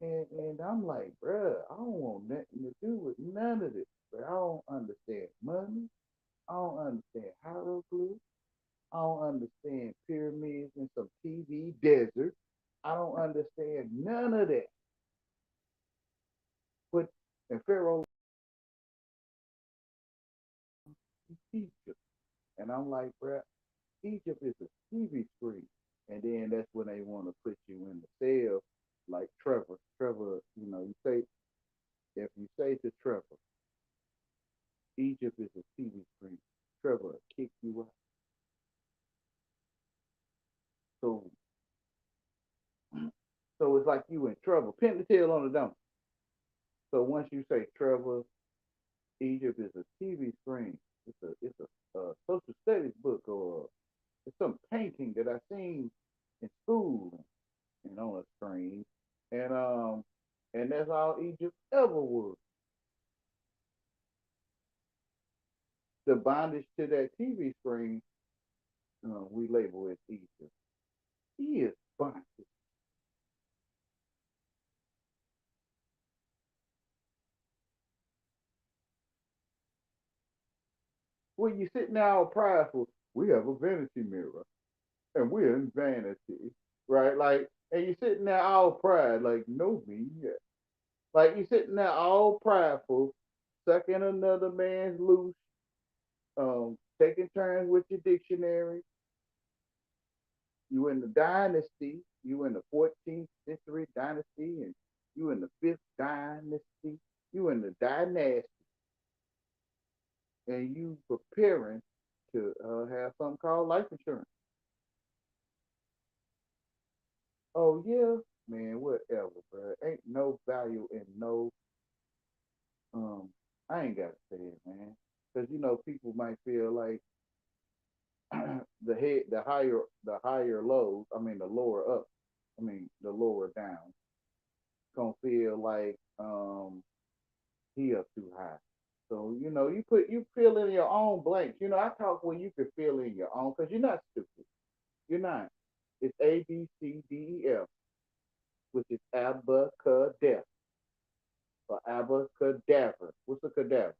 A: And I'm like, bruh, I don't want nothing to do with none of this. But I don't understand money. I don't understand hieroglyphs. I don't understand pyramids in some TV desert. I don't understand none of that. But and Pharaoh Egypt. And I'm like, bruh, Egypt is a TV screen. And then that's when they want to put you in the cell, like Trevor. Trevor, you say if you say to Trevor, Egypt is a TV screen. Trevor will kick you out. So, so it's like you in trouble. Pin the tail on the donkey. So once you say Trevor, Egypt is a TV screen. It's a social studies book or it's some painting that I seen in school and on a screen. And that's all Egypt ever was. The bondage to that TV screen, we label as Egypt. He is bondage. When you sitting there all prideful, we have a vanity mirror and we're in vanity, right? Like, and you sitting there all pride, like, no me yet. Like you sitting there all prideful, sucking another man's loose, taking turns with your dictionary. You in the dynasty, you in the 14th century dynasty, and you in the fifth dynasty, you in the dynasty, and you preparing to have something called life insurance. Oh yeah, man, whatever, bro. Ain't no value in no um
F: I ain't got to say it, man, because you know people might feel like the higher lows. I mean, the lower up. I mean, the lower down. Gonna feel like he up too high. So you know, you fill in your own blanks. You know, I talk when you can fill in your own because you're not stupid. You're not. It's A B C D E F, which is abacadabra or abacadaver. What's a cadaver?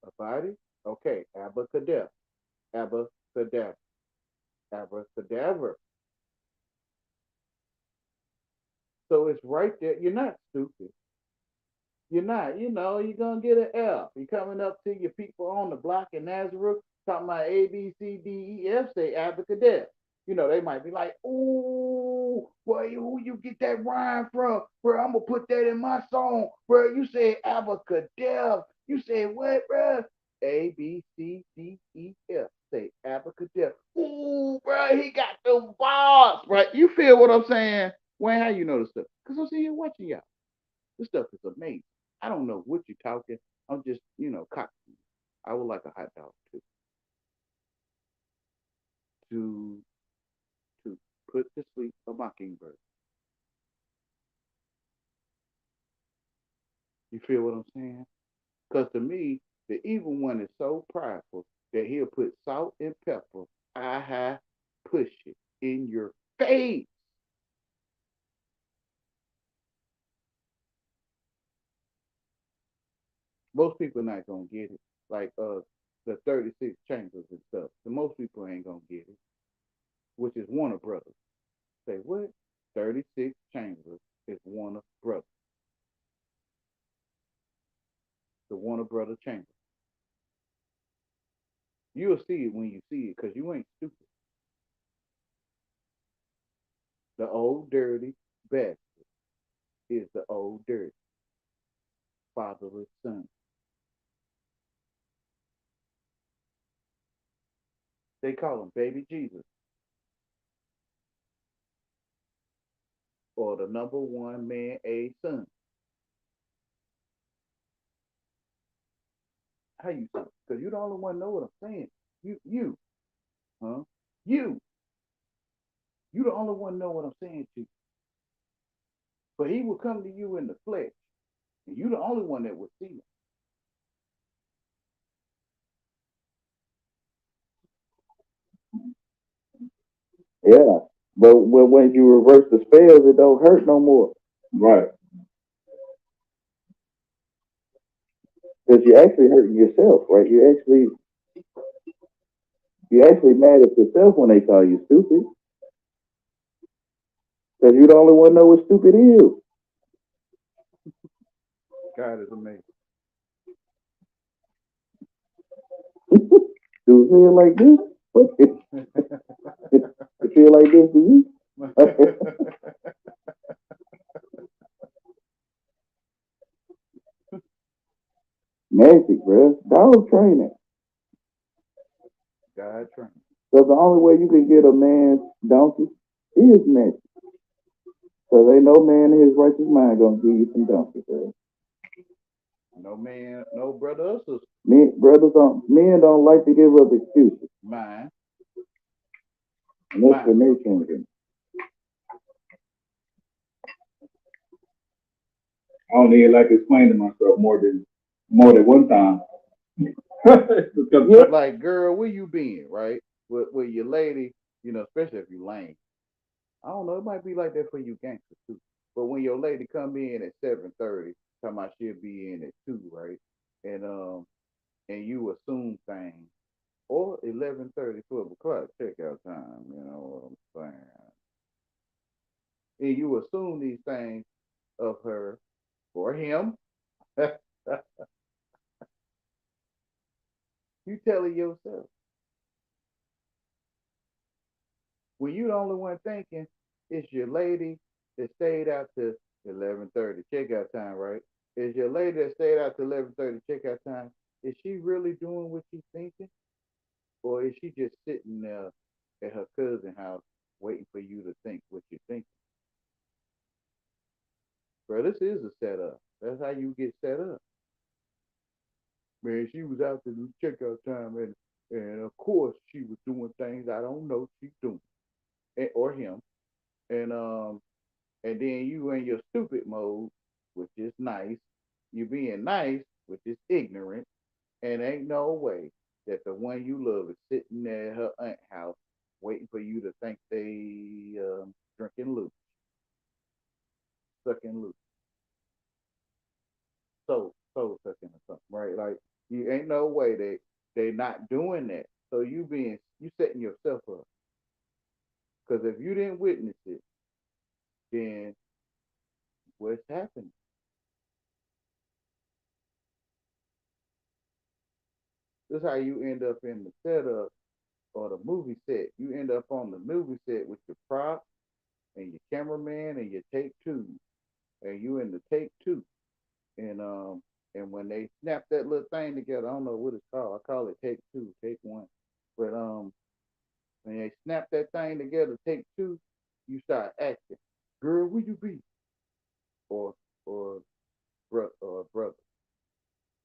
F: A body? Okay, abacadabra, abacadabra, abracadabra. So it's right there. You're not stupid. You're not. You know, you're gonna get an F. You're coming up to your people on the block in Nazareth talking about A B C D E F. Say abracadabra. You know, they might be like, "Ooh, boy, who you get that rhyme from, bro? I'm gonna put that in my song, bro. You said abracadabra. You said what, bro? A B C D E F. Say abracadabra. Ooh, bro, he got them bars, right? You feel what I'm saying? Wayne, how you know this stuff? Cause I'm sitting here watching y'all. This stuff is amazing. I don't know what you're talking. I'm just, cocky. I would like a hot dog too. To to put to sleep a mockingbird. You feel what I'm saying? Because to me, the evil one is so prideful that he'll put salt and pepper, push it in your face. Most people not gonna get it. Like the 36 chambers and stuff. The most people ain't gonna get it, which is Warner Brothers. Say what? 36 chambers is Warner Brothers. The Warner Brothers chamber. You'll see it when you see it because you ain't stupid. The old dirty bastard is the old dirty fatherless son. They call him baby Jesus or the number one man a son. How you say? Because you the only one know what I'm saying. Huh? You, you the only one know what I'm saying to you. But he will come to you in the flesh, and you the only one that will see him. Yeah, but when you reverse the spells, it don't hurt no more. Right. Because you're actually hurting yourself, right? You're actually mad at yourself when they call you stupid. Because you're the only one know what stupid is. God is amazing. Do it feel like this? It feel like this to you? Magic, bro. Dog training. God training. Because the only way you can get a man's donkey is magic. Because ain't no man in his righteous mind gonna give you some donkey, bro. No man, no brother or sister. Men don't like to give up excuses. Mine. And that's the nation. I don't even like explaining myself more than one time. Because like, girl, where you been, right? With your lady, especially if you lame. I don't know, it might be like that for you gangsters too. But when your lady come in at 7:30, talking about she'll be in at 2, right? And you assume things. Or 11:30, 12 o'clock checkout time, you know what I'm saying? And you assume these things of her or him. You tell it yourself. When you the only one thinking, it's your lady that stayed out to 11:30 checkout time, right? Is your lady that stayed out to 11:30 checkout time, is she really doing what she's thinking? Or is she just sitting there at her cousin's house waiting for you to think what you're thinking? Bro, this is a setup. That's how you get set up. man, she was out there to checkout time, and of course she was doing things I don't know she's doing, or him, and and then you in your stupid mode, which is nice. You being nice, which is ignorant, and ain't no way that the one you love is sitting there at her aunt house waiting for you to think they drinking loose, sucking loose, soul sucking or something, right? Like you ain't no way they not doing that. So you setting yourself up. Because if you didn't witness it, then what's happening? This is how you end up in the setup or the movie set. You end up on the movie set with your prop and your cameraman and your take two, and you in the take two, and when they snap that little thing together, I don't know what it's called. I call it take two, take one, but when they snap that thing together, take two, you start acting. Girl, where you be? Or or brother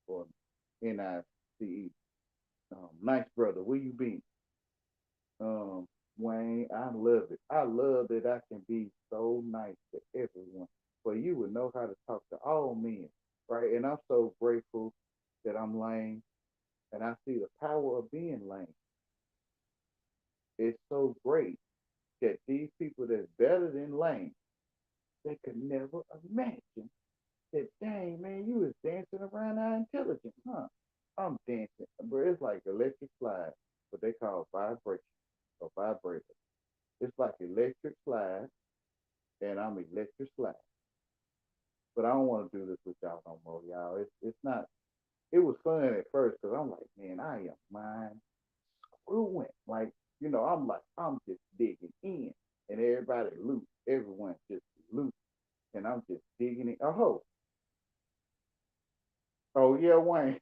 F: or NICE. Nice brother, where you be? Wayne, I love it. I love that I can be so nice to everyone. For you would know how to talk to all men, right? And I'm so grateful that I'm lame and I see the power of being lame. It's so great that these people that's better than lame, they could never imagine that, dang, man, you was dancing around our intelligence, huh? I'm dancing, but it's like electric slide, what they call vibration or vibrator. It's like electric slide, and I'm electric slide. But I don't want to do this with y'all no more, y'all. It's not. It was fun at first because I'm like, man, I am mind screwing. Like, I'm like, I'm just digging in, and everybody loose. Everyone's just loose, and I'm just digging in. Oh yeah, Wayne.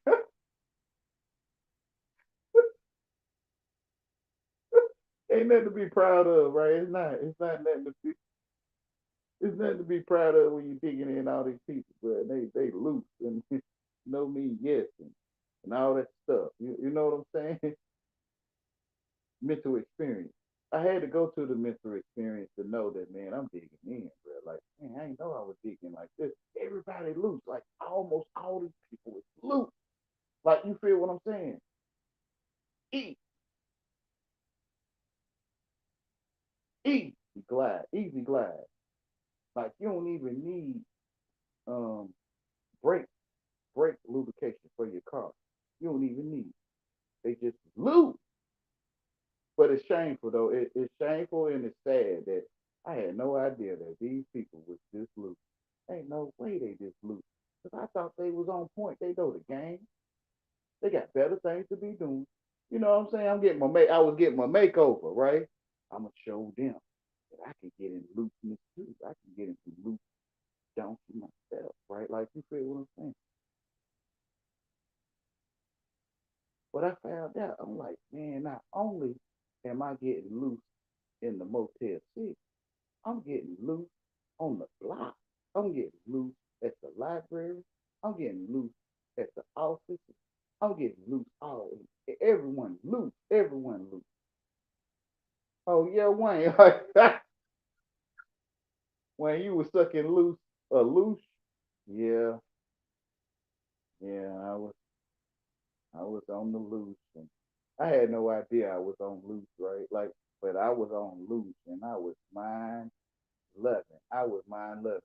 F: Ain't nothing to be proud of, right? It's not. It's not nothing to be. It's nothing to be proud of when you're digging in all these people, but they loose and know me, yes, and all that stuff. You know what I'm saying? Mental experience. I had to go to the mental experience to know that, man, I'm digging in, bro. Like, man, I ain't know I was digging like this. Everybody loose. Like almost all these people is loose. Like, you feel what I'm saying? Eat, easy glide, easy glide. Like you don't even need um brake brake lubrication for your car. You don't even need. They just loose. But it's shameful though. It's shameful and it's sad that I had no idea that these people was this loose. Ain't no way they this loose. Cause I thought they was on point. They know the game. They got better things to be doing. You know what I'm saying? I was getting my makeover, right? I'ma show them that I can get in looseness too. I can get into loose donkey myself, right? Like you feel what I'm saying? But I found out, I'm like, man, not only am I getting loose in the Motel 6, I'm getting loose on the block. I'm getting loose at the library. I'm getting loose at the office. I'm getting loose all everyone loose. Everyone loose. Oh yeah, Wayne. When you was sucking loose loose. Yeah, yeah, I was on the loose and I had no idea I was on loose, right? Like, but I was on loose and I was mind loving. I was mind loving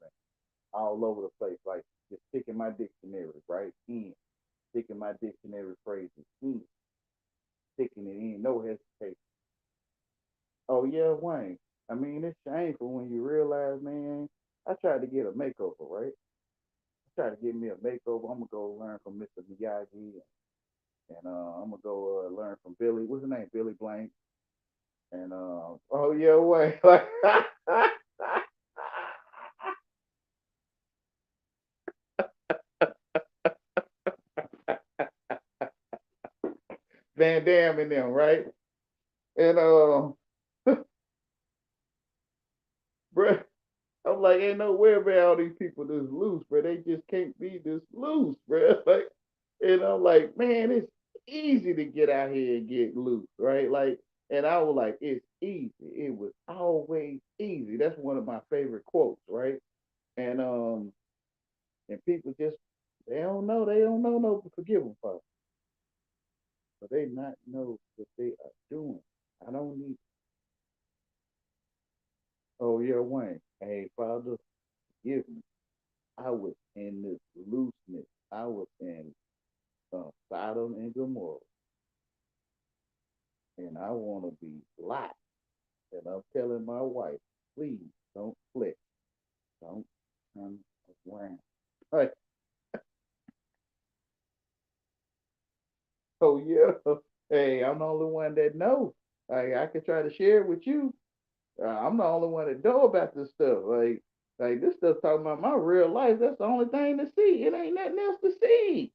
F: all over the place, like just sticking my dictionary right in, sticking my dictionary phrases in, sticking it in, no hesitation. Oh yeah, Wayne. I mean, it's shameful when you realize, man. I tried to get a makeover, right? I tried to get me a makeover. I'm gonna go learn from Mr. Miyagi, and I'm gonna go learn from Billy. What's his name? Billy Blank. And oh yeah, Wayne. Like Van Damme and them, right? And bro, I'm like, ain't no way, man, all these people this loose, bro. They just can't be this loose, bro. Like, And I'm like, man, it's easy to get out here and get loose, right? Like, and I was like, it's easy. It was always easy. That's one of my favorite quotes, right? And and people just they don't know no forgive them for, but they not know what they are doing. I don't need. Oh yeah, Wayne. Hey, Father, forgive me. I was in this looseness. I was in Sodom and Gomorrah, and I want to be Lot. And I'm telling my wife, please don't flick, don't turn around. Like, oh yeah, hey, I'm the only one that knows. I can try to share it with you. I'm the only one that know about this stuff. Like this stuff talking about my real life. That's the only thing to see. It ain't nothing else to see.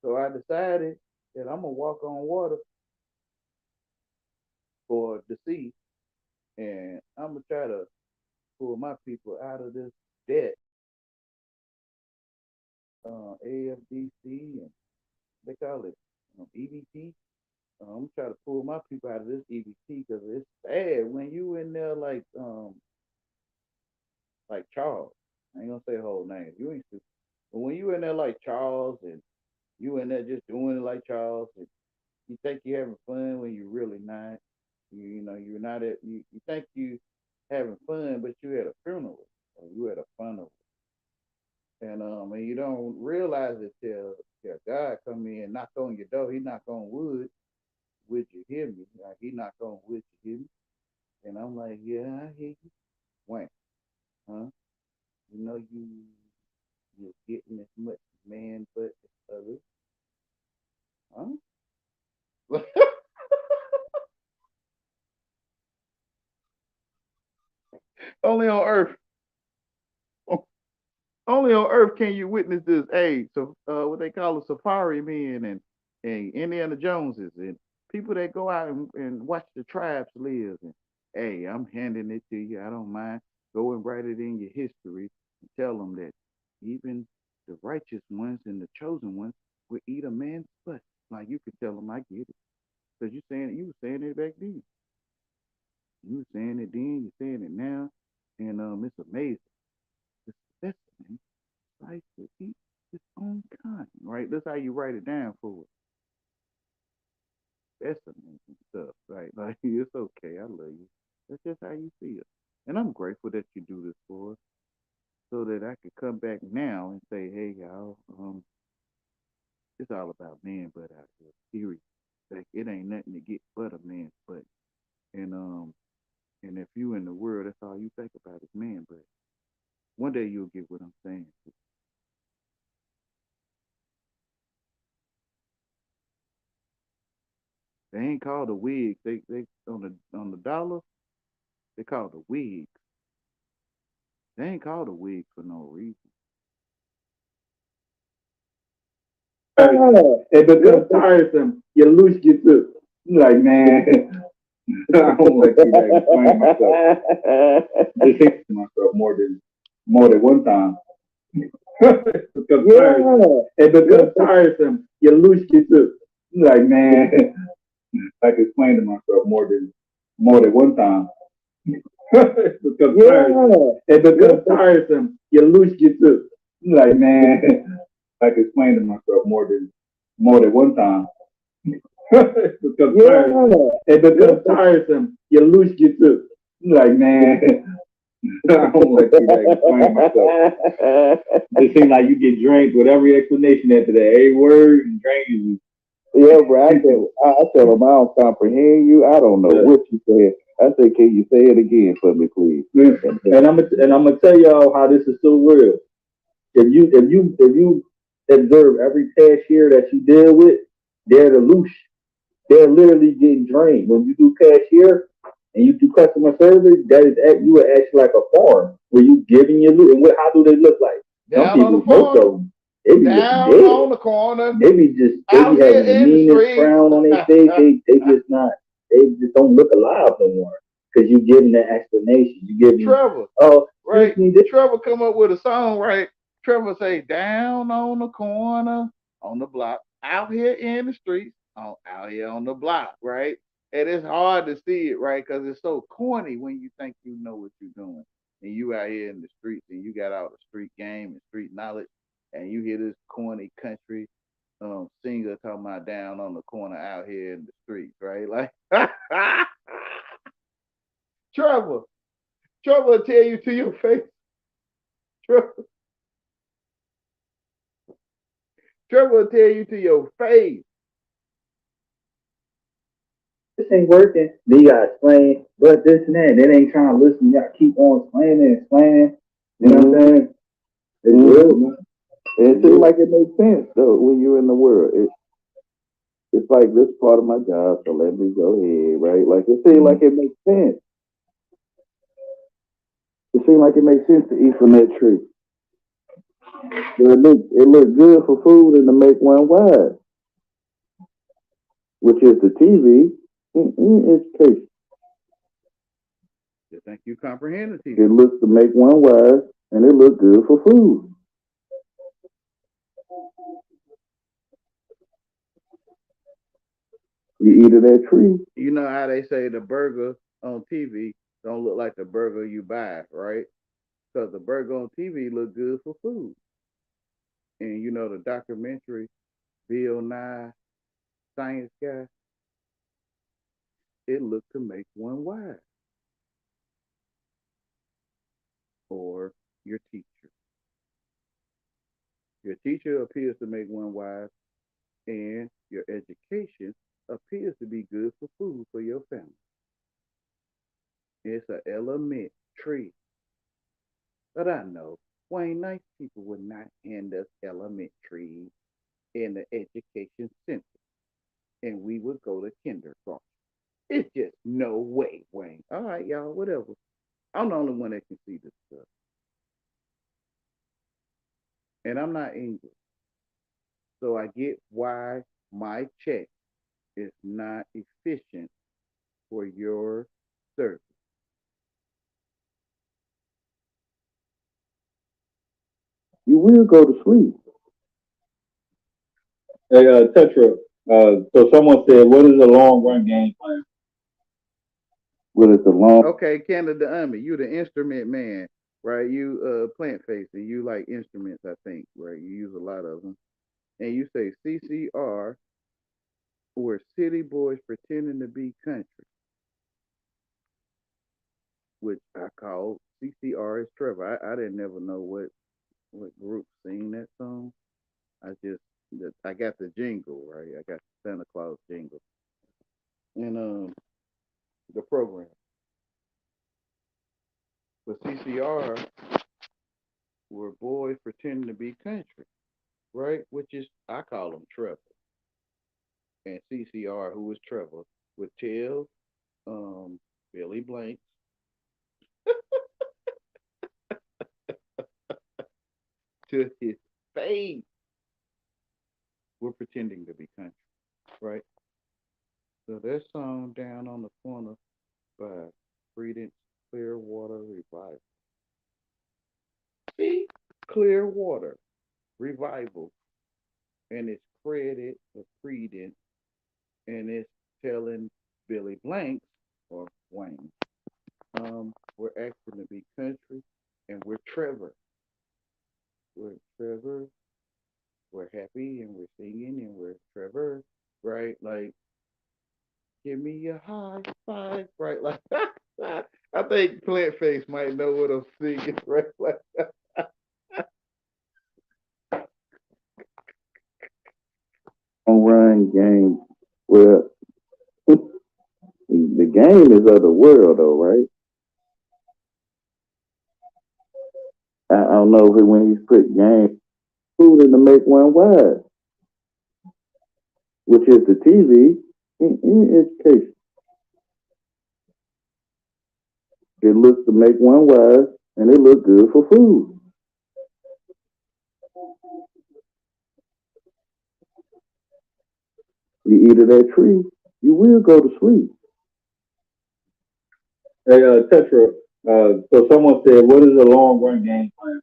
F: So I decided that I'm gonna walk on water for the sea, and I'm gonna try to pull my people out of this debt. AFDC and they call it EBT. I'm trying to pull my people out of this EBT because it's sad when you in there like Charles. I ain't gonna say the whole name. You ain't stupid. But when you in there like Charles and you in there just doing it like Charles and you think you're having fun when you really not. You know, you're not at you think you having fun, but you at a funeral or you at a funeral. And you don't realize it till God come in, knock on your door. He knock on would you hear me? Like he knock on would you hear me? And I'm like, yeah, I hear you. When? Huh? You know you're getting as much man but as others. Huh? Only on earth. Only on earth can you witness this. Hey, so what they call a safari men and Indiana Joneses and people that go out and watch the tribes live. And hey, I'm handing it to you. I don't mind. Go and write it in your history and tell them that even the righteous ones and the chosen ones will eat a man's butt. Like you can tell them, I get it, because you were saying it back then. You were saying it then. You're saying it now, and it's amazing. It's the testament. Life to eat its own kind, right? That's how you write it down for it. That's amazing stuff, right? Like it's okay. I love you. That's just how you feel, and I'm grateful that you do this for us, so that I could come back now and say, hey y'all, it's all about man butt out here. Period. Like it ain't nothing to get but a man's butt, and and if you in the world, that's all you think about is man butt. One day you'll get what I'm saying. They ain't called the wigs. They on the dollar. They call the wigs. They ain't called the wigs for no reason.
G: It becomes tiresome. You lose your too. Like, man, I don't want to keep explaining myself. Just think to myself more than one time. It becomes tiresome. It becomes tiresome. You lose your too. Like, man, I can explain to myself more than one time. It becomes tiresome. It becomes tiresome. You lose your too. Like, man, I can explain to myself more than one time. It becomes tiresome. It becomes tiresome. You lose your too. Like, man, I don't want to keep explaining myself. It seems like you get drained with every explanation after that. Every word and drain you.
F: Yeah, bro. I tell them I don't comprehend you. I don't know what you said. I say, can you say it again for me, please?
G: And I'm gonna tell y'all how this is so real. If you observe every cashier that you deal with, they're the loose. They're literally getting drained. When you do cashier and you do customer service, that is you are actually like a farm where you giving your loot. And how do they look like?
F: Down on the
G: most of
F: farm,
G: them, they be
F: down
G: dead.
F: on the corner,
G: They be
F: out here
G: having the
F: in the
G: meanest
F: street.
G: frown on their face. They just don't look alive no more. Because you giving that explanation. You giving
F: Trevor,
G: oh
F: right?
G: this.
F: Trevor come up with a song, right?
A: Trevor say, down on the corner, on the block, out here in the streets, out here on the block, right? And it's hard to see it, right? Because it's so corny when you think you know what you're doing. And you out here in the streets and you got all the street game and street knowledge, and you hear this corny country singer talking about down on the corner out here in the streets, right? Like Trevor will tell you to your face. Trevor will tell you to your face.
G: This ain't working. Then you gotta explain, but this and that. They ain't trying to listen. You gotta keep on explaining. You know what I'm saying? It's real, man.
F: It seems like it makes sense though when you're in the world. It's like this part of my job, so let me go ahead, right? Like it seems like it makes sense. It seems like it makes sense to eat from that tree. But it look good for food and to make one wise, which is the TV in education.
A: I think you comprehend the TV.
F: It looks to make one wise and it look good for food. You eat of that tree.
A: You know how they say the burger on TV don't look like the burger you buy, right? Because the burger on TV look good for food. And you know the documentary, Bill Nye, Science Guy, it looked to make one wise. Or your teacher. Your teacher appears to make one wise, and your education appears to be good for food for your family. It's an elementary. But I know, Wayne, nice people would not hand us elementary in the education center, and we would go to kindergarten. It's just no way, Wayne. All right, y'all, whatever. I'm the only one that can see this stuff. And I'm not English. So I get why my check is not efficient for your service.
F: You will go to sleep.
G: Hey, Tetra, so someone said, what is a long run game plan?
F: What is the long?
A: Okay, Canada Army, you the instrument man, right? You plant facing, you like instruments, I think, right? You use a lot of them. And you say CCR, where city boys pretending to be country, which I call CCR is Trevor. I didn't never know what group sing that song. I got the jingle, right? I got the Santa Claus jingle. And the program. But CCR were boys pretending to be country, right? Which is, I call them Trevor. And CCR, who was Trevor, would tell Billy Blanks to his face, we're pretending to be country, right? So that song Down on the Corner by Creedence Clearwater Revival. See? Clearwater Revival. And it's credit of Creedence, and it's telling Billy Blanks, or Wayne, we're acting to be country, and we're Trevor. We're Trevor. We're happy, and we're singing, and we're Trevor, right? Like, give me a high five, right? Like, I think Plantface might know what I'm singing, right? Like,
F: Run game. Well, the game is of the world, though, right? I don't know if when he's put game food in to make one wise, which is the TV in education. It looks to make one wise, and it look good for food. You eat of that tree, you will go to sleep.
G: Hey, Tetra, so someone said, what is a long run game plan?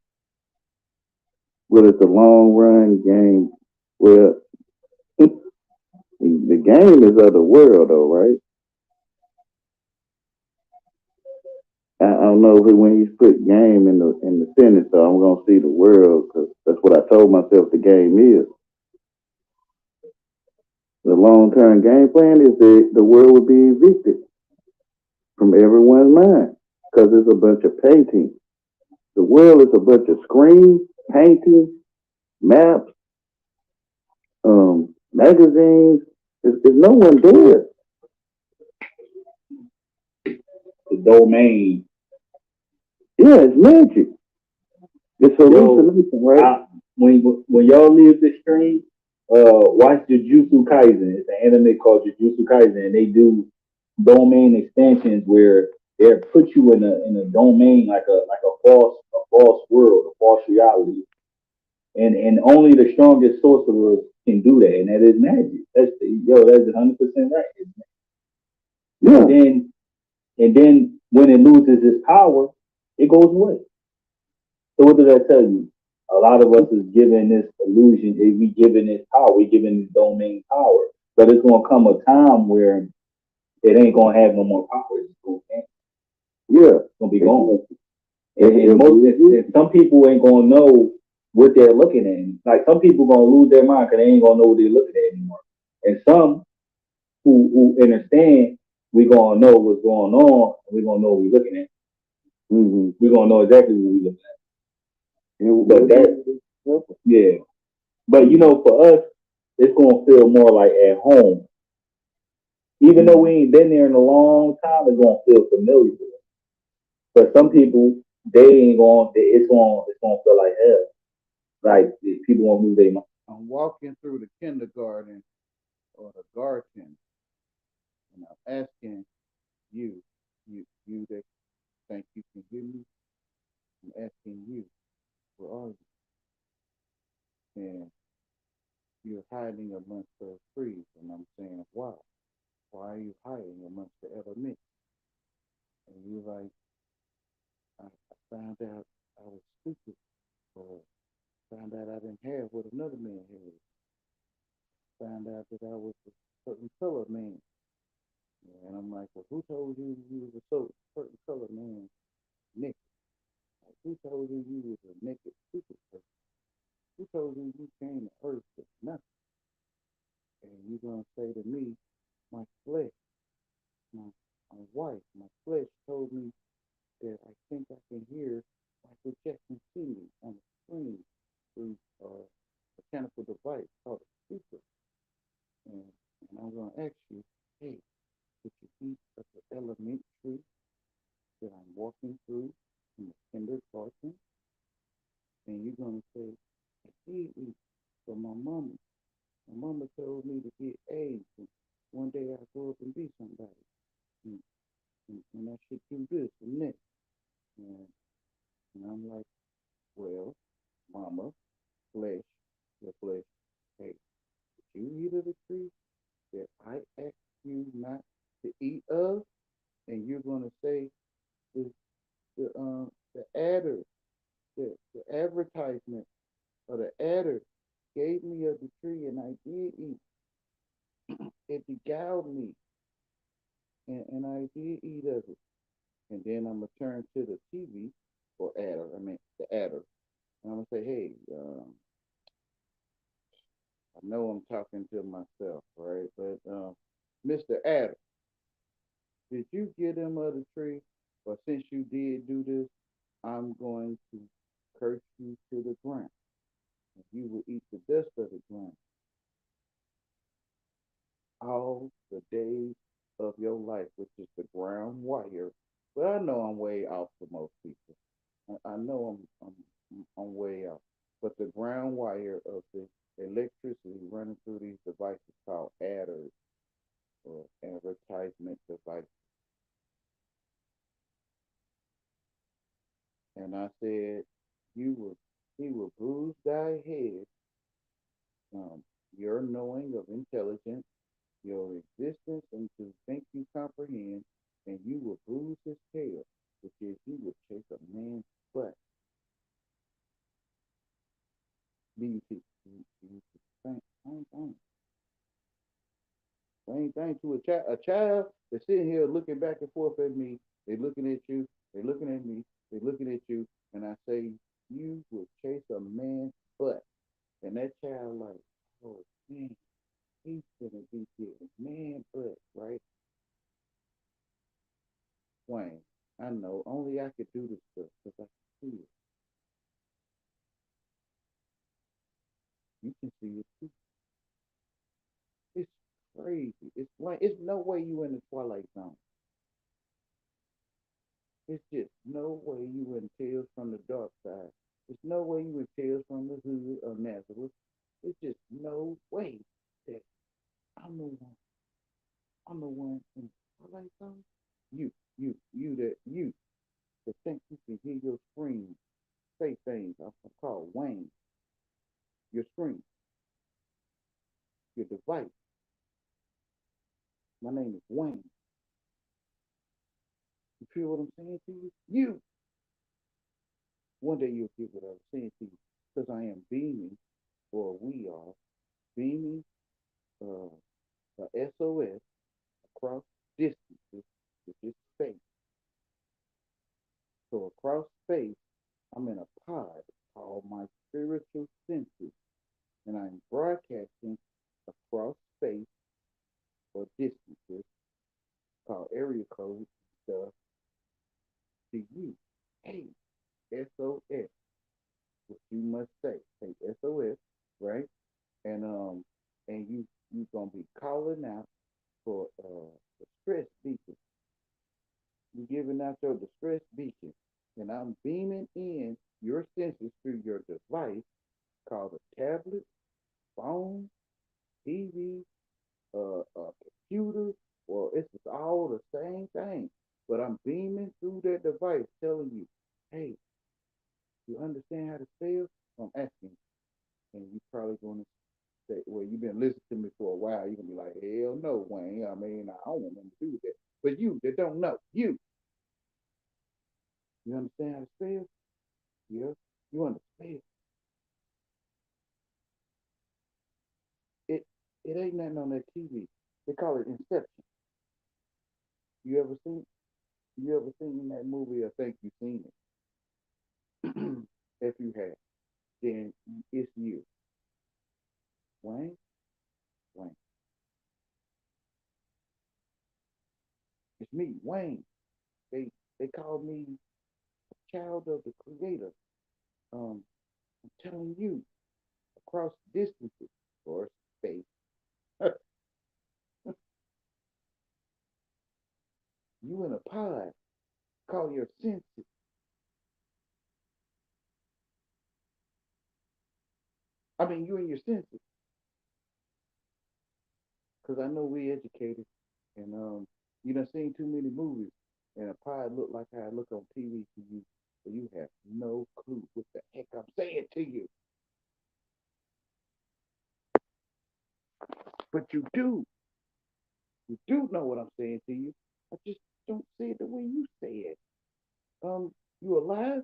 F: Well, it's a long run game. Well, the game is of the world, though, right? I don't know if when he's put game in the sentence, so I'm gonna see the world because that's what I told myself the game is. The long term game plan is that the world would be evicted from everyone's mind because it's a bunch of painting. The world is a bunch of screens, painting, maps, magazines. There's no one there.
G: The domain.
F: Yeah, it's magic. It's hallucination, right?
G: When y'all leave the stream, watch Jujutsu Kaisen. It's an anime called Jujutsu Kaisen, and they do domain expansions where they put you in a domain like a false world, a false reality, and only the strongest sorcerers can do that, and that is magic. That's 100% right.
F: Yeah.
G: And then when it loses its power, it goes away. So what does that tell you? A lot of us is given this illusion, we given this power, we given this domain power. But it's gonna come a time where it ain't gonna have no more power. It's gonna be gone. And some people ain't gonna know what they're looking at. Like some people gonna lose their mind because they ain't gonna know what they're looking at anymore. And some who understand, we gonna know what's going on, and we gonna know what we're looking at.
F: Mm-hmm.
G: We're gonna know exactly what we're looking at. But yeah. But for us, it's gonna feel more like at home. Even though we ain't been there in a long time, it's gonna feel familiar. But some people, they ain't going. It's gonna feel like hell. Like people won't move their mind.
A: I'm walking through the kindergarten or the garden, and I'm asking you that think you can hear me. I'm asking you, where are you? And you're hiding amongst those trees, and I'm saying, why? Why are you hiding amongst the elements? And you're like, I found out I was stupid, or found out I didn't have what another man had. Found out that I was a certain color man. And I'm like, well, who told you you was a certain color man, Nick? Like, who told you you was a naked, stupid person? Who told you you came to earth for nothing? And you're going to say to me, my flesh, my wife, my flesh told me that I think I can hear Michael Jackson singing on the screen through a mechanical device called a speaker. And I'm going to ask you, hey, did you eat of the elementary that I'm walking through in the kindergarten? And you're going to say, I did eat. So my mama told me to get A's. And one day I grow up and be somebody. And, and I should do this and that. And, and I'm like, well, mama, flesh, your flesh, hey, did you eat of the tree that I asked you not to eat of? And you're going to say, the, the adder, the advertisement or the adder gave me of the tree and I did eat. It beguiled me and I did eat of it. And then I'm gonna turn to the TV or adder. I mean the adder. And I'm gonna say, hey, I know I'm talking to myself, right? But Mr. Adder, did you get him of the tree? Or since you did do this, I'm going to curse you to the ground. And you will eat the dust of the ground all the days of your life, which is the ground wire. But I know I'm way off for most people. I know I'm way off. But the ground wire of the electricity running through these devices called adders or advertisement devices. And I said, he will bruise thy head, your knowing of intelligence, your existence, and to think you comprehend, and you will bruise his tail, which is you will take a man's butt.
F: BUT. Same thing. Same thing to a child. A child that's sitting here looking back and forth at me. They looking at you. They looking at me. They looking at you. And I say, you would chase a man's butt. And that child like, oh man, he's gonna be getting man butt, right? Wayne, I know. Only I could do this stuff because I can see it. You can see it too. It's crazy. It's like it's no way you in the Twilight Zone. It's just no way you in Tales from the Dark Side. There's no way you in Tales from the Hood of Nazareth. It's just no way that I'm the one. I'm the one in Twilight Zone. You that think you can hear your scream say things. I'm called Wayne. Your scream, your device. My name is Wayne. You feel what I'm saying to you? You. One day you'll get what I'm saying to you. Because I am beaming, or we are beaming a SOS across distances, which is space. So across space, I'm in a pod called my spiritual senses, and I'm broadcasting across space or distances called area code stuff to you. Hey, SOS, what you must say. Say SOS, right? And you gonna be calling out for the stress beacon. You're giving out your distress beacon, and I'm beaming in your senses through your device called a tablet, phone, TV, a computer, or it's all the same thing. But I'm beaming through that device, telling you, hey, you understand how to spell? I'm asking, and you probably gonna say, well, you've been listening to me for a while. You're gonna be like, hell no, Wayne. I mean, I don't want nothing to do with that. But you that don't know, you understand how to spell? Yeah, you understand. It it ain't nothing on that TV. They call it Inception. You ever seen you ever seen that movie? I think you've seen it. If you have, then it's you, Wayne. Wayne, it's me, Wayne. They they call me child of the Creator. I'm telling you, across distances or space, you in a pod. Call your senses. I mean, you in your senses. Because I know we educated, and you done seen too many movies, and it probably look like how I look on TV to you, but you have no clue what the heck I'm saying to you. But you do know what I'm saying to you. I just don't say it the way you say it. You alive?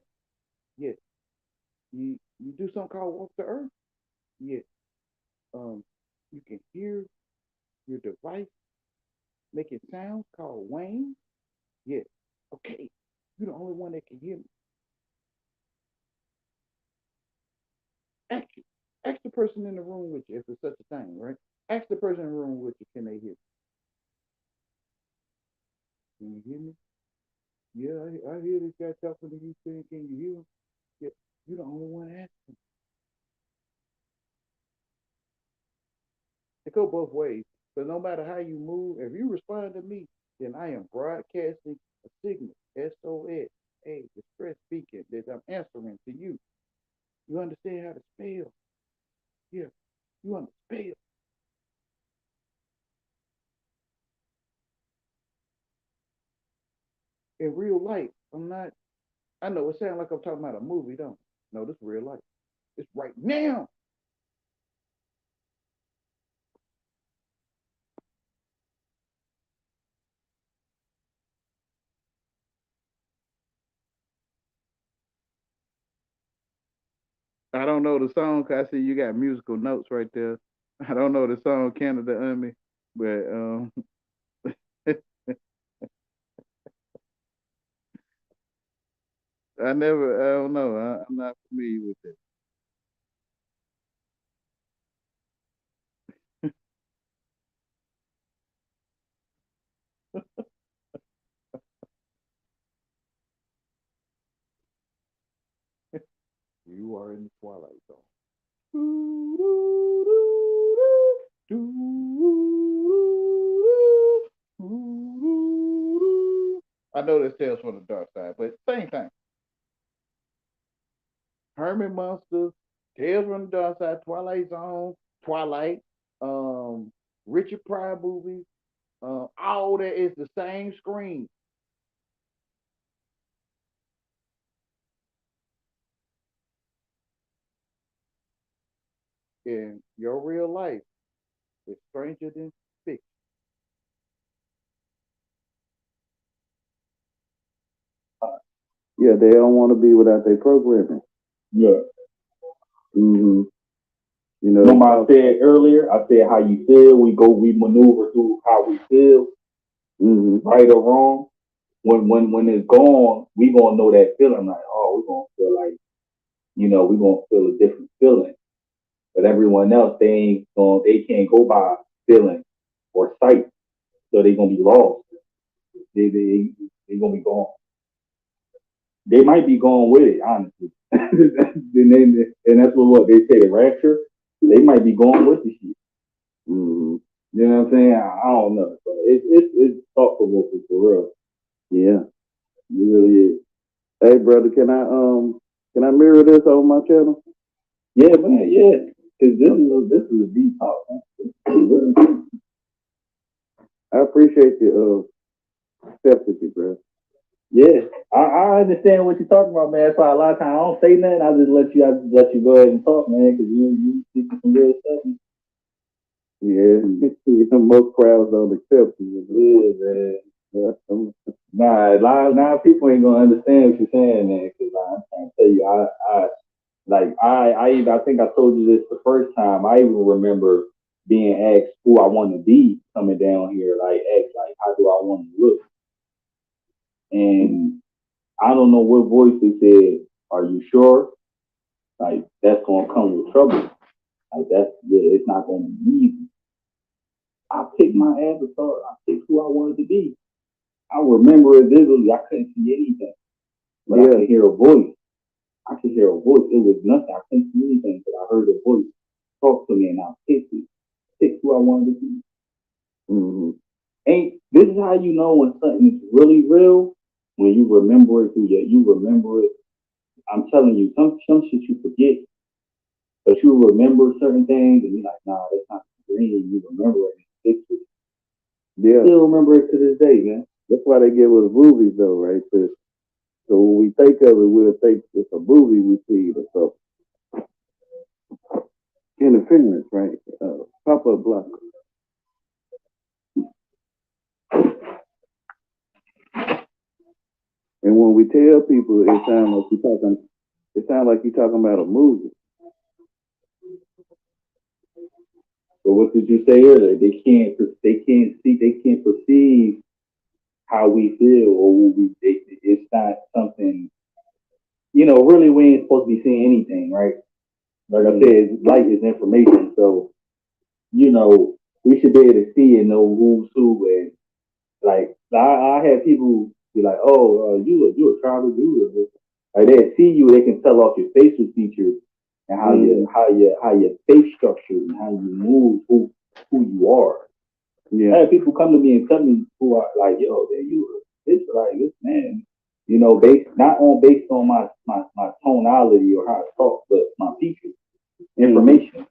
F: Yes. You do something called walk the earth? Yes. Um, you can hear your device making sounds called Wayne? Yes. Okay. You're the only one that can hear me. Ask you. Ask the person in the room with you if it's such a thing, right? Ask the person in the room with you, can they hear? Can you hear me? Yeah, I hear this guy talking to you saying, can you hear him? Yeah, you're the only one asking. It go both ways. But no matter how you move, if you respond to me, then I am broadcasting a signal, SOS, hey, distress speaking, that I'm answering to you. You understand how to spell? Yeah, you understand. In real life, I'm not, I know it sounds like I'm talking about a movie, don't it? No, this is real life. It's right now.
A: I don't know the song 'cause I see you got musical notes right there. I don't know the song Canada Army, but I don't know. I'm not familiar with it. You are in the twilight zone. I know this Tales from the Dark Side, but same thing. Herman Monster, Tales from the Dark Side, Twilight Zone, Twilight, um, Richard Pryor movies, all that is the same screen. In your real life is stranger than fiction.
F: Yeah, they don't want to be without their programming.
G: Yeah.
F: Mm-hmm. You know,
G: Remember I said earlier, I said how you feel, we maneuver through how we feel,
F: mm-hmm.
G: right or wrong. When it's gone, we gonna know that feeling like, oh, we gonna feel like, we gonna feel a different feeling. But everyone else, they can't go by feeling or sight. So they gonna be lost. They gonna be gone. They might be going with it, honestly. And that's what they say, rapture. They might be going with the shit.
F: Mm-hmm.
G: You know what I'm saying? I don't know. But it's thought provoking for real.
F: Yeah.
G: It really is.
F: Hey, brother, can I mirror this on my channel?
G: Yeah, man. Yeah. Cause this is a deep talk, man.
F: I appreciate your sympathy, bro.
G: Yeah, I understand what you're talking about, man. That's why a lot of times I don't say nothing. I just let you go ahead and talk, man, because you speak some real stuff.
F: Yeah, most crowds don't accept you.
G: Yeah, man. Nah, a lot of people ain't gonna understand what you're saying, man. Because I'm trying to tell you, I think I told you this the first time. I even remember being asked who I want to be coming down here. Like, asked like, how do I want to look? And I don't know what voice they said, are you sure? Like, that's going to come with trouble. Like, it's not going to be easy. I picked my avatar. I picked who I wanted to be. I remember it vividly. I couldn't see anything, but I could hear a voice. It was nothing. I couldn't see anything, but I heard a voice talk to me, and I picked it. Picked who I wanted to be.
F: Mm-hmm.
G: This is how you know when something is really real? When you remember it you remember it. I'm telling you, some shit you forget, but you remember certain things, and you're like, nah, that's not the dream. You remember it.
F: Yeah.
G: Still remember it to this day, man.
F: That's why they give us movies, though, right? So when we think of it, we'll think it's a movie we see or something. Interference, right? Pop-up blocker. And when we tell people, it sounds like you're talking about a movie.
G: But what did you say earlier? They can't perceive how we feel, or it's not something. Really, we ain't supposed to be seeing anything, right? Like I said, light is information, so we should be able to see and know who's who. And like, I had people be like, "Oh, you a tribal dude." Like they see you, they can tell off your facial features and how your face structure and how you move, who you are.
F: Yeah.
G: I had people come to me and tell me who are like, "Yo, man, you this like this man." Based on my tonality or how I talk, but my features, information.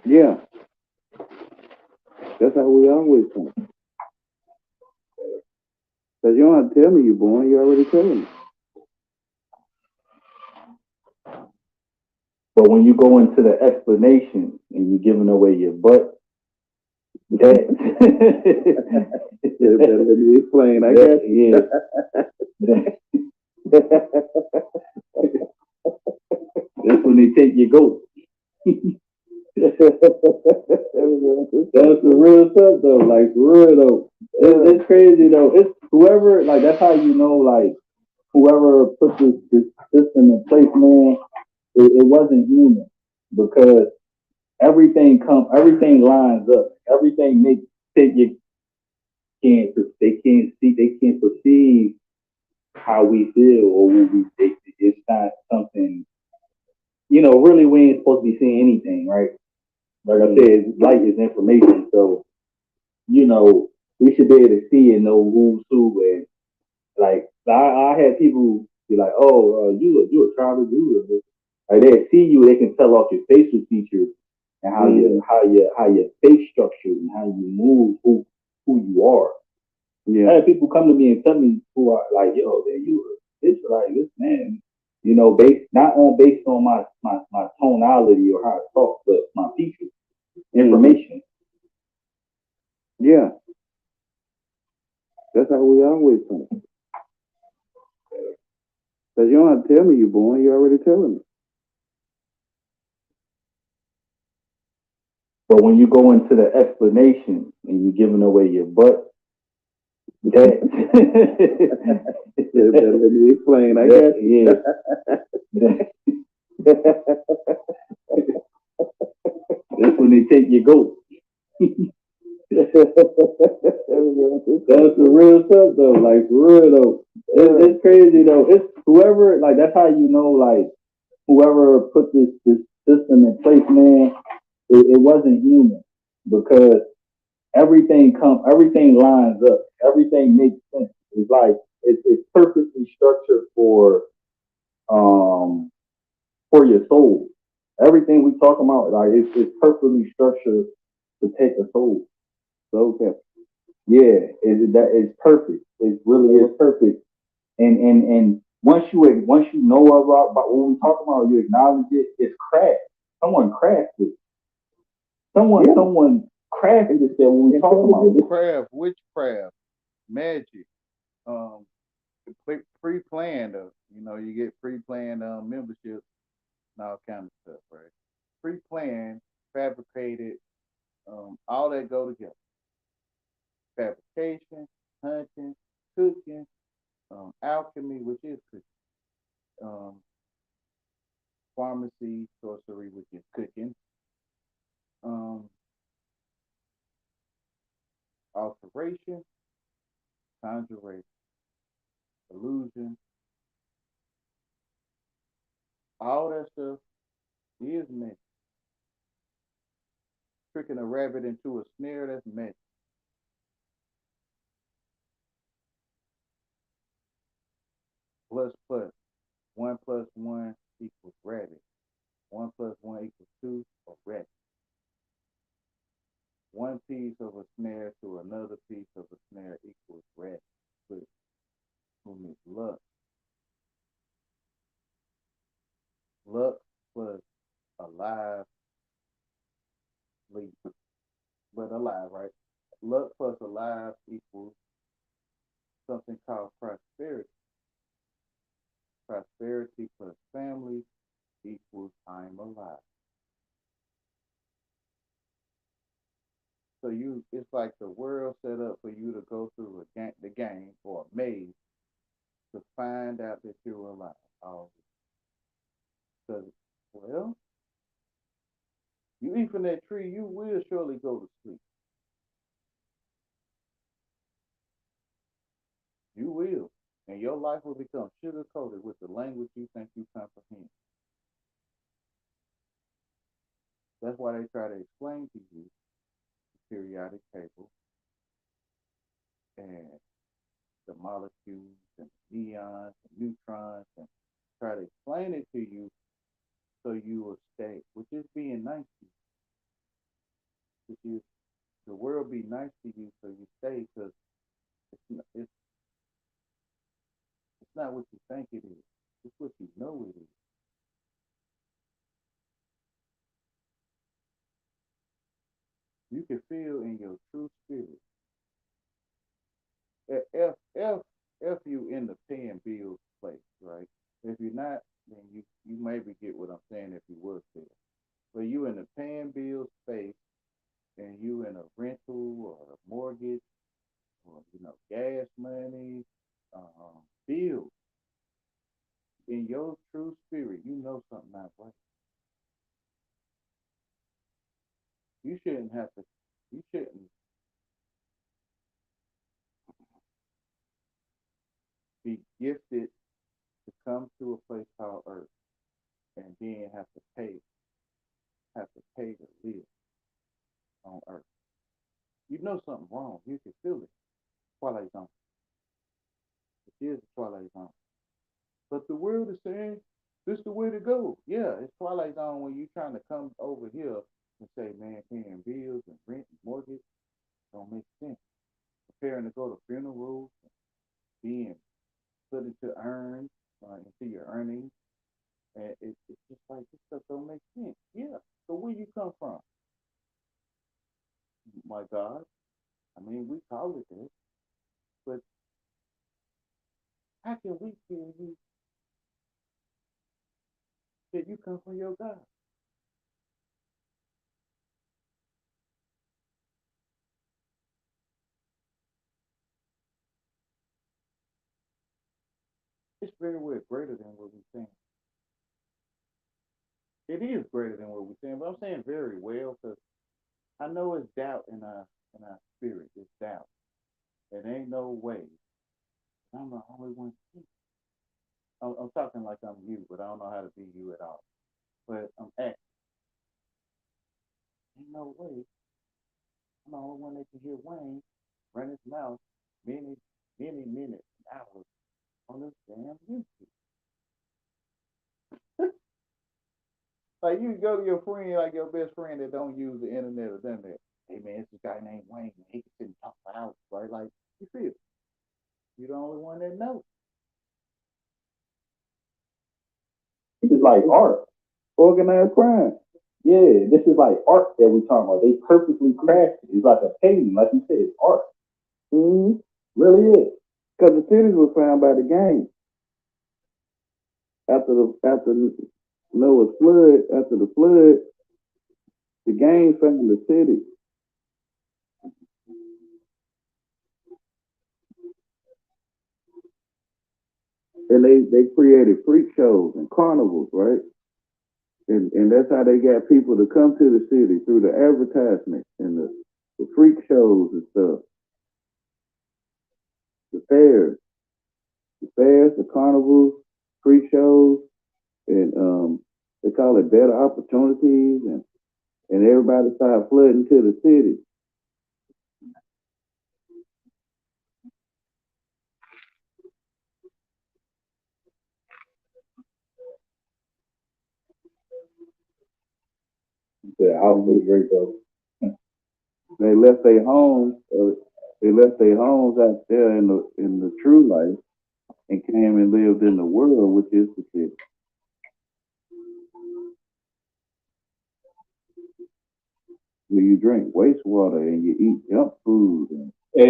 F: Yeah. That's how we always talk. Because you don't have to tell me you're born, you already telling me.
G: But when you go into the explanation and you're giving away your butt,
F: Let me explain. I got you.
G: when they take your goat. That's the real stuff though. Like for real though. It's crazy though. It's whoever like that's how you know like whoever put this system in place, man. It wasn't human because everything lines up. Everything makes take you they can't perceive how we feel or what we think. It's not something really we ain't supposed to be seeing anything, right? Like I said, light is information, so we should be able to see and know who's who. And like I had people be like, "Oh, you a tribal dude." Like they see you, they can tell off your facial features and how your face structure and how you move, who you are.
F: Yeah.
G: I had people come to me and tell me who are like, "Yo, man, it's like this man." Based on my tonality or how I talk, but my features, information.
F: Yeah. That's how we always think. Because you don't have to tell me you're born, you're already telling me.
G: But when you go into the explanation and you're giving away your butt, that
F: Let me explain. I got you.
G: that's when they take your goat. That's the real stuff though. Like for real though. It's crazy though. It's whoever like that's how you know like whoever put this system in place, man. It wasn't human because everything lines up. Everything makes sense. It's like it's perfectly structured for your soul. Everything we talk about, like it's perfectly structured to take a soul. So okay. Yeah, that is perfect. It really is perfect. And once you know about what we talk about, you acknowledge it. It's craft. Someone crafted it. Someone crafted it that when we talk about this.
A: Craft, witchcraft, magic, um, pre-planned. You get pre-planned memberships and all kind of stuff, right? Pre-planned, fabricated, all that go together. Fabrication, hunting, cooking, alchemy, which is cooking, um, pharmacy, sorcery, which is cooking, um, alteration, conjuration, illusion, all that stuff is magic. Tricking a rabbit into a snare, that's magic. Plus plus. 1 plus 1 equals rabbit. 1 plus 1 equals 2 or rabbit. One piece of a snare to another piece of a snare equals rabbit. But whom is luck? Luck plus alive, leap, but alive, right? Luck plus alive equals something called prosperity. Prosperity plus family equals I'm alive. So it's like the world set up for you to go through the game or a maze to find out that you're alive. Because, well, you eat from that tree, you will surely go to sleep. You will. And your life will become sugar coated with the language you think you comprehend. That's why they try to explain to you the periodic table and the molecules and the neons and neutrons and try to explain it to you so you will stay, which is being nice to you. Which is the world be nice to you so you stay because it's not what you think it is. It's what you know it is. You can feel in your true spirit. If you in the paying bills place, right? If you're not,
F: then you maybe get what I'm saying if you work there. But you in a paying bill space and you in a rental or a mortgage or gas money, bills, in your true spirit, you know something not right. You shouldn't have to. You shouldn't be gifted to come to a place called Earth and then have to pay to live on Earth. You know something wrong. You can feel it. Twilight Zone. It is the Twilight Zone. But the world is saying this is the way to go. Yeah, it's Twilight Zone when you trying to come over here and say, man, paying bills and rent and mortgage don't make sense. Preparing to go to funerals, being put into into your earnings, and it's just like this stuff don't make sense. Yeah. So where you come from? My God. I mean, we call it this, but how can we tell you that you come from your God? It's very well greater than what we're saying. It is greater than what we're saying, but I'm saying very well because I know it's doubt in our spirit. It's doubt. It ain't no way. I'm the only one. I'm talking like I'm you, but I don't know how to be you at all. But I'm acting. Ain't no way. I'm the only one that can hear Wayne run his mouth many, many minutes and hours on this damn YouTube. Like you go to your friend, like your best friend that don't use the internet or done that. Hey man, it's this guy named Wayne. Man. He can sit and talk for hours, right? Like you feel. You're the only one that knows.
G: This is like art.
F: Organized crime.
G: Yeah, this is like art that we're talking about. They perfectly crafted. It's like a painting, like you said, it's art.
F: Mm-hmm.
G: Really is.
F: Because the cities were found by the gang. After Noah's flood, after the flood, the gang found the city. And they created freak shows and carnivals, right? And that's how they got people to come to the city through the advertisement and the freak shows and stuff. The carnivals, freak shows, and they call it better opportunities, and everybody started flooding to the city.
G: The outfit is great though.
F: They left their homes. They left their homes out there in the true life and came and lived in the world, which is the city. Where you drink wastewater and you eat junk food.
G: Hey,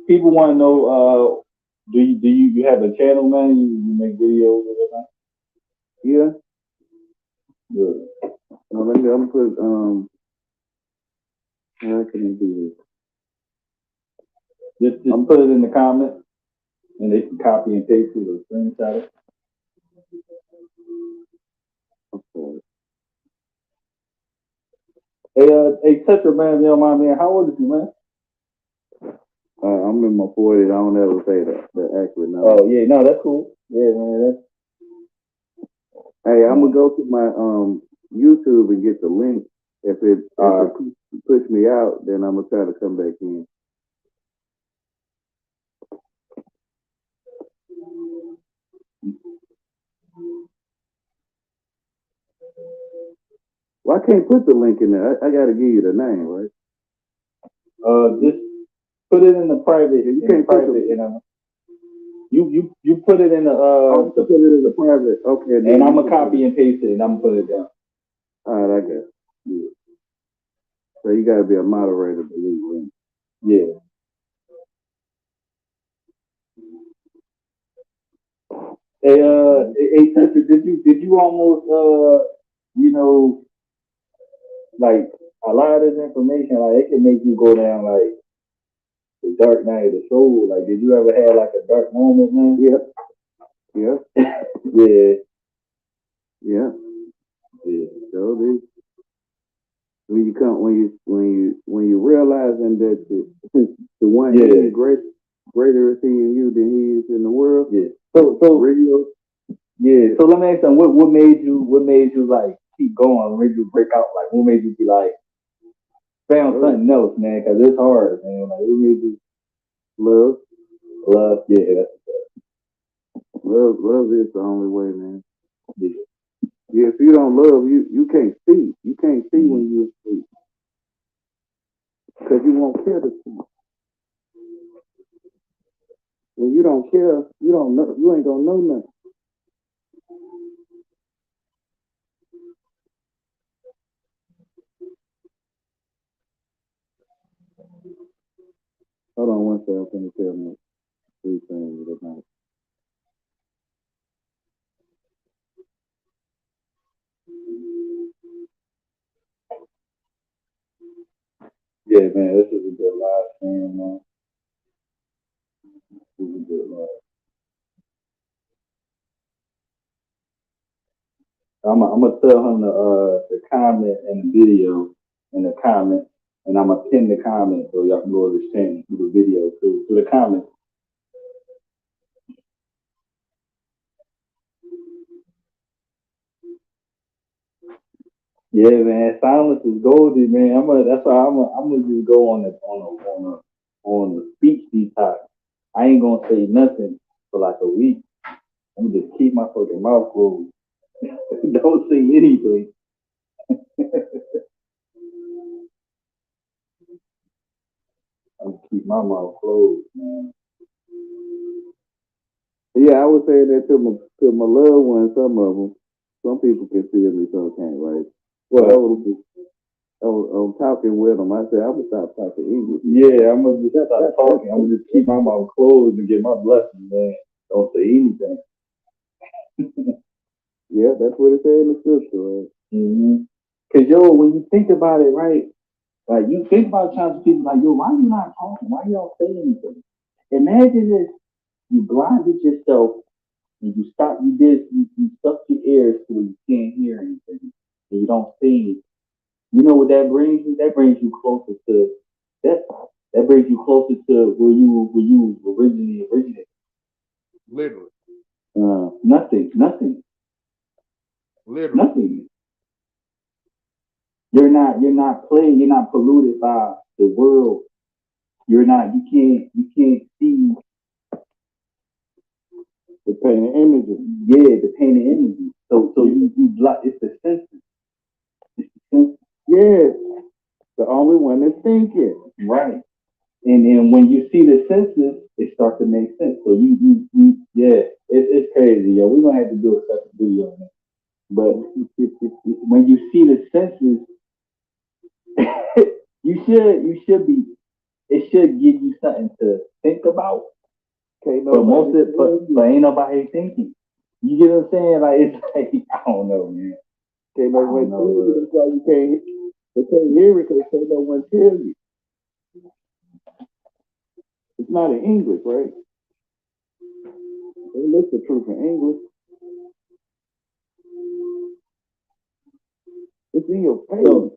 G: people want to know, do you have a channel, man? You make videos or whatnot?
F: Yeah.
G: Good.
F: I'm gonna put how can I do this?
G: Just put it in the comments, and they can copy and paste it or screenshot it.
F: Okay.
G: Hey, Tetra, man, if you don't mind, man, how old are you, man?
F: I'm in my 40s. I don't ever say the accurate number.
G: Oh, yeah, no, that's cool. Yeah, man,
F: Hey, I'm gonna go to my YouTube and get the link. If it push me out, then I'm gonna try to come back in. Well, I can't put the link in there. I gotta give you the name, right?
G: just put it in the private.
F: You can't put
G: private, you put it in the
F: put it in the private. Okay.
G: and I'm gonna copy and paste it, and I'm gonna put it down.
F: All right, I got it. Yeah. So you gotta be a moderator to leave link.
G: Yeah. Hey, Tucker, did you almost, you know, like a lot of this information, like it can make you go down like the dark night of the soul. Like, did you ever have like a dark moment, man?
F: Yeah, yeah,
G: Yeah,
F: yeah.
G: yeah,
F: So this, when you realizing that the one
G: Yeah.
F: is greater is he in you than he is in the world.
G: yeah. So
F: Real.
G: yeah. So let me ask you, what made you like keep going? What made you break out? Like, what made you be like found something else, man? Because it's hard, man. Like, what made you
F: Love.
G: love? Yeah,
F: Love is the only way, man.
G: yeah.
F: Yeah, if you don't love, you can't see. You can't see when you're asleep. Because you won't care to see. When you don't care, you don't know. You ain't gonna know nothing. Hold on one second. I'm gonna tell me three things tonight.
G: Yeah, man, this is a good live stream, man. This is a good live. I'm gonna tell him the comment and the video in the comment, and I'm gonna pin the comment so y'all can go to the channel to the video to the comment. Yeah, man, silence is golden, man. That's why I'm gonna just go on the speech detox. I ain't gonna say nothing for like a week. I'm gonna just keep my fucking mouth closed. Don't say anything. I'm gonna keep my mouth closed, man.
F: Yeah, I would say that to my loved ones. Some people can feel me, some can't, right? Well, I was talking with them. I said I would stop talking English.
G: Yeah, I'm gonna just stop talking. I'm gonna just keep my mouth closed and get my blessing, man. Don't say anything.
F: Yeah, that's what it said in the scripture, right?
G: Mm-hmm. Cause yo, when you think about it, right? Like you think about times people like, yo, why you not talking? Why you don't say anything? Imagine if you blinded yourself and you stuck your ears so you can't hear anything and you don't see. You know what that brings you? That brings you closer to that. That brings you closer to where you originally originated.
A: Literally.
G: Nothing,
A: Literally.
G: nothing. You're not playing. You're not polluted by the world. You're not. You can't see.
F: The painted images.
G: Yeah, the painted images. So you block. It's the senses. It's the senses.
F: Yeah, the only one that's thinking.
G: Right. And when you see the senses, it starts to make sense. So yeah, it's crazy, yo. We're gonna have to do a separate video on that. But when you see the senses, you should be. It should give you something to think about.
F: Can't
G: But most of
F: nobody
G: but ain't nobody thinking. You get what I'm saying? Like it's like I don't know, man.
F: can't nobody
G: I don't
F: tell
G: know,
F: you. That's why you can't. They can't hear it because can't no one tell you. It's not in English, right? They look the truth in English. It's in your face.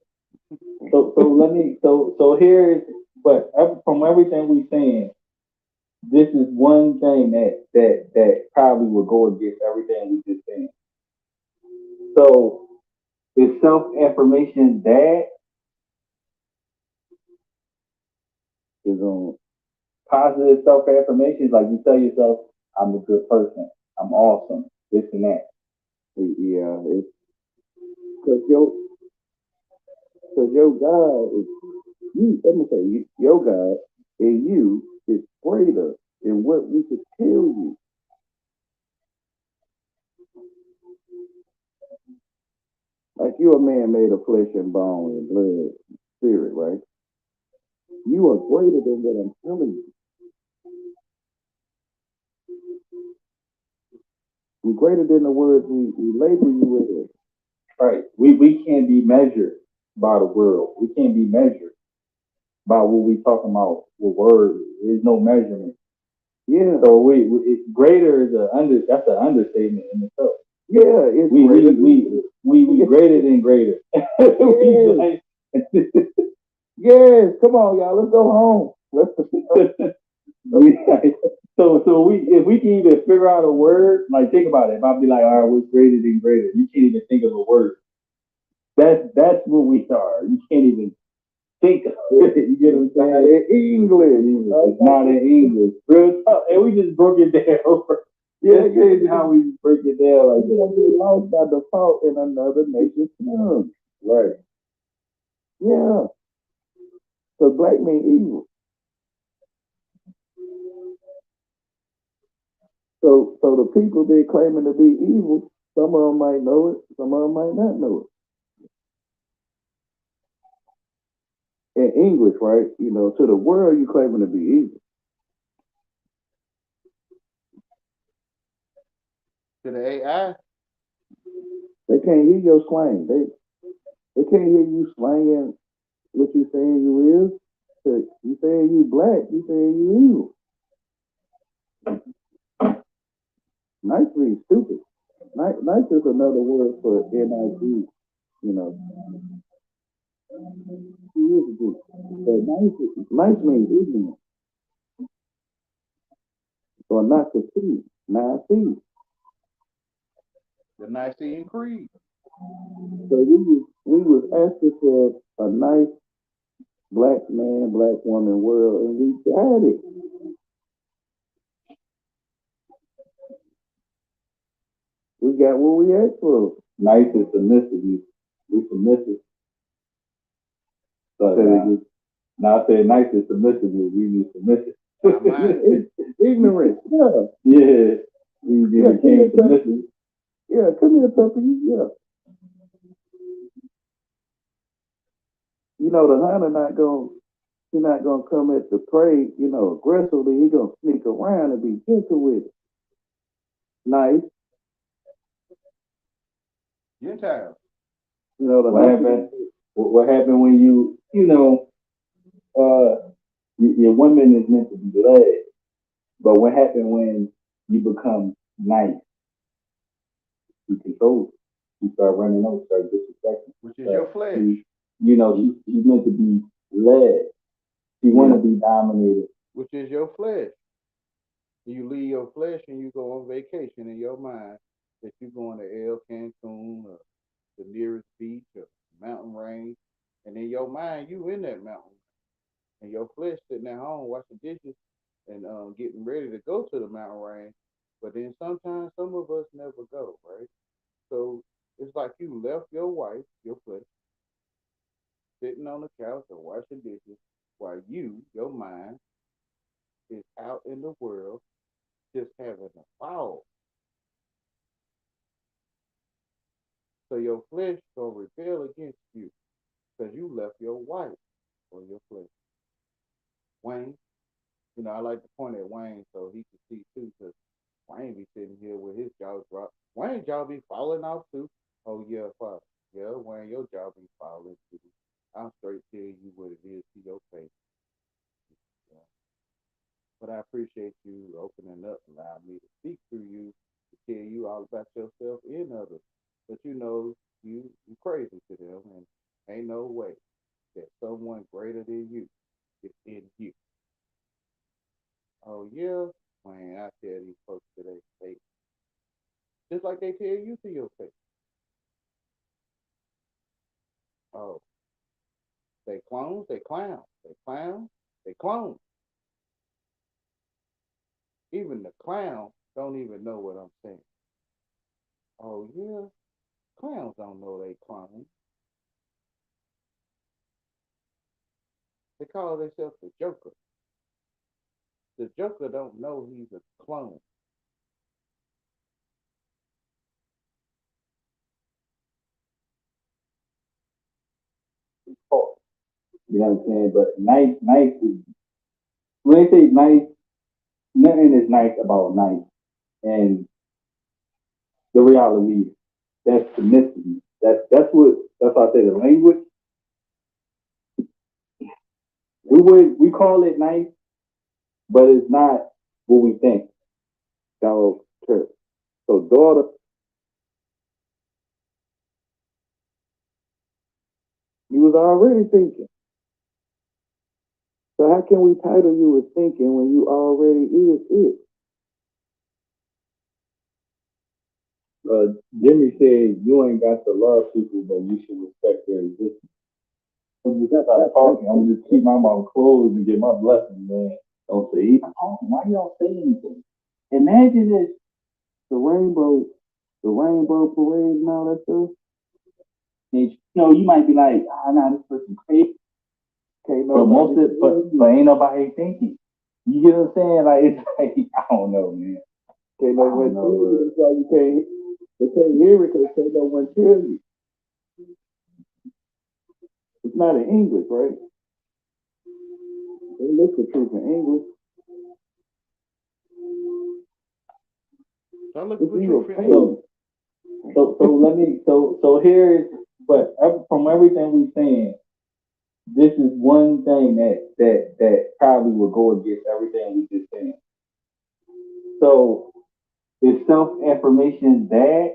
G: So here's but from everything we saying, this is one thing that probably would go against everything we just saying. So is self-affirmation bad? Is positive self-affirmations like you tell yourself, I'm a good person, I'm awesome, this and that.
F: Yeah, it's because your God is you. Let me say, your God and you is greater than what we could tell you. Like you're a man made of flesh and bone and blood, and spirit, right? You are greater than what I'm telling you. We're greater than the words we label you with.
G: Right. We can't be measured by the world. We can't be measured by what we talking about with words. There's no measurement.
F: Yeah.
G: So greater is that's an understatement in itself.
F: Yeah, it's
G: we greater than greater.
F: Yes, come on, y'all. Let's go home.
G: So if we can even figure out a word, like think about it. If I'll be like, all right, what's greater than greater? You can't even think of a word. That's what we are. You can't even think of it. You get what I'm saying?
F: In English.
G: It's not in English. Real tough. And we just broke it down. That's crazy how we break it down like that.
F: Be lost by default in another nation's tongue.
G: Right.
F: Yeah. So black mean evil. So the people they claiming to be evil, some of them might know it, some of them might not know it. In English, right? You know, to the world you claiming to be evil.
A: To the AI,
F: They can't hear your slang. They can't hear you slanging what you saying you is. So you saying you black, you saying you evil. Nice means stupid. Nice is another word for NIG, you know. But nice means ignorant. Or not to see. Now see.
A: the Nicene Creed.
F: So we was asking for a nice black man, black woman world, and we got it. We got what we asked for.
G: Nice is submissive. We submissive. So now I said nice is submissive. We need submissive.
F: Ignorant. Yeah.
G: Yeah. We became submissive.
F: Yeah, come here, puppy. Yeah. You know, the hunter he's not gonna come at the prey, you know, aggressively. He gonna sneak around and be gentle with it. Nice.
A: Gentiles.
F: You know,
G: What happened when your woman is meant to be led, but what happened when you become nice? You control it. You start running over, start disrespecting.
A: Which is your flesh.
G: She's meant to be led. She want to be dominated.
A: Which is your flesh. You leave your flesh and you go on vacation in your mind that you're going to El Cancun or the nearest beach or mountain range. And in your mind, you in that mountain. And your flesh sitting at home washing dishes and getting ready to go to the mountain range. But then sometimes some of us never go, right? So it's like you left your wife, your flesh, sitting on the couch or washing dishes while your mind, is out in the world just having a ball. So your flesh gonna rebel against you because you left your wife or your flesh. Wayne, I like to point at Wayne so he can see too, because Wayne be sitting here with his jaw dropped. Wayne jaw be falling off too. Oh yeah, Father. Yeah, Wayne, your jaw be falling too. I'm straight telling you what it is to your face. Yeah. But I appreciate you opening up and allowing me to speak through you, to tell you all about yourself and others. But you crazy to them, and ain't no way that someone greater than you is in you. Oh yeah, man, I tell these folks to their face, just like they tell you to your face. Oh, they clones, they clowns, they clowns, they clones. Even the clown don't even know what I'm saying. Oh yeah, clowns don't know they clones. They call themselves the Joker. The Joker don't know he's a clone.
G: You know what I'm saying? But nice is, when they say nice, nothing is nice about nice. And the reality. That's the mystery. That's why I say the language. We call it nice, but it's not what we think.
F: Dog, church. So daughter, you was already thinking. So how can we title you as thinking when you already is it?
G: Jimmy said you ain't got to love people, but you should respect their existence. When you start talking, I'm just keep my mouth closed and get my blessing, man. Don't say he's talking. Why y'all say anything? Imagine this.
F: The rainbow parade and all that stuff.
G: And, you might be like, nah, this person crazy.
F: Can't
G: But
F: nobody,
G: ain't nobody thinking. You get what I'm saying? Like it's like I don't know, man.
F: can't no one tell you. That's why you can't. They can't hear it because can't no one tell you. It's not in English, right? They look for truth in English.
A: I'm looking
F: It's
A: for
F: in
A: truth
F: your
A: in
F: face.
A: English.
G: So here is, but from everything we're saying, this is one thing that probably will go against everything we just saying. So is self-affirmation bad?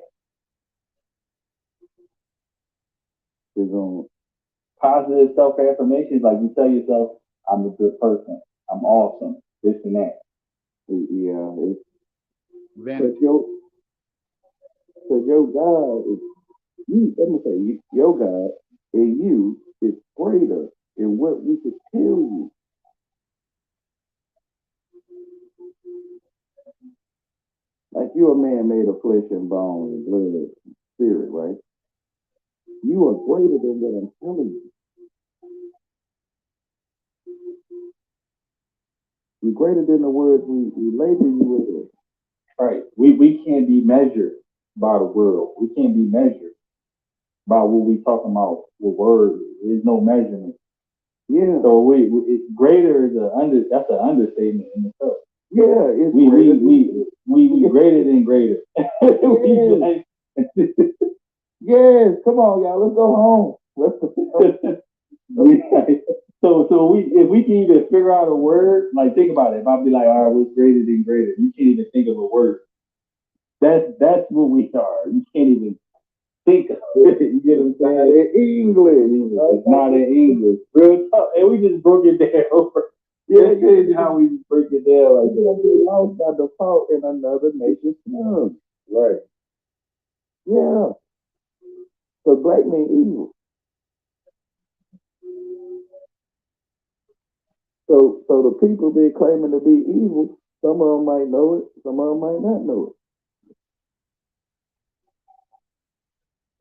F: Is on.
G: Positive self-affirmation, like you tell yourself, I'm a good person, I'm awesome, this and that.
F: Yeah, it's
A: Vanity.
F: because your God is you. Let me say, your God and you is greater than what we could tell you. Like you're a man made of flesh and bone and blood and spirit, right? You are greater than what I'm telling you. You're greater than the words we label you with.
G: Right. We can't be measured by the world. We can't be measured by what we talking about with words. There's no measurement.
F: Yeah.
G: So greater is that's an understatement in itself.
F: Yeah, it's
G: we greater than greater.
F: Yes, come on, y'all. Let's go home.
G: So if we can even figure out a word, like think about it. If I'll be like, all right, what's greater than greater? You can't even think of a word. That's what we are. You can't even think of it. You get what I'm saying?
F: In English.
G: It's not in English. Real tough. And we just broke it down. Yeah, how we break it down like that.
F: Be lost by default in another nation's tongue.
G: Right.
F: Yeah. So black mean evil. So the people been claiming to be evil. Some of them might know it. Some of them might not know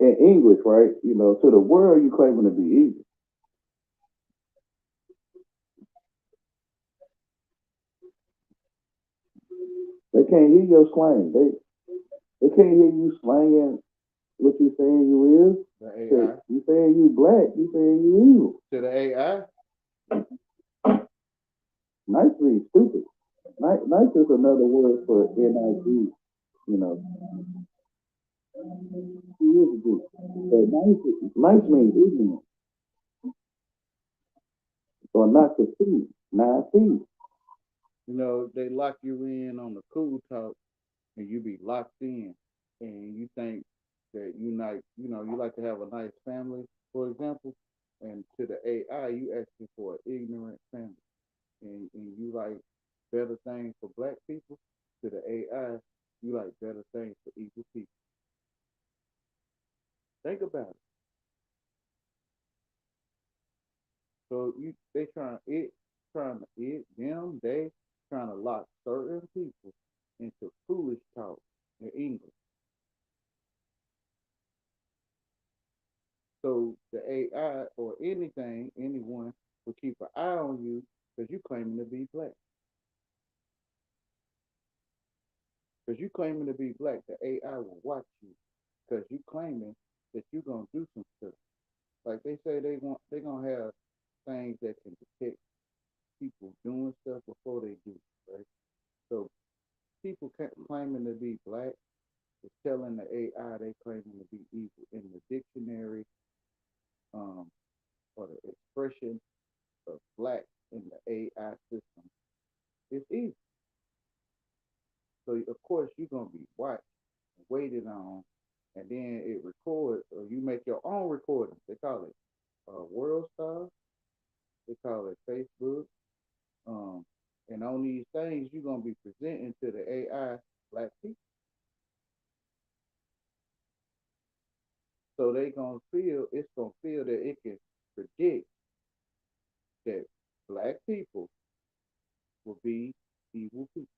F: it. In English, right? To the world, you claiming to be evil. They can't hear your slang. They can't hear you slanging what you saying you is.
A: The AI.
F: You saying you black. You saying you evil.
A: To the AI.
F: Nice means stupid. Nice is another word for NIG. But nice means ignorant or not to see, not see.
A: They lock you in on the cool talk and you be locked in and you think that you like to have a nice family, for example, and to the AI you asking for an ignorant family and you like better things for black people, to the AI you like better things for evil people. Think about it. So they trying to lock certain people into foolish talk in English. So the AI or anyone will keep an eye on you because you claiming to be black. Because you claiming to be black, the AI will watch you because you claiming that you're gonna do some stuff. Like they say they're gonna have things that can detect people doing stuff before they do, right? So people claiming to be black
F: is telling the AI they claiming to be evil in the dictionary, or the expression of black in the AI system is evil. So of course you're gonna be watched, waited on, and then it records, or you make your own recordings. They call it World Star. They call it Facebook. Um, and on these things, you're gonna be presenting to the AI black people. So it's gonna feel that it can predict that black people will be evil people.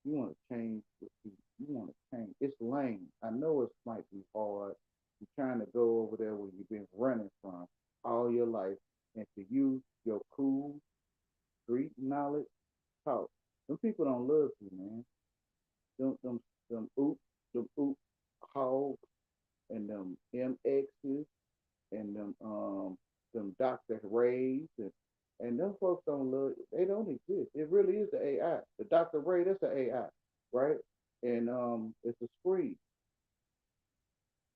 F: You want to change what you want to change. It's lame. I know it might be hard. You're trying to go over there where you've been running from all your life, and to use your cool street knowledge talk. Them people don't love you, man. Them oop hogs and them MXs and them Dr. Rays and them folks don't love. They don't exist. It really is the AI. The Dr. Ray, that's the AI, right? And it's a screen.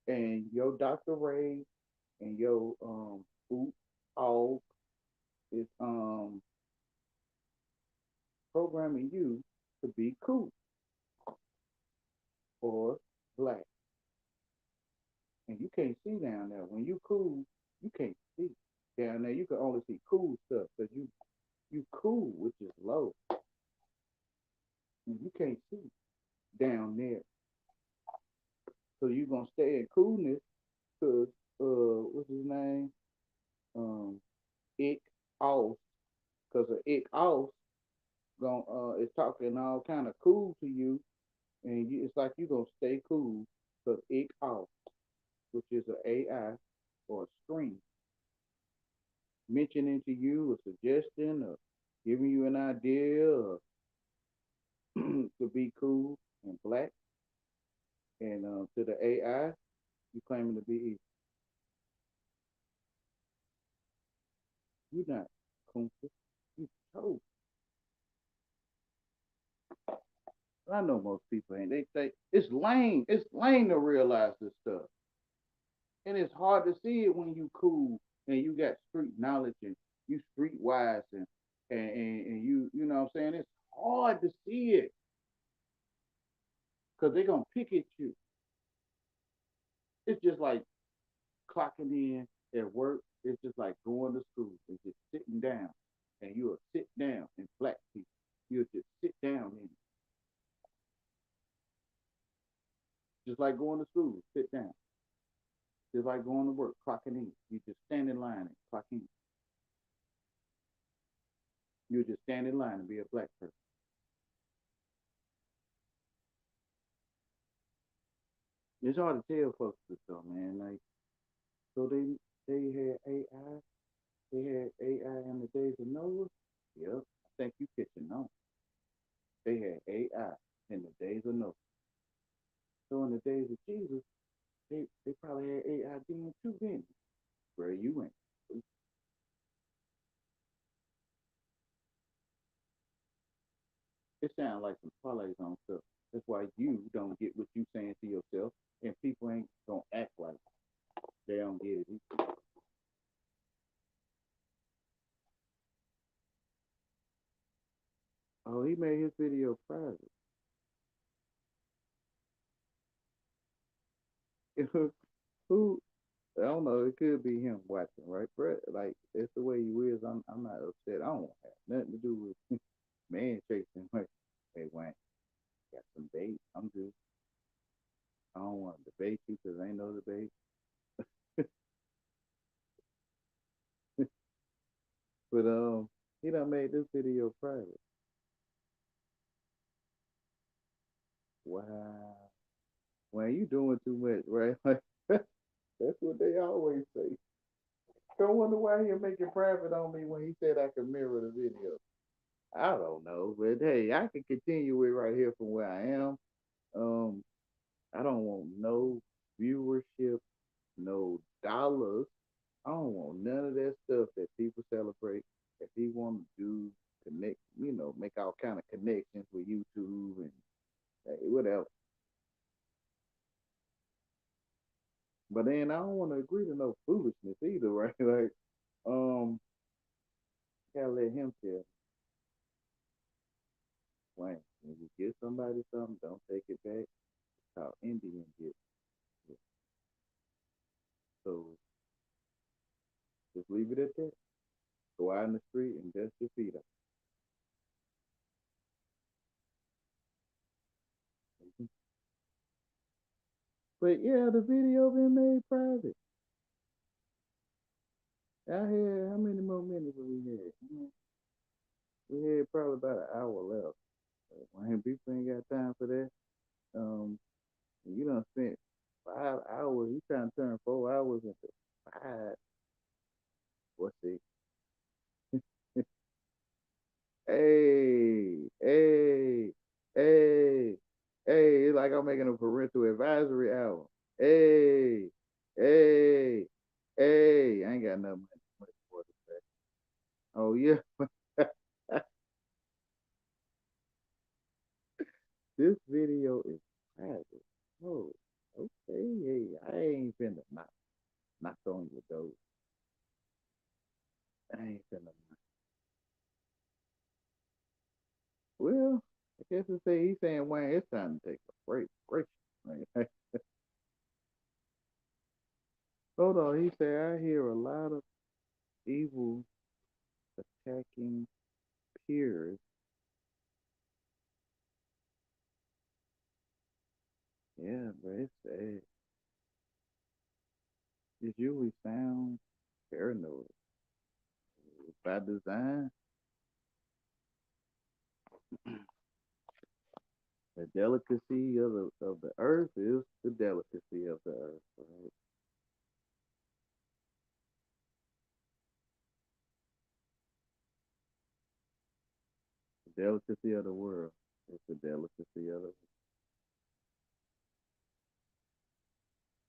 F: And your Dr. Ray and your oop hog is programming you to be cool or black. And you can't see down there. When you cool, you can't see down there. You can only see cool stuff because you cool, which is low, and you can't see down there. So you gonna stay in coolness because what's his name? Ick off, because of Ick off is talking all kind of cool to you, and it's like you gonna stay cool because Ick off, which is an AI or a screen mentioning to you a suggestion or giving you an idea or to be cool and black, and to the AI, you claiming to be evil. You're not Kunta. You told. I know most people ain't. They say it's lame. It's lame to realize this stuff, and it's hard to see it when you cool and you got street knowledge and you street wise and you know what I'm saying. It's hard to see it because they're gonna pick at you. It's just like clocking in at work. It's just like going to school. It's just sitting down, and you'll sit down in black people. You'll just sit down in it. Just like going to school, sit down. Just like going to work, clocking in. You just stand in line and clock in. You just stand in line and be a black person. It's hard to tell folks this though, man. Like, so they had AI. They had AI in the days of Noah. Yep, I think you catching on. They had AI in the days of Noah. So in the days of Jesus, they probably had AI then too, then. Where you went. It sounds like some parlays on stuff. That's why you don't get what you saying to yourself, and people ain't gonna act like they don't get it either. Oh, he made his video private. Who? I don't know. It could be him watching, right, Brett? Like it's the way you is. I'm not upset. I don't want to have nothing to do with man chasing. Like, hey, Wayne, got some bait. I'm just. I don't want to debate you because ain't no debate. But he done made this video private. Wow. Well, you doing too much, right? That's what they always say. Don't wonder why he'll make it private on me when he said I could mirror the video. I don't know, but hey, I can continue it right here from where I am. Um, I don't want no viewership, no dollars. I don't want none of that stuff that people celebrate. If he want to do connect, make all kind of connections with YouTube and Hey, whatever. But then I don't want to agree to no foolishness either, right? Like, gotta let him tell. Wayne, when you give somebody something, don't take it back. It's how Indian gets it. So just leave it at that. Go out in the street and dust your feet up. But yeah, the video been made private. I had how many more minutes have we had? We had probably about an hour left. When people ain't got time for that, um, you done spent 5 hours. You trying to turn 4 hours into five or six. Hey, hey, hey, hey, it's like I'm making a parental advisory hour. Hey, hey, hey, I ain't got nothing much more to say. Oh, yeah, this video is private. Oh, okay, hey, I ain't finna knock on your door. I ain't finna. Well, I guess he's saying, Wayne, it's time to take a break. Break. Right? Hold on, he said, I hear a lot of evil attacking peers. Yeah, but it's sad. It usually sounds paranoid. By design, the delicacy of the earth is the delicacy of the earth, right? The delicacy of the world is the delicacy of the world.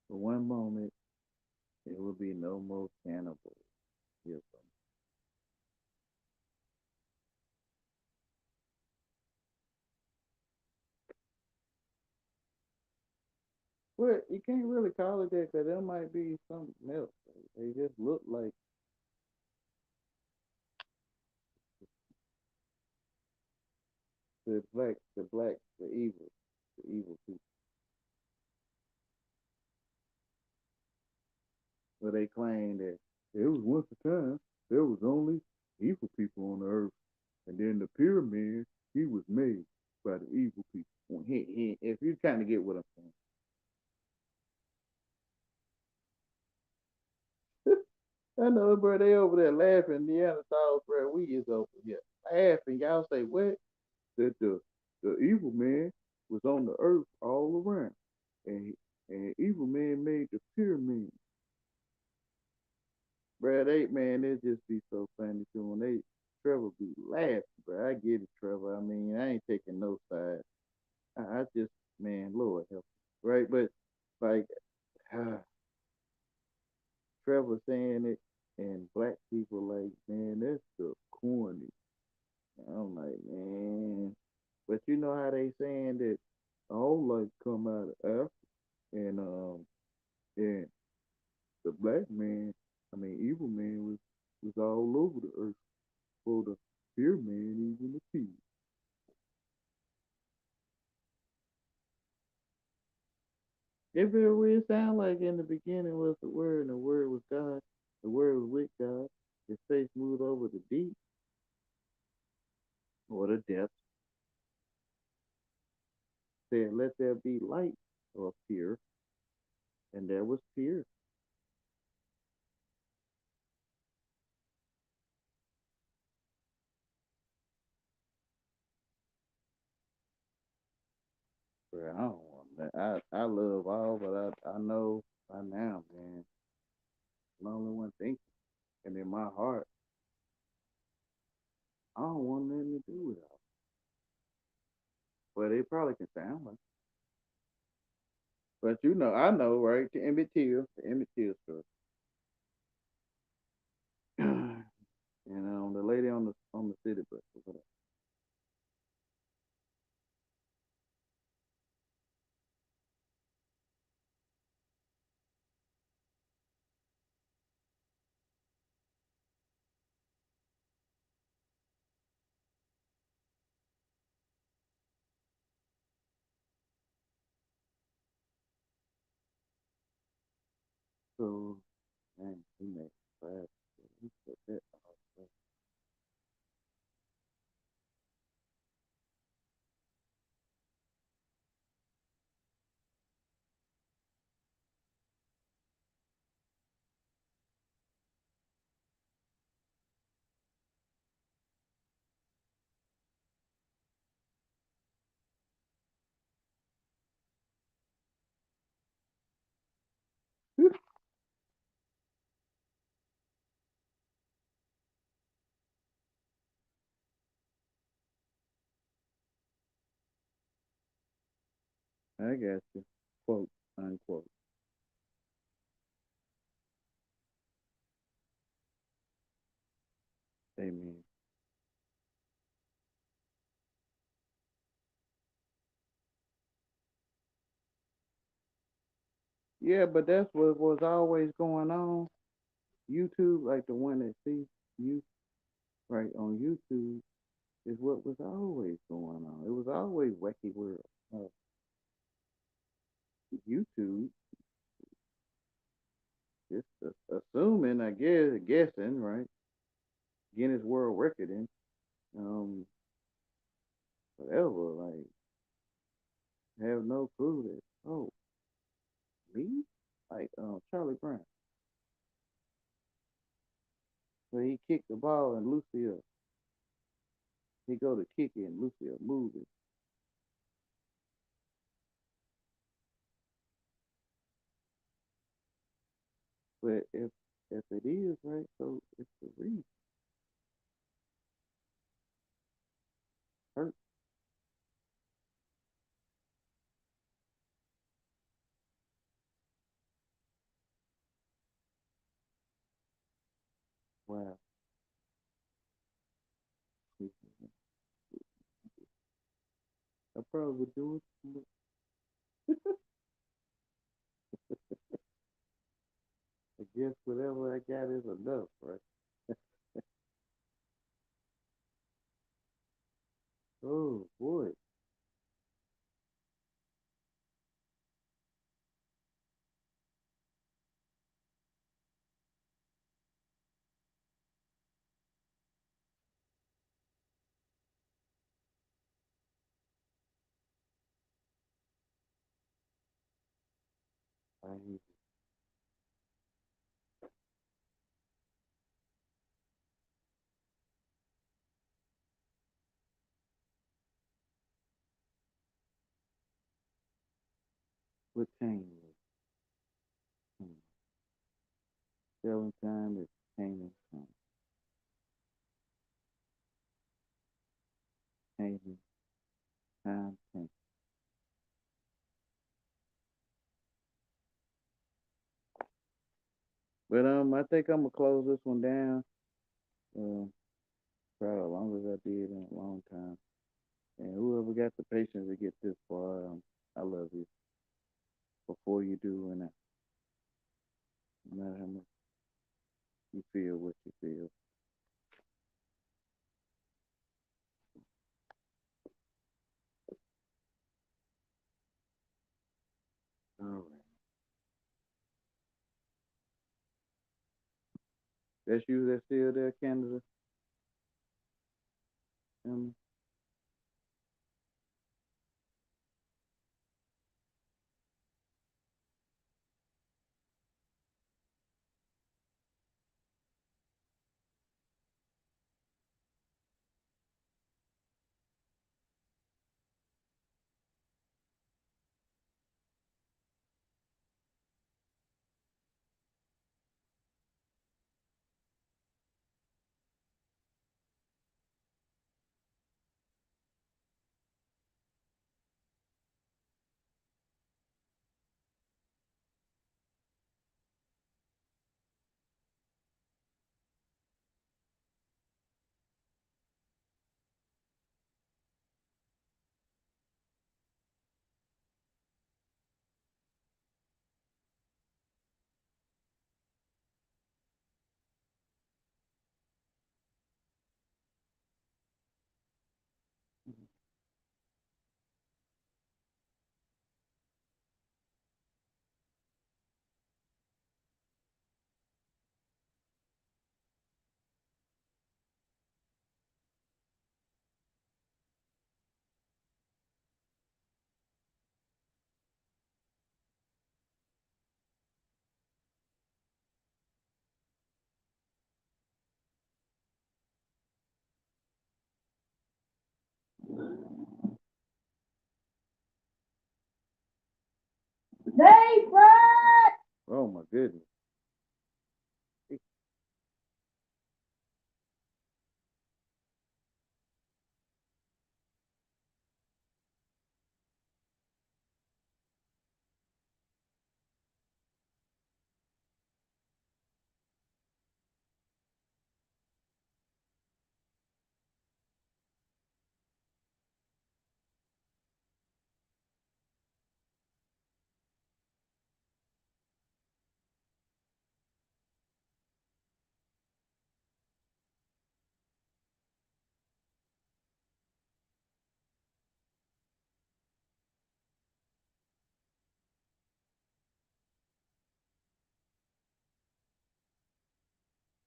F: For one moment, it will be no more cannibals. Yes, well, you can't really call it that because there might be something else. They just look like the evil people. But they claim that there was once a time there was only evil people on the earth, and then the pyramid he was made by the evil people. If you kind of get what I'm saying, I know, bro. They over there laughing. Neanderthals, bro. We is over here laughing. Y'all say what? That the evil man was on the earth all around, and evil man made the pyramid. Bro, it just be so funny to when Trevor be laughing, bro. I get it, Trevor. I mean, I ain't taking no side. I just, man, Lord help me, right? But like, Trevor saying it, and black people like, man, that's the corny. And I'm like, man, but you know how they saying that all life come out of Africa, and the black man, I mean, evil man was all over the earth for the fear man, even the peace. It very weird sound like in the beginning was the word, and the word was God. The word was with God. His face moved over the deep or the depth. Said, "Let there be light," or pure, and there was pure. Bro, I don't want that. I love all, but I know by now, man, I'm the only one thinking, and in my heart, I don't want nothing to do with it. But it probably can sound like. But you know, I know, right? The Emmett Till story. And the lady on the city bus. So, man, he made five. He put that out. I got you. Quote, unquote. Amen. Yeah, but that's what was always going on. YouTube, like the one that see you right on YouTube, is what was always going on. It was always wacky world. Uh, YouTube, just assuming, I guess, guessing, right? Guinness World Recording, um, whatever. Like, have no clue that. Oh, me? Like, Charlie Brown. So he kicked the ball and Lucia, he go to kick it and Lucia move it. But if it is right, so it's the reason. Hurt. Wow. I probably would do it. I guess whatever I got is enough, right? Oh boy. I need what time is it? Selling time is Canaan time. Canaan time. Canaan. But I think I'm gonna close this one down. Probably the longest I did in a long time. And whoever got the patience to get this far, I love you. Before you do, and no matter how much you feel what you feel. All right. That's you that's still there, Canada. Um,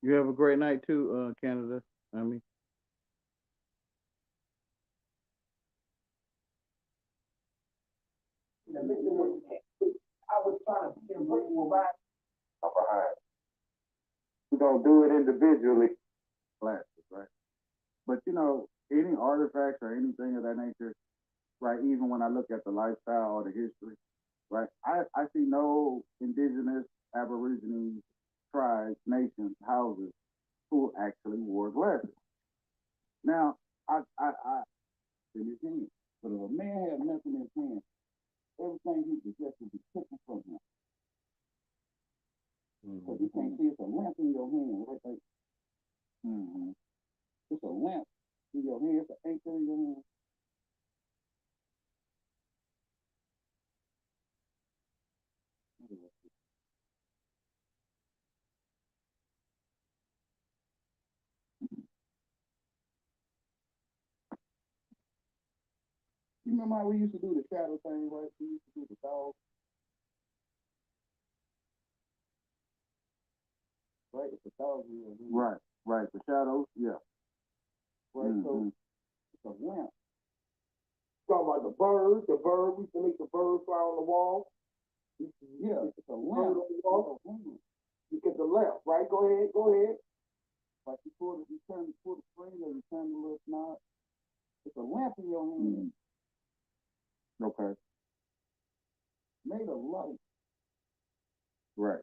F: You have a great night too, Canada. I mean.
A: We don't do it individually, classes, right? But you know, any artifacts or anything of that nature, right? Even when I look at the lifestyle or the history, right? I see no indigenous, aborigines, tribes, nations, houses who actually wore glasses. Now, I in his hand. But if a man had nothing in his hand, everything he possessed would be taken from him. Because you can't see it's a lamp in your hand, right? Like, it's a lamp in your hand, it's an anchor in your hand. You remember how we used to do the shadow thing, right? We used to do the dog. Right? It's a dog. Right, right. The shadows, yeah. Right, so it's a lamp. Talking about the bird, we used to make the bird fly on the wall. Yeah, it's a lamp. On the wall. You get the lamp, right? Go ahead. Like you pull the spring or you turn the little knob. It's a lamp in your hand. Okay. Made of light. Right.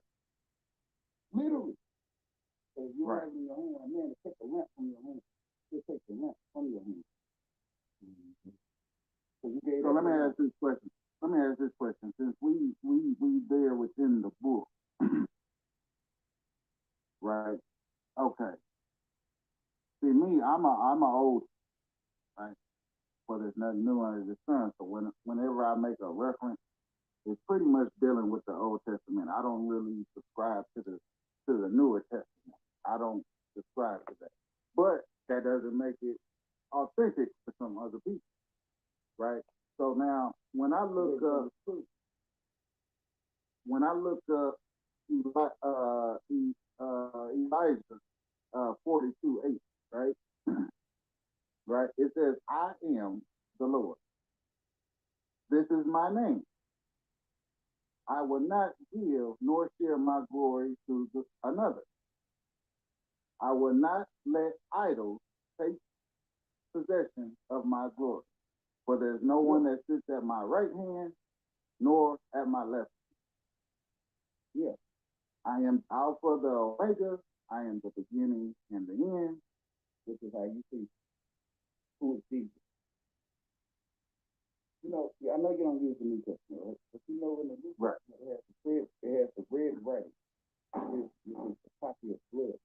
A: Literally. So if you have it in your hand, a man to take the lamp from your hand. He'll take the lamp from your hand. So let me ask this question. Since we there within the book, right? Okay. See me, I'm a old, right? But there's nothing new under the sun. So whenever I make a reference, it's pretty much dealing with the Old Testament. I don't really subscribe to the Newer Testament. I don't subscribe to that. But that doesn't make it authentic for some other people, right? So now, when I look up Elijah 42:8, right? Right? It says, I am the Lord. This is my name. I will not give nor share my glory to another. I will not let idols take possession of my glory. For there's no one that sits at my right hand nor at my left. Yeah. I am Alpha, the Omega. I am the beginning and the end. This is how you see who is Jesus. You know, I know you don't use the New Testament, right? But you know in the New Testament, it has the red writing. It's the copy of blood.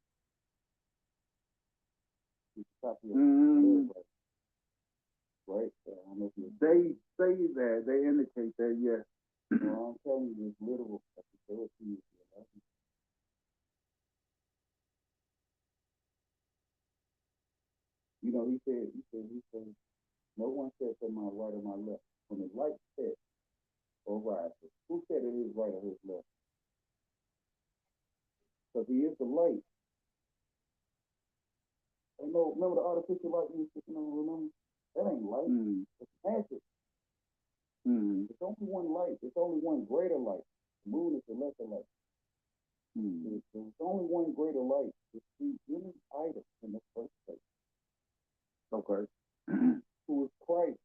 A: It's a copy of blood writing. Right? They say that, they indicate that, yes. Well, I'm telling you, it's literal. You know, he said, no one said to my right or my left. When his light set or rises, who said it is right or his left? Because he is the light. And no, remember the artificial light you were sitting on, remember? That ain't light. It's magic. It's only one light. It's only one greater light. The moon is the lesser light. There's only one greater light to see any item in the first place. Okay. Who is Christ?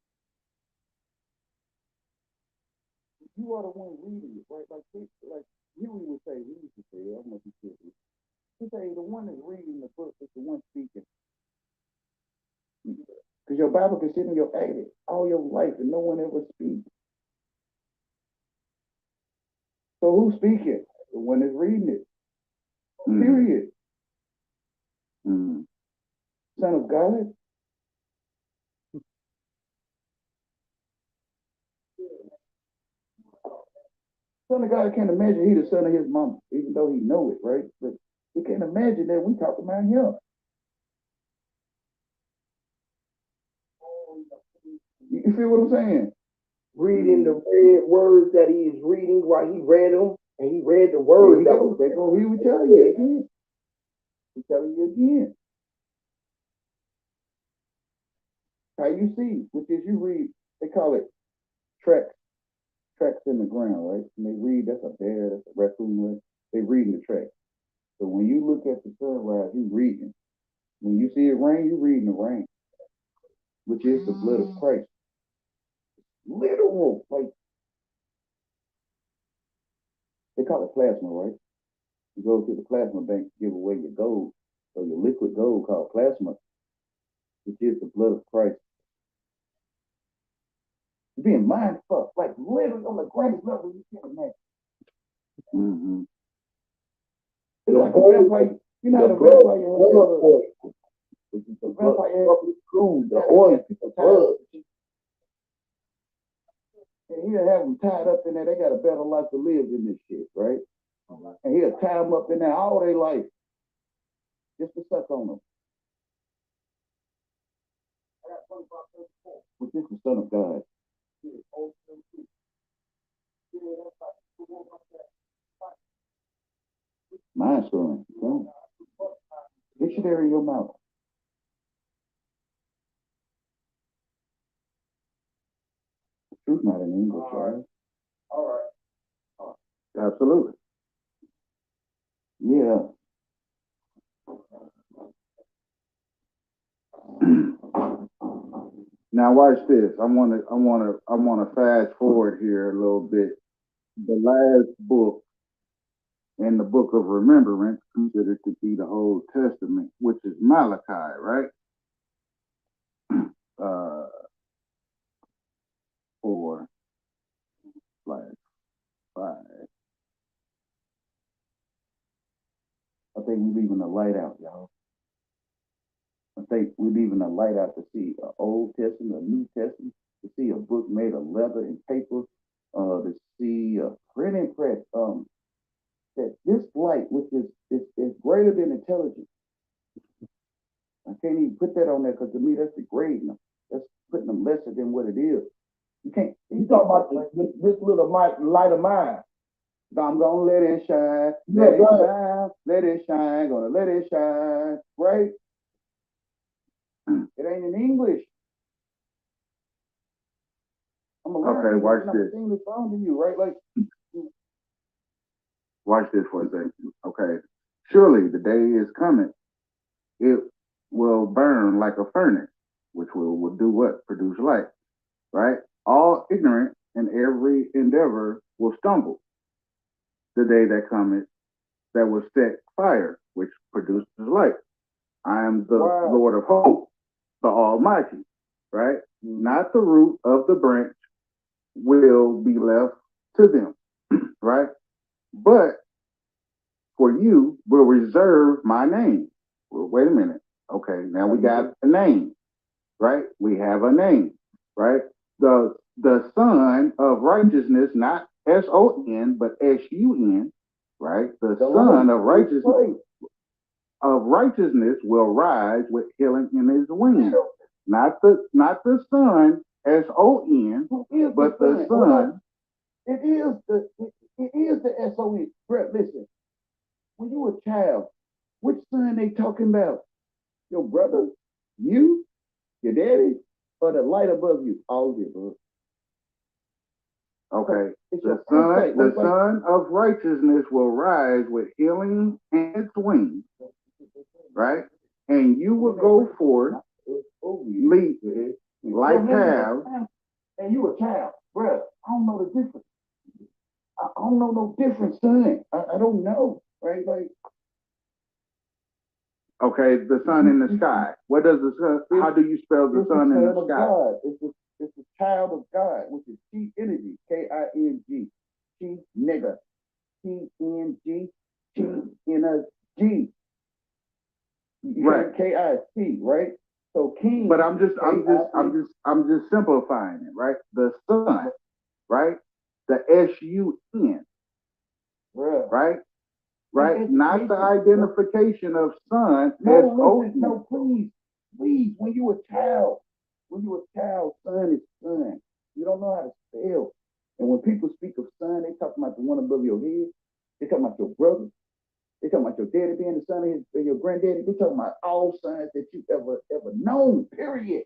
A: You are the one reading it, right? Like Huey would say, he used to say, I'm gonna be serious. He say the one that's reading the book is the one speaking. Because your Bible can sit in your attic all your life and no one ever speaks. So who's speaking? The one that's reading it. Period. Son of God. Son of God can't imagine he the son of his mama, even though he know it, right? But he can't imagine that we talk about him. You feel what I'm saying?
H: Reading the red words that he is reading while he read them, and he read the words that was
A: he would tell you again.
F: I'm telling you again. How you see, which is you read, they call it tracks in the ground, right? And they read, that's a bear, that's a raccoon, right? They reading the track. So when you look at the sunrise, you reading. When you see it rain, you reading the rain, which is the blood of Christ. Literal, like they call it plasma, right? You go to the plasma bank to give away your gold, or your liquid gold called plasma, which is the blood of Christ. You're being mind fucked, like literally on the greatest level you can imagine. Mm-hmm. It's like a vampire. You know how the vampire the oil, the blood. And he'll have them tied up in there. They got a better life to live in this shit, right? And he'll tie them up in there all their life just to suck on them. But this is the Son of God. Mind story. Dictionary in your mouth. Truth not in English, right? All right. Absolutely. Yeah. Now watch this. I wanna fast forward here a little bit. The last book in the book of remembrance, considered to be the Old Testament, which is Malachi, right? 4/5. I think we're leaving the light out, y'all. I think we're leaving the light out to see an Old Testament, a New Testament, to see a book made of leather and paper, to see a printing press. That this light, which is greater than intelligence. I can't even put that on there because to me that's degrading them. That's putting them lesser than what it is. You can't. You talk about this little light of mine. I'm gonna let it shine, let it shine, let it shine, gonna let it shine, right? It ain't in English. Okay, watch this. English song to you, right? Like, watch this for a second. Okay, surely the day is coming. It will burn like a furnace, which will do what? Produce light, right? All ignorant and every endeavor will stumble. The day that cometh, that will set fire, which produces light. I am the Lord of hosts, the Almighty, right? Not the root of the branch will be left to them, right? But for you will reserve my name. Well, wait a minute. Okay, now we got a name, right? We have a name, right? The Son of Righteousness, not S-O-N, but S-U-N, right? The Son of righteousness will rise with healing in his wings. Not the Son, S-O-N, but the Son. It is the S-O-N. Brett, listen. When you were a child, which son they talking about? Your brother? You? Your daddy? Or the light above you? All of it, bro. Okay. The Son of righteousness will rise with healing in its wings, right? And you will go forth, leap like calves. And you a child, bro. I don't know the difference. I don't know no difference, son. I don't know, right? Like, okay, the sun in the sky. What does the sun? How do you spell the sun in the sky? God. It's the child of God, which is Chi energy, K-I-N-G, Chi nigga, T-N-G, T-N-G, right? K-I-C, right? So king. But I'm just simplifying it, right? The sun, right? The S-U-N, right? Right? Not the identification of son. No, please. When you a child, son is son. You don't know how to spell. And when people speak of son, they talking about the one above your head. They talking about your brother. They talking about your daddy being the son of your granddaddy. They talking about all sons that you ever known. Period.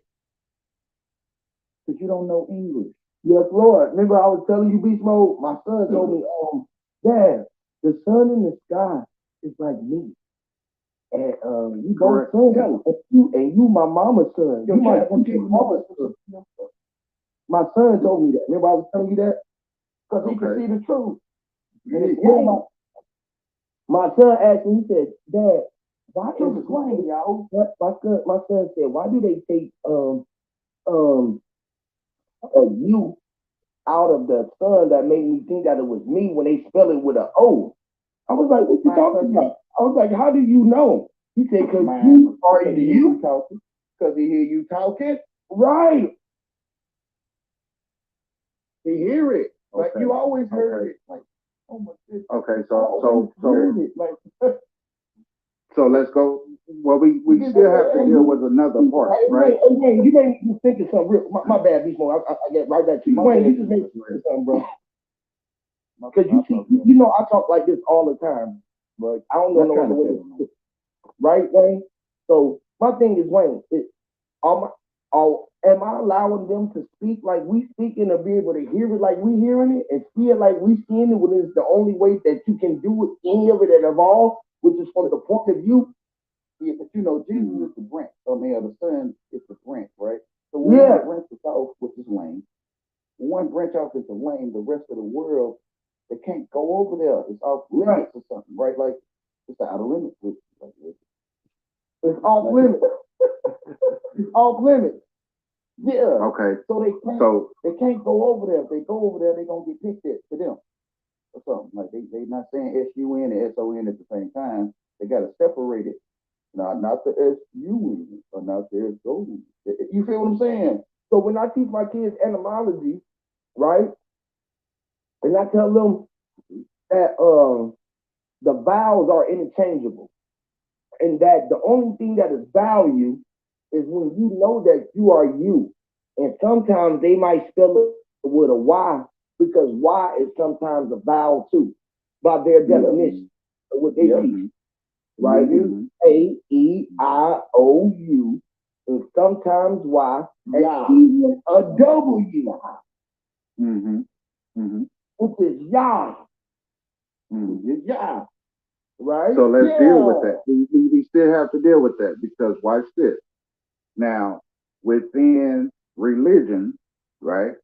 F: Because you don't know English.
H: Yes, Lord. Remember I was telling you, Beast Mode, my son told me, Dad, the sun in the sky is like me. And you both sons, and you my mama's son. You my mama's son. My son told me that. Remember I was telling you that? Because he could see the truth. And my son asked me, he said, Dad, why is it playing, y'all? My son said, why do they take you out of the son that made me think that it was me when they spell it with an O? I was like, what you talking about? I was like, how do you know? He said, because you are you talking.
F: Because he hear you talking.
H: Right.
F: He hear it. Like you always heard it. Like, oh my goodness. Okay, so so let's go. Well, we still have to deal with another part, right?
H: Hey, Wayne, you made me think of something real. My bad, Beast Mode. I get right back to you. Wayne, you just made me think of something, bro. Because you see, you know, I talk like this all the time, bro. I don't know no other way. Right, Wayne? So my thing is, Wayne, am I allowing them to speak like we speaking to be able to hear it like we hearing it and see it like we seeing it when it's the only way that you can do it, any of it at all, which is from the point of view?
F: Yeah, but you know, Jesus is the branch. I mean, the son is the branch, right? So when one branch is off, which is lame, one branch off is the lame, the rest of the world, they can't go over there. It's off limits or something, right? Like, it's out of limits.
H: It's off limits. It's off limits. Yeah.
F: Okay.
H: So they can't go over there. If they go over there, they're gonna get picked at to them. Or something. Like they not saying S-U-N and S-O-N at the same time. They gotta separate it. Not the S-U-N or not the S-O-N. You feel what I'm saying? So when I teach my kids etymology, right? And I tell them that the vowels are interchangeable. And that the only thing that is value is when you know that you are you. And sometimes they might spell it with a Y because Y is sometimes a vowel too, by their definition of what they teach. Right? A-E-I-O-U, and sometimes Y, and even a W, which is Yah. Yah. Right?
F: So let's deal with that. We still have to deal with that because watch this. Now, within religion, right,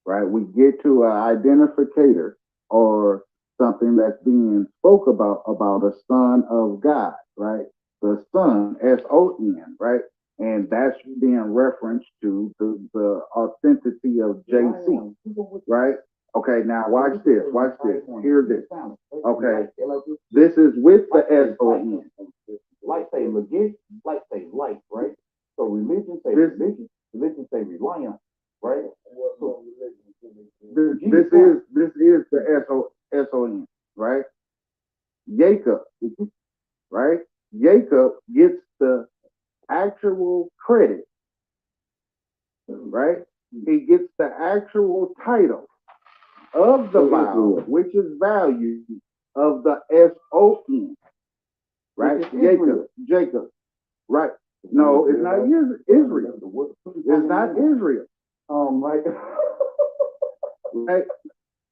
F: we get to an identificator or something that's being spoke about a son of God, right? The son, S-O-N, right? And that's being referenced to the authenticity of JC, right? Okay, now watch this. Hear this. Okay, this is with the S-O-N.
H: Like say legit, like say light, right? So religion say religion say reliance, right? So,
F: this is the S-O-N, right? Jacob, right? Jacob gets the actual credit, right? He gets the actual title of the vowel, which is value of the S-O-N, right? Jacob, right? No, it's not Israel. It's not Israel.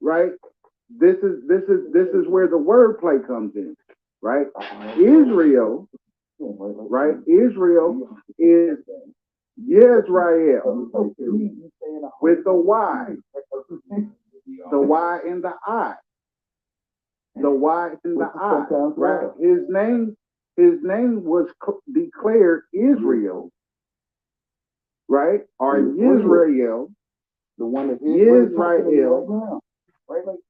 F: Right. This is where the wordplay comes in, right? Israel, right? Israel is Yisrael with the Y, the Y in the I, the Y in the I, right? His name was declared Israel, right? Or Yisrael,
H: the one that
F: Israel,
H: right? Like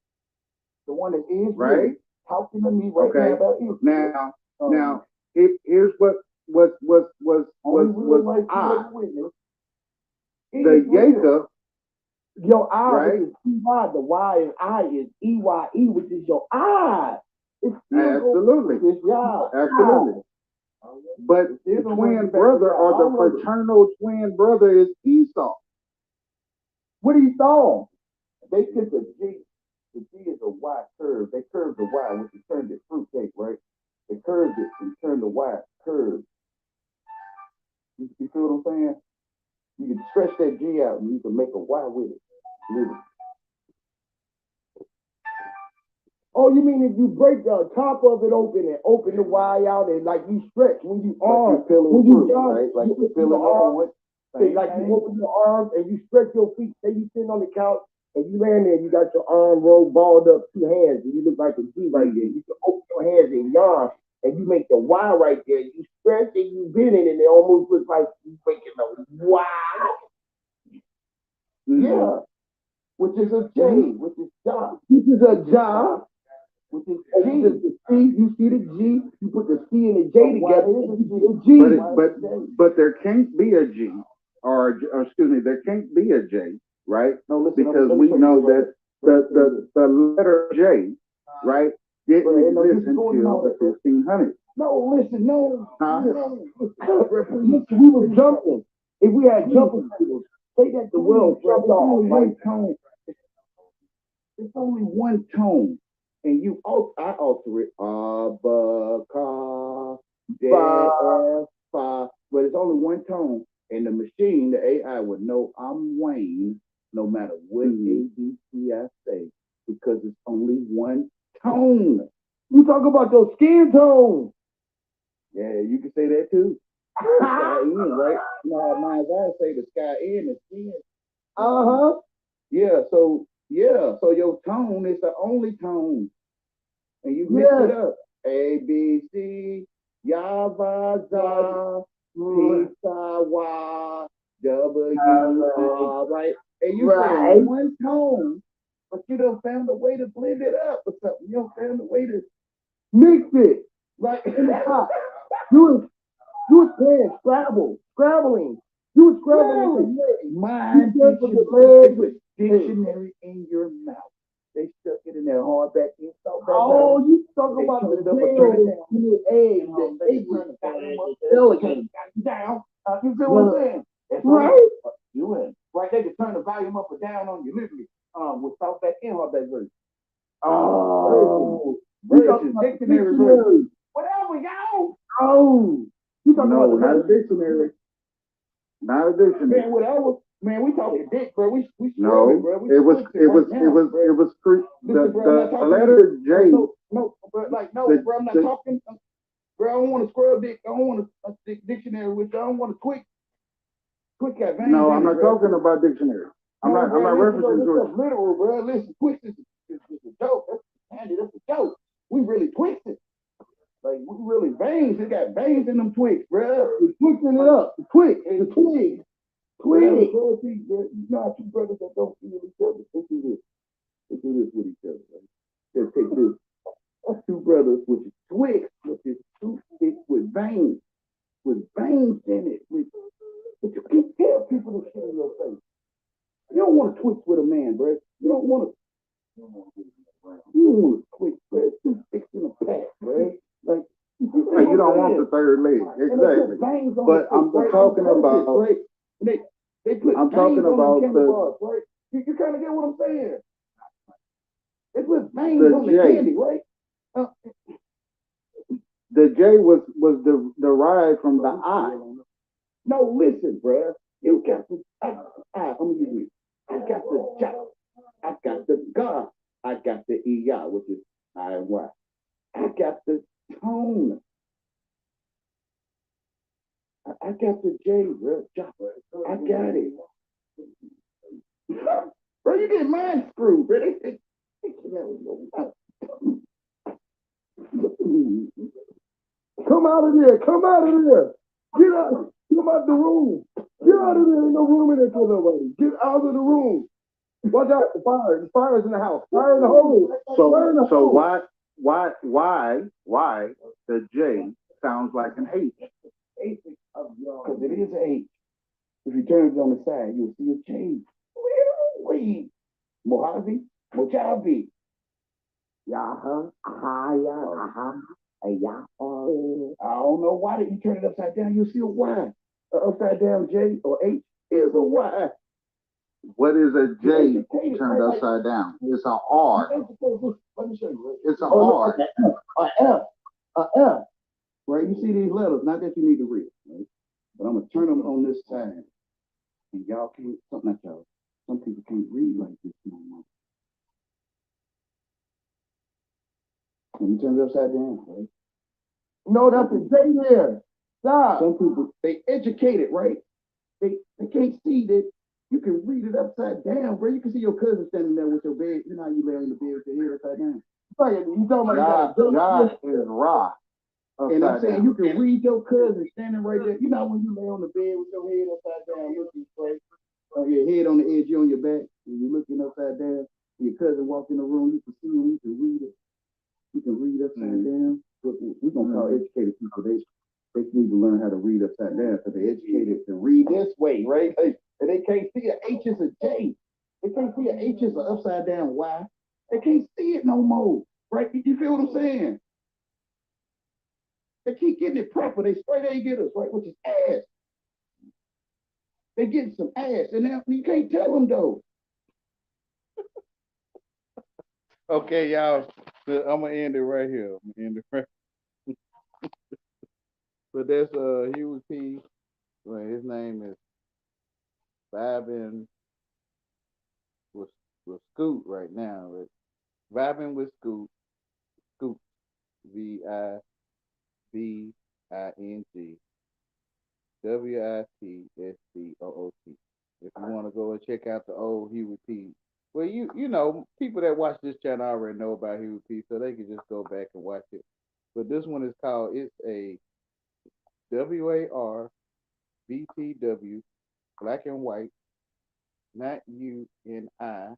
H: the one that is
F: right?
H: talking to me right now about Israel.
F: Now, here's what was I. The Jacob,
H: your I,
F: right?
H: which is E-Y, the Y and I is E-Y-E, which is your I.
F: Absolutely. Absolutely. But the twin brother or the fraternal twin brother is Esau.
H: What Esau? They took the G. The G is a Y curve. They curved the Y, which is turned to fruitcake, right? They curved it and turned the Y curved. You feel what I'm saying? You can stretch that G out and you can make a Y with it. Literally.
I: Oh, you mean if you break the top of it open and open the Y out and like you stretch when you arm,
H: Like you
I: when you
H: through,
I: jump,
H: right? Like
I: you
H: you
I: open
H: feeling
I: your
H: up
I: arms,
H: on what?
I: say like you open your arms and you stretch your feet. Say you sitting on the couch and you land there, you got your arm rolled, balled up, two hands, and you look like a G right there. You can open your hands and yawn, and you make the Y right there. You stretch and you bend it, and it almost looks like you making a Y. Yeah, which is a J, which is Ja. This is a Ja, which is G. The C, you see the G, you put the C and the J together, it's a G.
F: But there can't be a G, or excuse me, there can't be a J, right?
H: No, listen,
F: Because we know that the letter J, right, didn't exist until the 1500s.
I: No, listen, no.
F: Huh?
I: Listen, we were jumping. If we had jumping tables, say that the world jumped off.
H: One tone. It's only one tone, and I alter it. But it's only one tone, and the machine, the AI, would know I'm Wayne, no matter what ABC I say, because it's only one tone.
I: You talk about those skin tones.
H: Yeah, you can say that too. The sky in, right? You know how Mind's Eye say the sky in the skin. Yeah, so your tone is the only tone. And you mix it up. A, B, C, Yava, Za, P, Sa, Y, W, R, right? And you say one tone, but you don't found a way to blend it up or something. You don't found a way to
I: mix it.
H: Right.
I: You was playing scrabbling. You was scrabbling.
H: Mind dictionary in your mouth. They stuck it in their hardback. You
I: talk about the eggs.
H: Down. You feel what I'm saying? That's right. You in. Right, they can turn the volume up or down on you literally. With softback and hardback version. Version, dictionary version. Whatever, y'all.
I: You talking about
F: not a dictionary. Not a dictionary.
H: Man, whatever. Man, we talking dick, bro. We
F: no,
H: bro.
F: It was the letter J.
H: No, bro, bro, I'm not talking. Bro, I don't want to scrub dick. I don't want a dictionary with you. I don't want to quick got veins.
F: No, I'm not talking about dictionary. I'm not referencing to it.
H: Literal, bro. Listen, Twix is a joke. That's a joke. We really twisted. Like, we really veins. It got veins in them twigs, bro.
I: We're twisting it up. The twig.
H: You know how two brothers that don't feel each other. They do this. They do this with each other. Right? They take this. That's two brothers with twigs, which is two sticks with veins. With veins in it. But you can't tell people this shit in your face. You don't want to twist with a man, bro. You don't want to twist, bro. Two sticks in a pack, bro. Like,
F: you don't want the third leg. Exactly. But I'm talking about.
H: They put
F: I'm talking about
H: bars, right? You kind of get what I'm saying. They put veins on the
F: J.
H: candy, right?
F: The J was derived from the I.
H: No, listen, bro. You got the I'm gonna give you. I got the J. I got the G. I got the EI, which is I and Y. I got the tone. I got the J, bro. I got it. Bro, you get mind screwed, bro.
I: Come out of there. Come out of there. Get out. Come out the room. Get out of there. Ain't no room in there for nobody. Get out of the room. Watch out. The fire. The fire is in the house. Fire in the hole.
F: So why the J sounds like an H?
H: Because it is an H. If you turn it on the side, you'll see a change. Wait. Mojave. I don't know why did you turn it upside down. You'll see a Y. Upside down J or H is a Y.
F: What is a J turned upside down? It's an R.
H: Let me show you.
F: It's an R.
H: An F.
I: F.
H: Right? You see these letters, not that you need to read, right? But I'm gonna turn them on this side, and y'all can't. Something not y'all. Some people can't read like this no more. Let me turn it upside down, right?
I: No, that's a J there. Stop.
H: Some people they educated, right? They can't see that you can read it upside down, bro. You can see your cousin standing there with your bed. You know how you lay on the bed with your head upside down.
I: You talking about
H: God
I: is Ra.
H: And I'm saying you can read your cousin standing right there. You know when you lay on the bed with your head upside down, looking straight, or your head on the edge, you on your back, and you're looking upside down. And your cousin walk in the room, you can see him, you can read it. You can read upside down. We're gonna call educated people. They need to learn how to read upside down because they're educated to read this way, right? And they can't see an H is a J. They can't see an H is an upside down Y. They can't see it no more, right? You feel what I'm saying? They keep getting it proper. They straight A getters, right? Which is ass. They getting some ass, and now you can't tell them though. Okay, y'all. I'm gonna end it right here. I'm gonna end it right. But that's Huey P. Well, his name is Vibing with Scoot right now. Vibing with Scoot. Scoot. VIBING. WITSCOOT. If you want to go and check out the old Huey P. Well, you know, people that watch this channel already know about Huey P, so they can just go back and watch it. But this one is called, it's a WARBTW, black and white, not you and I,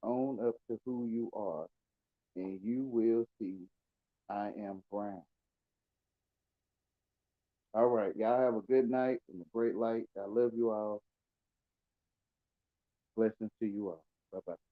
H: own up to who you are, and you will see I am brown. All right, y'all have a good night and a great light. I love you all. Blessings to you all. Bye-bye.